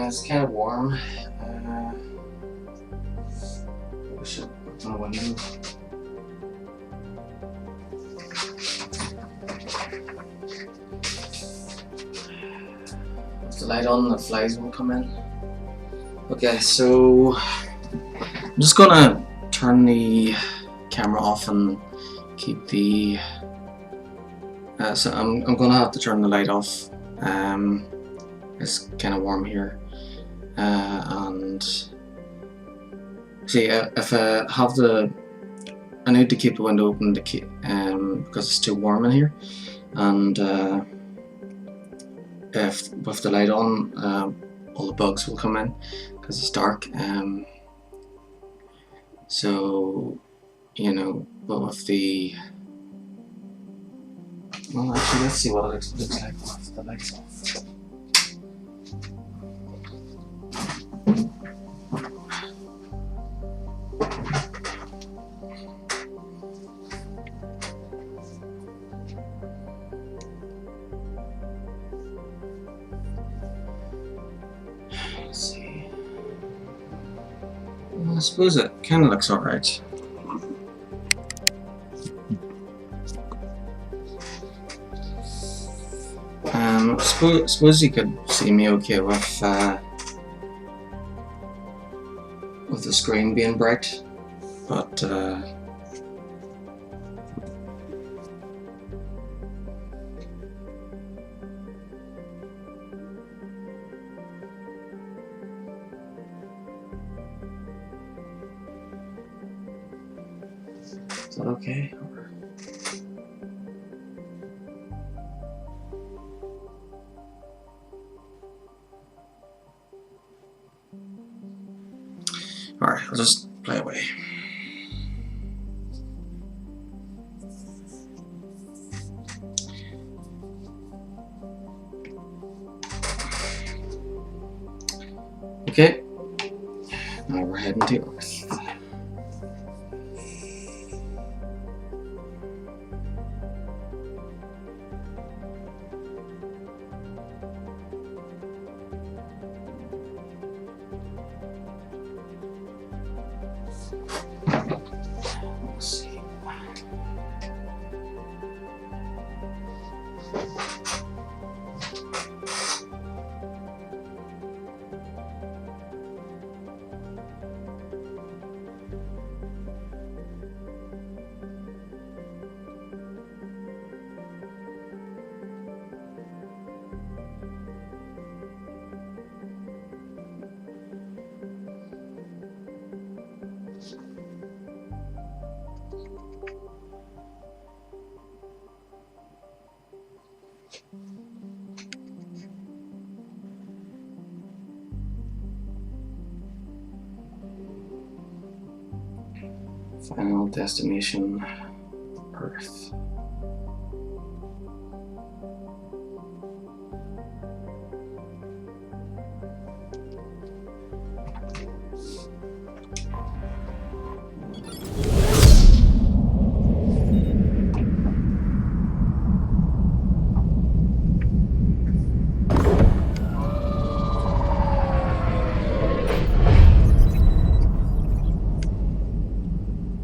It's kind of warm. I should open the window. With the light on, the flies won't come in. Okay, so I'm just gonna turn the camera off and keep the. So I'm gonna have to turn the light off. It's kind of warm here, and see if I have I need to keep the window open to keep because it's too warm in here, and if with the light on, all the bugs will come in because it's dark. So you know, but with the well, actually, let's see what it looks like with the lights off. Let's see. Well, I suppose it kind of looks alright. Suppose you could see me okay with the screen being bright, but is that okay? Alright, I'll just play away. Okay, now we're heading to Earth. Final destination, Earth.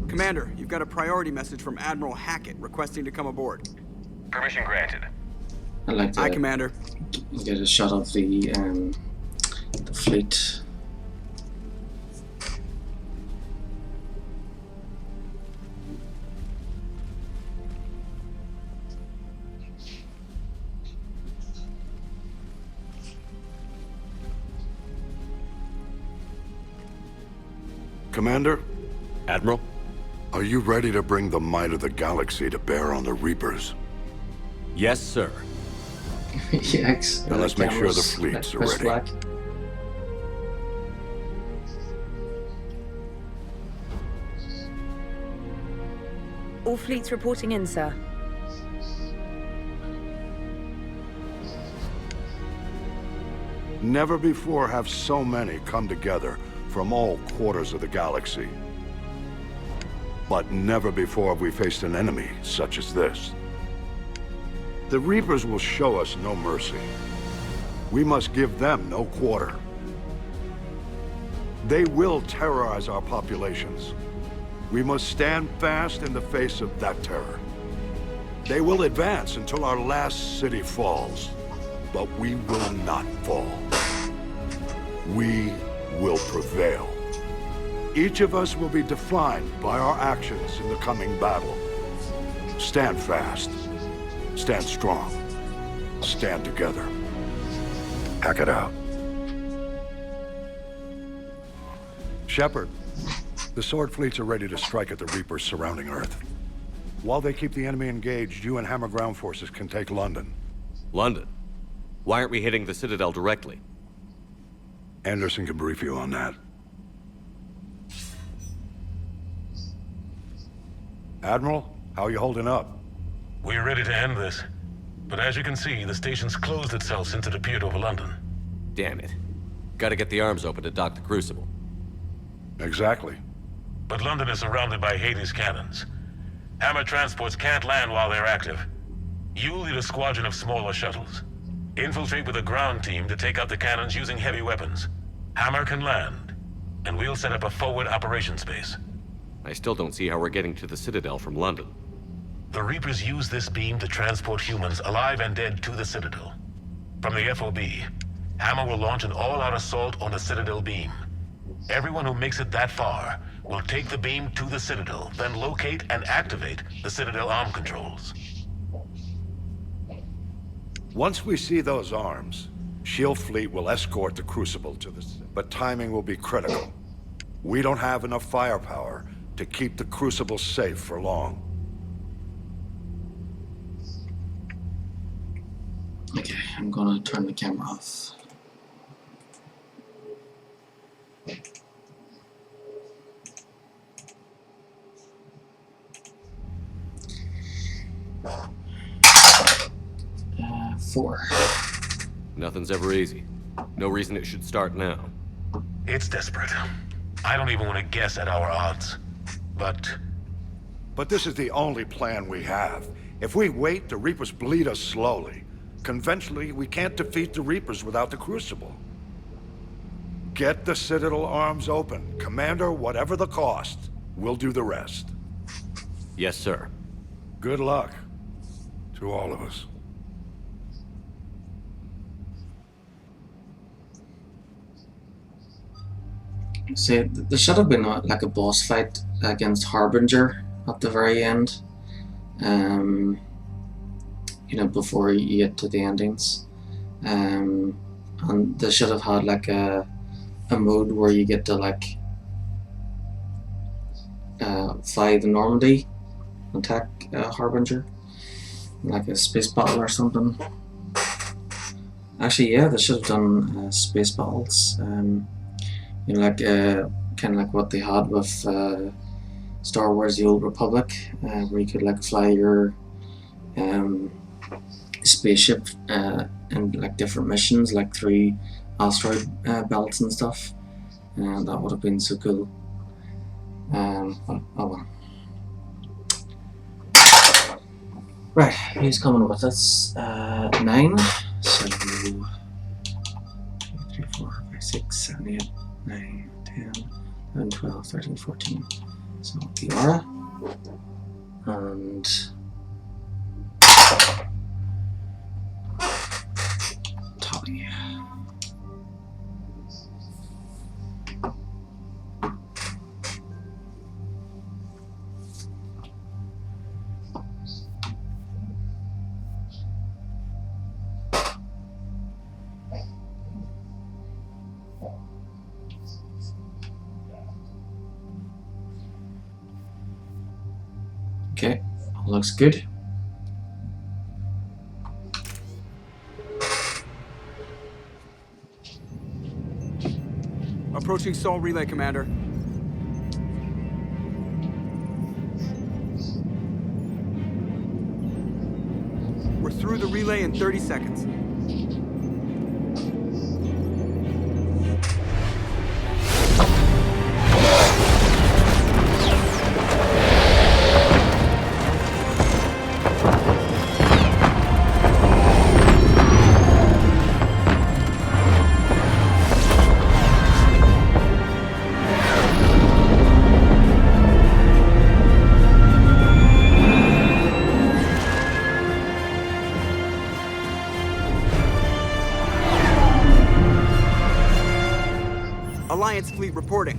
Commander, you've got a priority message from Admiral Hackett requesting to come aboard. Permission granted. I'd like to Aye, Commander. Get a shot of the fleet. Commander? Admiral? Are you ready to bring the might of the galaxy to bear on the Reapers? Yes, sir. Yes. Then let's make sure the fleets are ready. Black. All fleets reporting in, sir. Never before have so many come together from all quarters of the galaxy. But never before have we faced an enemy such as this. The Reapers will show us no mercy. We must give them no quarter. They will terrorize our populations. We must stand fast in the face of that terror. They will advance until our last city falls, but we will not fall. We will prevail. Each of us will be defined by our actions in the coming battle. Stand fast. Stand strong. Stand together. Hack it out. Shepard, the Sword fleets are ready to strike at the Reapers surrounding Earth. While they keep the enemy engaged, you and Hammer ground forces can take London. London? Why aren't we hitting the Citadel directly? Anderson can brief you on that. Admiral, how are you holding up? We're ready to end this. But as you can see, the station's closed itself since it appeared over London. Damn it. Gotta get the arms open to dock the Crucible. Exactly. But London is surrounded by Hades cannons. Hammer transports can't land while they're active. You lead a squadron of smaller shuttles. Infiltrate with a ground team to take out the cannons using heavy weapons. Hammer can land, and we'll set up a forward operations base. I still don't see how we're getting to the Citadel from London. The Reapers use this beam to transport humans, alive and dead, to the Citadel. From the FOB, Hammer will launch an all-out assault on the Citadel beam. Everyone who makes it that far will take the beam to the Citadel, then locate and activate the Citadel arm controls. Once we see those arms, SHIELD fleet will escort the Crucible to the... But timing will be critical. We don't have enough firepower to keep the Crucible safe for long. Okay, I'm gonna turn the camera off. Four. Nothing's ever easy. No reason it should start now. It's desperate. I don't even want to guess at our odds. But this is the only plan we have. If we wait, the Reapers bleed us slowly. Conventionally, we can't defeat the Reapers without the Crucible. Get the Citadel arms open. Commander, whatever the cost, we'll do the rest. Yes, sir. Good luck to all of us. See, there should have been like a boss fight against Harbinger at the very end. You know, before you get to the endings. And they should have had like a mode where you get to like fly the Normandy, attack Harbinger, like a space battle or something. Actually, yeah, they should have done space battles. You know, like kind of like what they had with Star Wars: The Old Republic, where you could like fly your spaceship in like different missions, like through asteroid belts and stuff. That would have been so cool. But, oh well. Right, who's coming with us? 9. So 2, 3, 4, 5, 6, 7, 8, 9, 10, 11, 12, 13, 14. So Kiara and Tali. Okay, looks good. Approaching Sol Relay, Commander. We're through the relay in 30 seconds. reporting.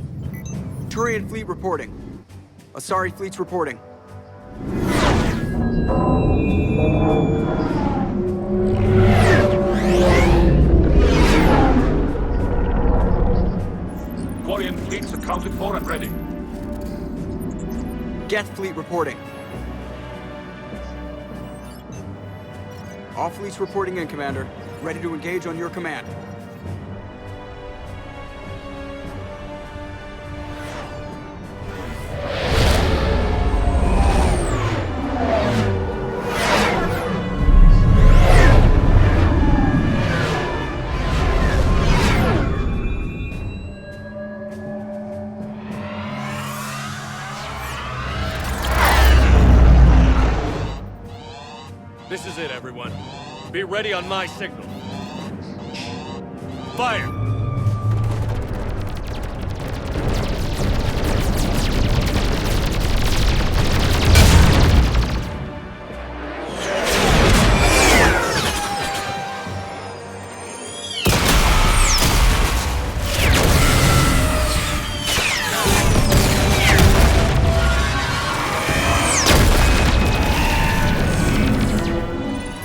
Turian fleet reporting. Asari fleet's reporting. Quarian fleets accounted for and ready. Geth fleet reporting. All fleets reporting in, Commander. Ready to engage on your command. This is it, everyone. Be ready on my signal. Fire!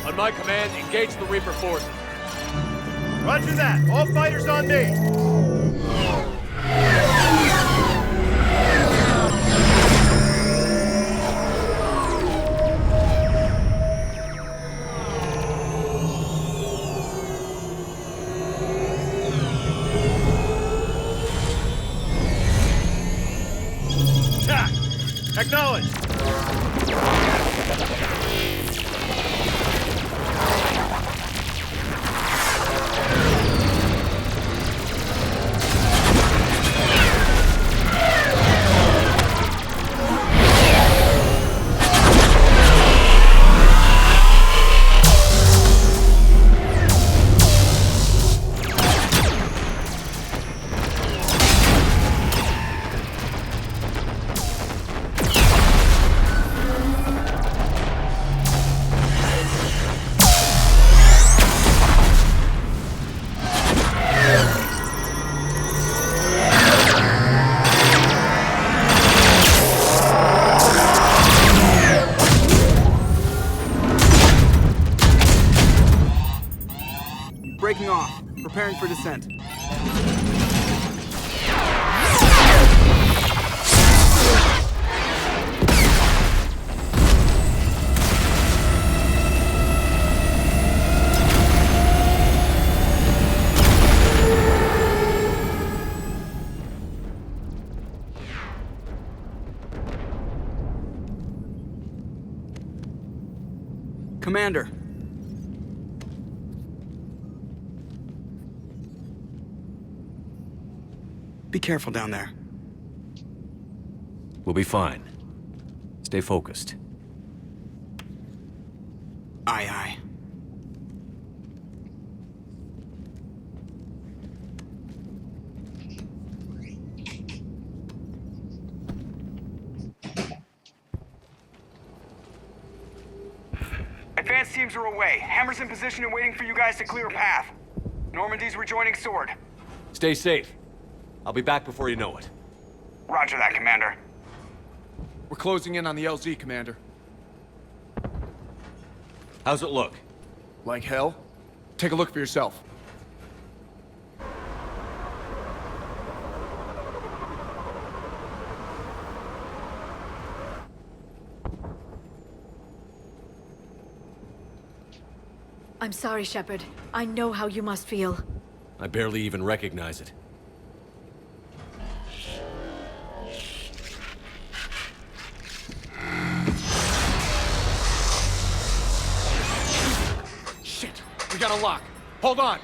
On my command, engage the Reaper forces. Roger that. All fighters on me. Attack! Acknowledged! Breaking off. Preparing for descent. Commander. Be careful down there. We'll be fine. Stay focused. Aye, aye. Advanced teams are away. Hammer's in position and waiting for you guys to clear a path. Normandy's rejoining Sword. Stay safe. I'll be back before you know it. Roger that, Commander. We're closing in on the LZ, Commander. How's it look? Like hell? Take a look for yourself. I'm sorry, Shepard. I know how you must feel. I barely even recognize it. Shit! We got a lock. Hold on!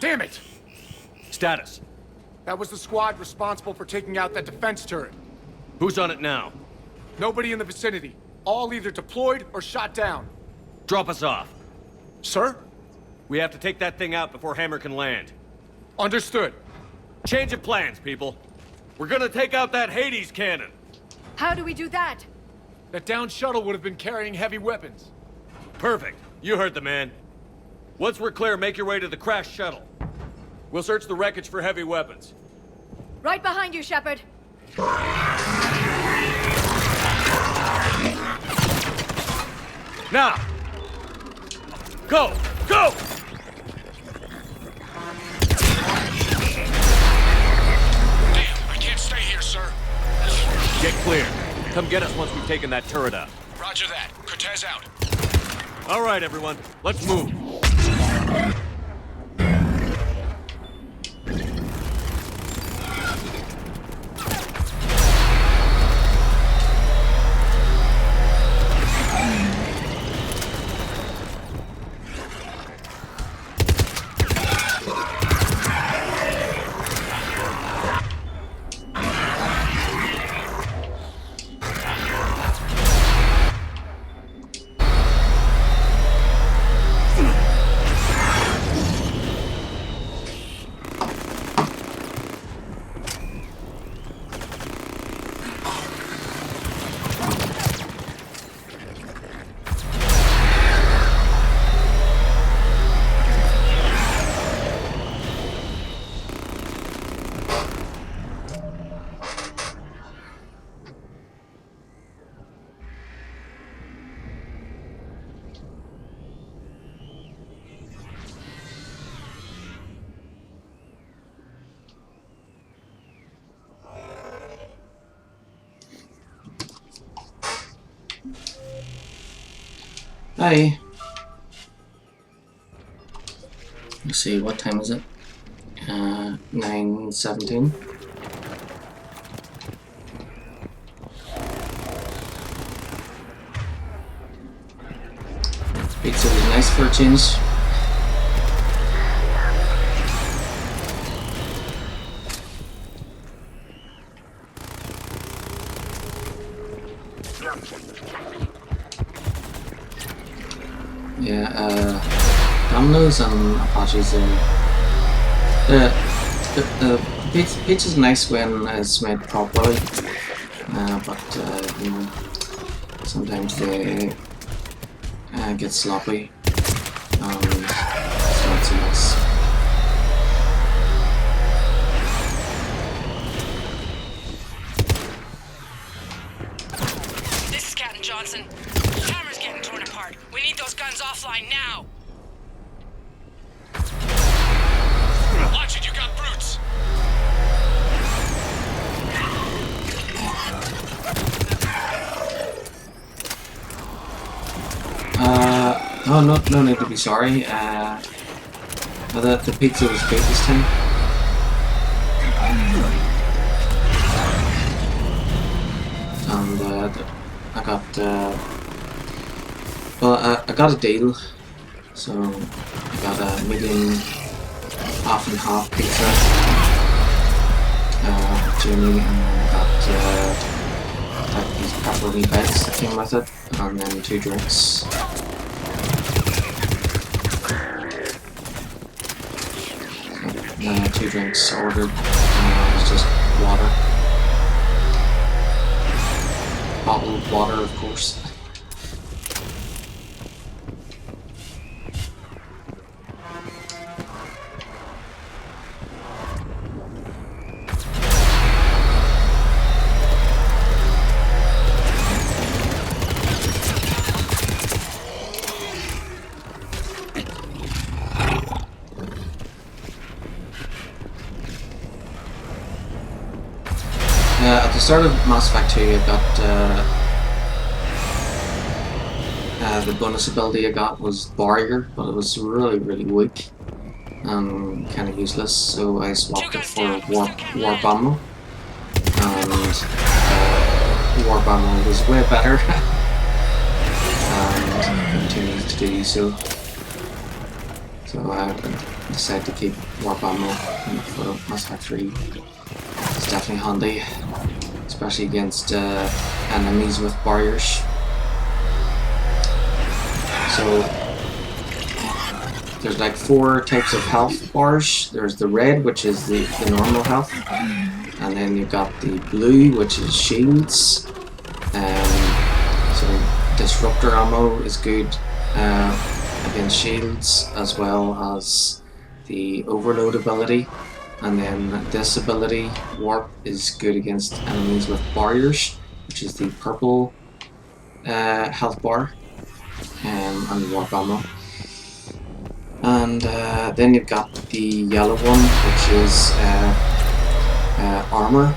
Damn it! Status. That was the squad responsible for taking out that defense turret. Who's on it now? Nobody in the vicinity. All either deployed or shot down. Drop us off. Sir? We have to take that thing out before Hammer can land. Understood. Change of plans, people. We're gonna take out that Hades cannon. How do we do that? That downed shuttle would have been carrying heavy weapons. Perfect. You heard the man. Once we're clear, make your way to the crashed shuttle. We'll search the wreckage for heavy weapons. Right behind you, Shepard. Now! Go! Go! Damn, I can't stay here, sir. Get clear. Come get us once we've taken that turret out. Roger that. Cortez out. All right, everyone. Let's move. Hi. Let's see, what time is it? 9:17. Pizza was nice for a change. Yeah, Domino's and Apache's are... The pizza's nice when it's made properly, but you know, sometimes they get sloppy and it's not so nice. This is Captain Johnson. Camera's getting torn apart. We need those guns offline now. Watch it, you got brutes. Oh, no need to be sorry. The pizza was great this time. And I got I got a deal, so I got a medium half and half pizza, Jimmy, and then I got like these pepperoni bites that came with it, and then 2 drinks. 2 drinks ordered, it was just water. Bottled water, of course. At the start of Mass Effect 2, I got the bonus ability I got was Barrier, but it was really weak and kind of useless, so I swapped it for Warp Ammo, and Warp Ammo was way better and continues to do so. So I decided to keep Warp Ammo for Mass Effect 3. It's definitely handy, especially against enemies with barriers. So there's like 4 types of health bars. There's the red, which is the normal health, and then you've got the blue, which is shields, disruptor ammo is good against shields, as well as the overload ability. And then this ability, warp, is good against enemies with barriers, which is the purple health bar, and warp ammo. And then you've got the yellow one, which is armor.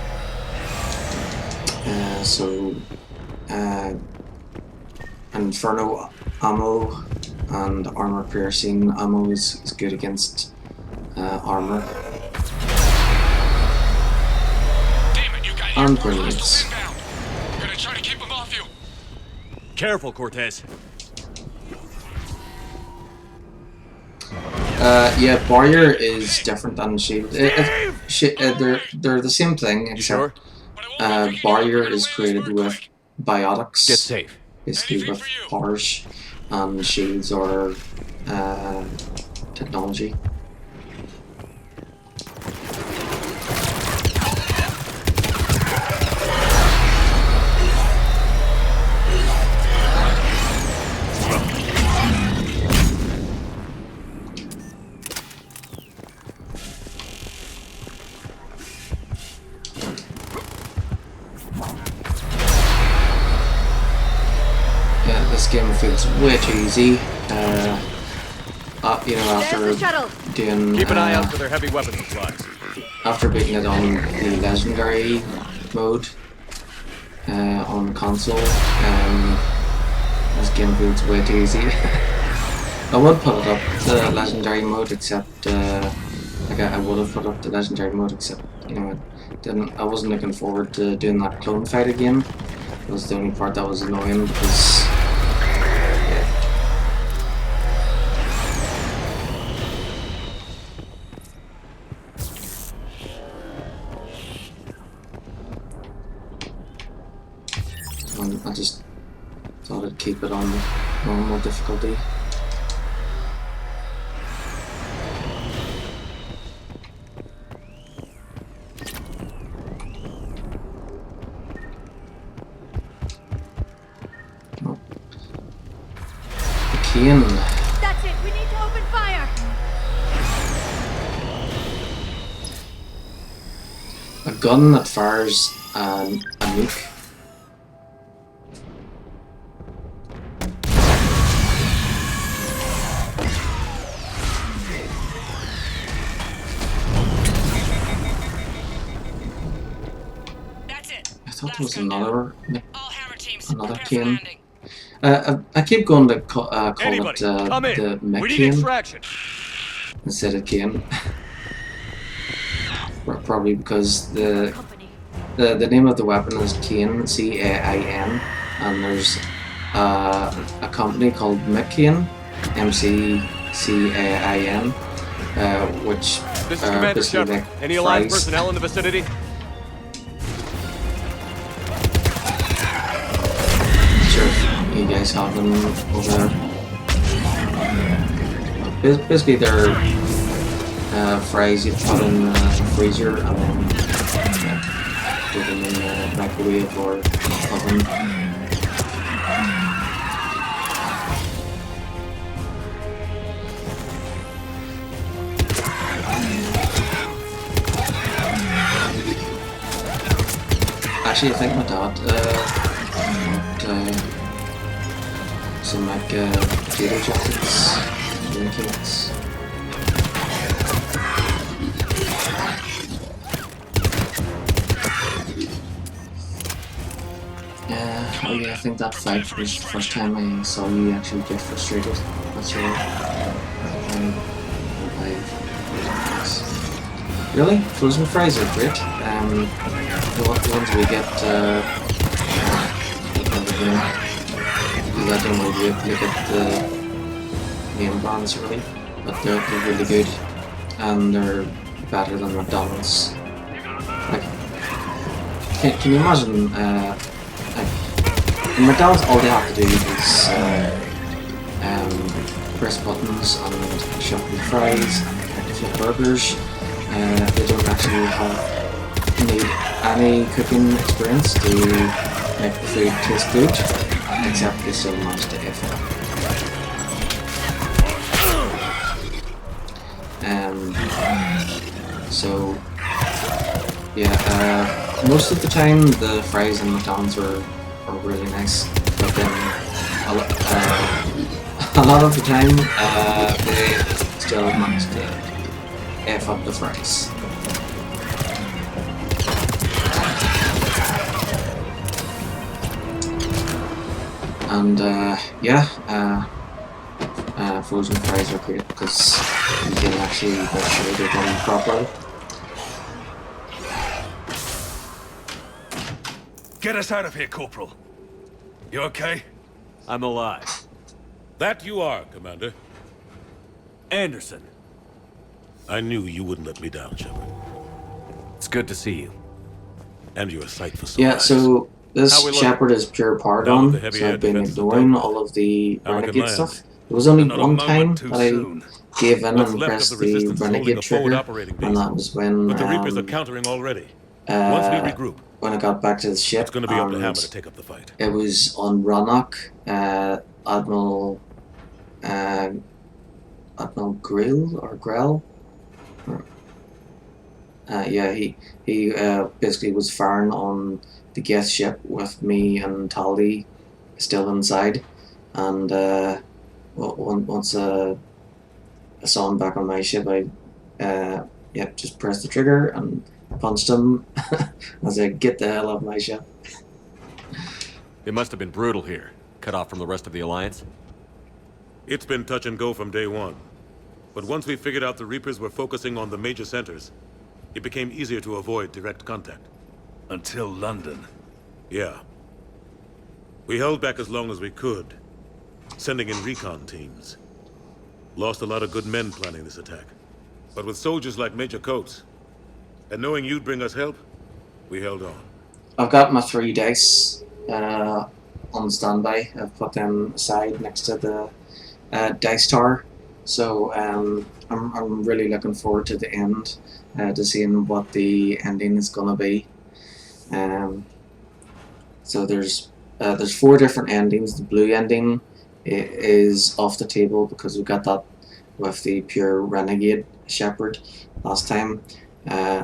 Inferno ammo and armor piercing ammo is good against armor. And grenades. Gonna try to keep them off you. Careful, Cortez. Yeah, barrier is different than shield. They're the same thing, except barrier is created with biotics. Get safe. Basically with powers, and shields are technology. This game feels way too easy. You know, after doing keep an eye out for their heavy weapon supplies. After beating it on the legendary mode on console, this game feels way too easy. I would put it up the legendary mode, except like I would have put up the legendary mode, except you know I wasn't looking forward to doing that clone fight again. It was the only part that was annoying because. I just thought I'd keep it on normal difficulty. Oh. The cane. That's it. We need to open fire. A gun that fires a nuke. I thought there was another cane. I keep going to call it the mech cane instead of cane. Probably because the name of the weapon is Cain, C-A-I-N, and there's a company called McCain, M-C-C-A-I-N, which this is Commander Shepard. Any Alliance personnel in the vicinity? You guys have them over there. Basically, they're fries you put in the freezer and then put them in the microwave or oven. Actually, I think my dad some like potato jackets, pancakes. Oh yeah, I think that fight was the first time I saw you actually get frustrated. That's right. Really? Frozen fries are great. The ones we get, I don't really look at the name brands really, but they're really good, and they're better than McDonald's. Like, can you imagine? Like, in McDonald's, all they have to do is press buttons and shove the fries, flip burgers. They don't actually need any cooking experience to make the food taste good. except they still managed to F up. So yeah, most of the time the fries and McDonald's are really nice, but then a lot of the time they still manage to F up the fries. And yeah, frozen fries are great because you can actually make sure they're done properly. Get us out of here, Corporal. You okay? I'm alive. That you are, Commander. Anderson. I knew you wouldn't let me down, Shepard. It's good to see you. And you're a sight for sore Yeah, eyes. so this Shepard is pure pardon, so I've been ignoring all of the renegade stuff. There was only one time that I gave in and pressed the renegade trigger, and that was when But the Reapers are countering already. Once we regroup, when I got back to the ship, it's going to be up to Hammer to take up the fight. It was on Rannoch, Admiral Grill or Grell. Yeah, he basically was firing on the guest ship with me and Tali still inside, and once I saw him back on my ship, I just pressed the trigger and punched him. I said, "Get the hell off my ship." It must have been brutal here, cut off from the rest of the Alliance. It's been touch and go from day one. But once we figured out the Reapers were focusing on the major centers, it became easier to avoid direct contact. Until London. Yeah. We held back as long as we could, sending in recon teams. Lost a lot of good men planning this attack. But with soldiers like Major Coates, and knowing you'd bring us help, we held on. I've got my 3 dice on standby. I've put them aside next to the dice tower. So I'm really looking forward to the end, to seeing what the ending is gonna be. So there's 4 different endings. The blue ending is off the table because we got that with the pure renegade Shepard last time.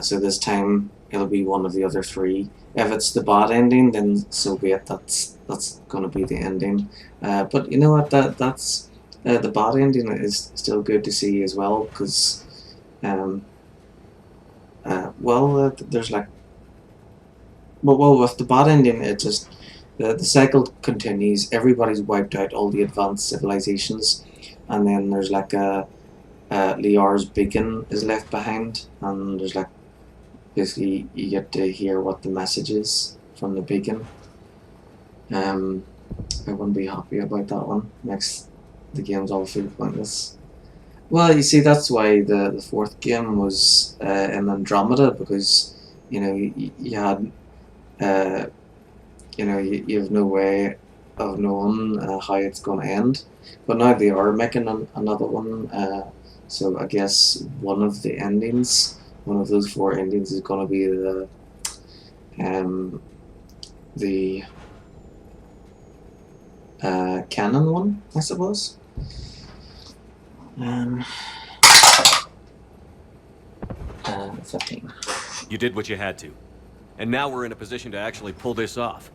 So this time it'll be one of the other 3. If it's the bad ending, then so be it. That's gonna be the ending. But you know what? That's the bad ending is still good to see as well, because there's like with the bad ending, it just the cycle continues. Everybody's wiped out, all the advanced civilizations, and then there's like a Liar's beacon is left behind, and there's like basically you get to hear what the message is from the beacon. I wouldn't be happy about that one. Makes the games all feel pointless. Well, you see, that's why the 4th game was in Andromeda, because you know you had you have no way of knowing how it's going to end. But now they are making another one. So I guess one of the endings, one of those 4 endings, is going to be the canon one, I suppose. 15. You did what you had to. And now we're in a position to actually pull this off.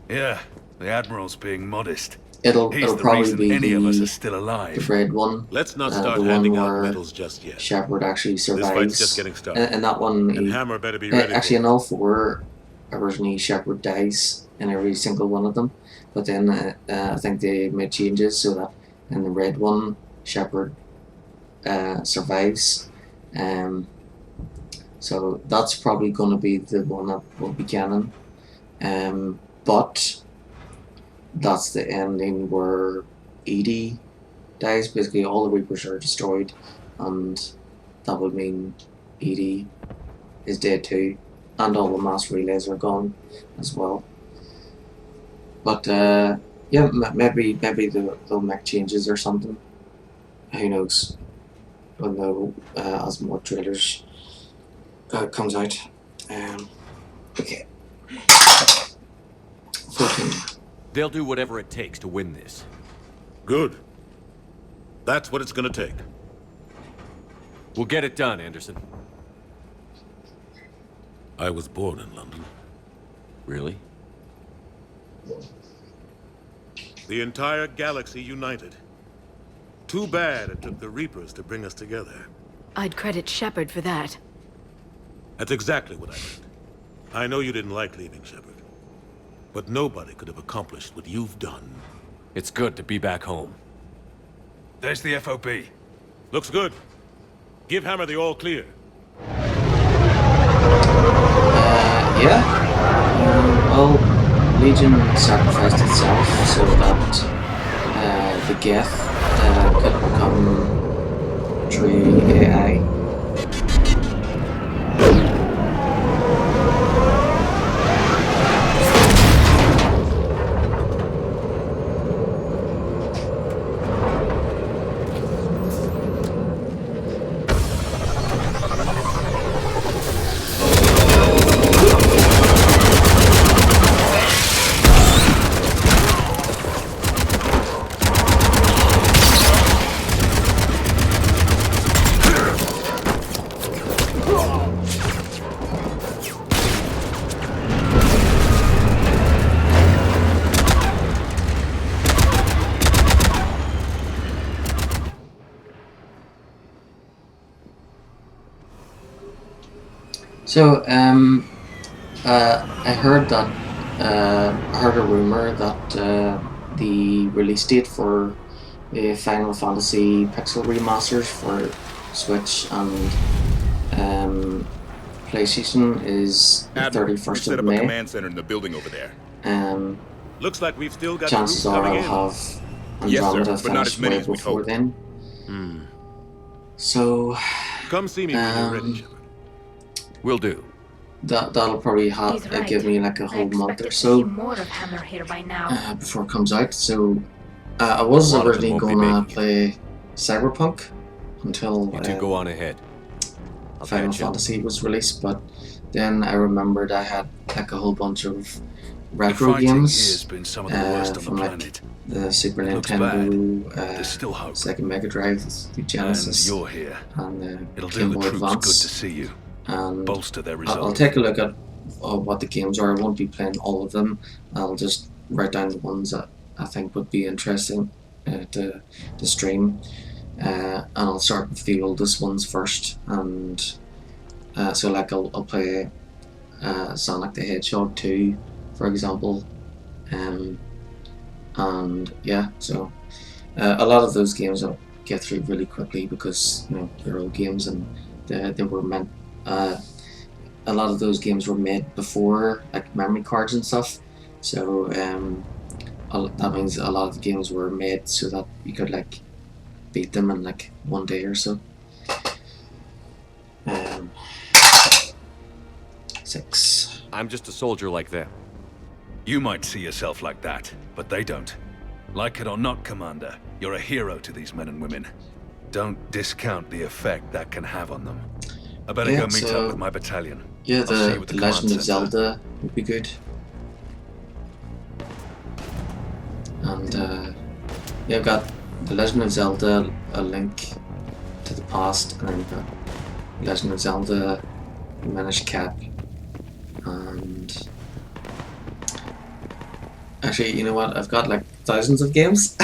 Yeah, the Admiral's being modest. It'll He's the probably reason be any of us are still alive. the red one. Let's not the start one handing out where medals just yet. Shepard actually survives. This fight's just getting started. And that one, And Hammer better be ready. actually, in all 4, originally Shepard dies in every single one of them. But then I think they made changes so that in the red one, Shepard survives. So that's probably going to be the one that will be canon. But that's the ending where Edie dies. Basically, all the Reapers are destroyed, and that would mean Edie is dead too, and all the mass relays are gone as well. But yeah, maybe they'll make changes or something. Who knows? When the as more trailers comes out. Okay. 14. They'll do whatever it takes to win this. Good. That's what it's gonna take. We'll get it done, Anderson. I was born in London. Really? The entire galaxy united. Too bad it took the Reapers to bring us together. I'd credit Shepard for that. That's exactly what I meant. I know you didn't like leaving, Shepard. But nobody could have accomplished what you've done. It's good to be back home. There's the FOB. Looks good. Give Hammer the all clear. Yeah. Well, Legion sacrificed itself so that the Geth could become true AI. So, I heard that, I heard a rumor that the release date for the Final Fantasy Pixel remasters for Switch and PlayStation is the 31st set of up a May. command center in the building over there. Looks like we've still got Chances the are coming I'll in. have Yes, sir, Andromeda but not as finished many way as we'd before hoped. then. So, come see me when you're ready, Shepard. Will do. That'll probably He's right. give me like a I whole month expected or to see so more of Hammer here by now. before it comes out. So I was A lot of them originally won't be going to making it. play Cyberpunk until You two go on ahead. I'll Final catch up. Fantasy was released, but then I remembered I had like a whole bunch of The retro fighting games here's been some of the worst on from the like planet. the Super It looks Nintendo, There's still hope. Sega Mega Drive, the Genesis, And you're here. and It'll Game do the Boy troops Advance. good to see you. And Bolster their I'll resolve. take a look at what the games are. I won't be playing all of them. I'll just write down the ones that I think would be interesting to stream. And I'll start with the oldest ones first. And so like I'll play Sonic the Hedgehog 2, for example. And yeah, so a lot of those games I'll get through really quickly because they're old games and they were meant. A lot of those games were made before like memory cards and stuff, so that means a lot of the games were made so that you could like beat them in like one day or so. 6. I'm just a soldier like them. You might see yourself like that, but they don't. Like it or not, Commander, you're a hero to these men and women. Don't discount the effect that can have on them. I better go meet up with my battalion. Yeah, I'll see you at the the Legend of command center. Zelda would be good. And yeah, I've got the Legend of Zelda, A Link to the Past, and then you've got Legend of Zelda, Minish Cap, and actually, you know what? I've got like thousands of games,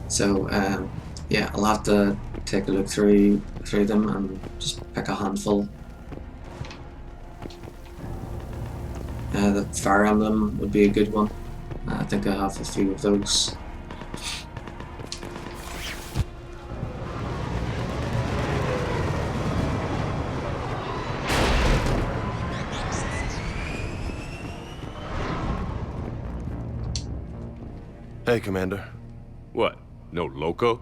so yeah, I'll have to take a look through them and just pick a handful. The Fire Emblem would be a good one. I think I have a few of those. Hey, Commander. What? No loco?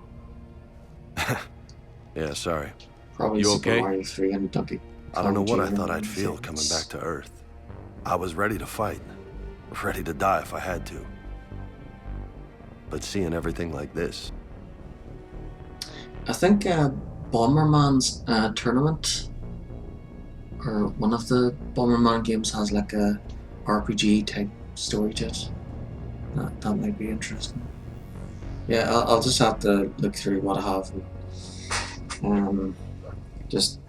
Yeah, sorry. Probably You Super okay? Mario 3 and Donkey I don't know what I Kong thought Jr. I'd feel coming back to Earth. I was ready to fight, ready to die if I had to. But seeing everything like this, I think Bomberman's tournament, or one of the Bomberman games, has like a RPG type story to it. That might be interesting. Yeah, I'll just have to look through what I have and just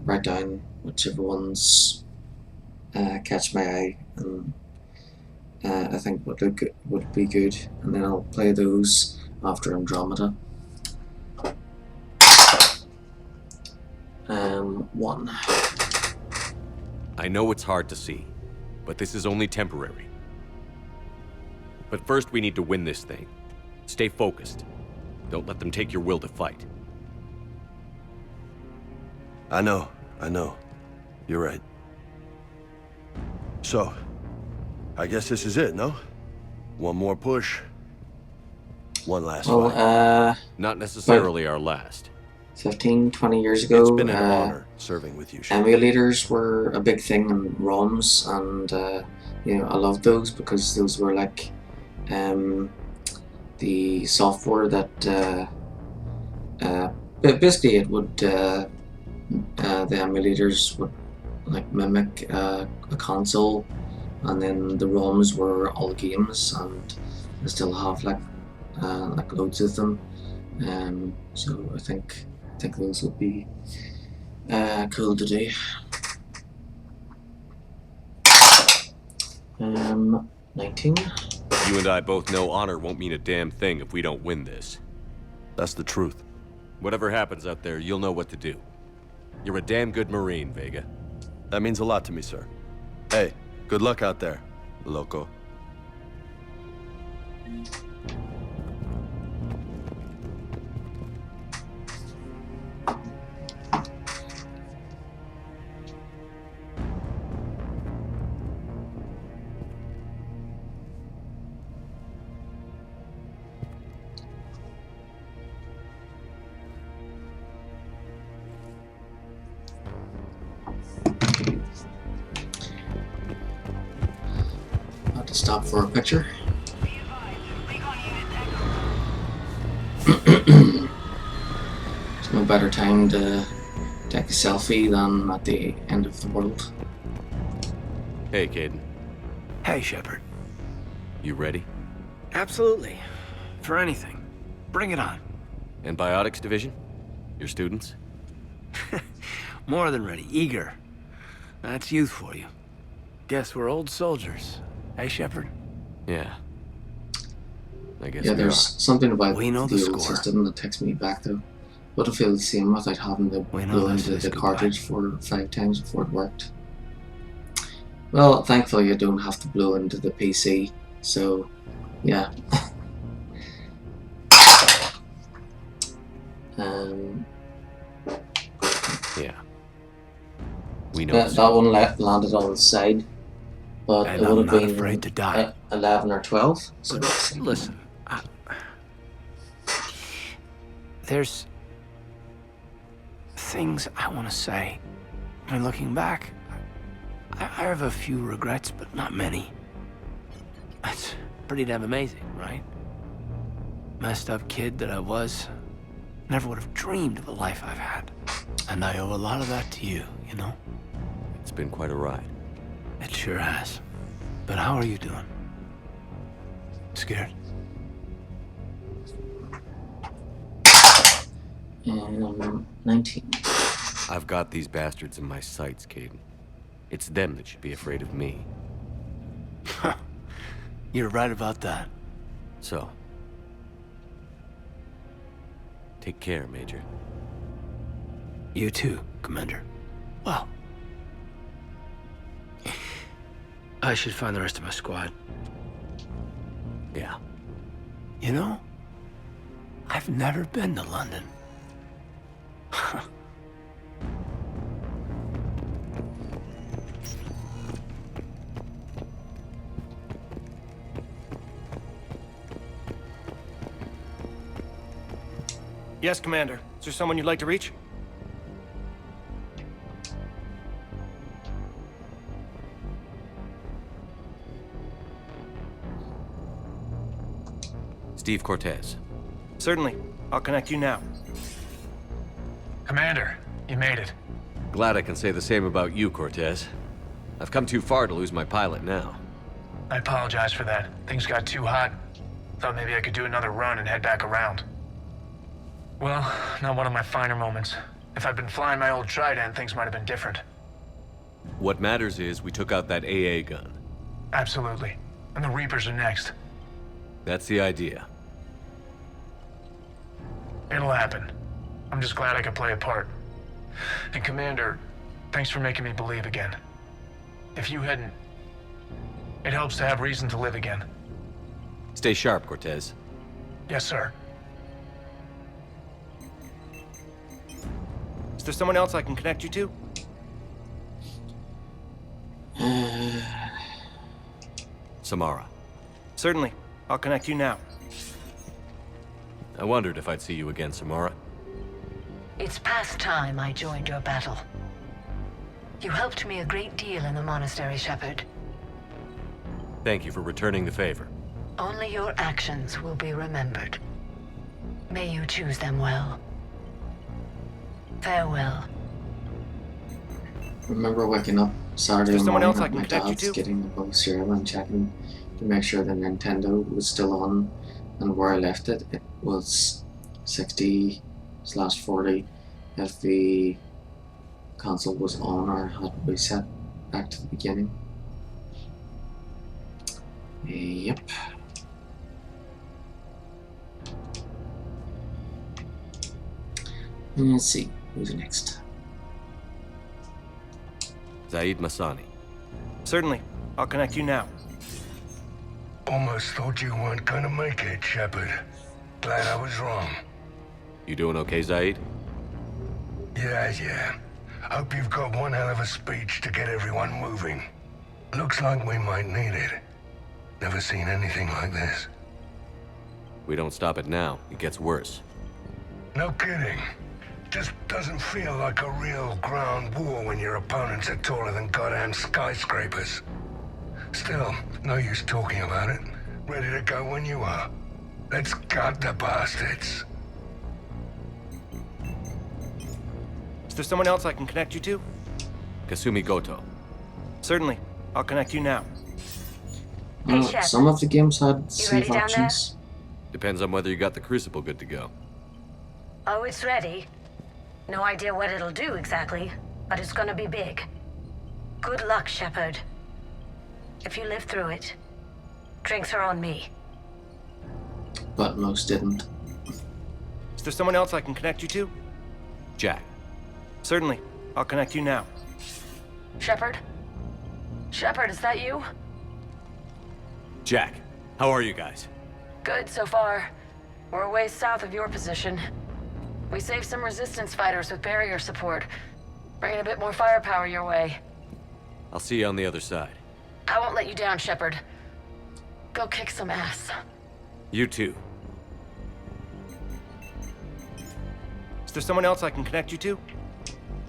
write down whichever ones catch my eye and I think would be good, and then I'll play those after Andromeda. 1. I know it's hard to see, but this is only temporary. But first we need to win this thing. Stay focused. Don't let them take your will to fight. I know. You're right. So, I guess this is it, no? One more push. One last fight. Not necessarily our last. 15-20 years ago, It's been an honor serving with you, emulators were a big thing, and ROMs, and you know, I loved those because those were like the software that basically it would the emulators would like mimic a console, and then the ROMs were all games, and I still have like loads of them. So I think those would be cool to do. 19. You and I both know honor won't mean a damn thing if we don't win this. That's the truth. Whatever happens out there, you'll know what to do. You're a damn good Marine, Vega. That means a lot to me, sir. Hey, good luck out there, loco. Stop for a picture. There's no better time to take a selfie than at the end of the world. Hey, Caden. Hey, Shepard. You ready? Absolutely. For anything. Bring it on. Antibiotics Division? Your students? More than ready. Eager. That's youth for you. Guess we're old soldiers. Hey, Shepard? Yeah. I guess yeah, there's something about the old system that takes me back though. Would have felt the same without having to blow into the cartridge 4 or 5 times before it worked. Well, thankfully I don't have to blow into the PC, so yeah. Yeah. We know that one landed on the side. But and it would I'm have not been afraid to die. 11 or 12. So but listen, there's things I want to say. And looking back, I have a few regrets, but not many. That's pretty damn amazing, right? Messed up kid that I was, never would have dreamed of the life I've had. And I owe a lot of that to you, you know? It's been quite a ride. It sure has. But how are you doing? Scared? 19. I've got these bastards in my sights, Caden. It's them that should be afraid of me. You're right about that. So, take care, Major. You too, Commander. Well, I should find the rest of my squad. Yeah. You know, I've never been to London. Yes, Commander. Is there someone you'd like to reach? Steve Cortez. Certainly. I'll connect you now. Commander, you made it. Glad I can say the same about you, Cortez. I've come too far to lose my pilot now. I apologize for that. Things got too hot. Thought maybe I could do another run and head back around. Well, not one of my finer moments. If I'd been flying my old Trident, things might have been different. What matters is we took out that AA gun. Absolutely. And the Reapers are next. That's the idea. It'll happen. I'm just glad I could play a part. And Commander, thanks for making me believe again. If you hadn't... It helps to have reason to live again. Stay sharp, Cortez. Yes, sir. Is there someone else I can connect you to? Samara. Certainly. I'll connect you now. I wondered if I'd see you again, Samara. It's past time I joined your battle. You helped me a great deal in the monastery, Shepard. Thank you for returning the favor. Only your actions will be remembered. May you choose them well. Farewell. Remember waking up Saturday someone morning else I at can my connect you dad's, to? getting above cereal and checking to make sure the Nintendo was still on, and where I left it, it was 60/40 if the console was on or had reset back to the beginning. Yep. Let's see, who's next? Zaid Masani. Certainly. I'll connect you now. Almost thought you weren't gonna make it, Shepard. Glad I was wrong. You doing okay, Zaid? Yeah. Hope you've got one hell of a speech to get everyone moving. Looks like we might need it. Never seen anything like this. We don't stop it now, it gets worse. No kidding. Just doesn't feel like a real ground war when your opponents are taller than goddamn skyscrapers. Still, no use talking about it. Ready to go when you are. Let's gut the bastards. Is there someone else I can connect you to? Kasumi Goto. Certainly. I'll connect you now. Some of the games had ready save down options. Depends on whether you got the Crucible good to go. Oh, it's ready. No idea what it'll do exactly, but it's gonna be big. Good luck, Shepard. If you live through it, drinks are on me. But most didn't. Is there someone else I can connect you to? Jack. Certainly. I'll connect you now. Shepard? Shepard, is that you? Jack, how are you guys? Good so far. We're a ways south of your position. We saved some resistance fighters with barrier support. Bringing a bit more firepower your way. I'll see you on the other side. I won't let you down, Shepard. Go kick some ass. You too. Is there someone else I can connect you to?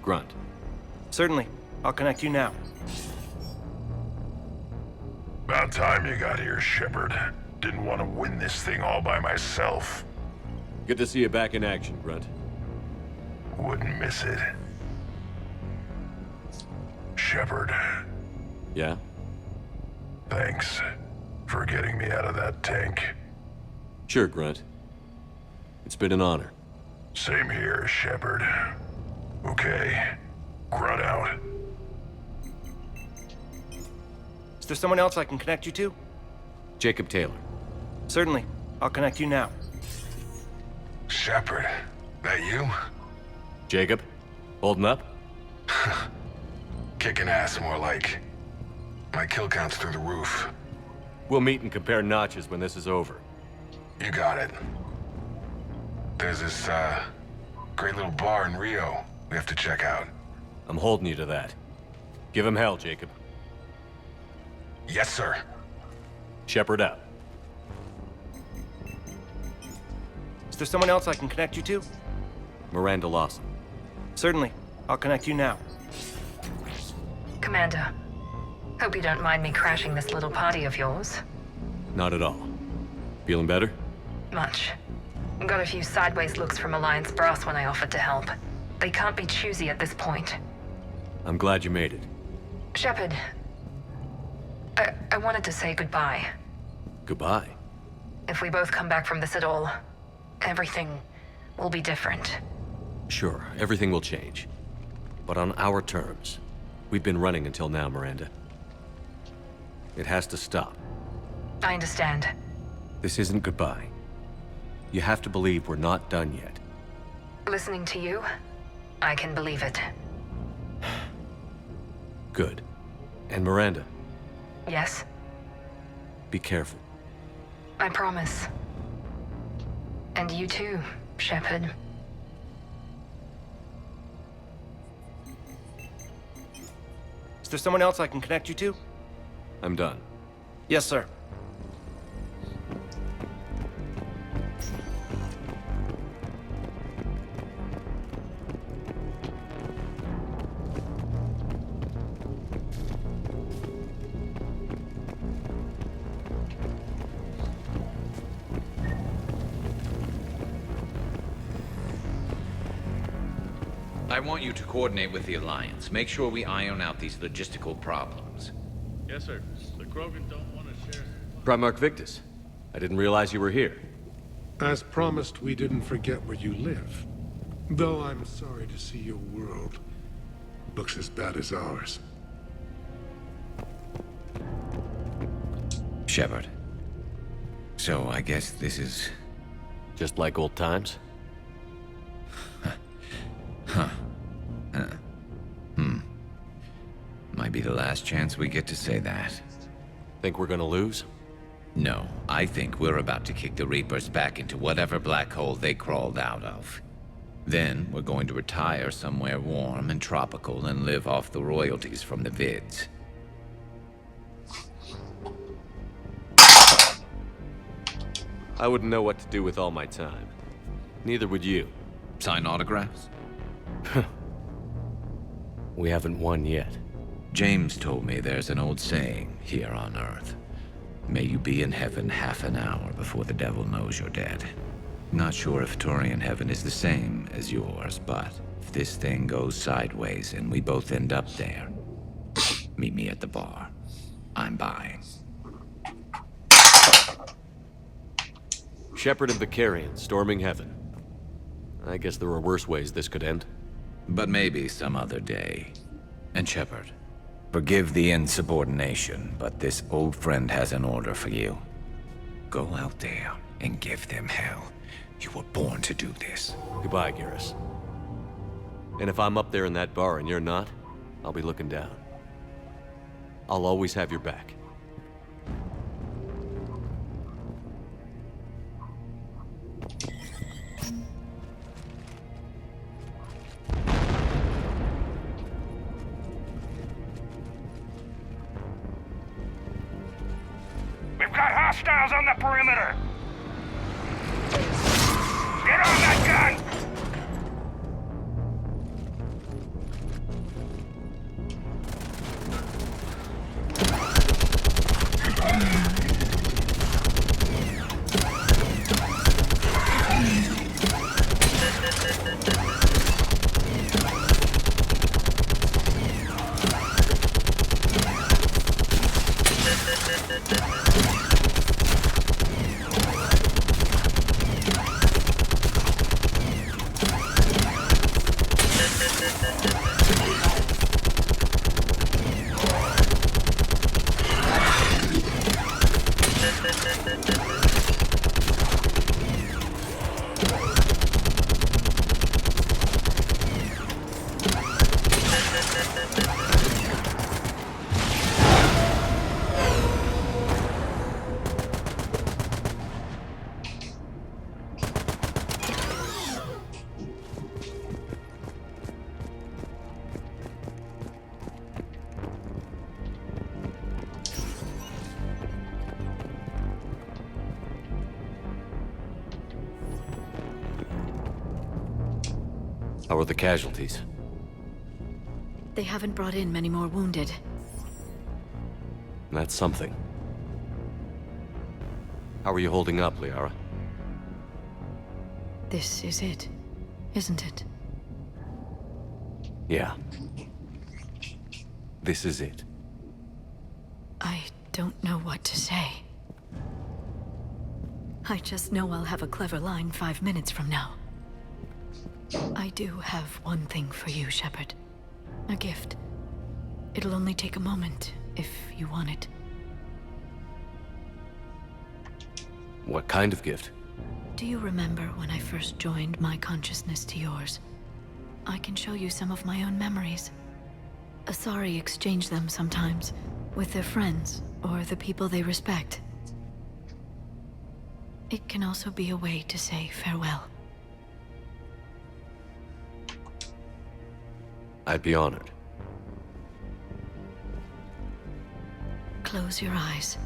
Grunt. Certainly. I'll connect you now. About time you got here, Shepard. Didn't want to win this thing all by myself. Good to see you back in action, Grunt. Wouldn't miss it. Shepard. Yeah? Thanks for getting me out of that tank. Sure, Grunt. It's been an honor. Same here, Shepard. Okay. Grunt out. Is there someone else I can connect you to? Jacob Taylor. Certainly. I'll connect you now. Shepard, that you? Jacob? Holding up? Kicking ass, more like. My kill count's through the roof. We'll meet and compare notches when this is over. You got it. There's this, great little bar in Rio we have to check out. I'm holding you to that. Give him hell, Jacob. Yes, sir. Shepard out. Is there someone else I can connect you to? Miranda Lawson. Certainly. I'll connect you now. Commander, hope you don't mind me crashing this little party of yours. Not at all. Feeling better? Much. Got a few sideways looks from Alliance brass when I offered to help. They can't be choosy at this point. I'm glad you made it. Shepard, I wanted to say goodbye. Goodbye. If we both come back from this at all, everything will be different. Sure, everything will change. But on our terms. We've been running until now, Miranda. It has to stop. I understand. This isn't goodbye. You have to believe we're not done yet. Listening to you, I can believe it. Good. And Miranda, Yes, be careful. I promise. And you too, Shepard. Is there someone else I can connect you to? I'm done. Yes, sir. I want you to coordinate with the Alliance. Make sure we iron out these logistical problems. Yes, sir. The Krogan don't want to share. Primarch Victus, I didn't realize you were here. As promised, we didn't forget where you live. Though I'm sorry to see your world looks as bad as ours. Shepard. So I guess this is... just like old times? Huh. Might be the last chance we get to say that. Think we're gonna lose? No, I think we're about to kick the Reapers back into whatever black hole they crawled out of. Then we're going to retire somewhere warm and tropical and live off the royalties from the vids. I wouldn't know what to do with all my time. Neither would you. Sign autographs? We haven't won yet. James told me there's an old saying here on Earth. May you be in heaven half an hour before the devil knows you're dead. Not sure if Turian heaven is the same as yours, but if this thing goes sideways and we both end up there, meet me at the bar. I'm buying. Shepard and Vicarian storming heaven. I guess there are worse ways this could end. But maybe some other day. And Shepard, forgive the insubordination, but this old friend has an order for you. Go out there and give them hell. You were born to do this. Goodbye, Garrus. And if I'm up there in that bar and you're not, I'll be looking down. I'll always have your back. We've got hostiles on the perimeter! Get on that gun! How are the casualties? They haven't brought in many more wounded. That's something. How are you holding up, Liara? This is it, isn't it? Yeah. This is it. I don't know what to say. I just know I'll have a clever line 5 minutes from now. I do have one thing for you, Shepard. A gift. It'll only take a moment, if you want it. What kind of gift? Do you remember when I first joined my consciousness to yours? I can show you some of my own memories. Asari exchange them sometimes, with their friends, or the people they respect. It can also be a way to say farewell. I'd be honored. Close your eyes.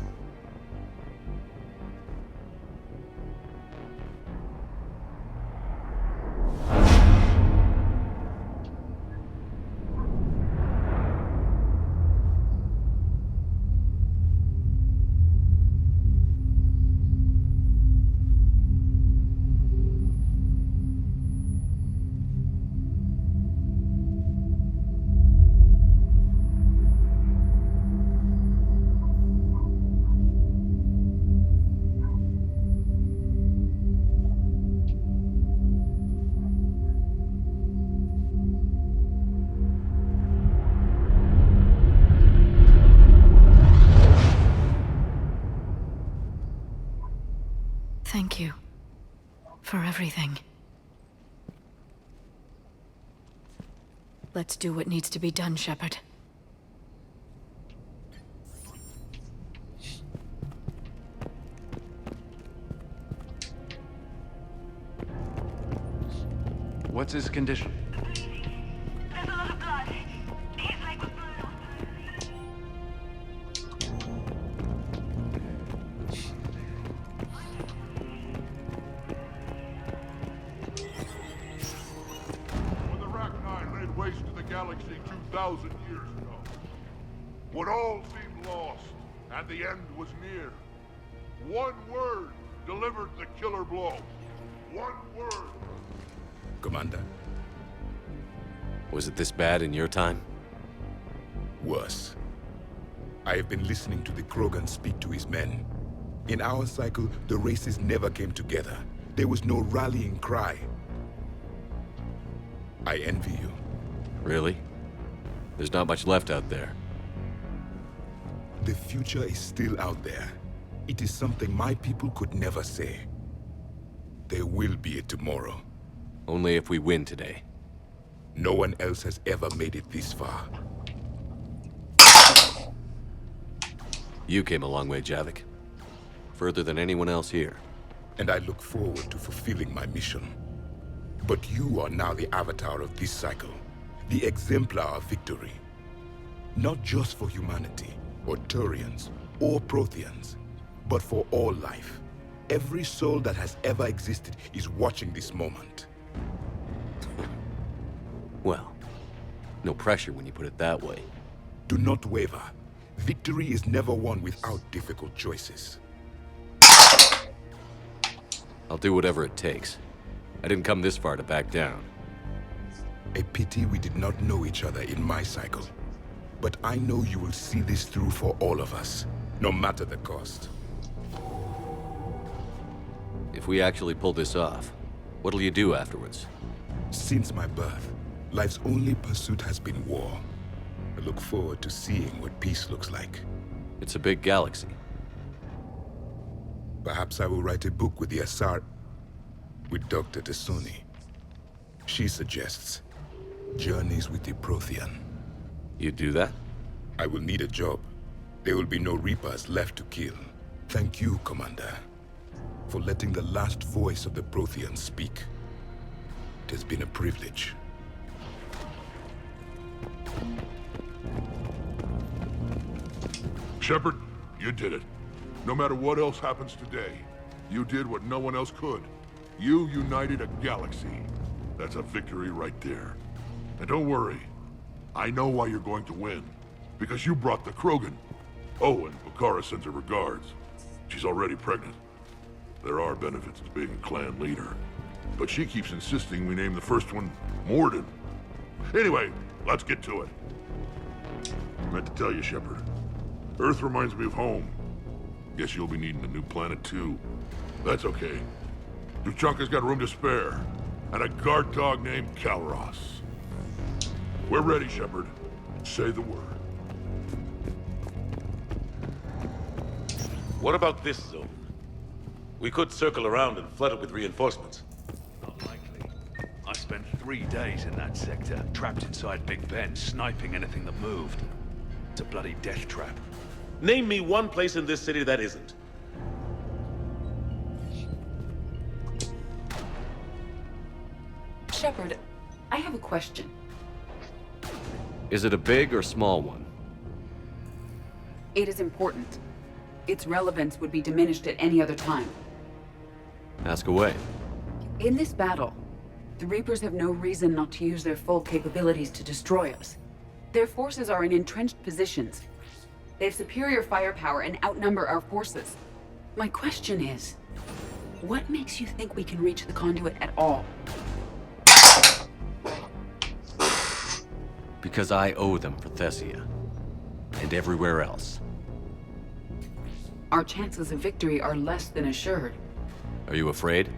Thank you for everything. Let's do what needs to be done, Shepard. What's his condition? When the Rachni laid waste to the galaxy 2,000 years ago, when all seemed lost and the end was near, one word delivered the killer blow. One word. Commander? Was it this bad in your time? Worse. I have been listening to the Krogan speak to his men. In our cycle, the races never came together. There was no rallying cry. I envy you. Really? There's not much left out there. The future is still out there. It is something my people could never say. There will be a tomorrow. Only if we win today. No one else has ever made it this far. You came a long way, Javik. Further than anyone else here. And I look forward to fulfilling my mission. But you are now the avatar of this cycle. The exemplar of victory. Not just for humanity, or Turians, or Protheans, but for all life. Every soul that has ever existed is watching this moment. Well, no pressure when you put it that way. Do not waver. Victory is never won without difficult choices. I'll do whatever it takes. I didn't come this far to back down. A pity we did not know each other in my cycle. But I know you will see this through for all of us, no matter the cost. If we actually pull this off, what'll you do afterwards? Since my birth, life's only pursuit has been war. I look forward to seeing what peace looks like. It's a big galaxy. Perhaps I will write a book with the Asar... with Dr. T'Soni. She suggests journeys with the Prothean. You do that? I will need a job. There will be no Reapers left to kill. Thank you, Commander, for letting the last voice of the Prothean speak. It has been a privilege. Shepard, you did it. No matter what else happens today, you did what no one else could. You united a galaxy. That's a victory right there. And don't worry, I know why you're going to win. Because you brought the Krogan. Oh, and Bakara sends her regards. She's already pregnant. There are benefits to being a clan leader. But she keeps insisting we name the first one Morden. Anyway, let's get to it. I meant to tell you, Shepard. Earth reminds me of home. Guess you'll be needing a new planet too. That's okay. Tuchanka's got room to spare. And a guard dog named Kalros. We're ready, Shepard. Say the word. What about this zone? We could circle around and flood it with reinforcements. Unlikely. I spent 3 days in that sector, trapped inside Big Ben, sniping anything that moved. It's a bloody death trap. Name me one place in this city that isn't. Shepard, I have a question. Is it a big or small one? It is important. Its relevance would be diminished at any other time. Ask away. In this battle, the Reapers have no reason not to use their full capabilities to destroy us. Their forces are in entrenched positions. They have superior firepower and outnumber our forces. My question is, what makes you think we can reach the conduit at all? Because I owe them for Thessia. And everywhere else. Our chances of victory are less than assured. Are you afraid?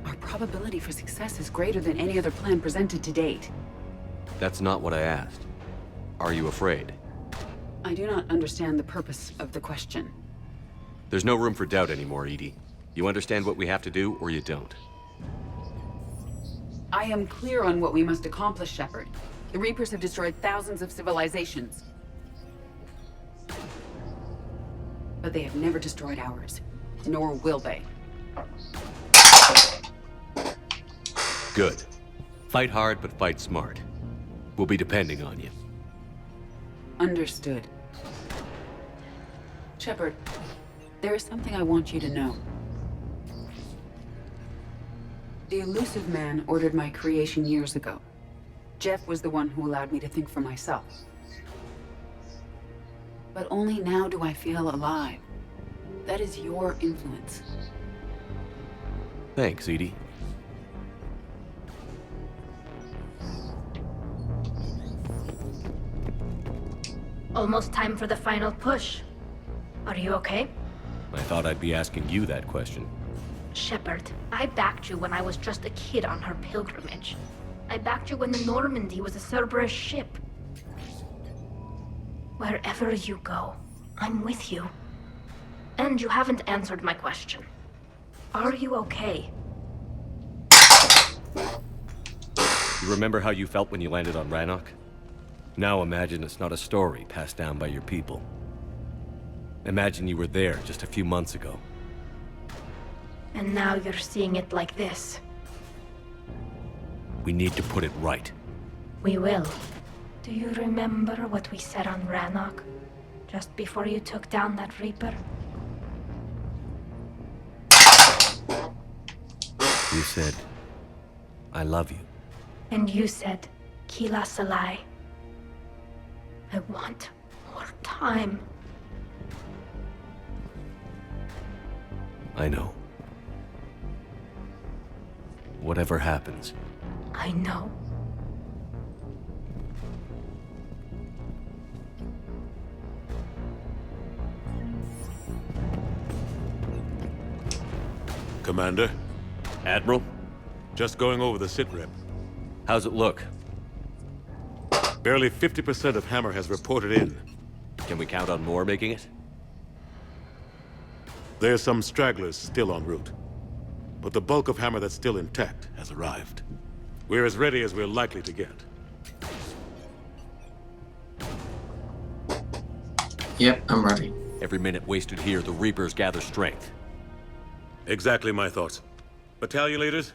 Our probability for success is greater than any other plan presented to date. That's not what I asked. Are you afraid? I do not understand the purpose of the question. There's no room for doubt anymore, Edie. You understand what we have to do, or you don't. I am clear on what we must accomplish, Shepard. The Reapers have destroyed thousands of civilizations. But they have never destroyed ours. Nor will they. Good. Fight hard, but fight smart. We'll be depending on you. Understood. Shepard, there is something I want you to know. The Elusive Man ordered my creation years ago. Jeff was the one who allowed me to think for myself. But only now do I feel alive. That is your influence. Thanks, Edie. Almost time for the final push. Are you okay? I thought I'd be asking you that question. Shepard, I backed you when I was just a kid on her pilgrimage. I backed you when the Normandy was a Cerberus ship. Wherever you go, I'm with you. And you haven't answered my question. Are you okay? You remember how you felt when you landed on Rannoch? Now imagine it's not a story passed down by your people. Imagine you were there just a few months ago. And now you're seeing it like this. We need to put it right. We will. Do you remember what we said on Rannoch? Just before you took down that Reaper? You said, I love you. And you said, Kila Salai. I want more time. I know. Whatever happens. I know. Commander? Admiral? Just going over the sitrep. How's it look? Barely 50% of Hammer has reported in. Can we count on more making it? There's some stragglers still en route. But the bulk of Hammer that's still intact has arrived. We're as ready as we're likely to get. Yep, I'm ready. Every minute wasted here, the Reapers gather strength. Exactly my thoughts. Battalion leaders,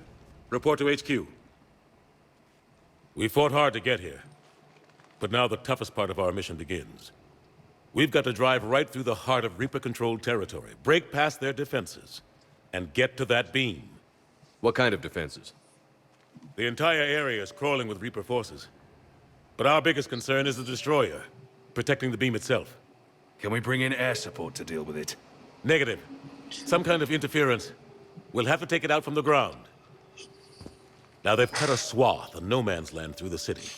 report to HQ. We fought hard to get here. But now the toughest part of our mission begins. We've got to drive right through the heart of Reaper-controlled territory, break past their defenses, and get to that beam. What kind of defenses? The entire area is crawling with Reaper forces. But our biggest concern is the destroyer, protecting the beam itself. Can we bring in air support to deal with it? Negative. Some kind of interference. We'll have to take it out from the ground. Now they've cut a swath of no man's land through the city.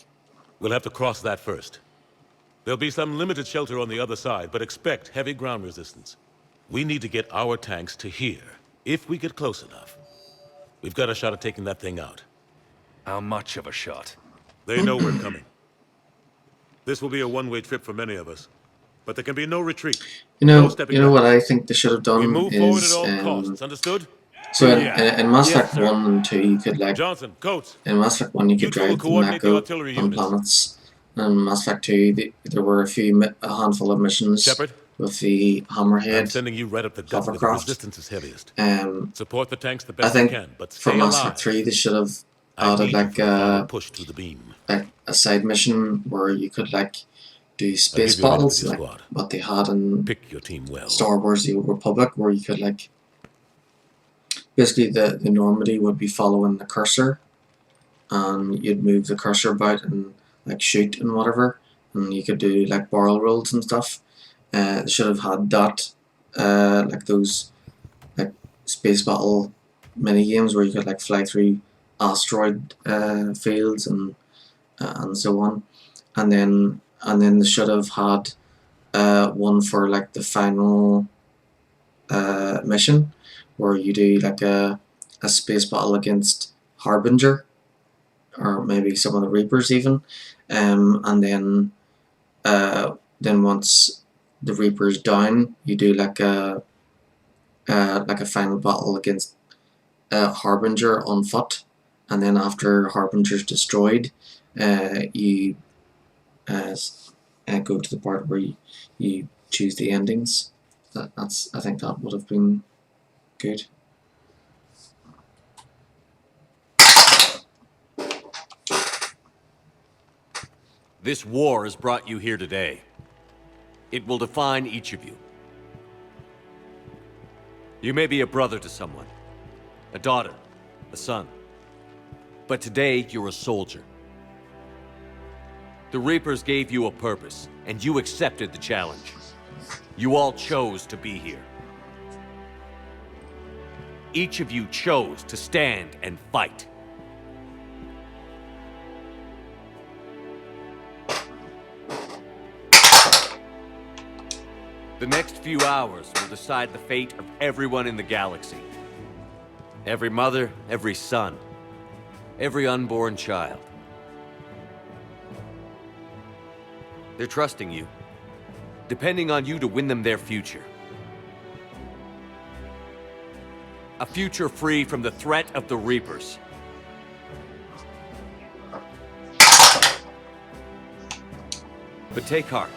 We'll have to cross that first. There'll be some limited shelter on the other side, but expect heavy ground resistance. We need to get our tanks to here, if we get close enough. We've got a shot at taking that thing out. How much of a shot? They know we're coming. This will be a one-way trip for many of us, but there can be no retreat. You know what I think they should have done we move forward at is, all costs, understood? so in Mass Effect 1 and 2 you could like, Johnson, Coates, in Mass Effect 1 you could drive the Mako artillery on units. planets, and in Mass Effect 2 there were a handful of missions Shepard, with the Hammerhead I'm sending you right up the gut where the resistance is heaviest. Support the tanks the I best think you can, but for stay Mass alive. Effect 3 they should have I added need like you for the final push to the beam. a side mission where you could like do space give you a minute battles with your like squad. what they had in Pick your team well. Star Wars The Old Republic, where you could like basically the Normandy would be following the cursor and you'd move the cursor about and like shoot and whatever, and you could do like barrel rolls and stuff. They should have had that, like those like space battle mini games where you could like fly through asteroid fields and so on, and then they should have had one for like the final mission where you do like a space battle against Harbinger or maybe some of the Reapers even, and then once the Reapers down you do like a final battle against Harbinger on foot, and then after Harbinger's destroyed you go to the part where you choose the endings. I think that would have been good. This war has brought you here today. It will define each of you. You may be a brother to someone, a daughter, a son. But today, you're a soldier. The Reapers gave you a purpose, and you accepted the challenge. You all chose to be here. Each of you chose to stand and fight. The next few hours will decide the fate of everyone in the galaxy. Every mother, every son, every unborn child. They're trusting you, depending on you to win them their future. A future free from the threat of the Reapers. But take heart.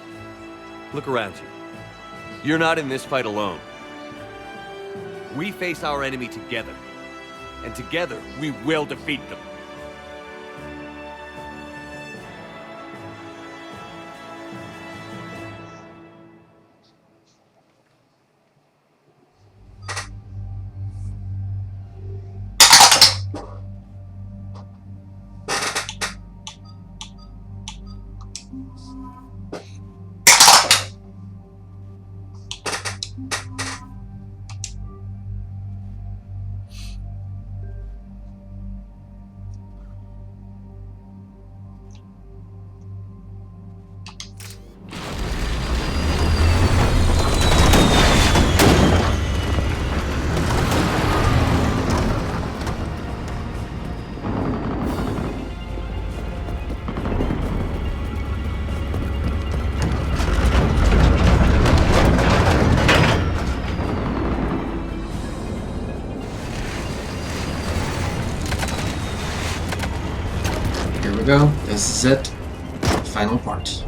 Look around you. You're not in this fight alone. We face our enemy together. And together, we will defeat them. Go. This is it. Final part.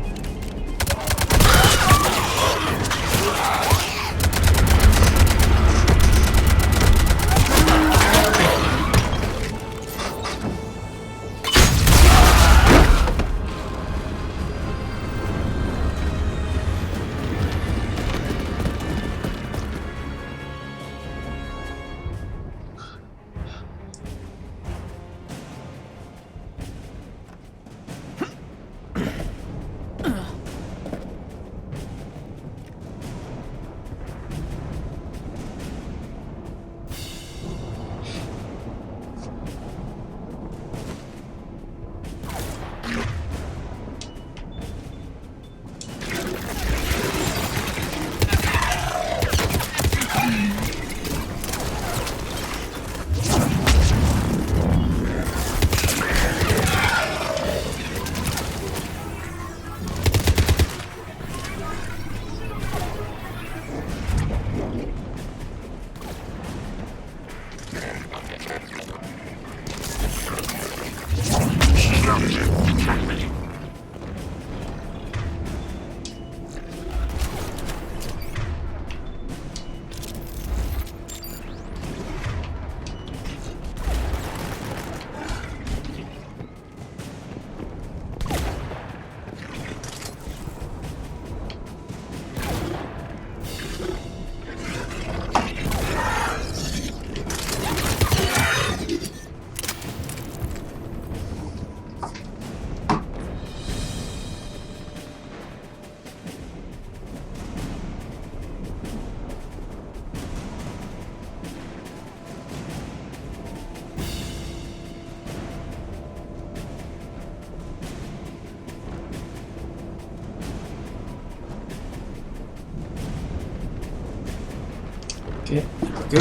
Okay, there we go.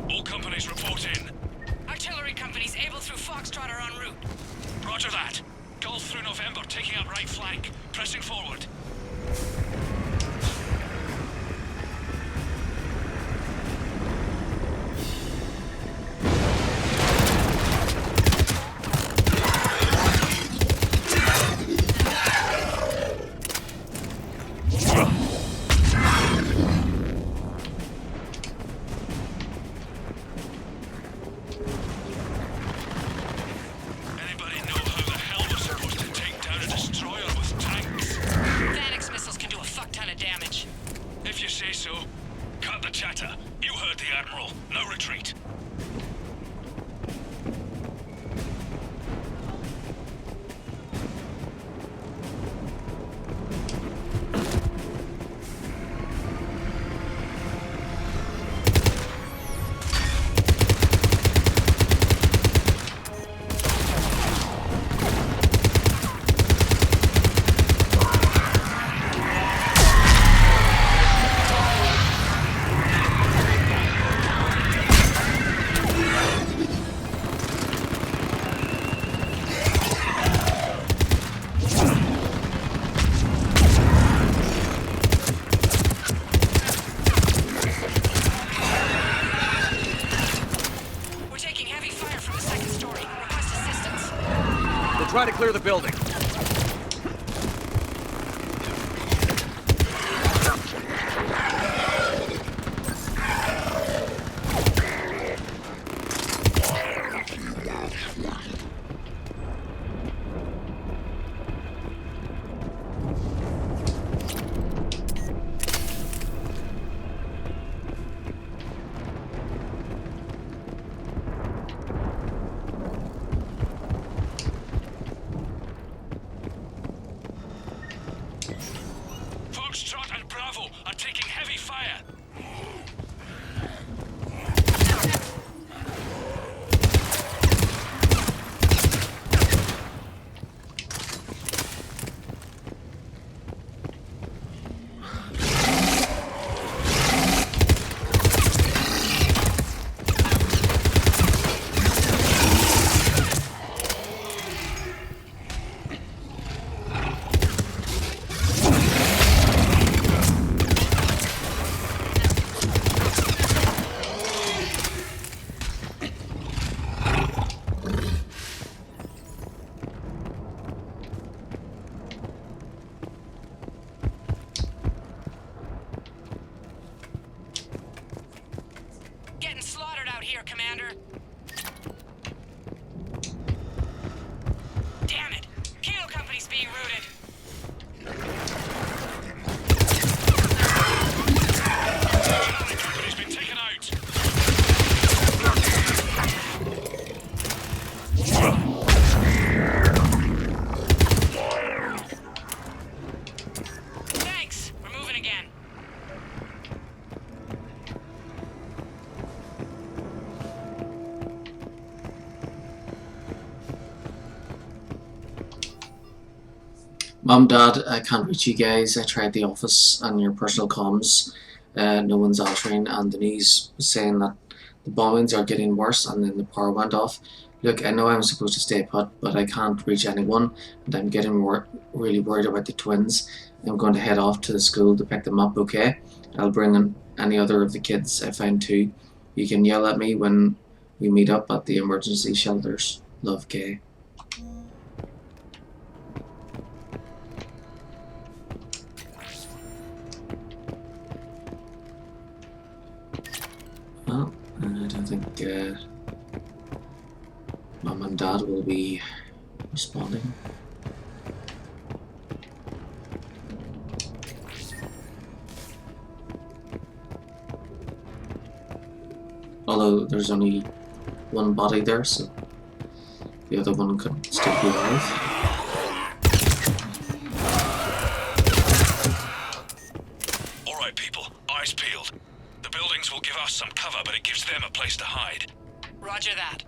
All companies report in. Artillery companies able through Foxtrot are en route. Roger that. Golf through November, taking up right flank. Pressing forward. Try to clear the building. Foxtrot and Bravo are taking heavy fire. Getting slaughtered out here, Commander. Damn it! Kilo Company's being routed. Charlie Company's been taken out. Thanks. We're moving again. Mom, Dad, I can't reach you guys. I tried the office and your personal comms. No one's answering, and the news was saying that the bombings are getting worse, and then the power went off. Look, I know I'm supposed to stay put, but I can't reach anyone, and I'm getting really worried about the twins. I'm going to head off to the school to pick them up, okay? I'll bring in any other of the kids I find too. You can yell at me when we meet up at the emergency shelters. Love, Kay. Well, I don't think Mom and Dad will be responding. Although there's only one body there, so the other one could still be alive. Alright people, eyes peeled. The buildings will give us some cover, but it gives them a place to hide. Roger that.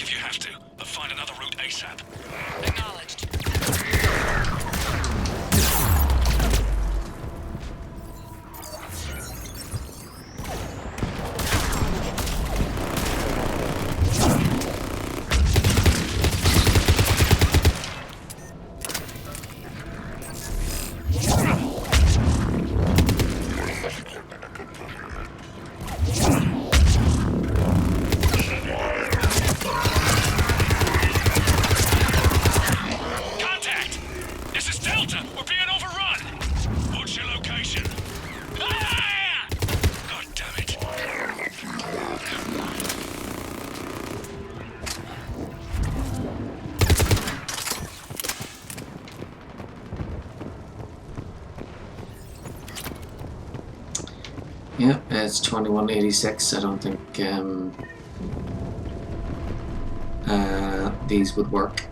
back if you have to, but find another route ASAP. Acknowledged. Yeah, it's 2186. I don't think these would work.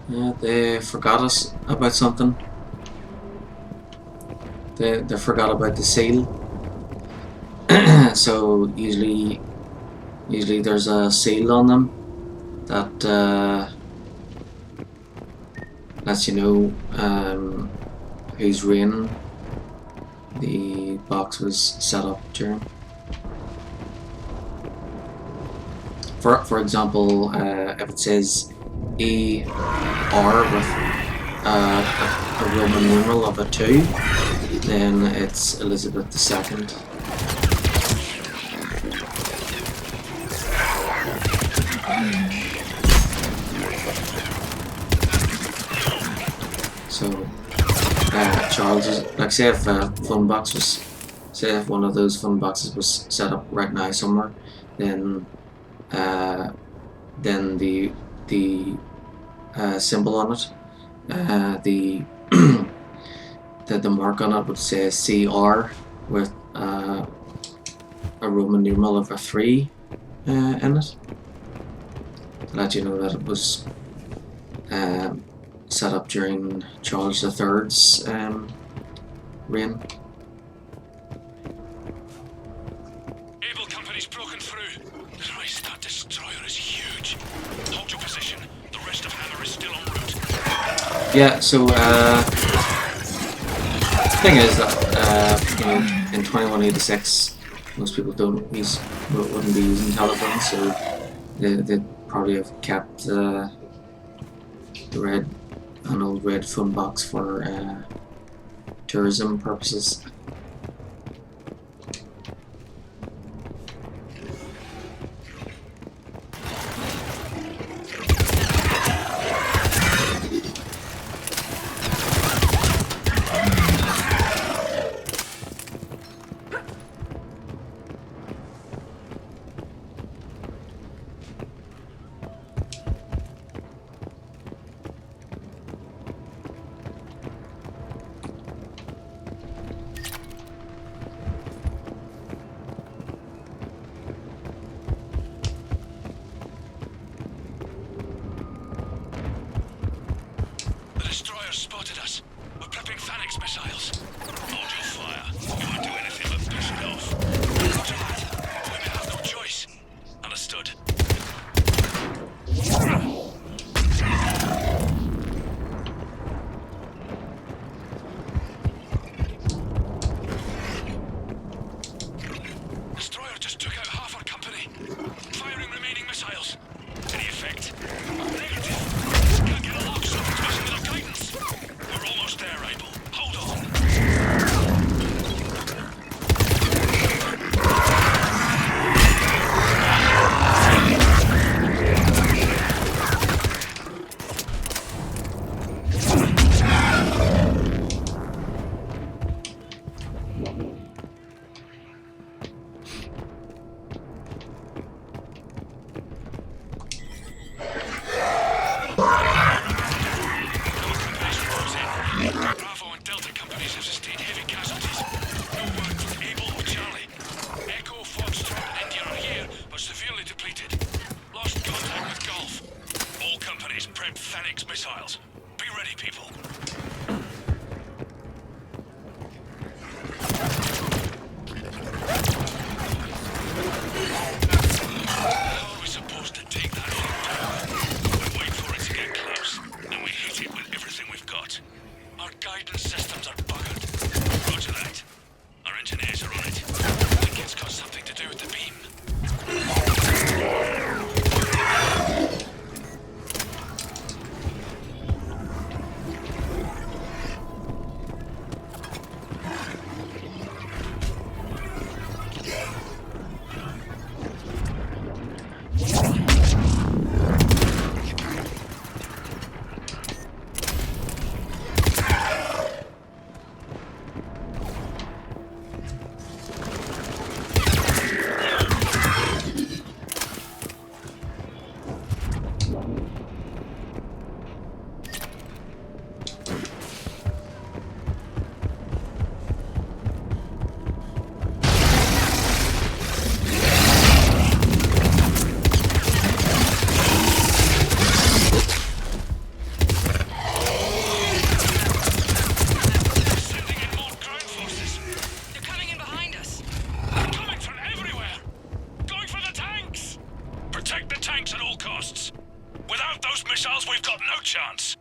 Yeah, they forgot us about something. They forgot about the seal. So usually there's a seal on them that lets you know whose reign the box was set up during. For example, if it says ER with a Roman numeral of a 2, then it's Elizabeth II. So Charles is like, say if one of those phone boxes was set up right now somewhere, then the symbol on it, the mark on it would say CR with a Roman numeral of a 3 in it, to let you know that it was set up during Charles III's reign. Able Company's broken through. Christ, that destroyer is huge. Hold your position. The rest of Hammer is still en route. Yeah, so the thing is that you know, in 2186 most people wouldn't be using telephones, so they'd probably have kept an old red phone box for tourism purposes. Spotted us. We're prepping Phalanx missiles. Hold your fire. You won't do anything but piss it off. Roger that. Women have no choice. Understood. Destroyer just took out half our company. Firing remaining missiles. Any effect? Negative. Can't get a lock, so it's missing with our guidance. We're almost there, Abel. Hold on. ready, people. How are we supposed to take that thing down? We wait for it to get close, and we hit it with everything we've got. Our guidance systems are buggered. Roger that. Our engineers are on it. I think it's got something to do with the beam. Protect the tanks at all costs. Without those missiles, we've got no chance.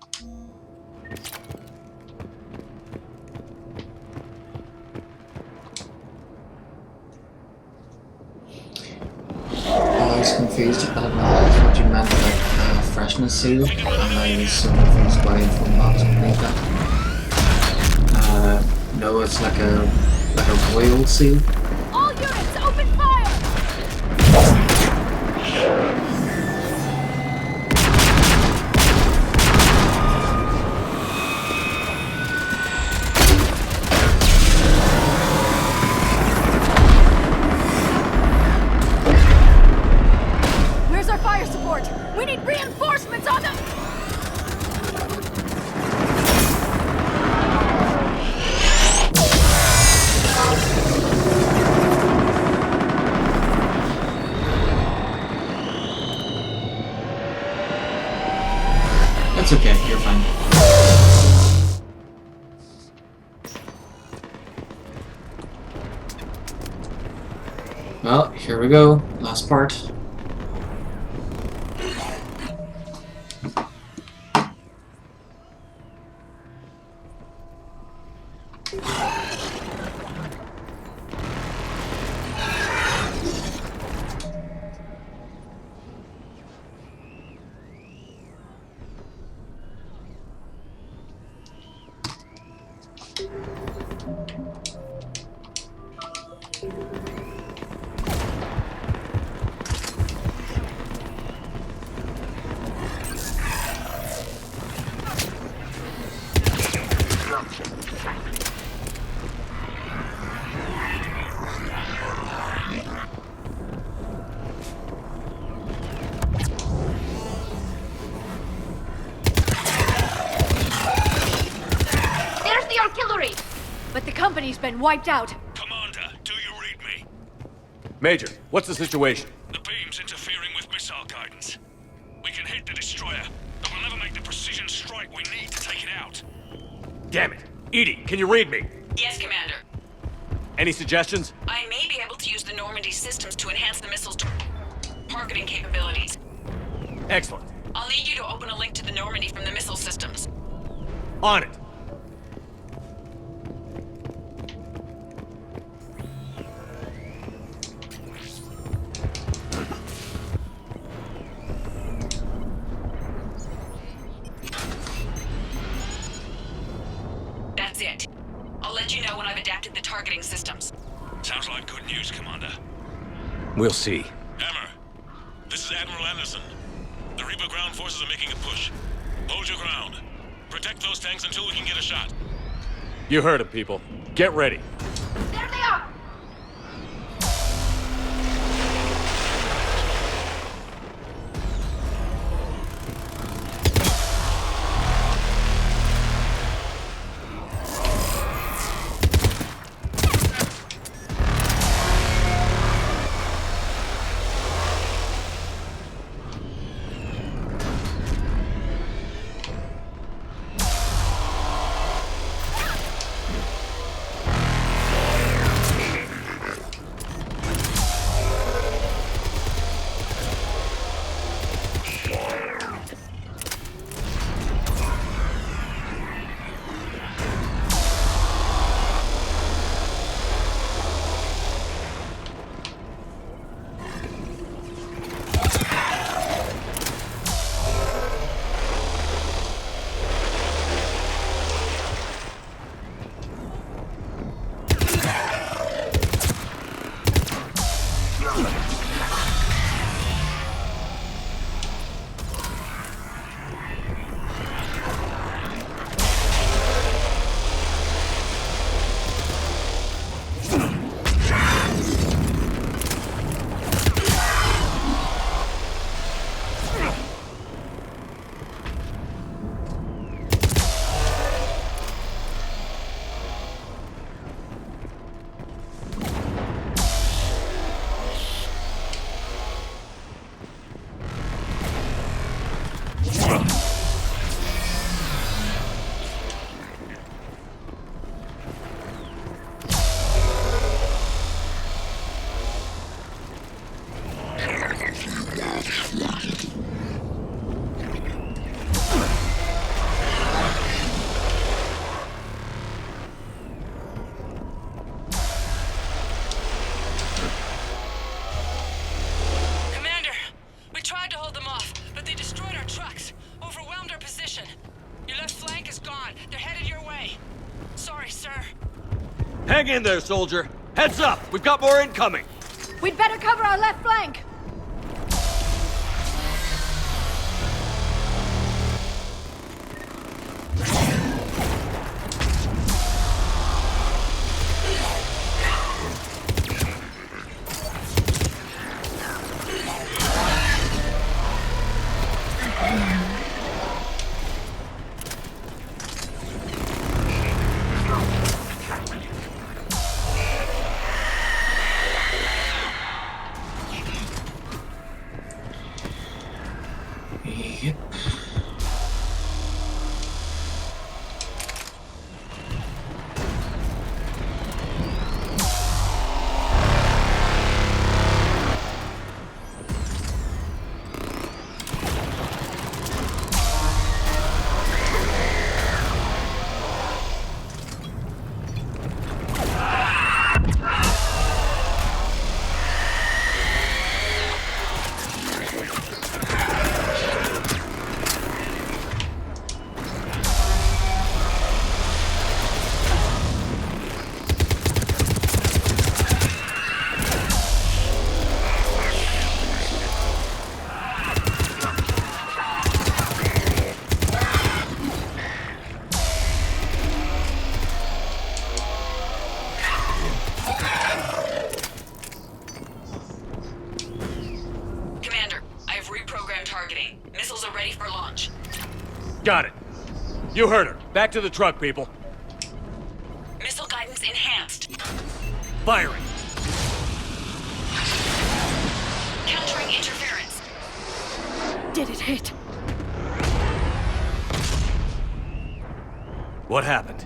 I was confused about what you meant by freshness seal, and I was so confused why info box would need that. No, it's like a royal seal. All units, open fire! Where's our fire support? We need reinforcements on them! That's okay, you're fine. Well, here we go. Last part. But the company's been wiped out. Commander, do you read me? Major, what's the situation? The beam's interfering with missile guidance. We can hit the destroyer, but we'll never make the precision strike we need to take it out. Damn it. Edie, can you read me? Yes, Commander. Any suggestions? I may be able to use the Normandy systems to enhance the missile's targeting capabilities. Excellent. I'll need you to open a link to the Normandy from the missile systems. On it. That's it. I'll let you know when I've adapted the targeting systems. Sounds like good news, Commander. We'll see. Hammer, this is Admiral Anderson. The Reaper ground forces are making a push. Hold your ground. Protect those tanks until we can get a shot. You heard him, people. Get ready. There they are! sorry, sir. Hang in there, soldier. Heads up! We've got more incoming! We'd better cover our left flank. Got it. You heard her. Back to the truck, people. Missile guidance enhanced. Firing. Countering interference. Did it hit? What happened?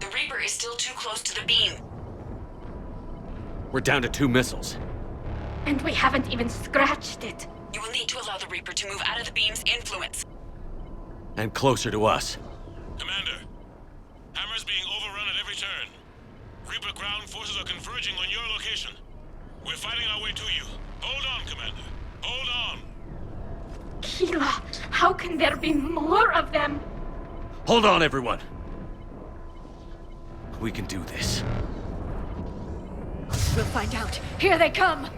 The Reaper is still too close to the beam. We're down to 2 missiles. And we haven't even scratched it. You will need to allow the Reaper to move out of the beam's influence. And closer to us. Commander, Hammer's being overrun at every turn. Reaper ground forces are converging on your location. We're fighting our way to you. Hold on, Commander. Hold on. Keela, how can there be more of them? Hold on, everyone. We can do this. We'll find out. Here they come!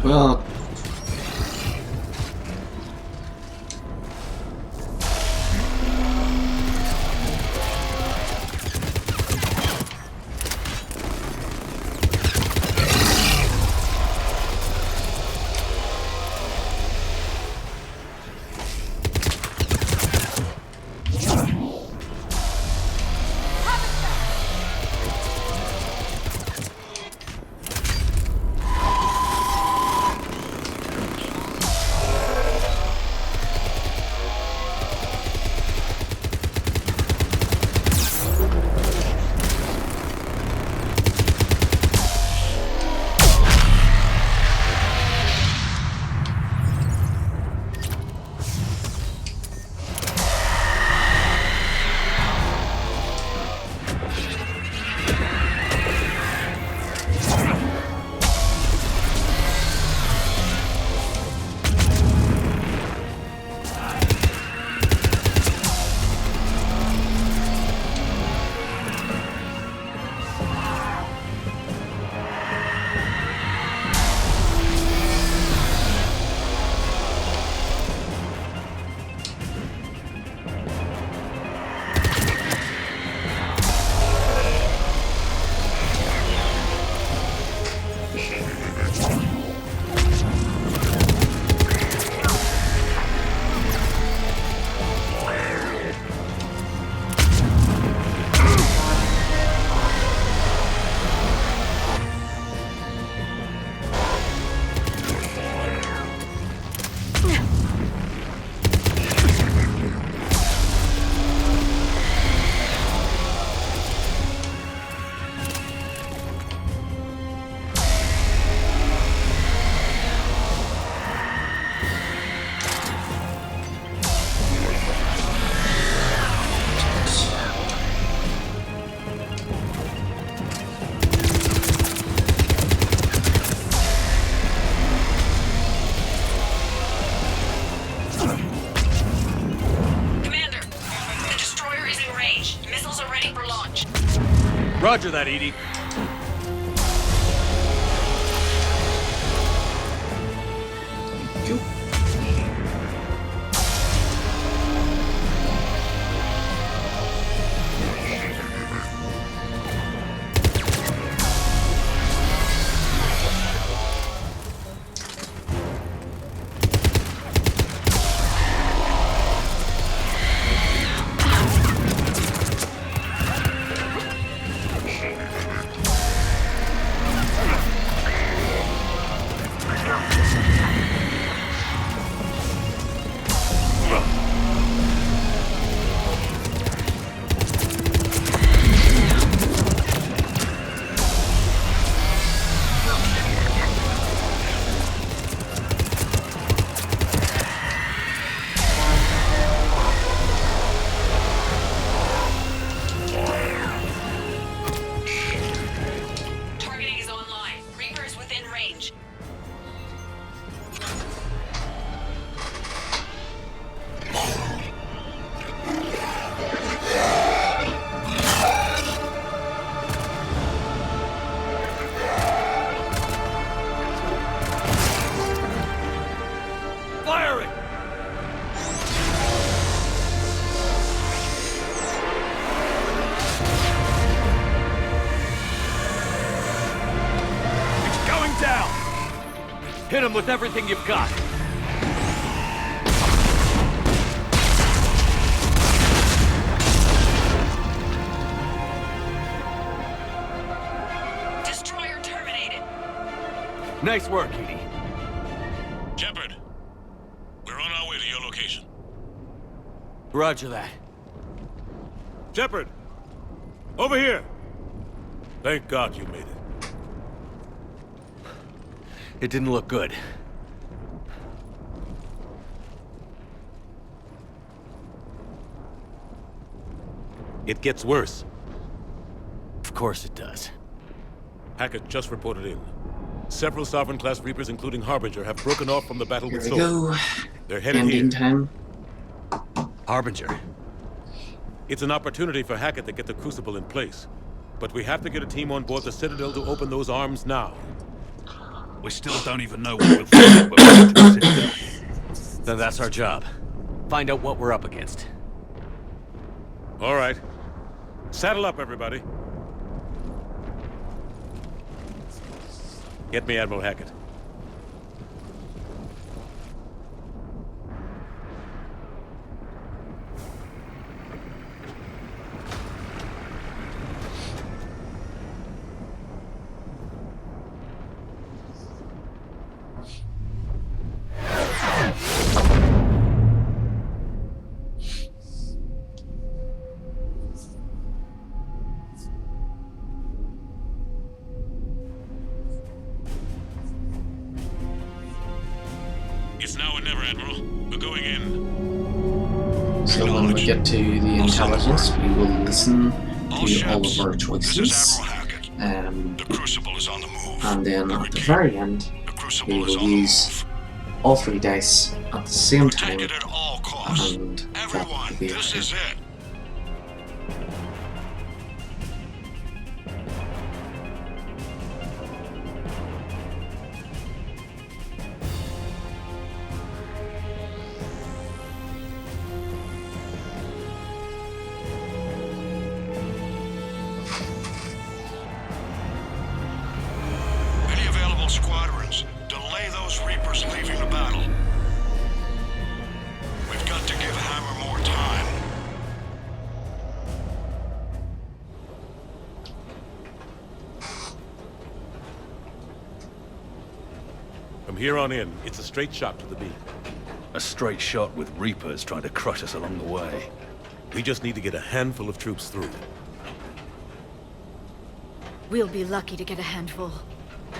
Well, Roger that, Edie. Hit him with everything you've got. Destroyer terminated. Nice work, Edie. Shepard, we're on our way to your location. Roger that. Shepard! Over here! Thank God you made it. It didn't look good. It gets worse. Of course it does. Hackett just reported in. Several Sovereign-class Reapers, including Harbinger, have broken off from the battle Here with we Sol. go. They're headed Ending here. time. Harbinger. It's an opportunity for Hackett to get the Crucible in place. But we have to get a team on board the Citadel to open those arms now. We still don't even know what we'll find, but we'll get to the Citadel. Then that's our job. Find out what we're up against. All right. Saddle up, everybody. Get me Admiral Hackett. It's now or never, Admiral. We're going in. So when we get to the intelligence, we will listen to all of our choices. The Crucible is on the move. And then at the very end, we will use all 3 dice at the same time. And that will be This is it. Any available squadrons, delay those Reapers leaving the battle. We've got to give Hammer more time. From here on in, it's a straight shot to the beam. A straight shot with Reapers trying to crush us along the way. We just need to get a handful of troops through. We'll be lucky to get a handful.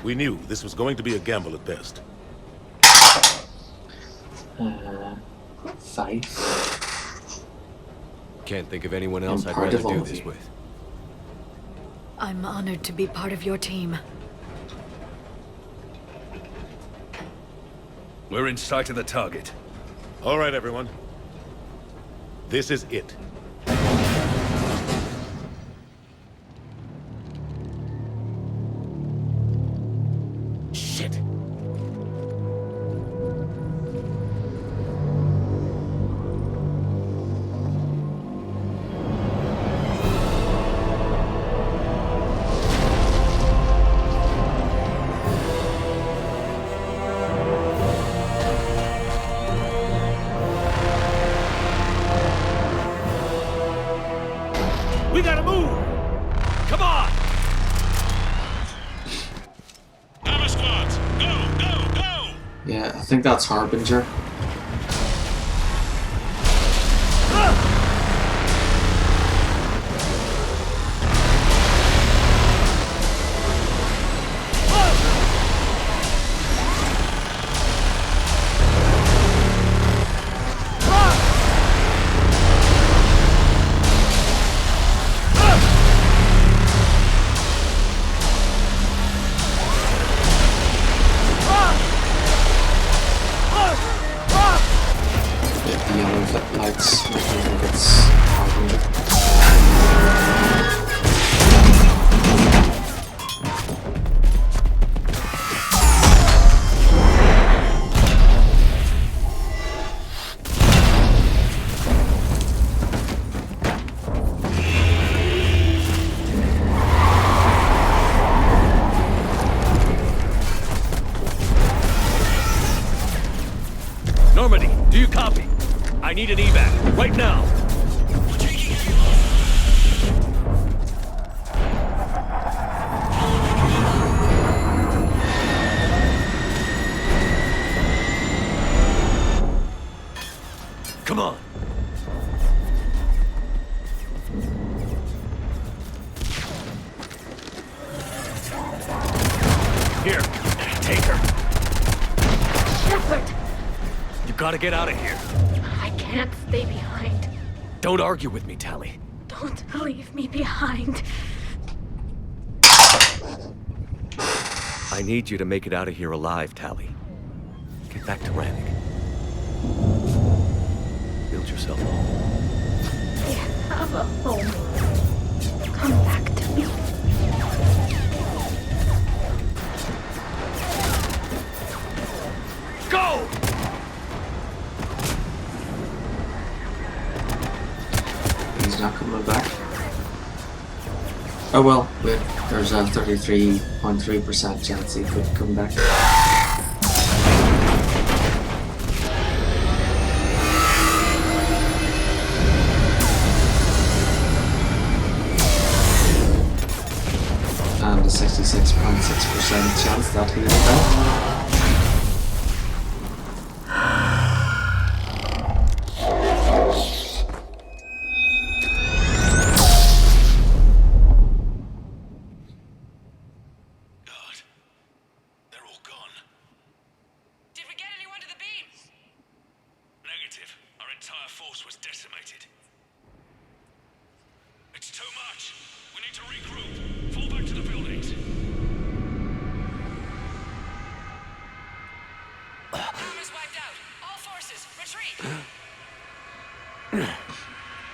We knew this was going to be a gamble at best. 5. Can't think of anyone else I'd part rather of all do of this you. with. I'm honored to be part of your team. We're in sight of the target. All right, everyone. This is it. We gotta move! Come on! Hammer squads, go! Yeah, I think that's Harbinger. The yellow lights make me think it's Harbinger. Normandy, do you copy? I need an evac, right now! Come on! Here, take her. Shepard! You gotta get out of here. I can't stay behind. Don't argue with me, Tally. Don't leave me behind. I need you to make it out of here alive, Tally. Get back to Rannick. Build yourself a home. I have a home. Come back to me. Go! He's not coming back. Oh well, wait, there's a 33.3% chance he could come back. And a 66.6% chance that he'll die. Negative. Our entire force was decimated. It's too much. We need to regroup. Fall back to the buildings. Armor's wiped out. All forces, retreat.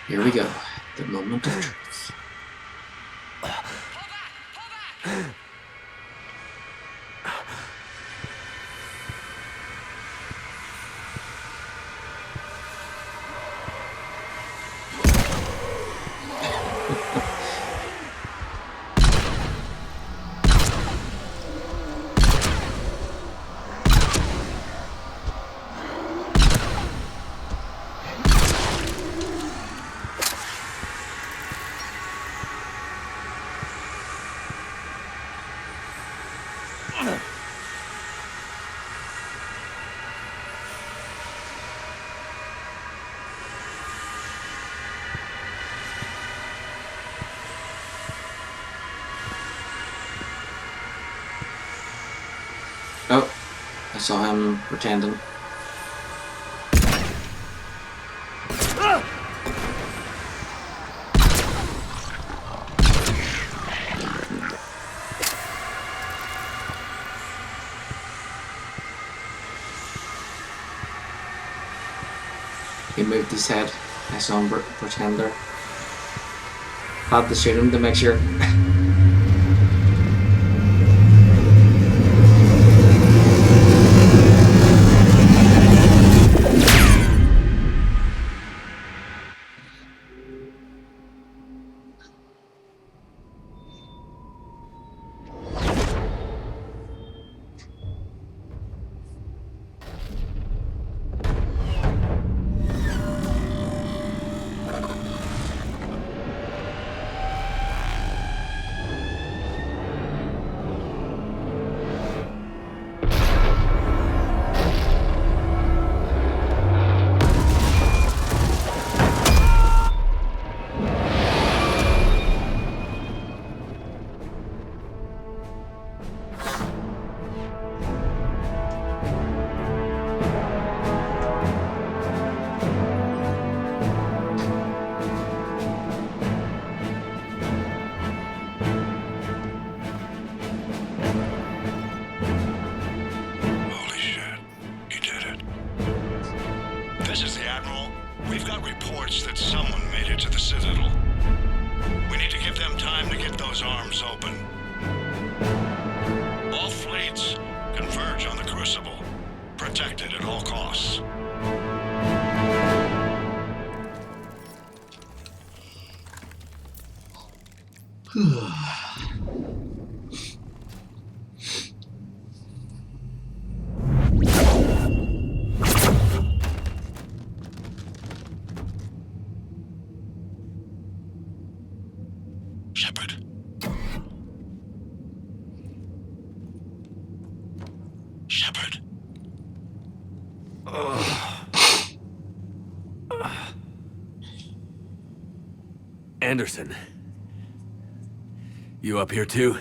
Here we go. The moment of truth. Oh, I saw him pretending. He moved his head. I saw him pretender. Had to shoot him to make sure. Citadel. We need to give them time to get those arms open. All fleets converge on the Crucible. Protect it at all costs. Shepard. Shepard. Anderson. You up here too?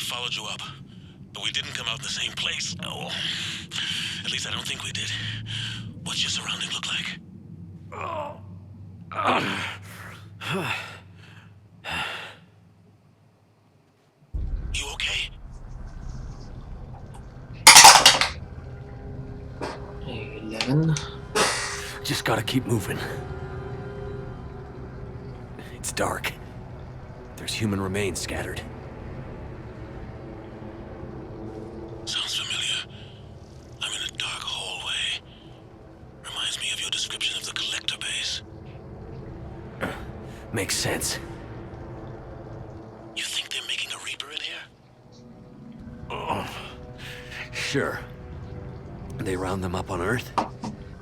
Followed you up, but we didn't come out in the same place. Oh, at least I don't think we did. What's your surrounding look like? You okay? 11. Just gotta keep moving. It's dark. There's human remains scattered. Sounds familiar. I'm in a dark hallway. Reminds me of your description of the collector base. Makes sense. You think they're making a Reaper in here? Sure. They round them up on Earth,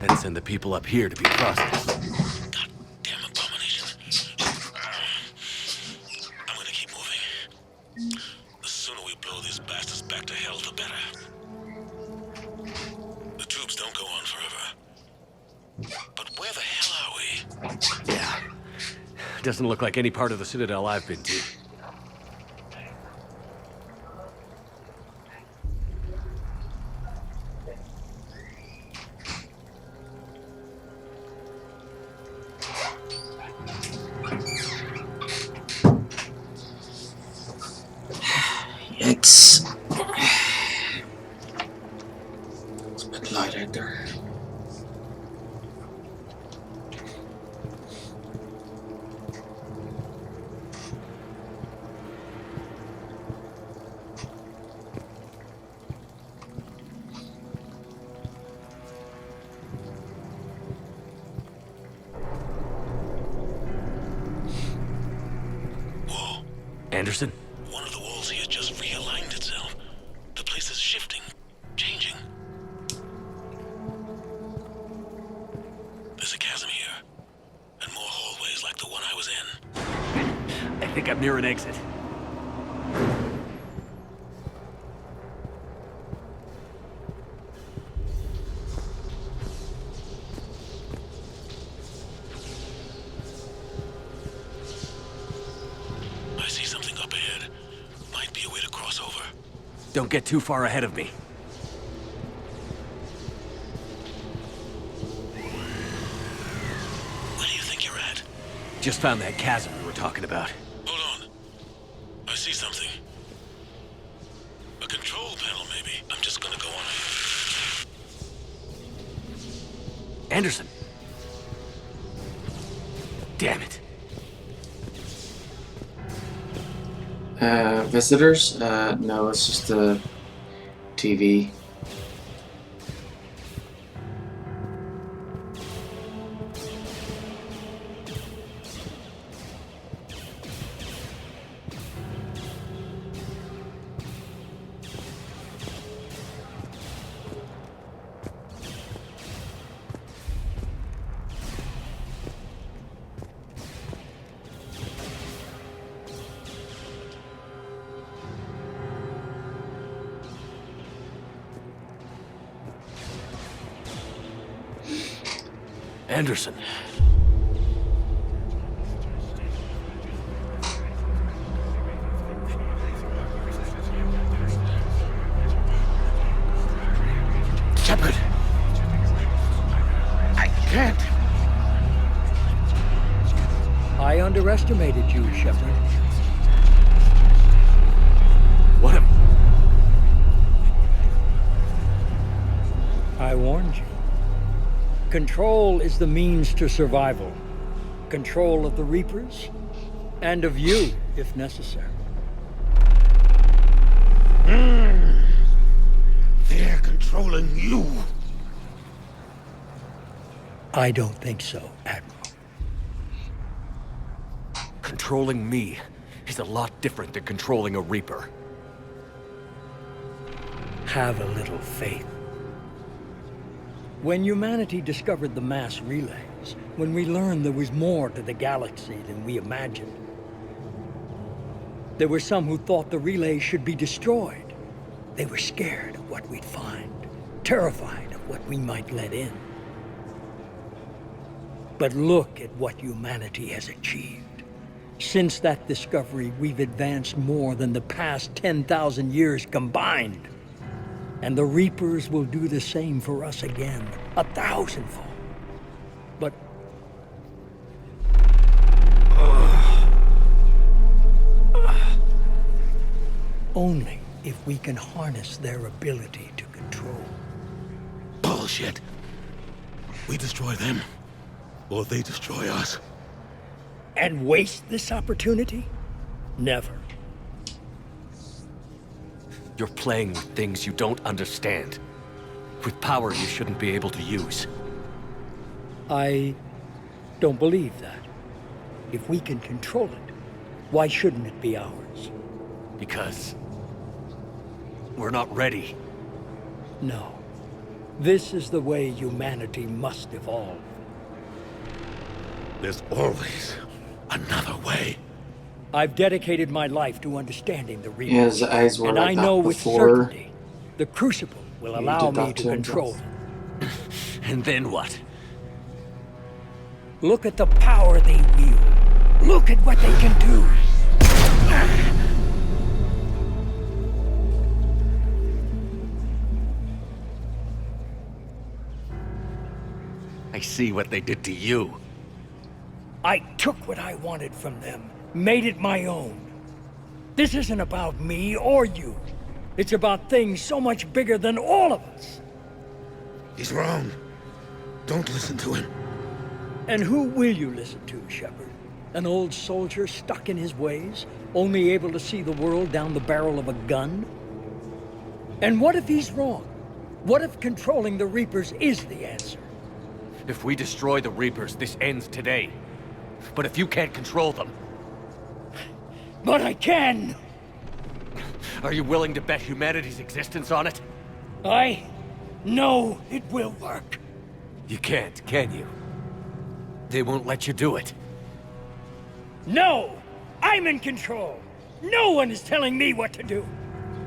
then send the people up here to be processed. Goddamn abomination. I'm gonna keep moving. The sooner we blow these bastards back to hell, the better. The tubes don't go on forever. But where the hell are we? Yeah. Doesn't look like any part of the Citadel I've been to. Yikes. It's a bit light out there. Anderson? One of the walls here just realigned itself. The place is shifting, changing. There's a chasm here, and more hallways like the one I was in. I think I'm near an exit. I see something up ahead. Might be a way to cross over. Don't get too far ahead of me. Where do you think you're at? Just found that chasm we were talking about. Hold on. I see something. A control panel, maybe. I'm just gonna go on ahead. Anderson! Damn it. Visitors? No, it's just the TV. Anderson. Shepard! I can't! I underestimated you, Shepard. What a... I warned you. Control is the means to survival. Control of the Reapers, and of you, if necessary. They're controlling you. I don't think so, Admiral. Controlling me is a lot different than controlling a Reaper. Have a little faith. When humanity discovered the mass relays, when we learned there was more to the galaxy than we imagined, there were some who thought the relays should be destroyed. They were scared of what we'd find, terrified of what we might let in. But look at what humanity has achieved. Since that discovery, we've advanced more than the past 10,000 years combined. And the Reapers will do the same for us again, 1,000-fold. But... only if we can harness their ability to control. Bullshit. We destroy them, or they destroy us. And waste this opportunity? Never. You're playing with things you don't understand. With power you shouldn't be able to use. I don't believe that. If we can control it, why shouldn't it be ours? Because... we're not ready. No. This is the way humanity must evolve. There's always another way. I've dedicated my life to understanding the Reapers. Yeah, his eyes were and like I know that with before certainty the Crucible will he allow did that me to to control himself. them. And then what? Look at the power they wield. Look at what they can do. I see what they did to you. I took what I wanted from them, made it my own. This isn't about me or you. It's about things so much bigger than all of us. He's wrong. Don't listen to him. And who will you listen to, Shepard? An old soldier stuck in his ways, only able to see the world down the barrel of a gun? And what if he's wrong? What if controlling the Reapers is the answer? If we destroy the Reapers, this ends today. But if you can't control them... But I can! Are you willing to bet humanity's existence on it? I know it will work. You can't, can you? They won't let you do it. No! I'm in control! No one is telling me what to do!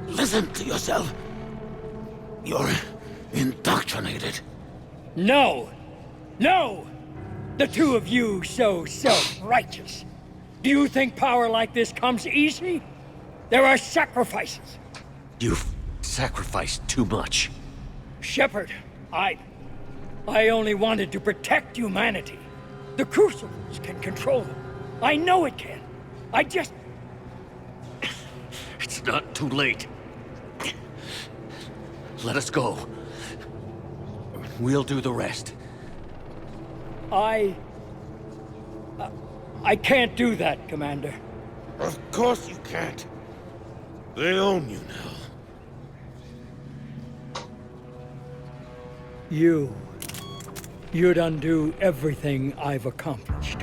Listen to yourself. You're indoctrinated. No! No! The two of you so self-righteous. Do you think power like this comes easy? There are sacrifices. You've sacrificed too much. Shepard, I only wanted to protect humanity. The Crucibles can control them. I know it can. I just... It's not too late. Let us go. We'll do the rest. I can't do that, Commander. Of course you can't. They own you now. You'd undo everything I've accomplished.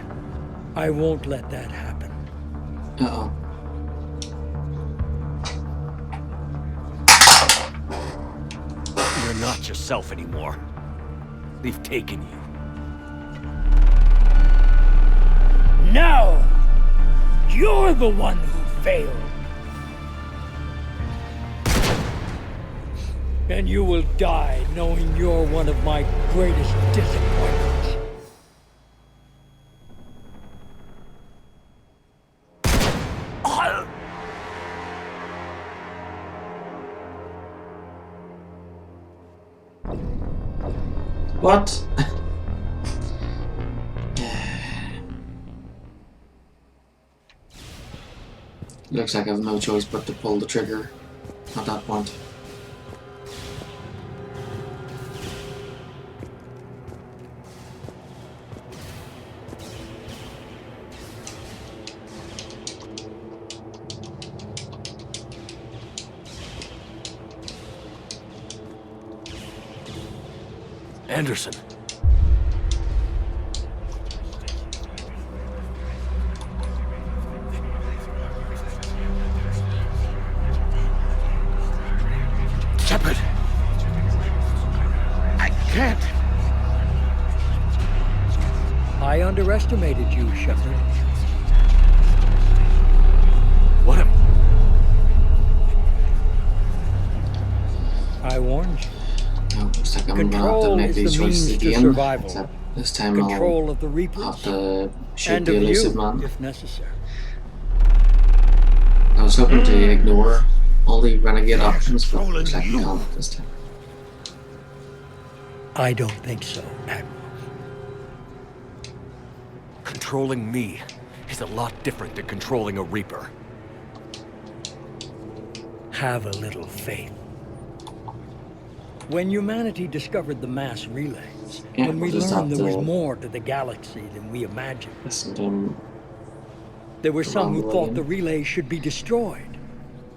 I won't let that happen. Uh-oh. You're not yourself anymore. They've taken you. Now, you're the one who failed. And you will die knowing you're one of my greatest disappointments. What? Looks like I have no choice but to pull the trigger at that point. Anderson. Shepard! I can't! I underestimated you, Shepard. What a... I warned you. No, looks like I'm gonna have to Control make is these the choices means to again. survival. Except this time Control I'll of the Reapers have to shoot and the of elusive you, man. if necessary. I was hoping to ignore all the renegade options, but looks like I can't this time. I don't think so, Admiral. Controlling me is a lot different than controlling a Reaper. Have a little faith. When humanity discovered the mass relays, Yeah, when we we'll just learned have there was to more to the galaxy than we imagined, listen to him. there were some who thought rumbling. the relays should be destroyed.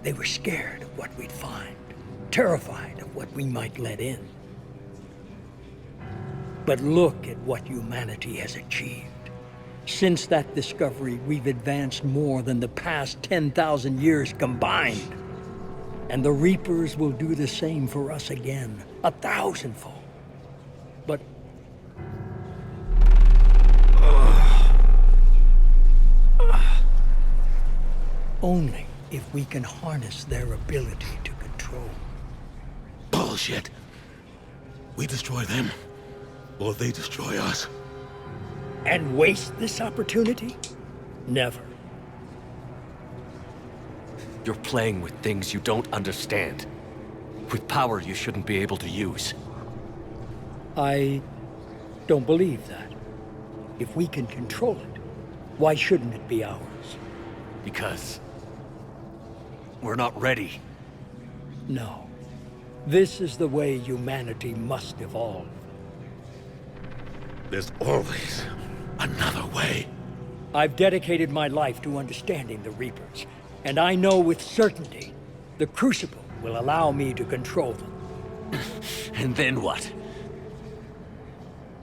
They were scared of what we'd find, terrified of what we might let in. But look at what humanity has achieved. Since that discovery, we've advanced more than the past 10,000 years combined. And the Reapers will do the same for us again, 1,000-fold. But... only if we can harness their ability to control. Bullshit. We destroy them, or they destroy us. And waste this opportunity? Never. You're playing with things you don't understand. With power you shouldn't be able to use. I don't believe that. If we can control it, why shouldn't it be ours? Because... we're not ready. No. This is the way humanity must evolve. There's always another way. I've dedicated my life to understanding the Reapers, and I know with certainty the Crucible will allow me to control them. And then what?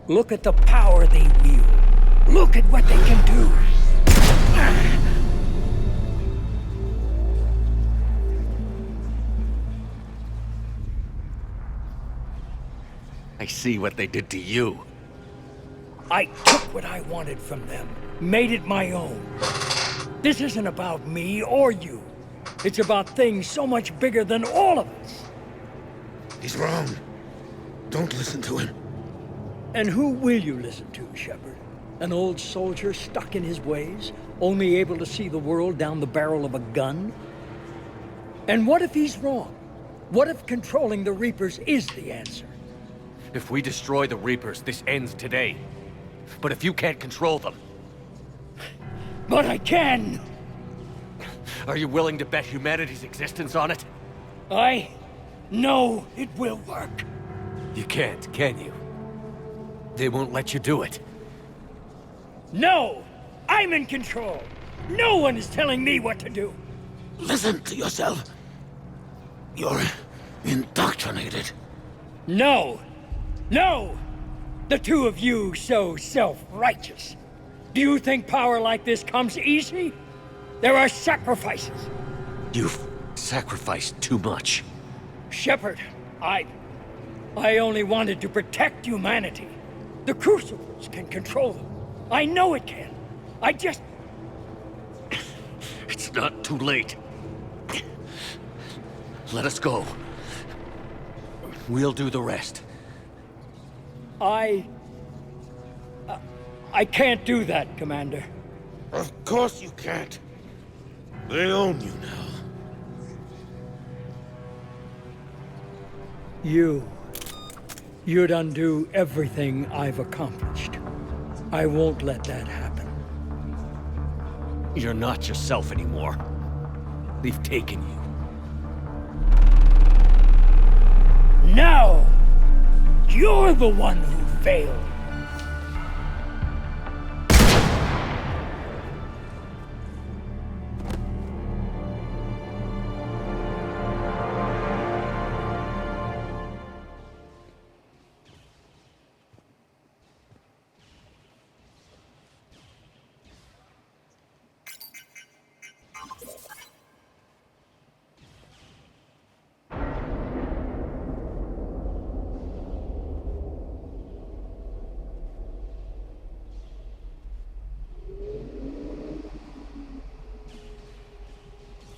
Look at the power they wield. Look at what they can do. I see what they did to you. I took what I wanted from them, made it my own. This isn't about me or you. It's about things so much bigger than all of us. He's wrong. Don't listen to him. And who will you listen to, Shepard? An old soldier stuck in his ways, only able to see the world down the barrel of a gun? And what if he's wrong? What if controlling the Reapers is the answer? If we destroy the Reapers, this ends today. But if you can't control them... But I can! Are you willing to bet humanity's existence on it? I know it will work. You can't, can you? They won't let you do it. No! I'm in control! No one is telling me what to do! Listen to yourself. You're indoctrinated. No! No! The two of you so self-righteous. Do you think power like this comes easy? There are sacrifices. You've sacrificed too much. Shepard, I only wanted to protect humanity. The Crucibles can control them. I know it can. I just... It's not too late. Let us go. We'll do the rest. I can't do that, Commander. Of course you can't. They own you now. You'd undo everything I've accomplished. I won't let that happen. You're not yourself anymore. They've taken you. No! You're the one who failed.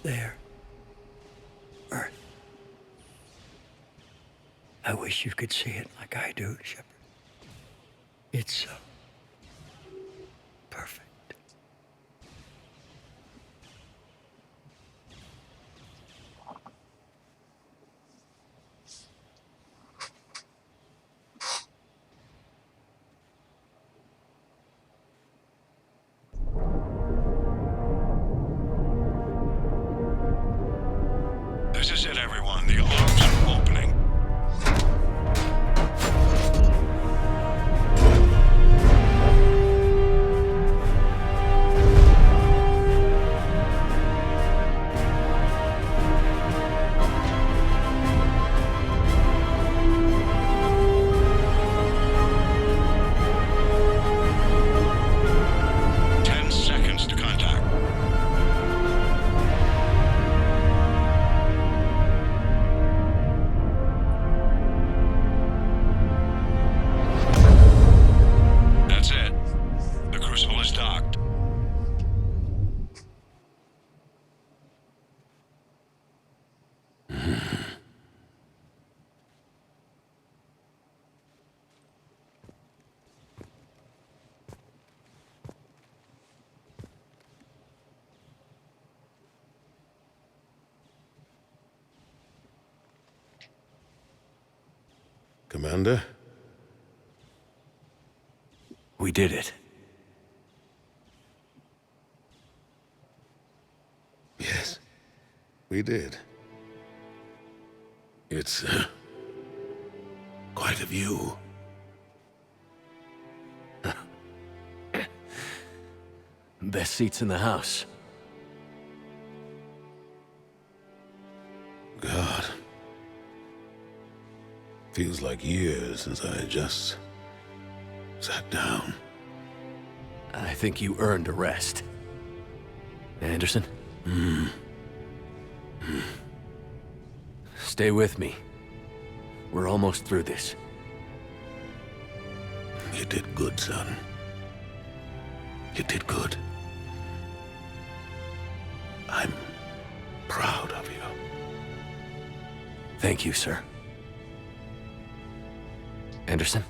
there. Earth. I wish you could see it like I do, Shepard. It's so perfect. This is it, everyone. The alarms are opening. Commander? We did it. Yes, we did. It's quite a view. Best seats in the house. God. Feels like years since I just sat down. I think you earned a rest. Anderson? Stay with me. We're almost through this. You did good, son. You did good. I'm proud of you. Thank you, sir. Anderson?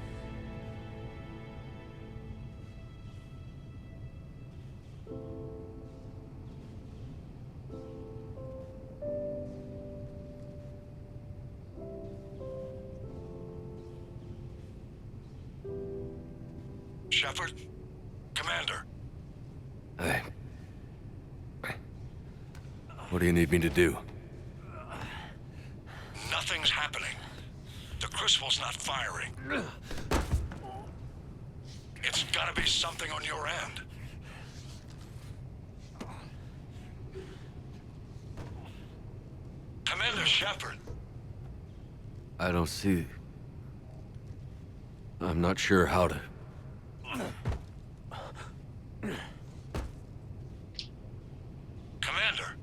Shepard? Commander? What do you need me to do? Nothing's happening. The Crucible's not firing. It's gotta be something on your end. Commander Shepard. I don't see... I'm not sure how to... Commander.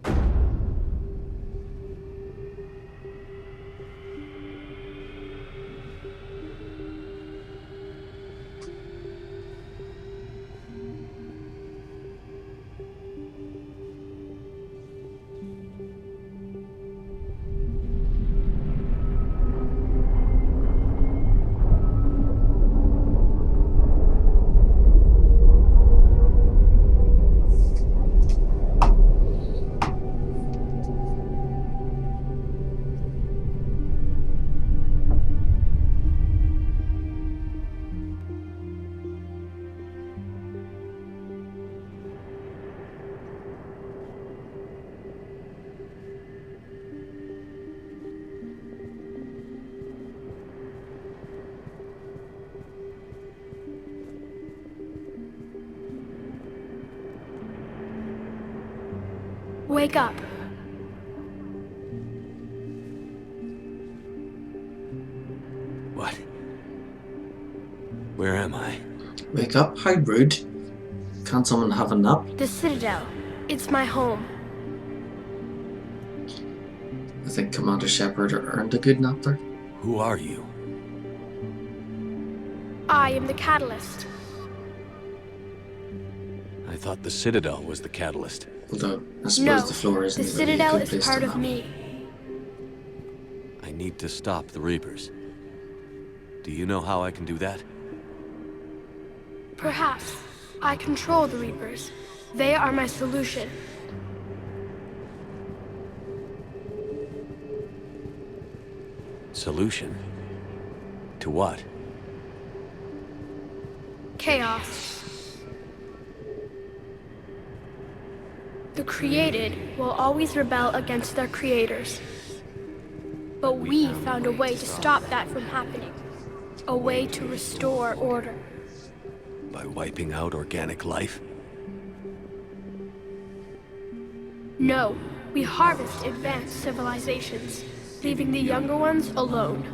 Wake up. What? Where am I? Wake up? How rude. Can't someone have a nap? The Citadel. It's my home. I think Commander Shepard earned a good nap there. Who are you? I am the Catalyst. I thought the Citadel was the catalyst. Although, I suppose No, the floor the isn't really a Citadel good is place part to of map. me. I need to stop the Reapers. Do you know how I can do that? Perhaps. I control the Reapers. They are my solution. Solution? To what? Chaos. The created will always rebel against their creators. But we found a way to stop that from happening. A way to restore order. By wiping out organic life? No, we harvest advanced civilizations, leaving the younger ones alone.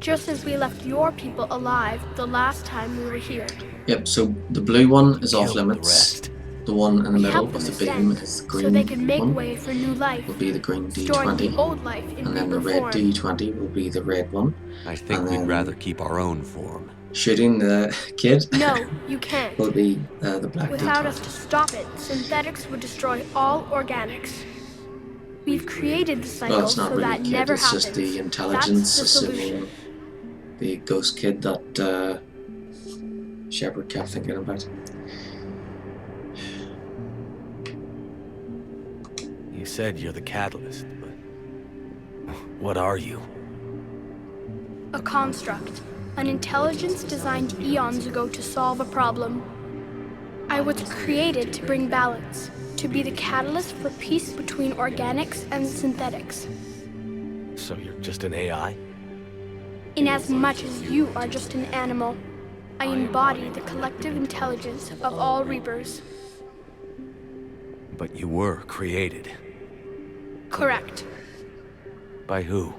Just as we left your people alive the last time we were here. Yep, so the blue one is off limits. The one in the We middle helped of them the beam ascend, is the green so they can make one. way for new life. Will be the green Storing the D20. old life in And then the Reaper red form. D20 will be the red one. I think And we'd then rather keep our own form. shooting the kid No, you can't. will be the black Without D20. us to stop it, synthetics would destroy all organics. We've created the cycle Well, it's not so really that a kid, never it's happens. just the intelligence, That's the solution. assuming the ghost kid that Shepard kept thinking about. You said you're the catalyst, but what are you? A construct. An intelligence designed eons ago to solve a problem. I was created to bring balance, to be the catalyst for peace between organics and synthetics. So you're just an AI? Inasmuch as you are just an animal, I embody the collective intelligence of all Reapers. But you were created. Correct. By who?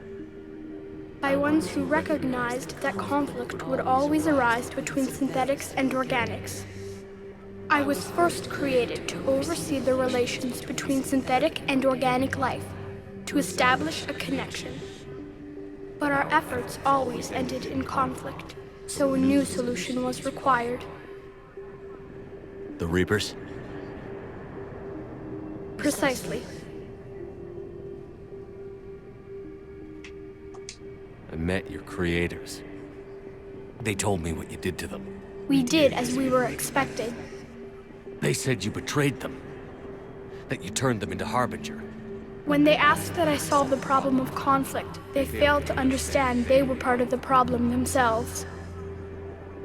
By ones who recognized that conflict would always arise between synthetics and organics. I was first created to oversee the relations between synthetic and organic life, to establish a connection. But our efforts always ended in conflict, so a new solution was required. The Reapers? Precisely. I met your creators. They told me what you did to them. We did as we were expected. They said you betrayed them. That you turned them into Harbinger. When they asked that I solve the problem of conflict, they failed to understand they were part of the problem themselves.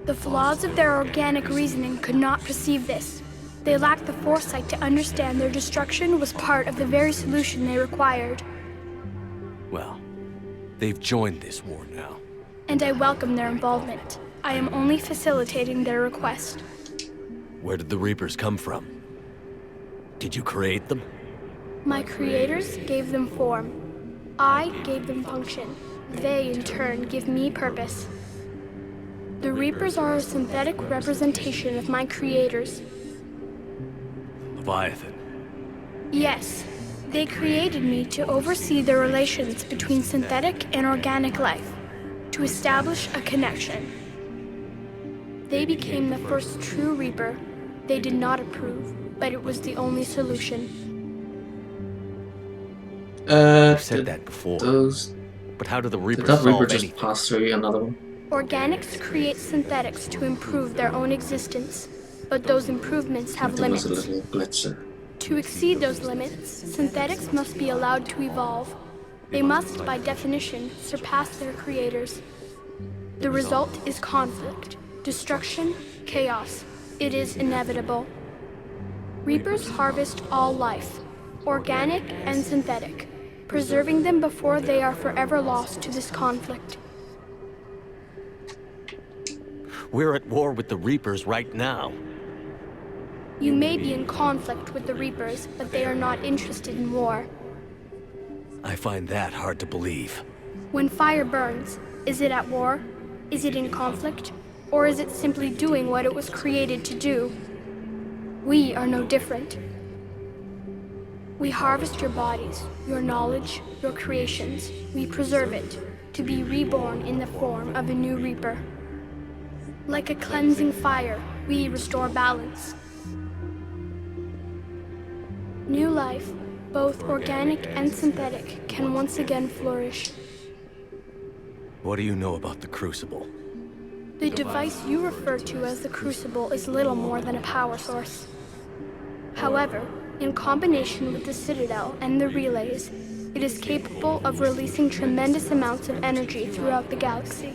The flaws of their organic reasoning could not perceive this. They lacked the foresight to understand their destruction was part of the very solution they required. Well, they've joined this war now. And I welcome their involvement. I am only facilitating their request. Where did the Reapers come from? Did you create them? My creators gave them form. I gave them function. They, in turn, give me purpose. The Reapers are a synthetic representation of my creators. Leviathan. Yes, they created me to oversee the relations between synthetic and organic life, to establish a connection. They became the first true Reaper. They did not approve, but it was the only solution. You've said that before. Those... But how do the Did Reapers that Reaper solve just anything? pass through another one? Organics create synthetics to improve their own existence, but those improvements have There was limits. a little glitch there. To exceed those limits, synthetics must be allowed to evolve. They must, by definition, surpass their creators. The result is conflict, destruction, chaos. It is inevitable. Reapers harvest all life, organic and synthetic, preserving them before they are forever lost to this conflict. We're at war with the Reapers right now. You may be in conflict with the Reapers, but they are not interested in war. I find that hard to believe. When fire burns, is it at war? Is it in conflict? Or is it simply doing what it was created to do? We are no different. We harvest your bodies, your knowledge, your creations. We preserve it, to be reborn in the form of a new Reaper. Like a cleansing fire, we restore balance. New life, both organic and synthetic, can once again flourish. What do you know about the Crucible? The device you refer to as the Crucible is little more than a power source. However, in combination with the Citadel and the relays, it is capable of releasing tremendous amounts of energy throughout the galaxy.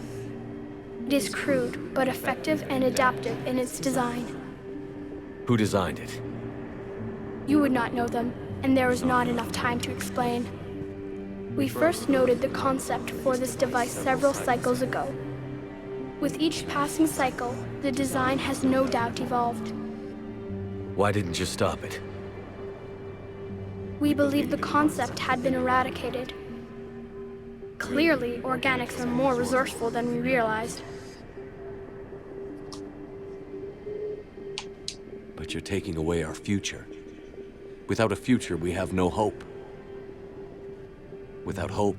It is crude, but effective and adaptive in its design. Who designed it? You would not know them, and there is not enough time to explain. We first noted the concept for this device several cycles ago. With each passing cycle, the design has no doubt evolved. Why didn't you stop it? We believed the concept had been eradicated. Clearly, organics are more resourceful than we realized. But you're taking away our future. Without a future, we have no hope. Without hope,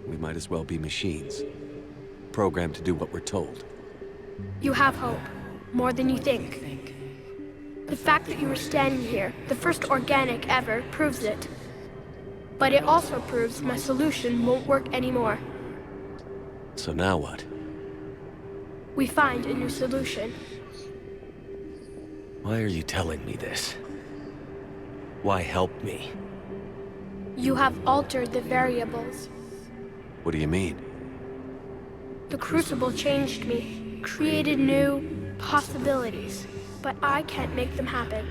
we might as well be machines, programmed to do what we're told. You have hope, more than you think. The fact that you are standing here, the first organic ever, proves it. But it also proves my solution won't work anymore. So now what? We find a new solution. Why are you telling me this? Why help me? You have altered the variables. What do you mean? The Crucible changed me, created new possibilities, but I can't make them happen.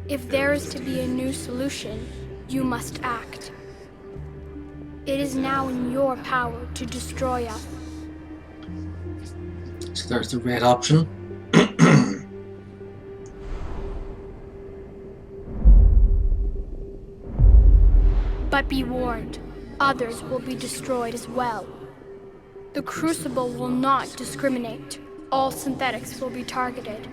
If there is to be a new solution, you must act. It is now in your power to destroy us. So there's the red option. But be warned, others will be destroyed as well. The Crucible will not discriminate. All synthetics will be targeted.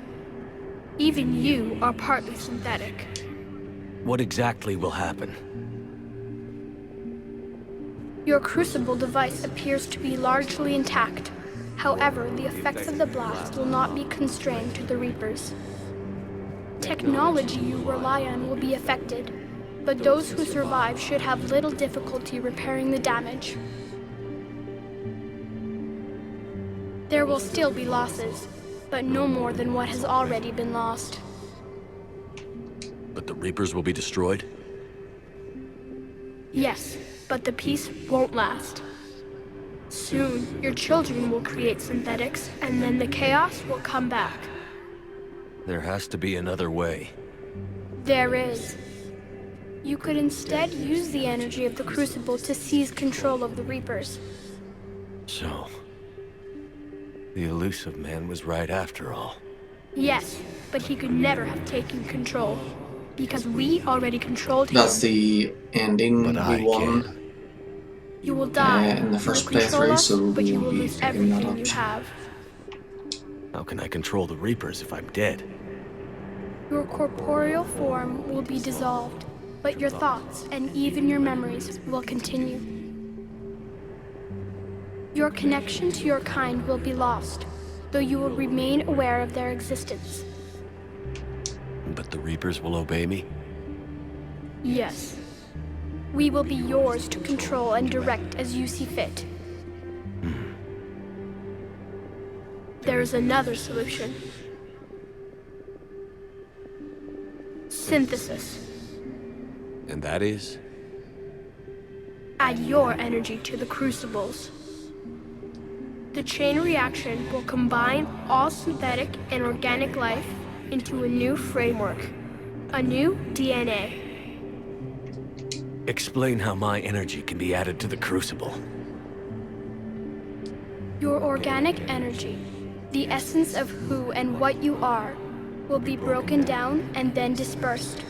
Even you are partly synthetic. What exactly will happen? Your Crucible device appears to be largely intact. However, the effects of the blast will not be constrained to the Reapers. Technology you rely on will be affected, but those who survive should have little difficulty repairing the damage. There will still be losses, but no more than what has already been lost. But the Reapers will be destroyed? Yes, but the peace won't last. Soon, your children will create synthetics, and then the chaos will come back. There has to be another way. There is. You could instead use the energy of the Crucible to seize control of the Reapers. So, the elusive man was right after all. Yes, but he could never have taken control, because we already controlled him. That's the ending we won. You will die. In the first You will control playthrough, us, so but we you will will be lose taking that everything you option. have. How can I control the Reapers if I'm dead? Your corporeal form will be dissolved, but your thoughts and even your memories will continue. Your connection to your kind will be lost, though you will remain aware of their existence. But the Reapers will obey me? Yes. We will be yours to control and direct as you see fit. There is another solution. Synthesis. And that is? Add your energy to the crucibles. The chain reaction will combine all synthetic and organic life into a new framework, a new DNA. Explain how my energy can be added to the Crucible. Your organic energy, the essence of who and what you are, will be broken down and then dispersed.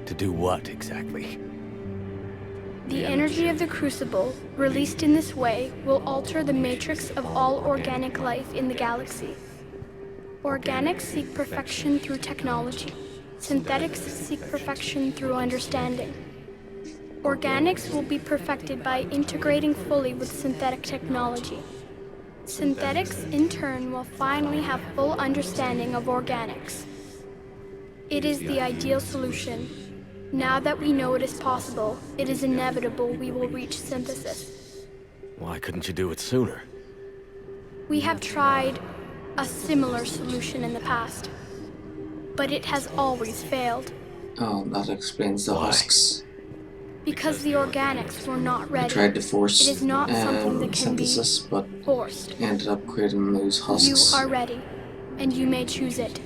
To do what, exactly? The energy of the Crucible, released in this way, will alter the matrix of all organic life in the galaxy. Organics seek perfection through technology. Synthetics seek perfection through understanding. Organics will be perfected by integrating fully with synthetic technology. Synthetics, in turn, will finally have full understanding of organics. It is the ideal solution. Now that we know it is possible, it is inevitable we will reach synthesis. Why couldn't you do it sooner? We have tried a similar solution in the past, but it has always failed. Oh, that explains the husks. Because the organics were not I ready. tried to force It is not something that can synthesis, but be forced. ended up creating those You husks. are ready, and you may choose it.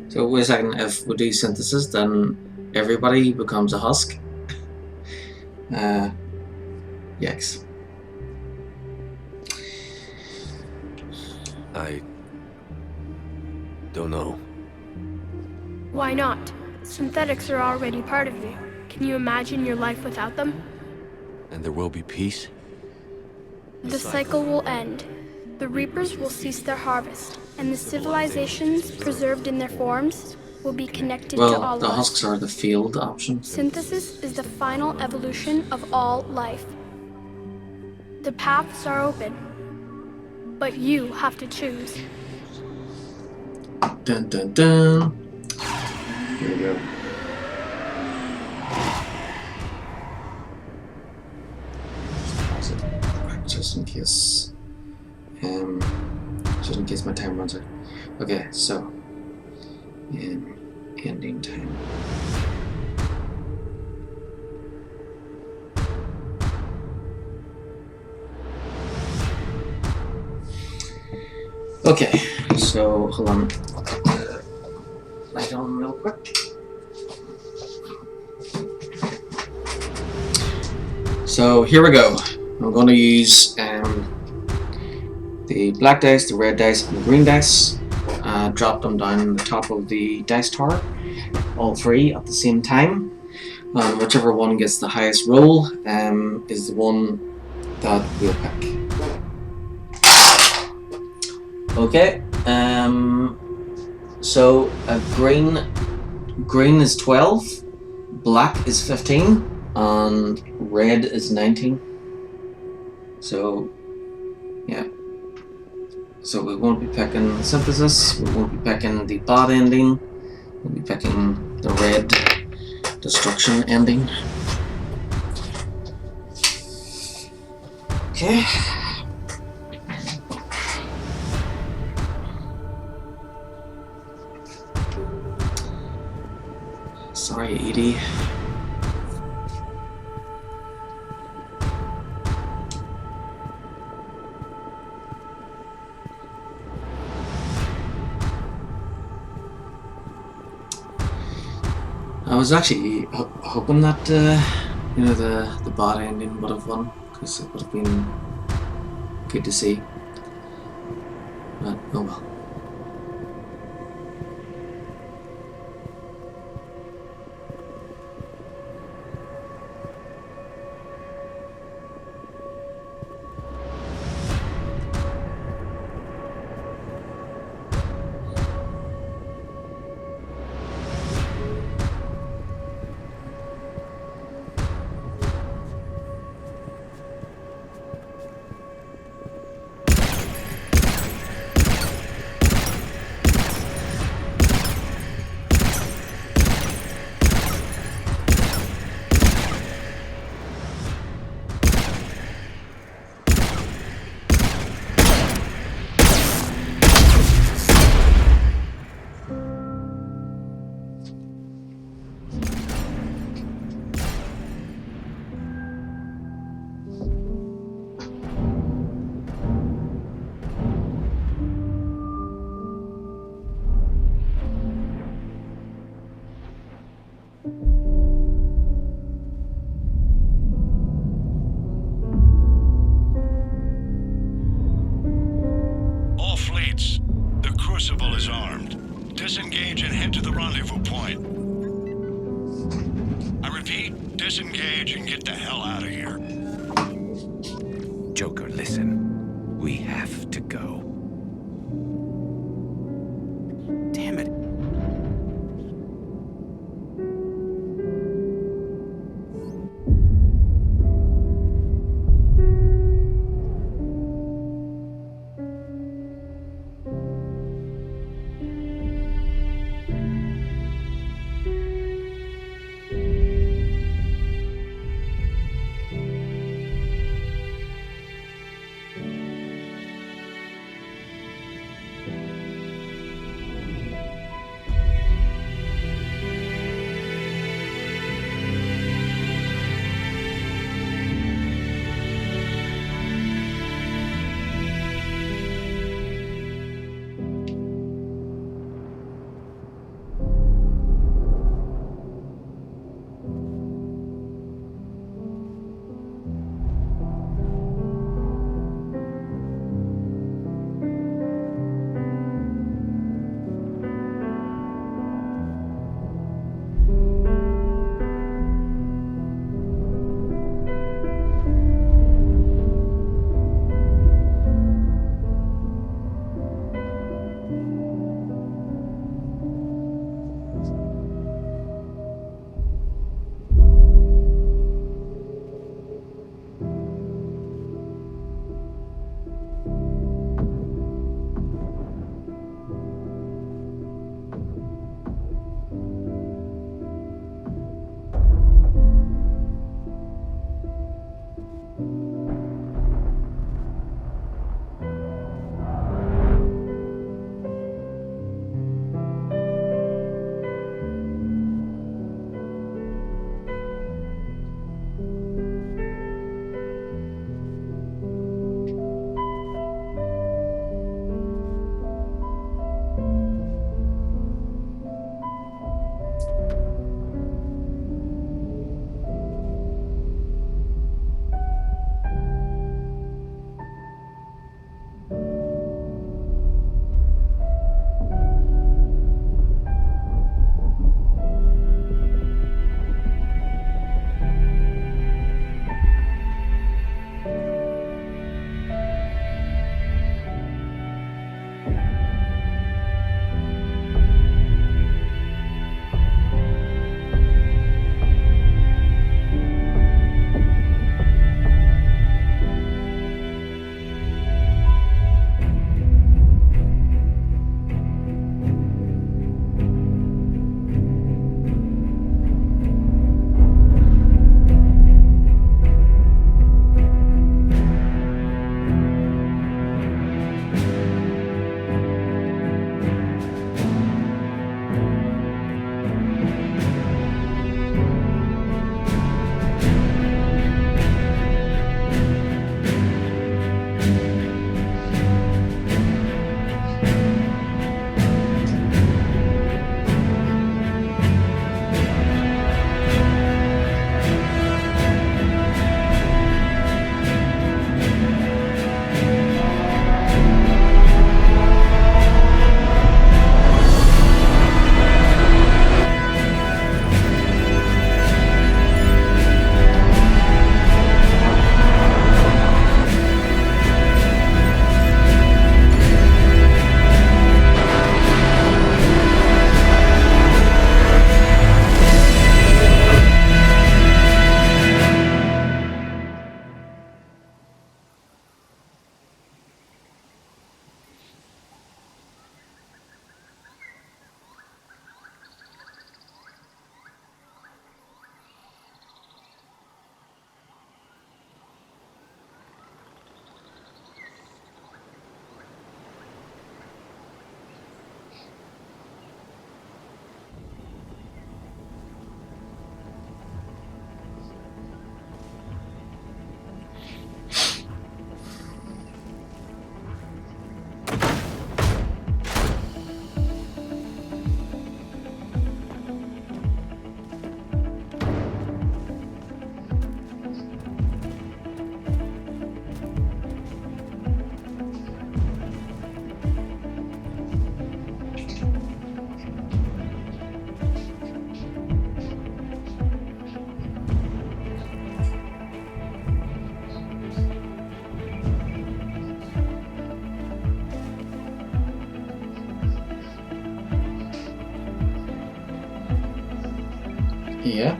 So wait a second, if we do synthesis, then everybody becomes a husk? Yikes. I don't know. Why not? Synthetics are already part of you. Can you imagine your life without them? And there will be peace? The cycle will end. The Reapers will cease their harvest, and the civilizations preserved in their forms will be connected to all Well, of the us. husks are the field option. Synthesis is the final evolution of all life. The paths are open, but you have to choose. Dun dun dun. Here we go. Just in case. Just in case my time runs out. Okay, so ending time. Okay, so hold on. Light on real quick. So here we go. I'm going to use the black dice, the red dice, and the green dice. Drop them down on the top of the dice tower, all three at the same time. Whichever one gets the highest roll is the one that we'll pick. Okay. So green is 12, black is 15, and red is 19. So yeah. So we won't be picking synthesis, we won't be picking the bad ending, we'll be picking the red destruction ending. Okay. Sorry, Edie. I was actually hoping that you know, the bad ending would have won, because it would have been good to see. But oh well. All fleets, the Crucible is armed. Disengage and head to the rendezvous point. I repeat, disengage and get the hell out of here. Joker, listen. We have to go. Damn it. Yeah.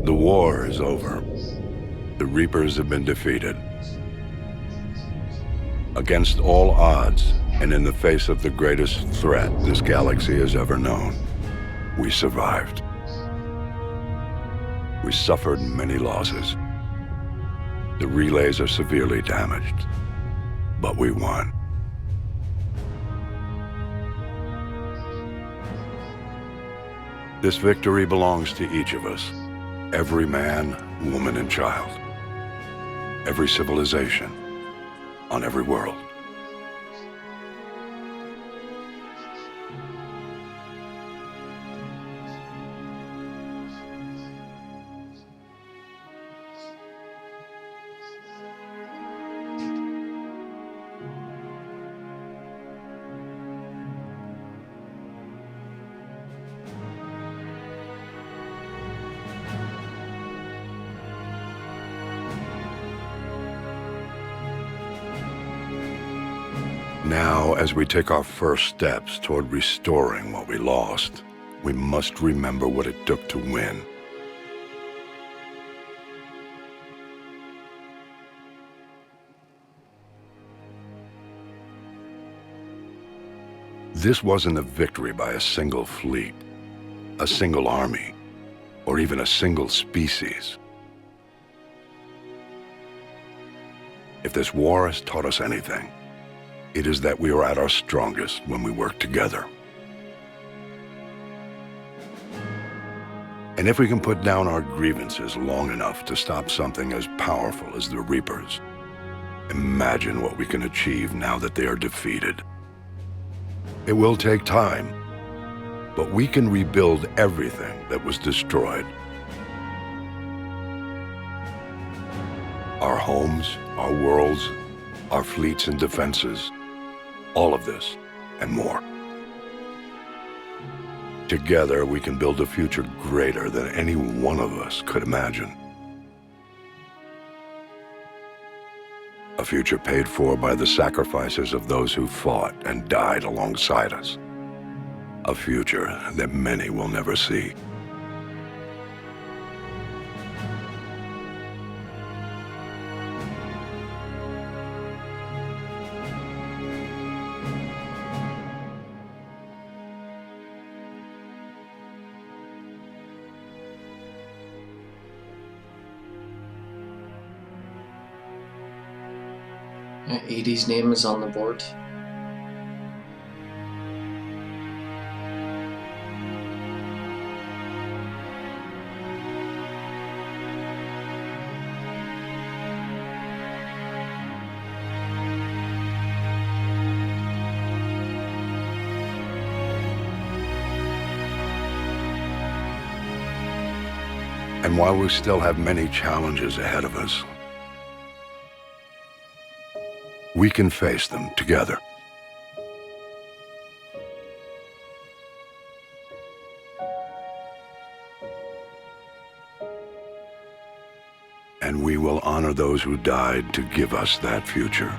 The war is over. The Reapers have been defeated. Against all odds, and in the face of the greatest threat this galaxy has ever known, we survived. We suffered many losses. The relays are severely damaged, but we won. This victory belongs to each of us. Every man, woman, and child. Every civilization on every world. Now, as we take our first steps toward restoring what we lost, we must remember what it took to win. This wasn't a victory by a single fleet, a single army, or even a single species. If this war has taught us anything, it is that we are at our strongest when we work together. And if we can put down our grievances long enough to stop something as powerful as the Reapers, imagine what we can achieve now that they are defeated. It will take time, but we can rebuild everything that was destroyed. Our homes, our worlds, our fleets and defenses, all of this and more. Together, we can build a future greater than any one of us could imagine. A future paid for by the sacrifices of those who fought and died alongside us. A future that many will never see. Edie's name is on the board. And while we still have many challenges ahead of us, we can face them together. And we will honor those who died to give us that future.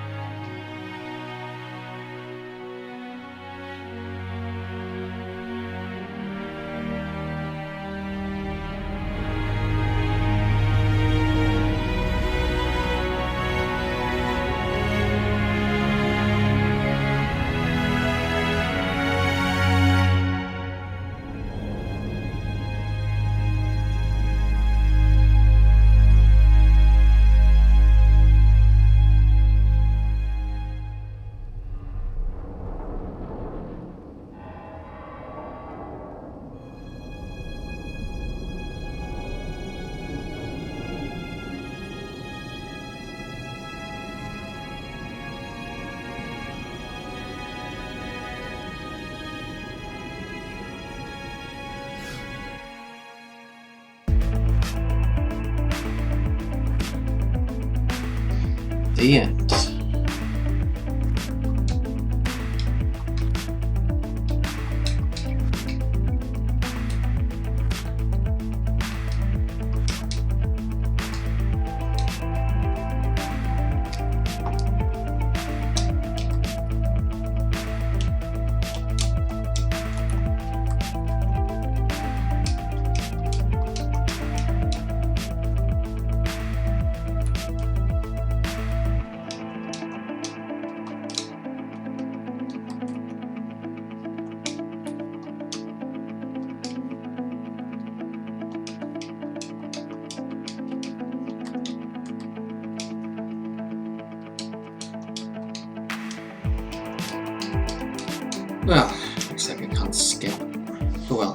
The end. Well, looks like I can't skip. Oh well.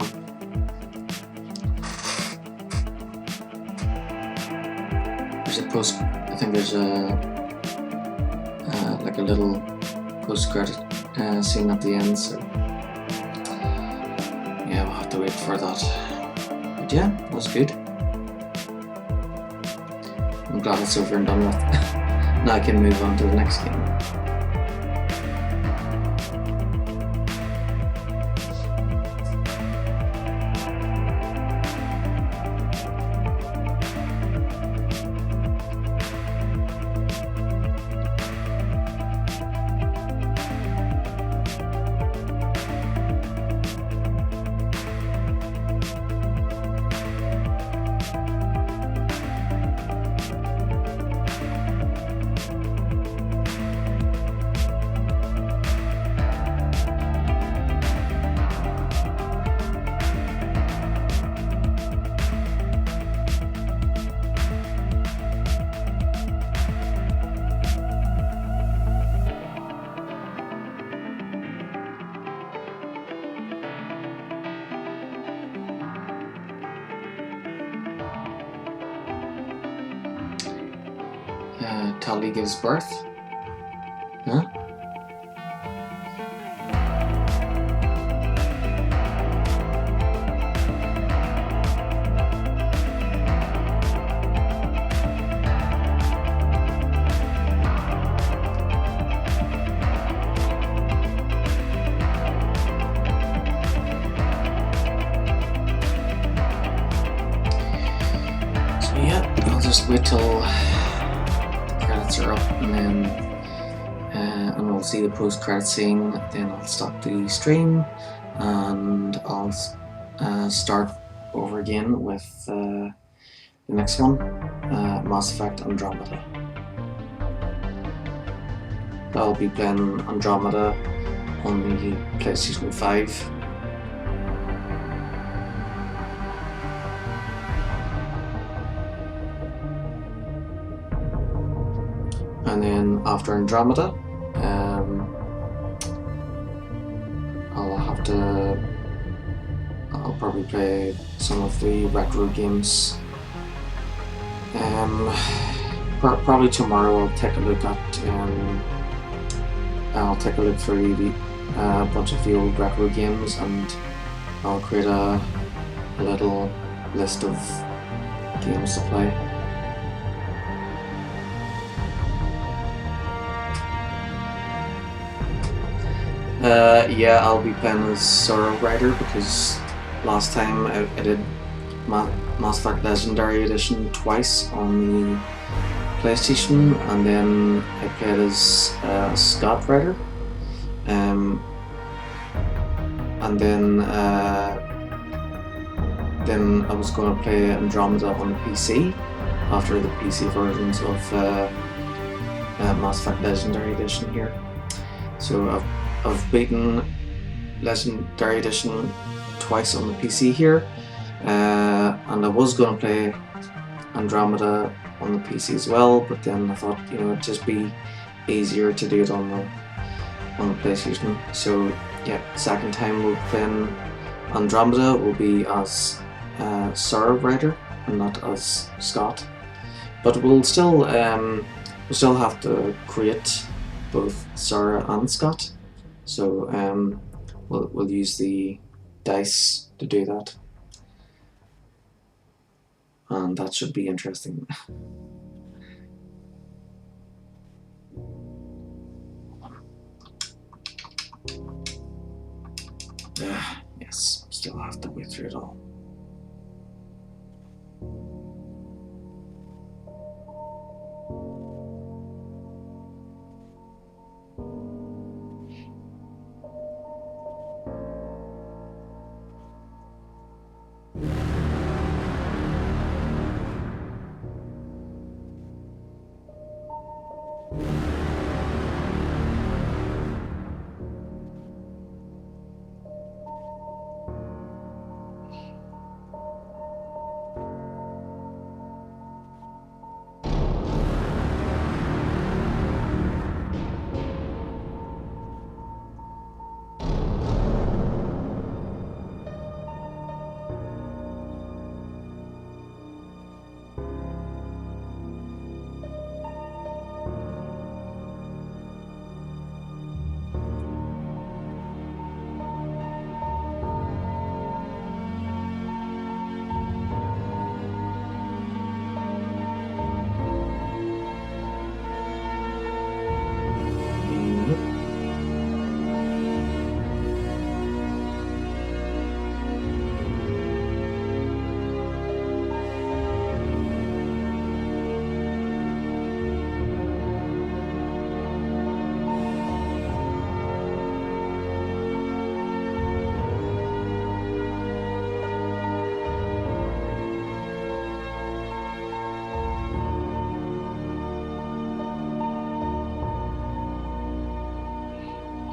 There's a post. I think there's a like a little post-credit scene at the end. So yeah, we'll have to wait for that. But yeah, that was good. I'm glad it's over and done with. Now I can move on to the next game. Tali gives birth. Huh? So yeah, I'll just wait till are up, and then and we'll see the post-credit scene. Then I'll stop the stream and I'll start over again with the next one, Mass Effect Andromeda. I'll be playing Andromeda on the PlayStation 5. And then after Andromeda, I'll probably play some of the retro games. Probably tomorrow I'll take a look through a bunch of the old retro games, and I'll create a little list of games to play. Yeah, I'll be playing as Sorrow Rider because last time I did Mass Effect Legendary Edition twice on the PlayStation, and then I played as Scott Rider, and then I was going to play Andromeda on the PC after the PC versions of Mass Effect Legendary Edition here. So I've beaten Legendary Edition twice on the PC here, and I was going to play Andromeda on the PC as well, but then I thought, it'd just be easier to do it on the PlayStation. So yeah, second time we're playing Andromeda will be as Sarah Rider and not as Scott, but we'll still have to create both Sarah and Scott. So we'll use the dice to do that, and that should be interesting. yes, still have to wait through it all.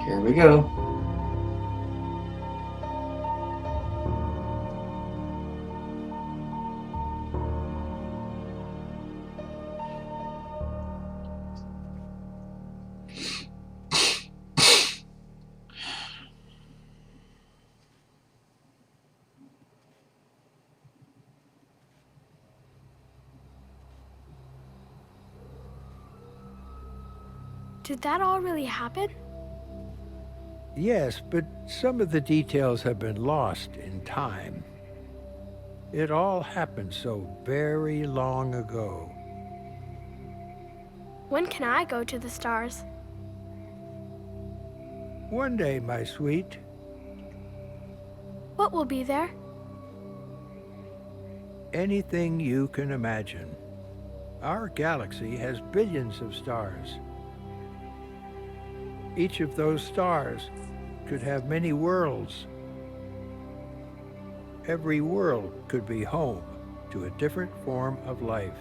Here we go. Did that all really happen? Yes, but some of the details have been lost in time. It all happened so very long ago. When can I go to the stars? One day, my sweet. What will be there? Anything you can imagine. Our galaxy has billions of stars. Each of those stars could have many worlds. Every world could be home to a different form of life.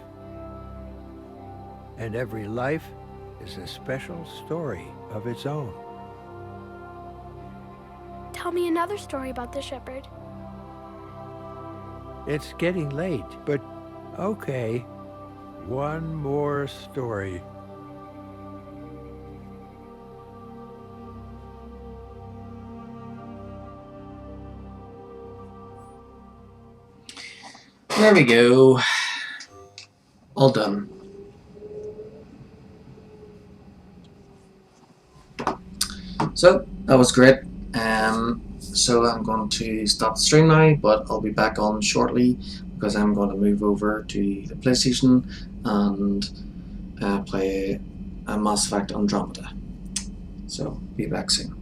And every life is a special story of its own. Tell me another story about the shepherd. It's getting late, but okay. One more story. There we go. All done. So that was great. So I'm going to stop the stream now, but I'll be back on shortly because I'm going to move over to the PlayStation and play Mass Effect Andromeda. So be back soon.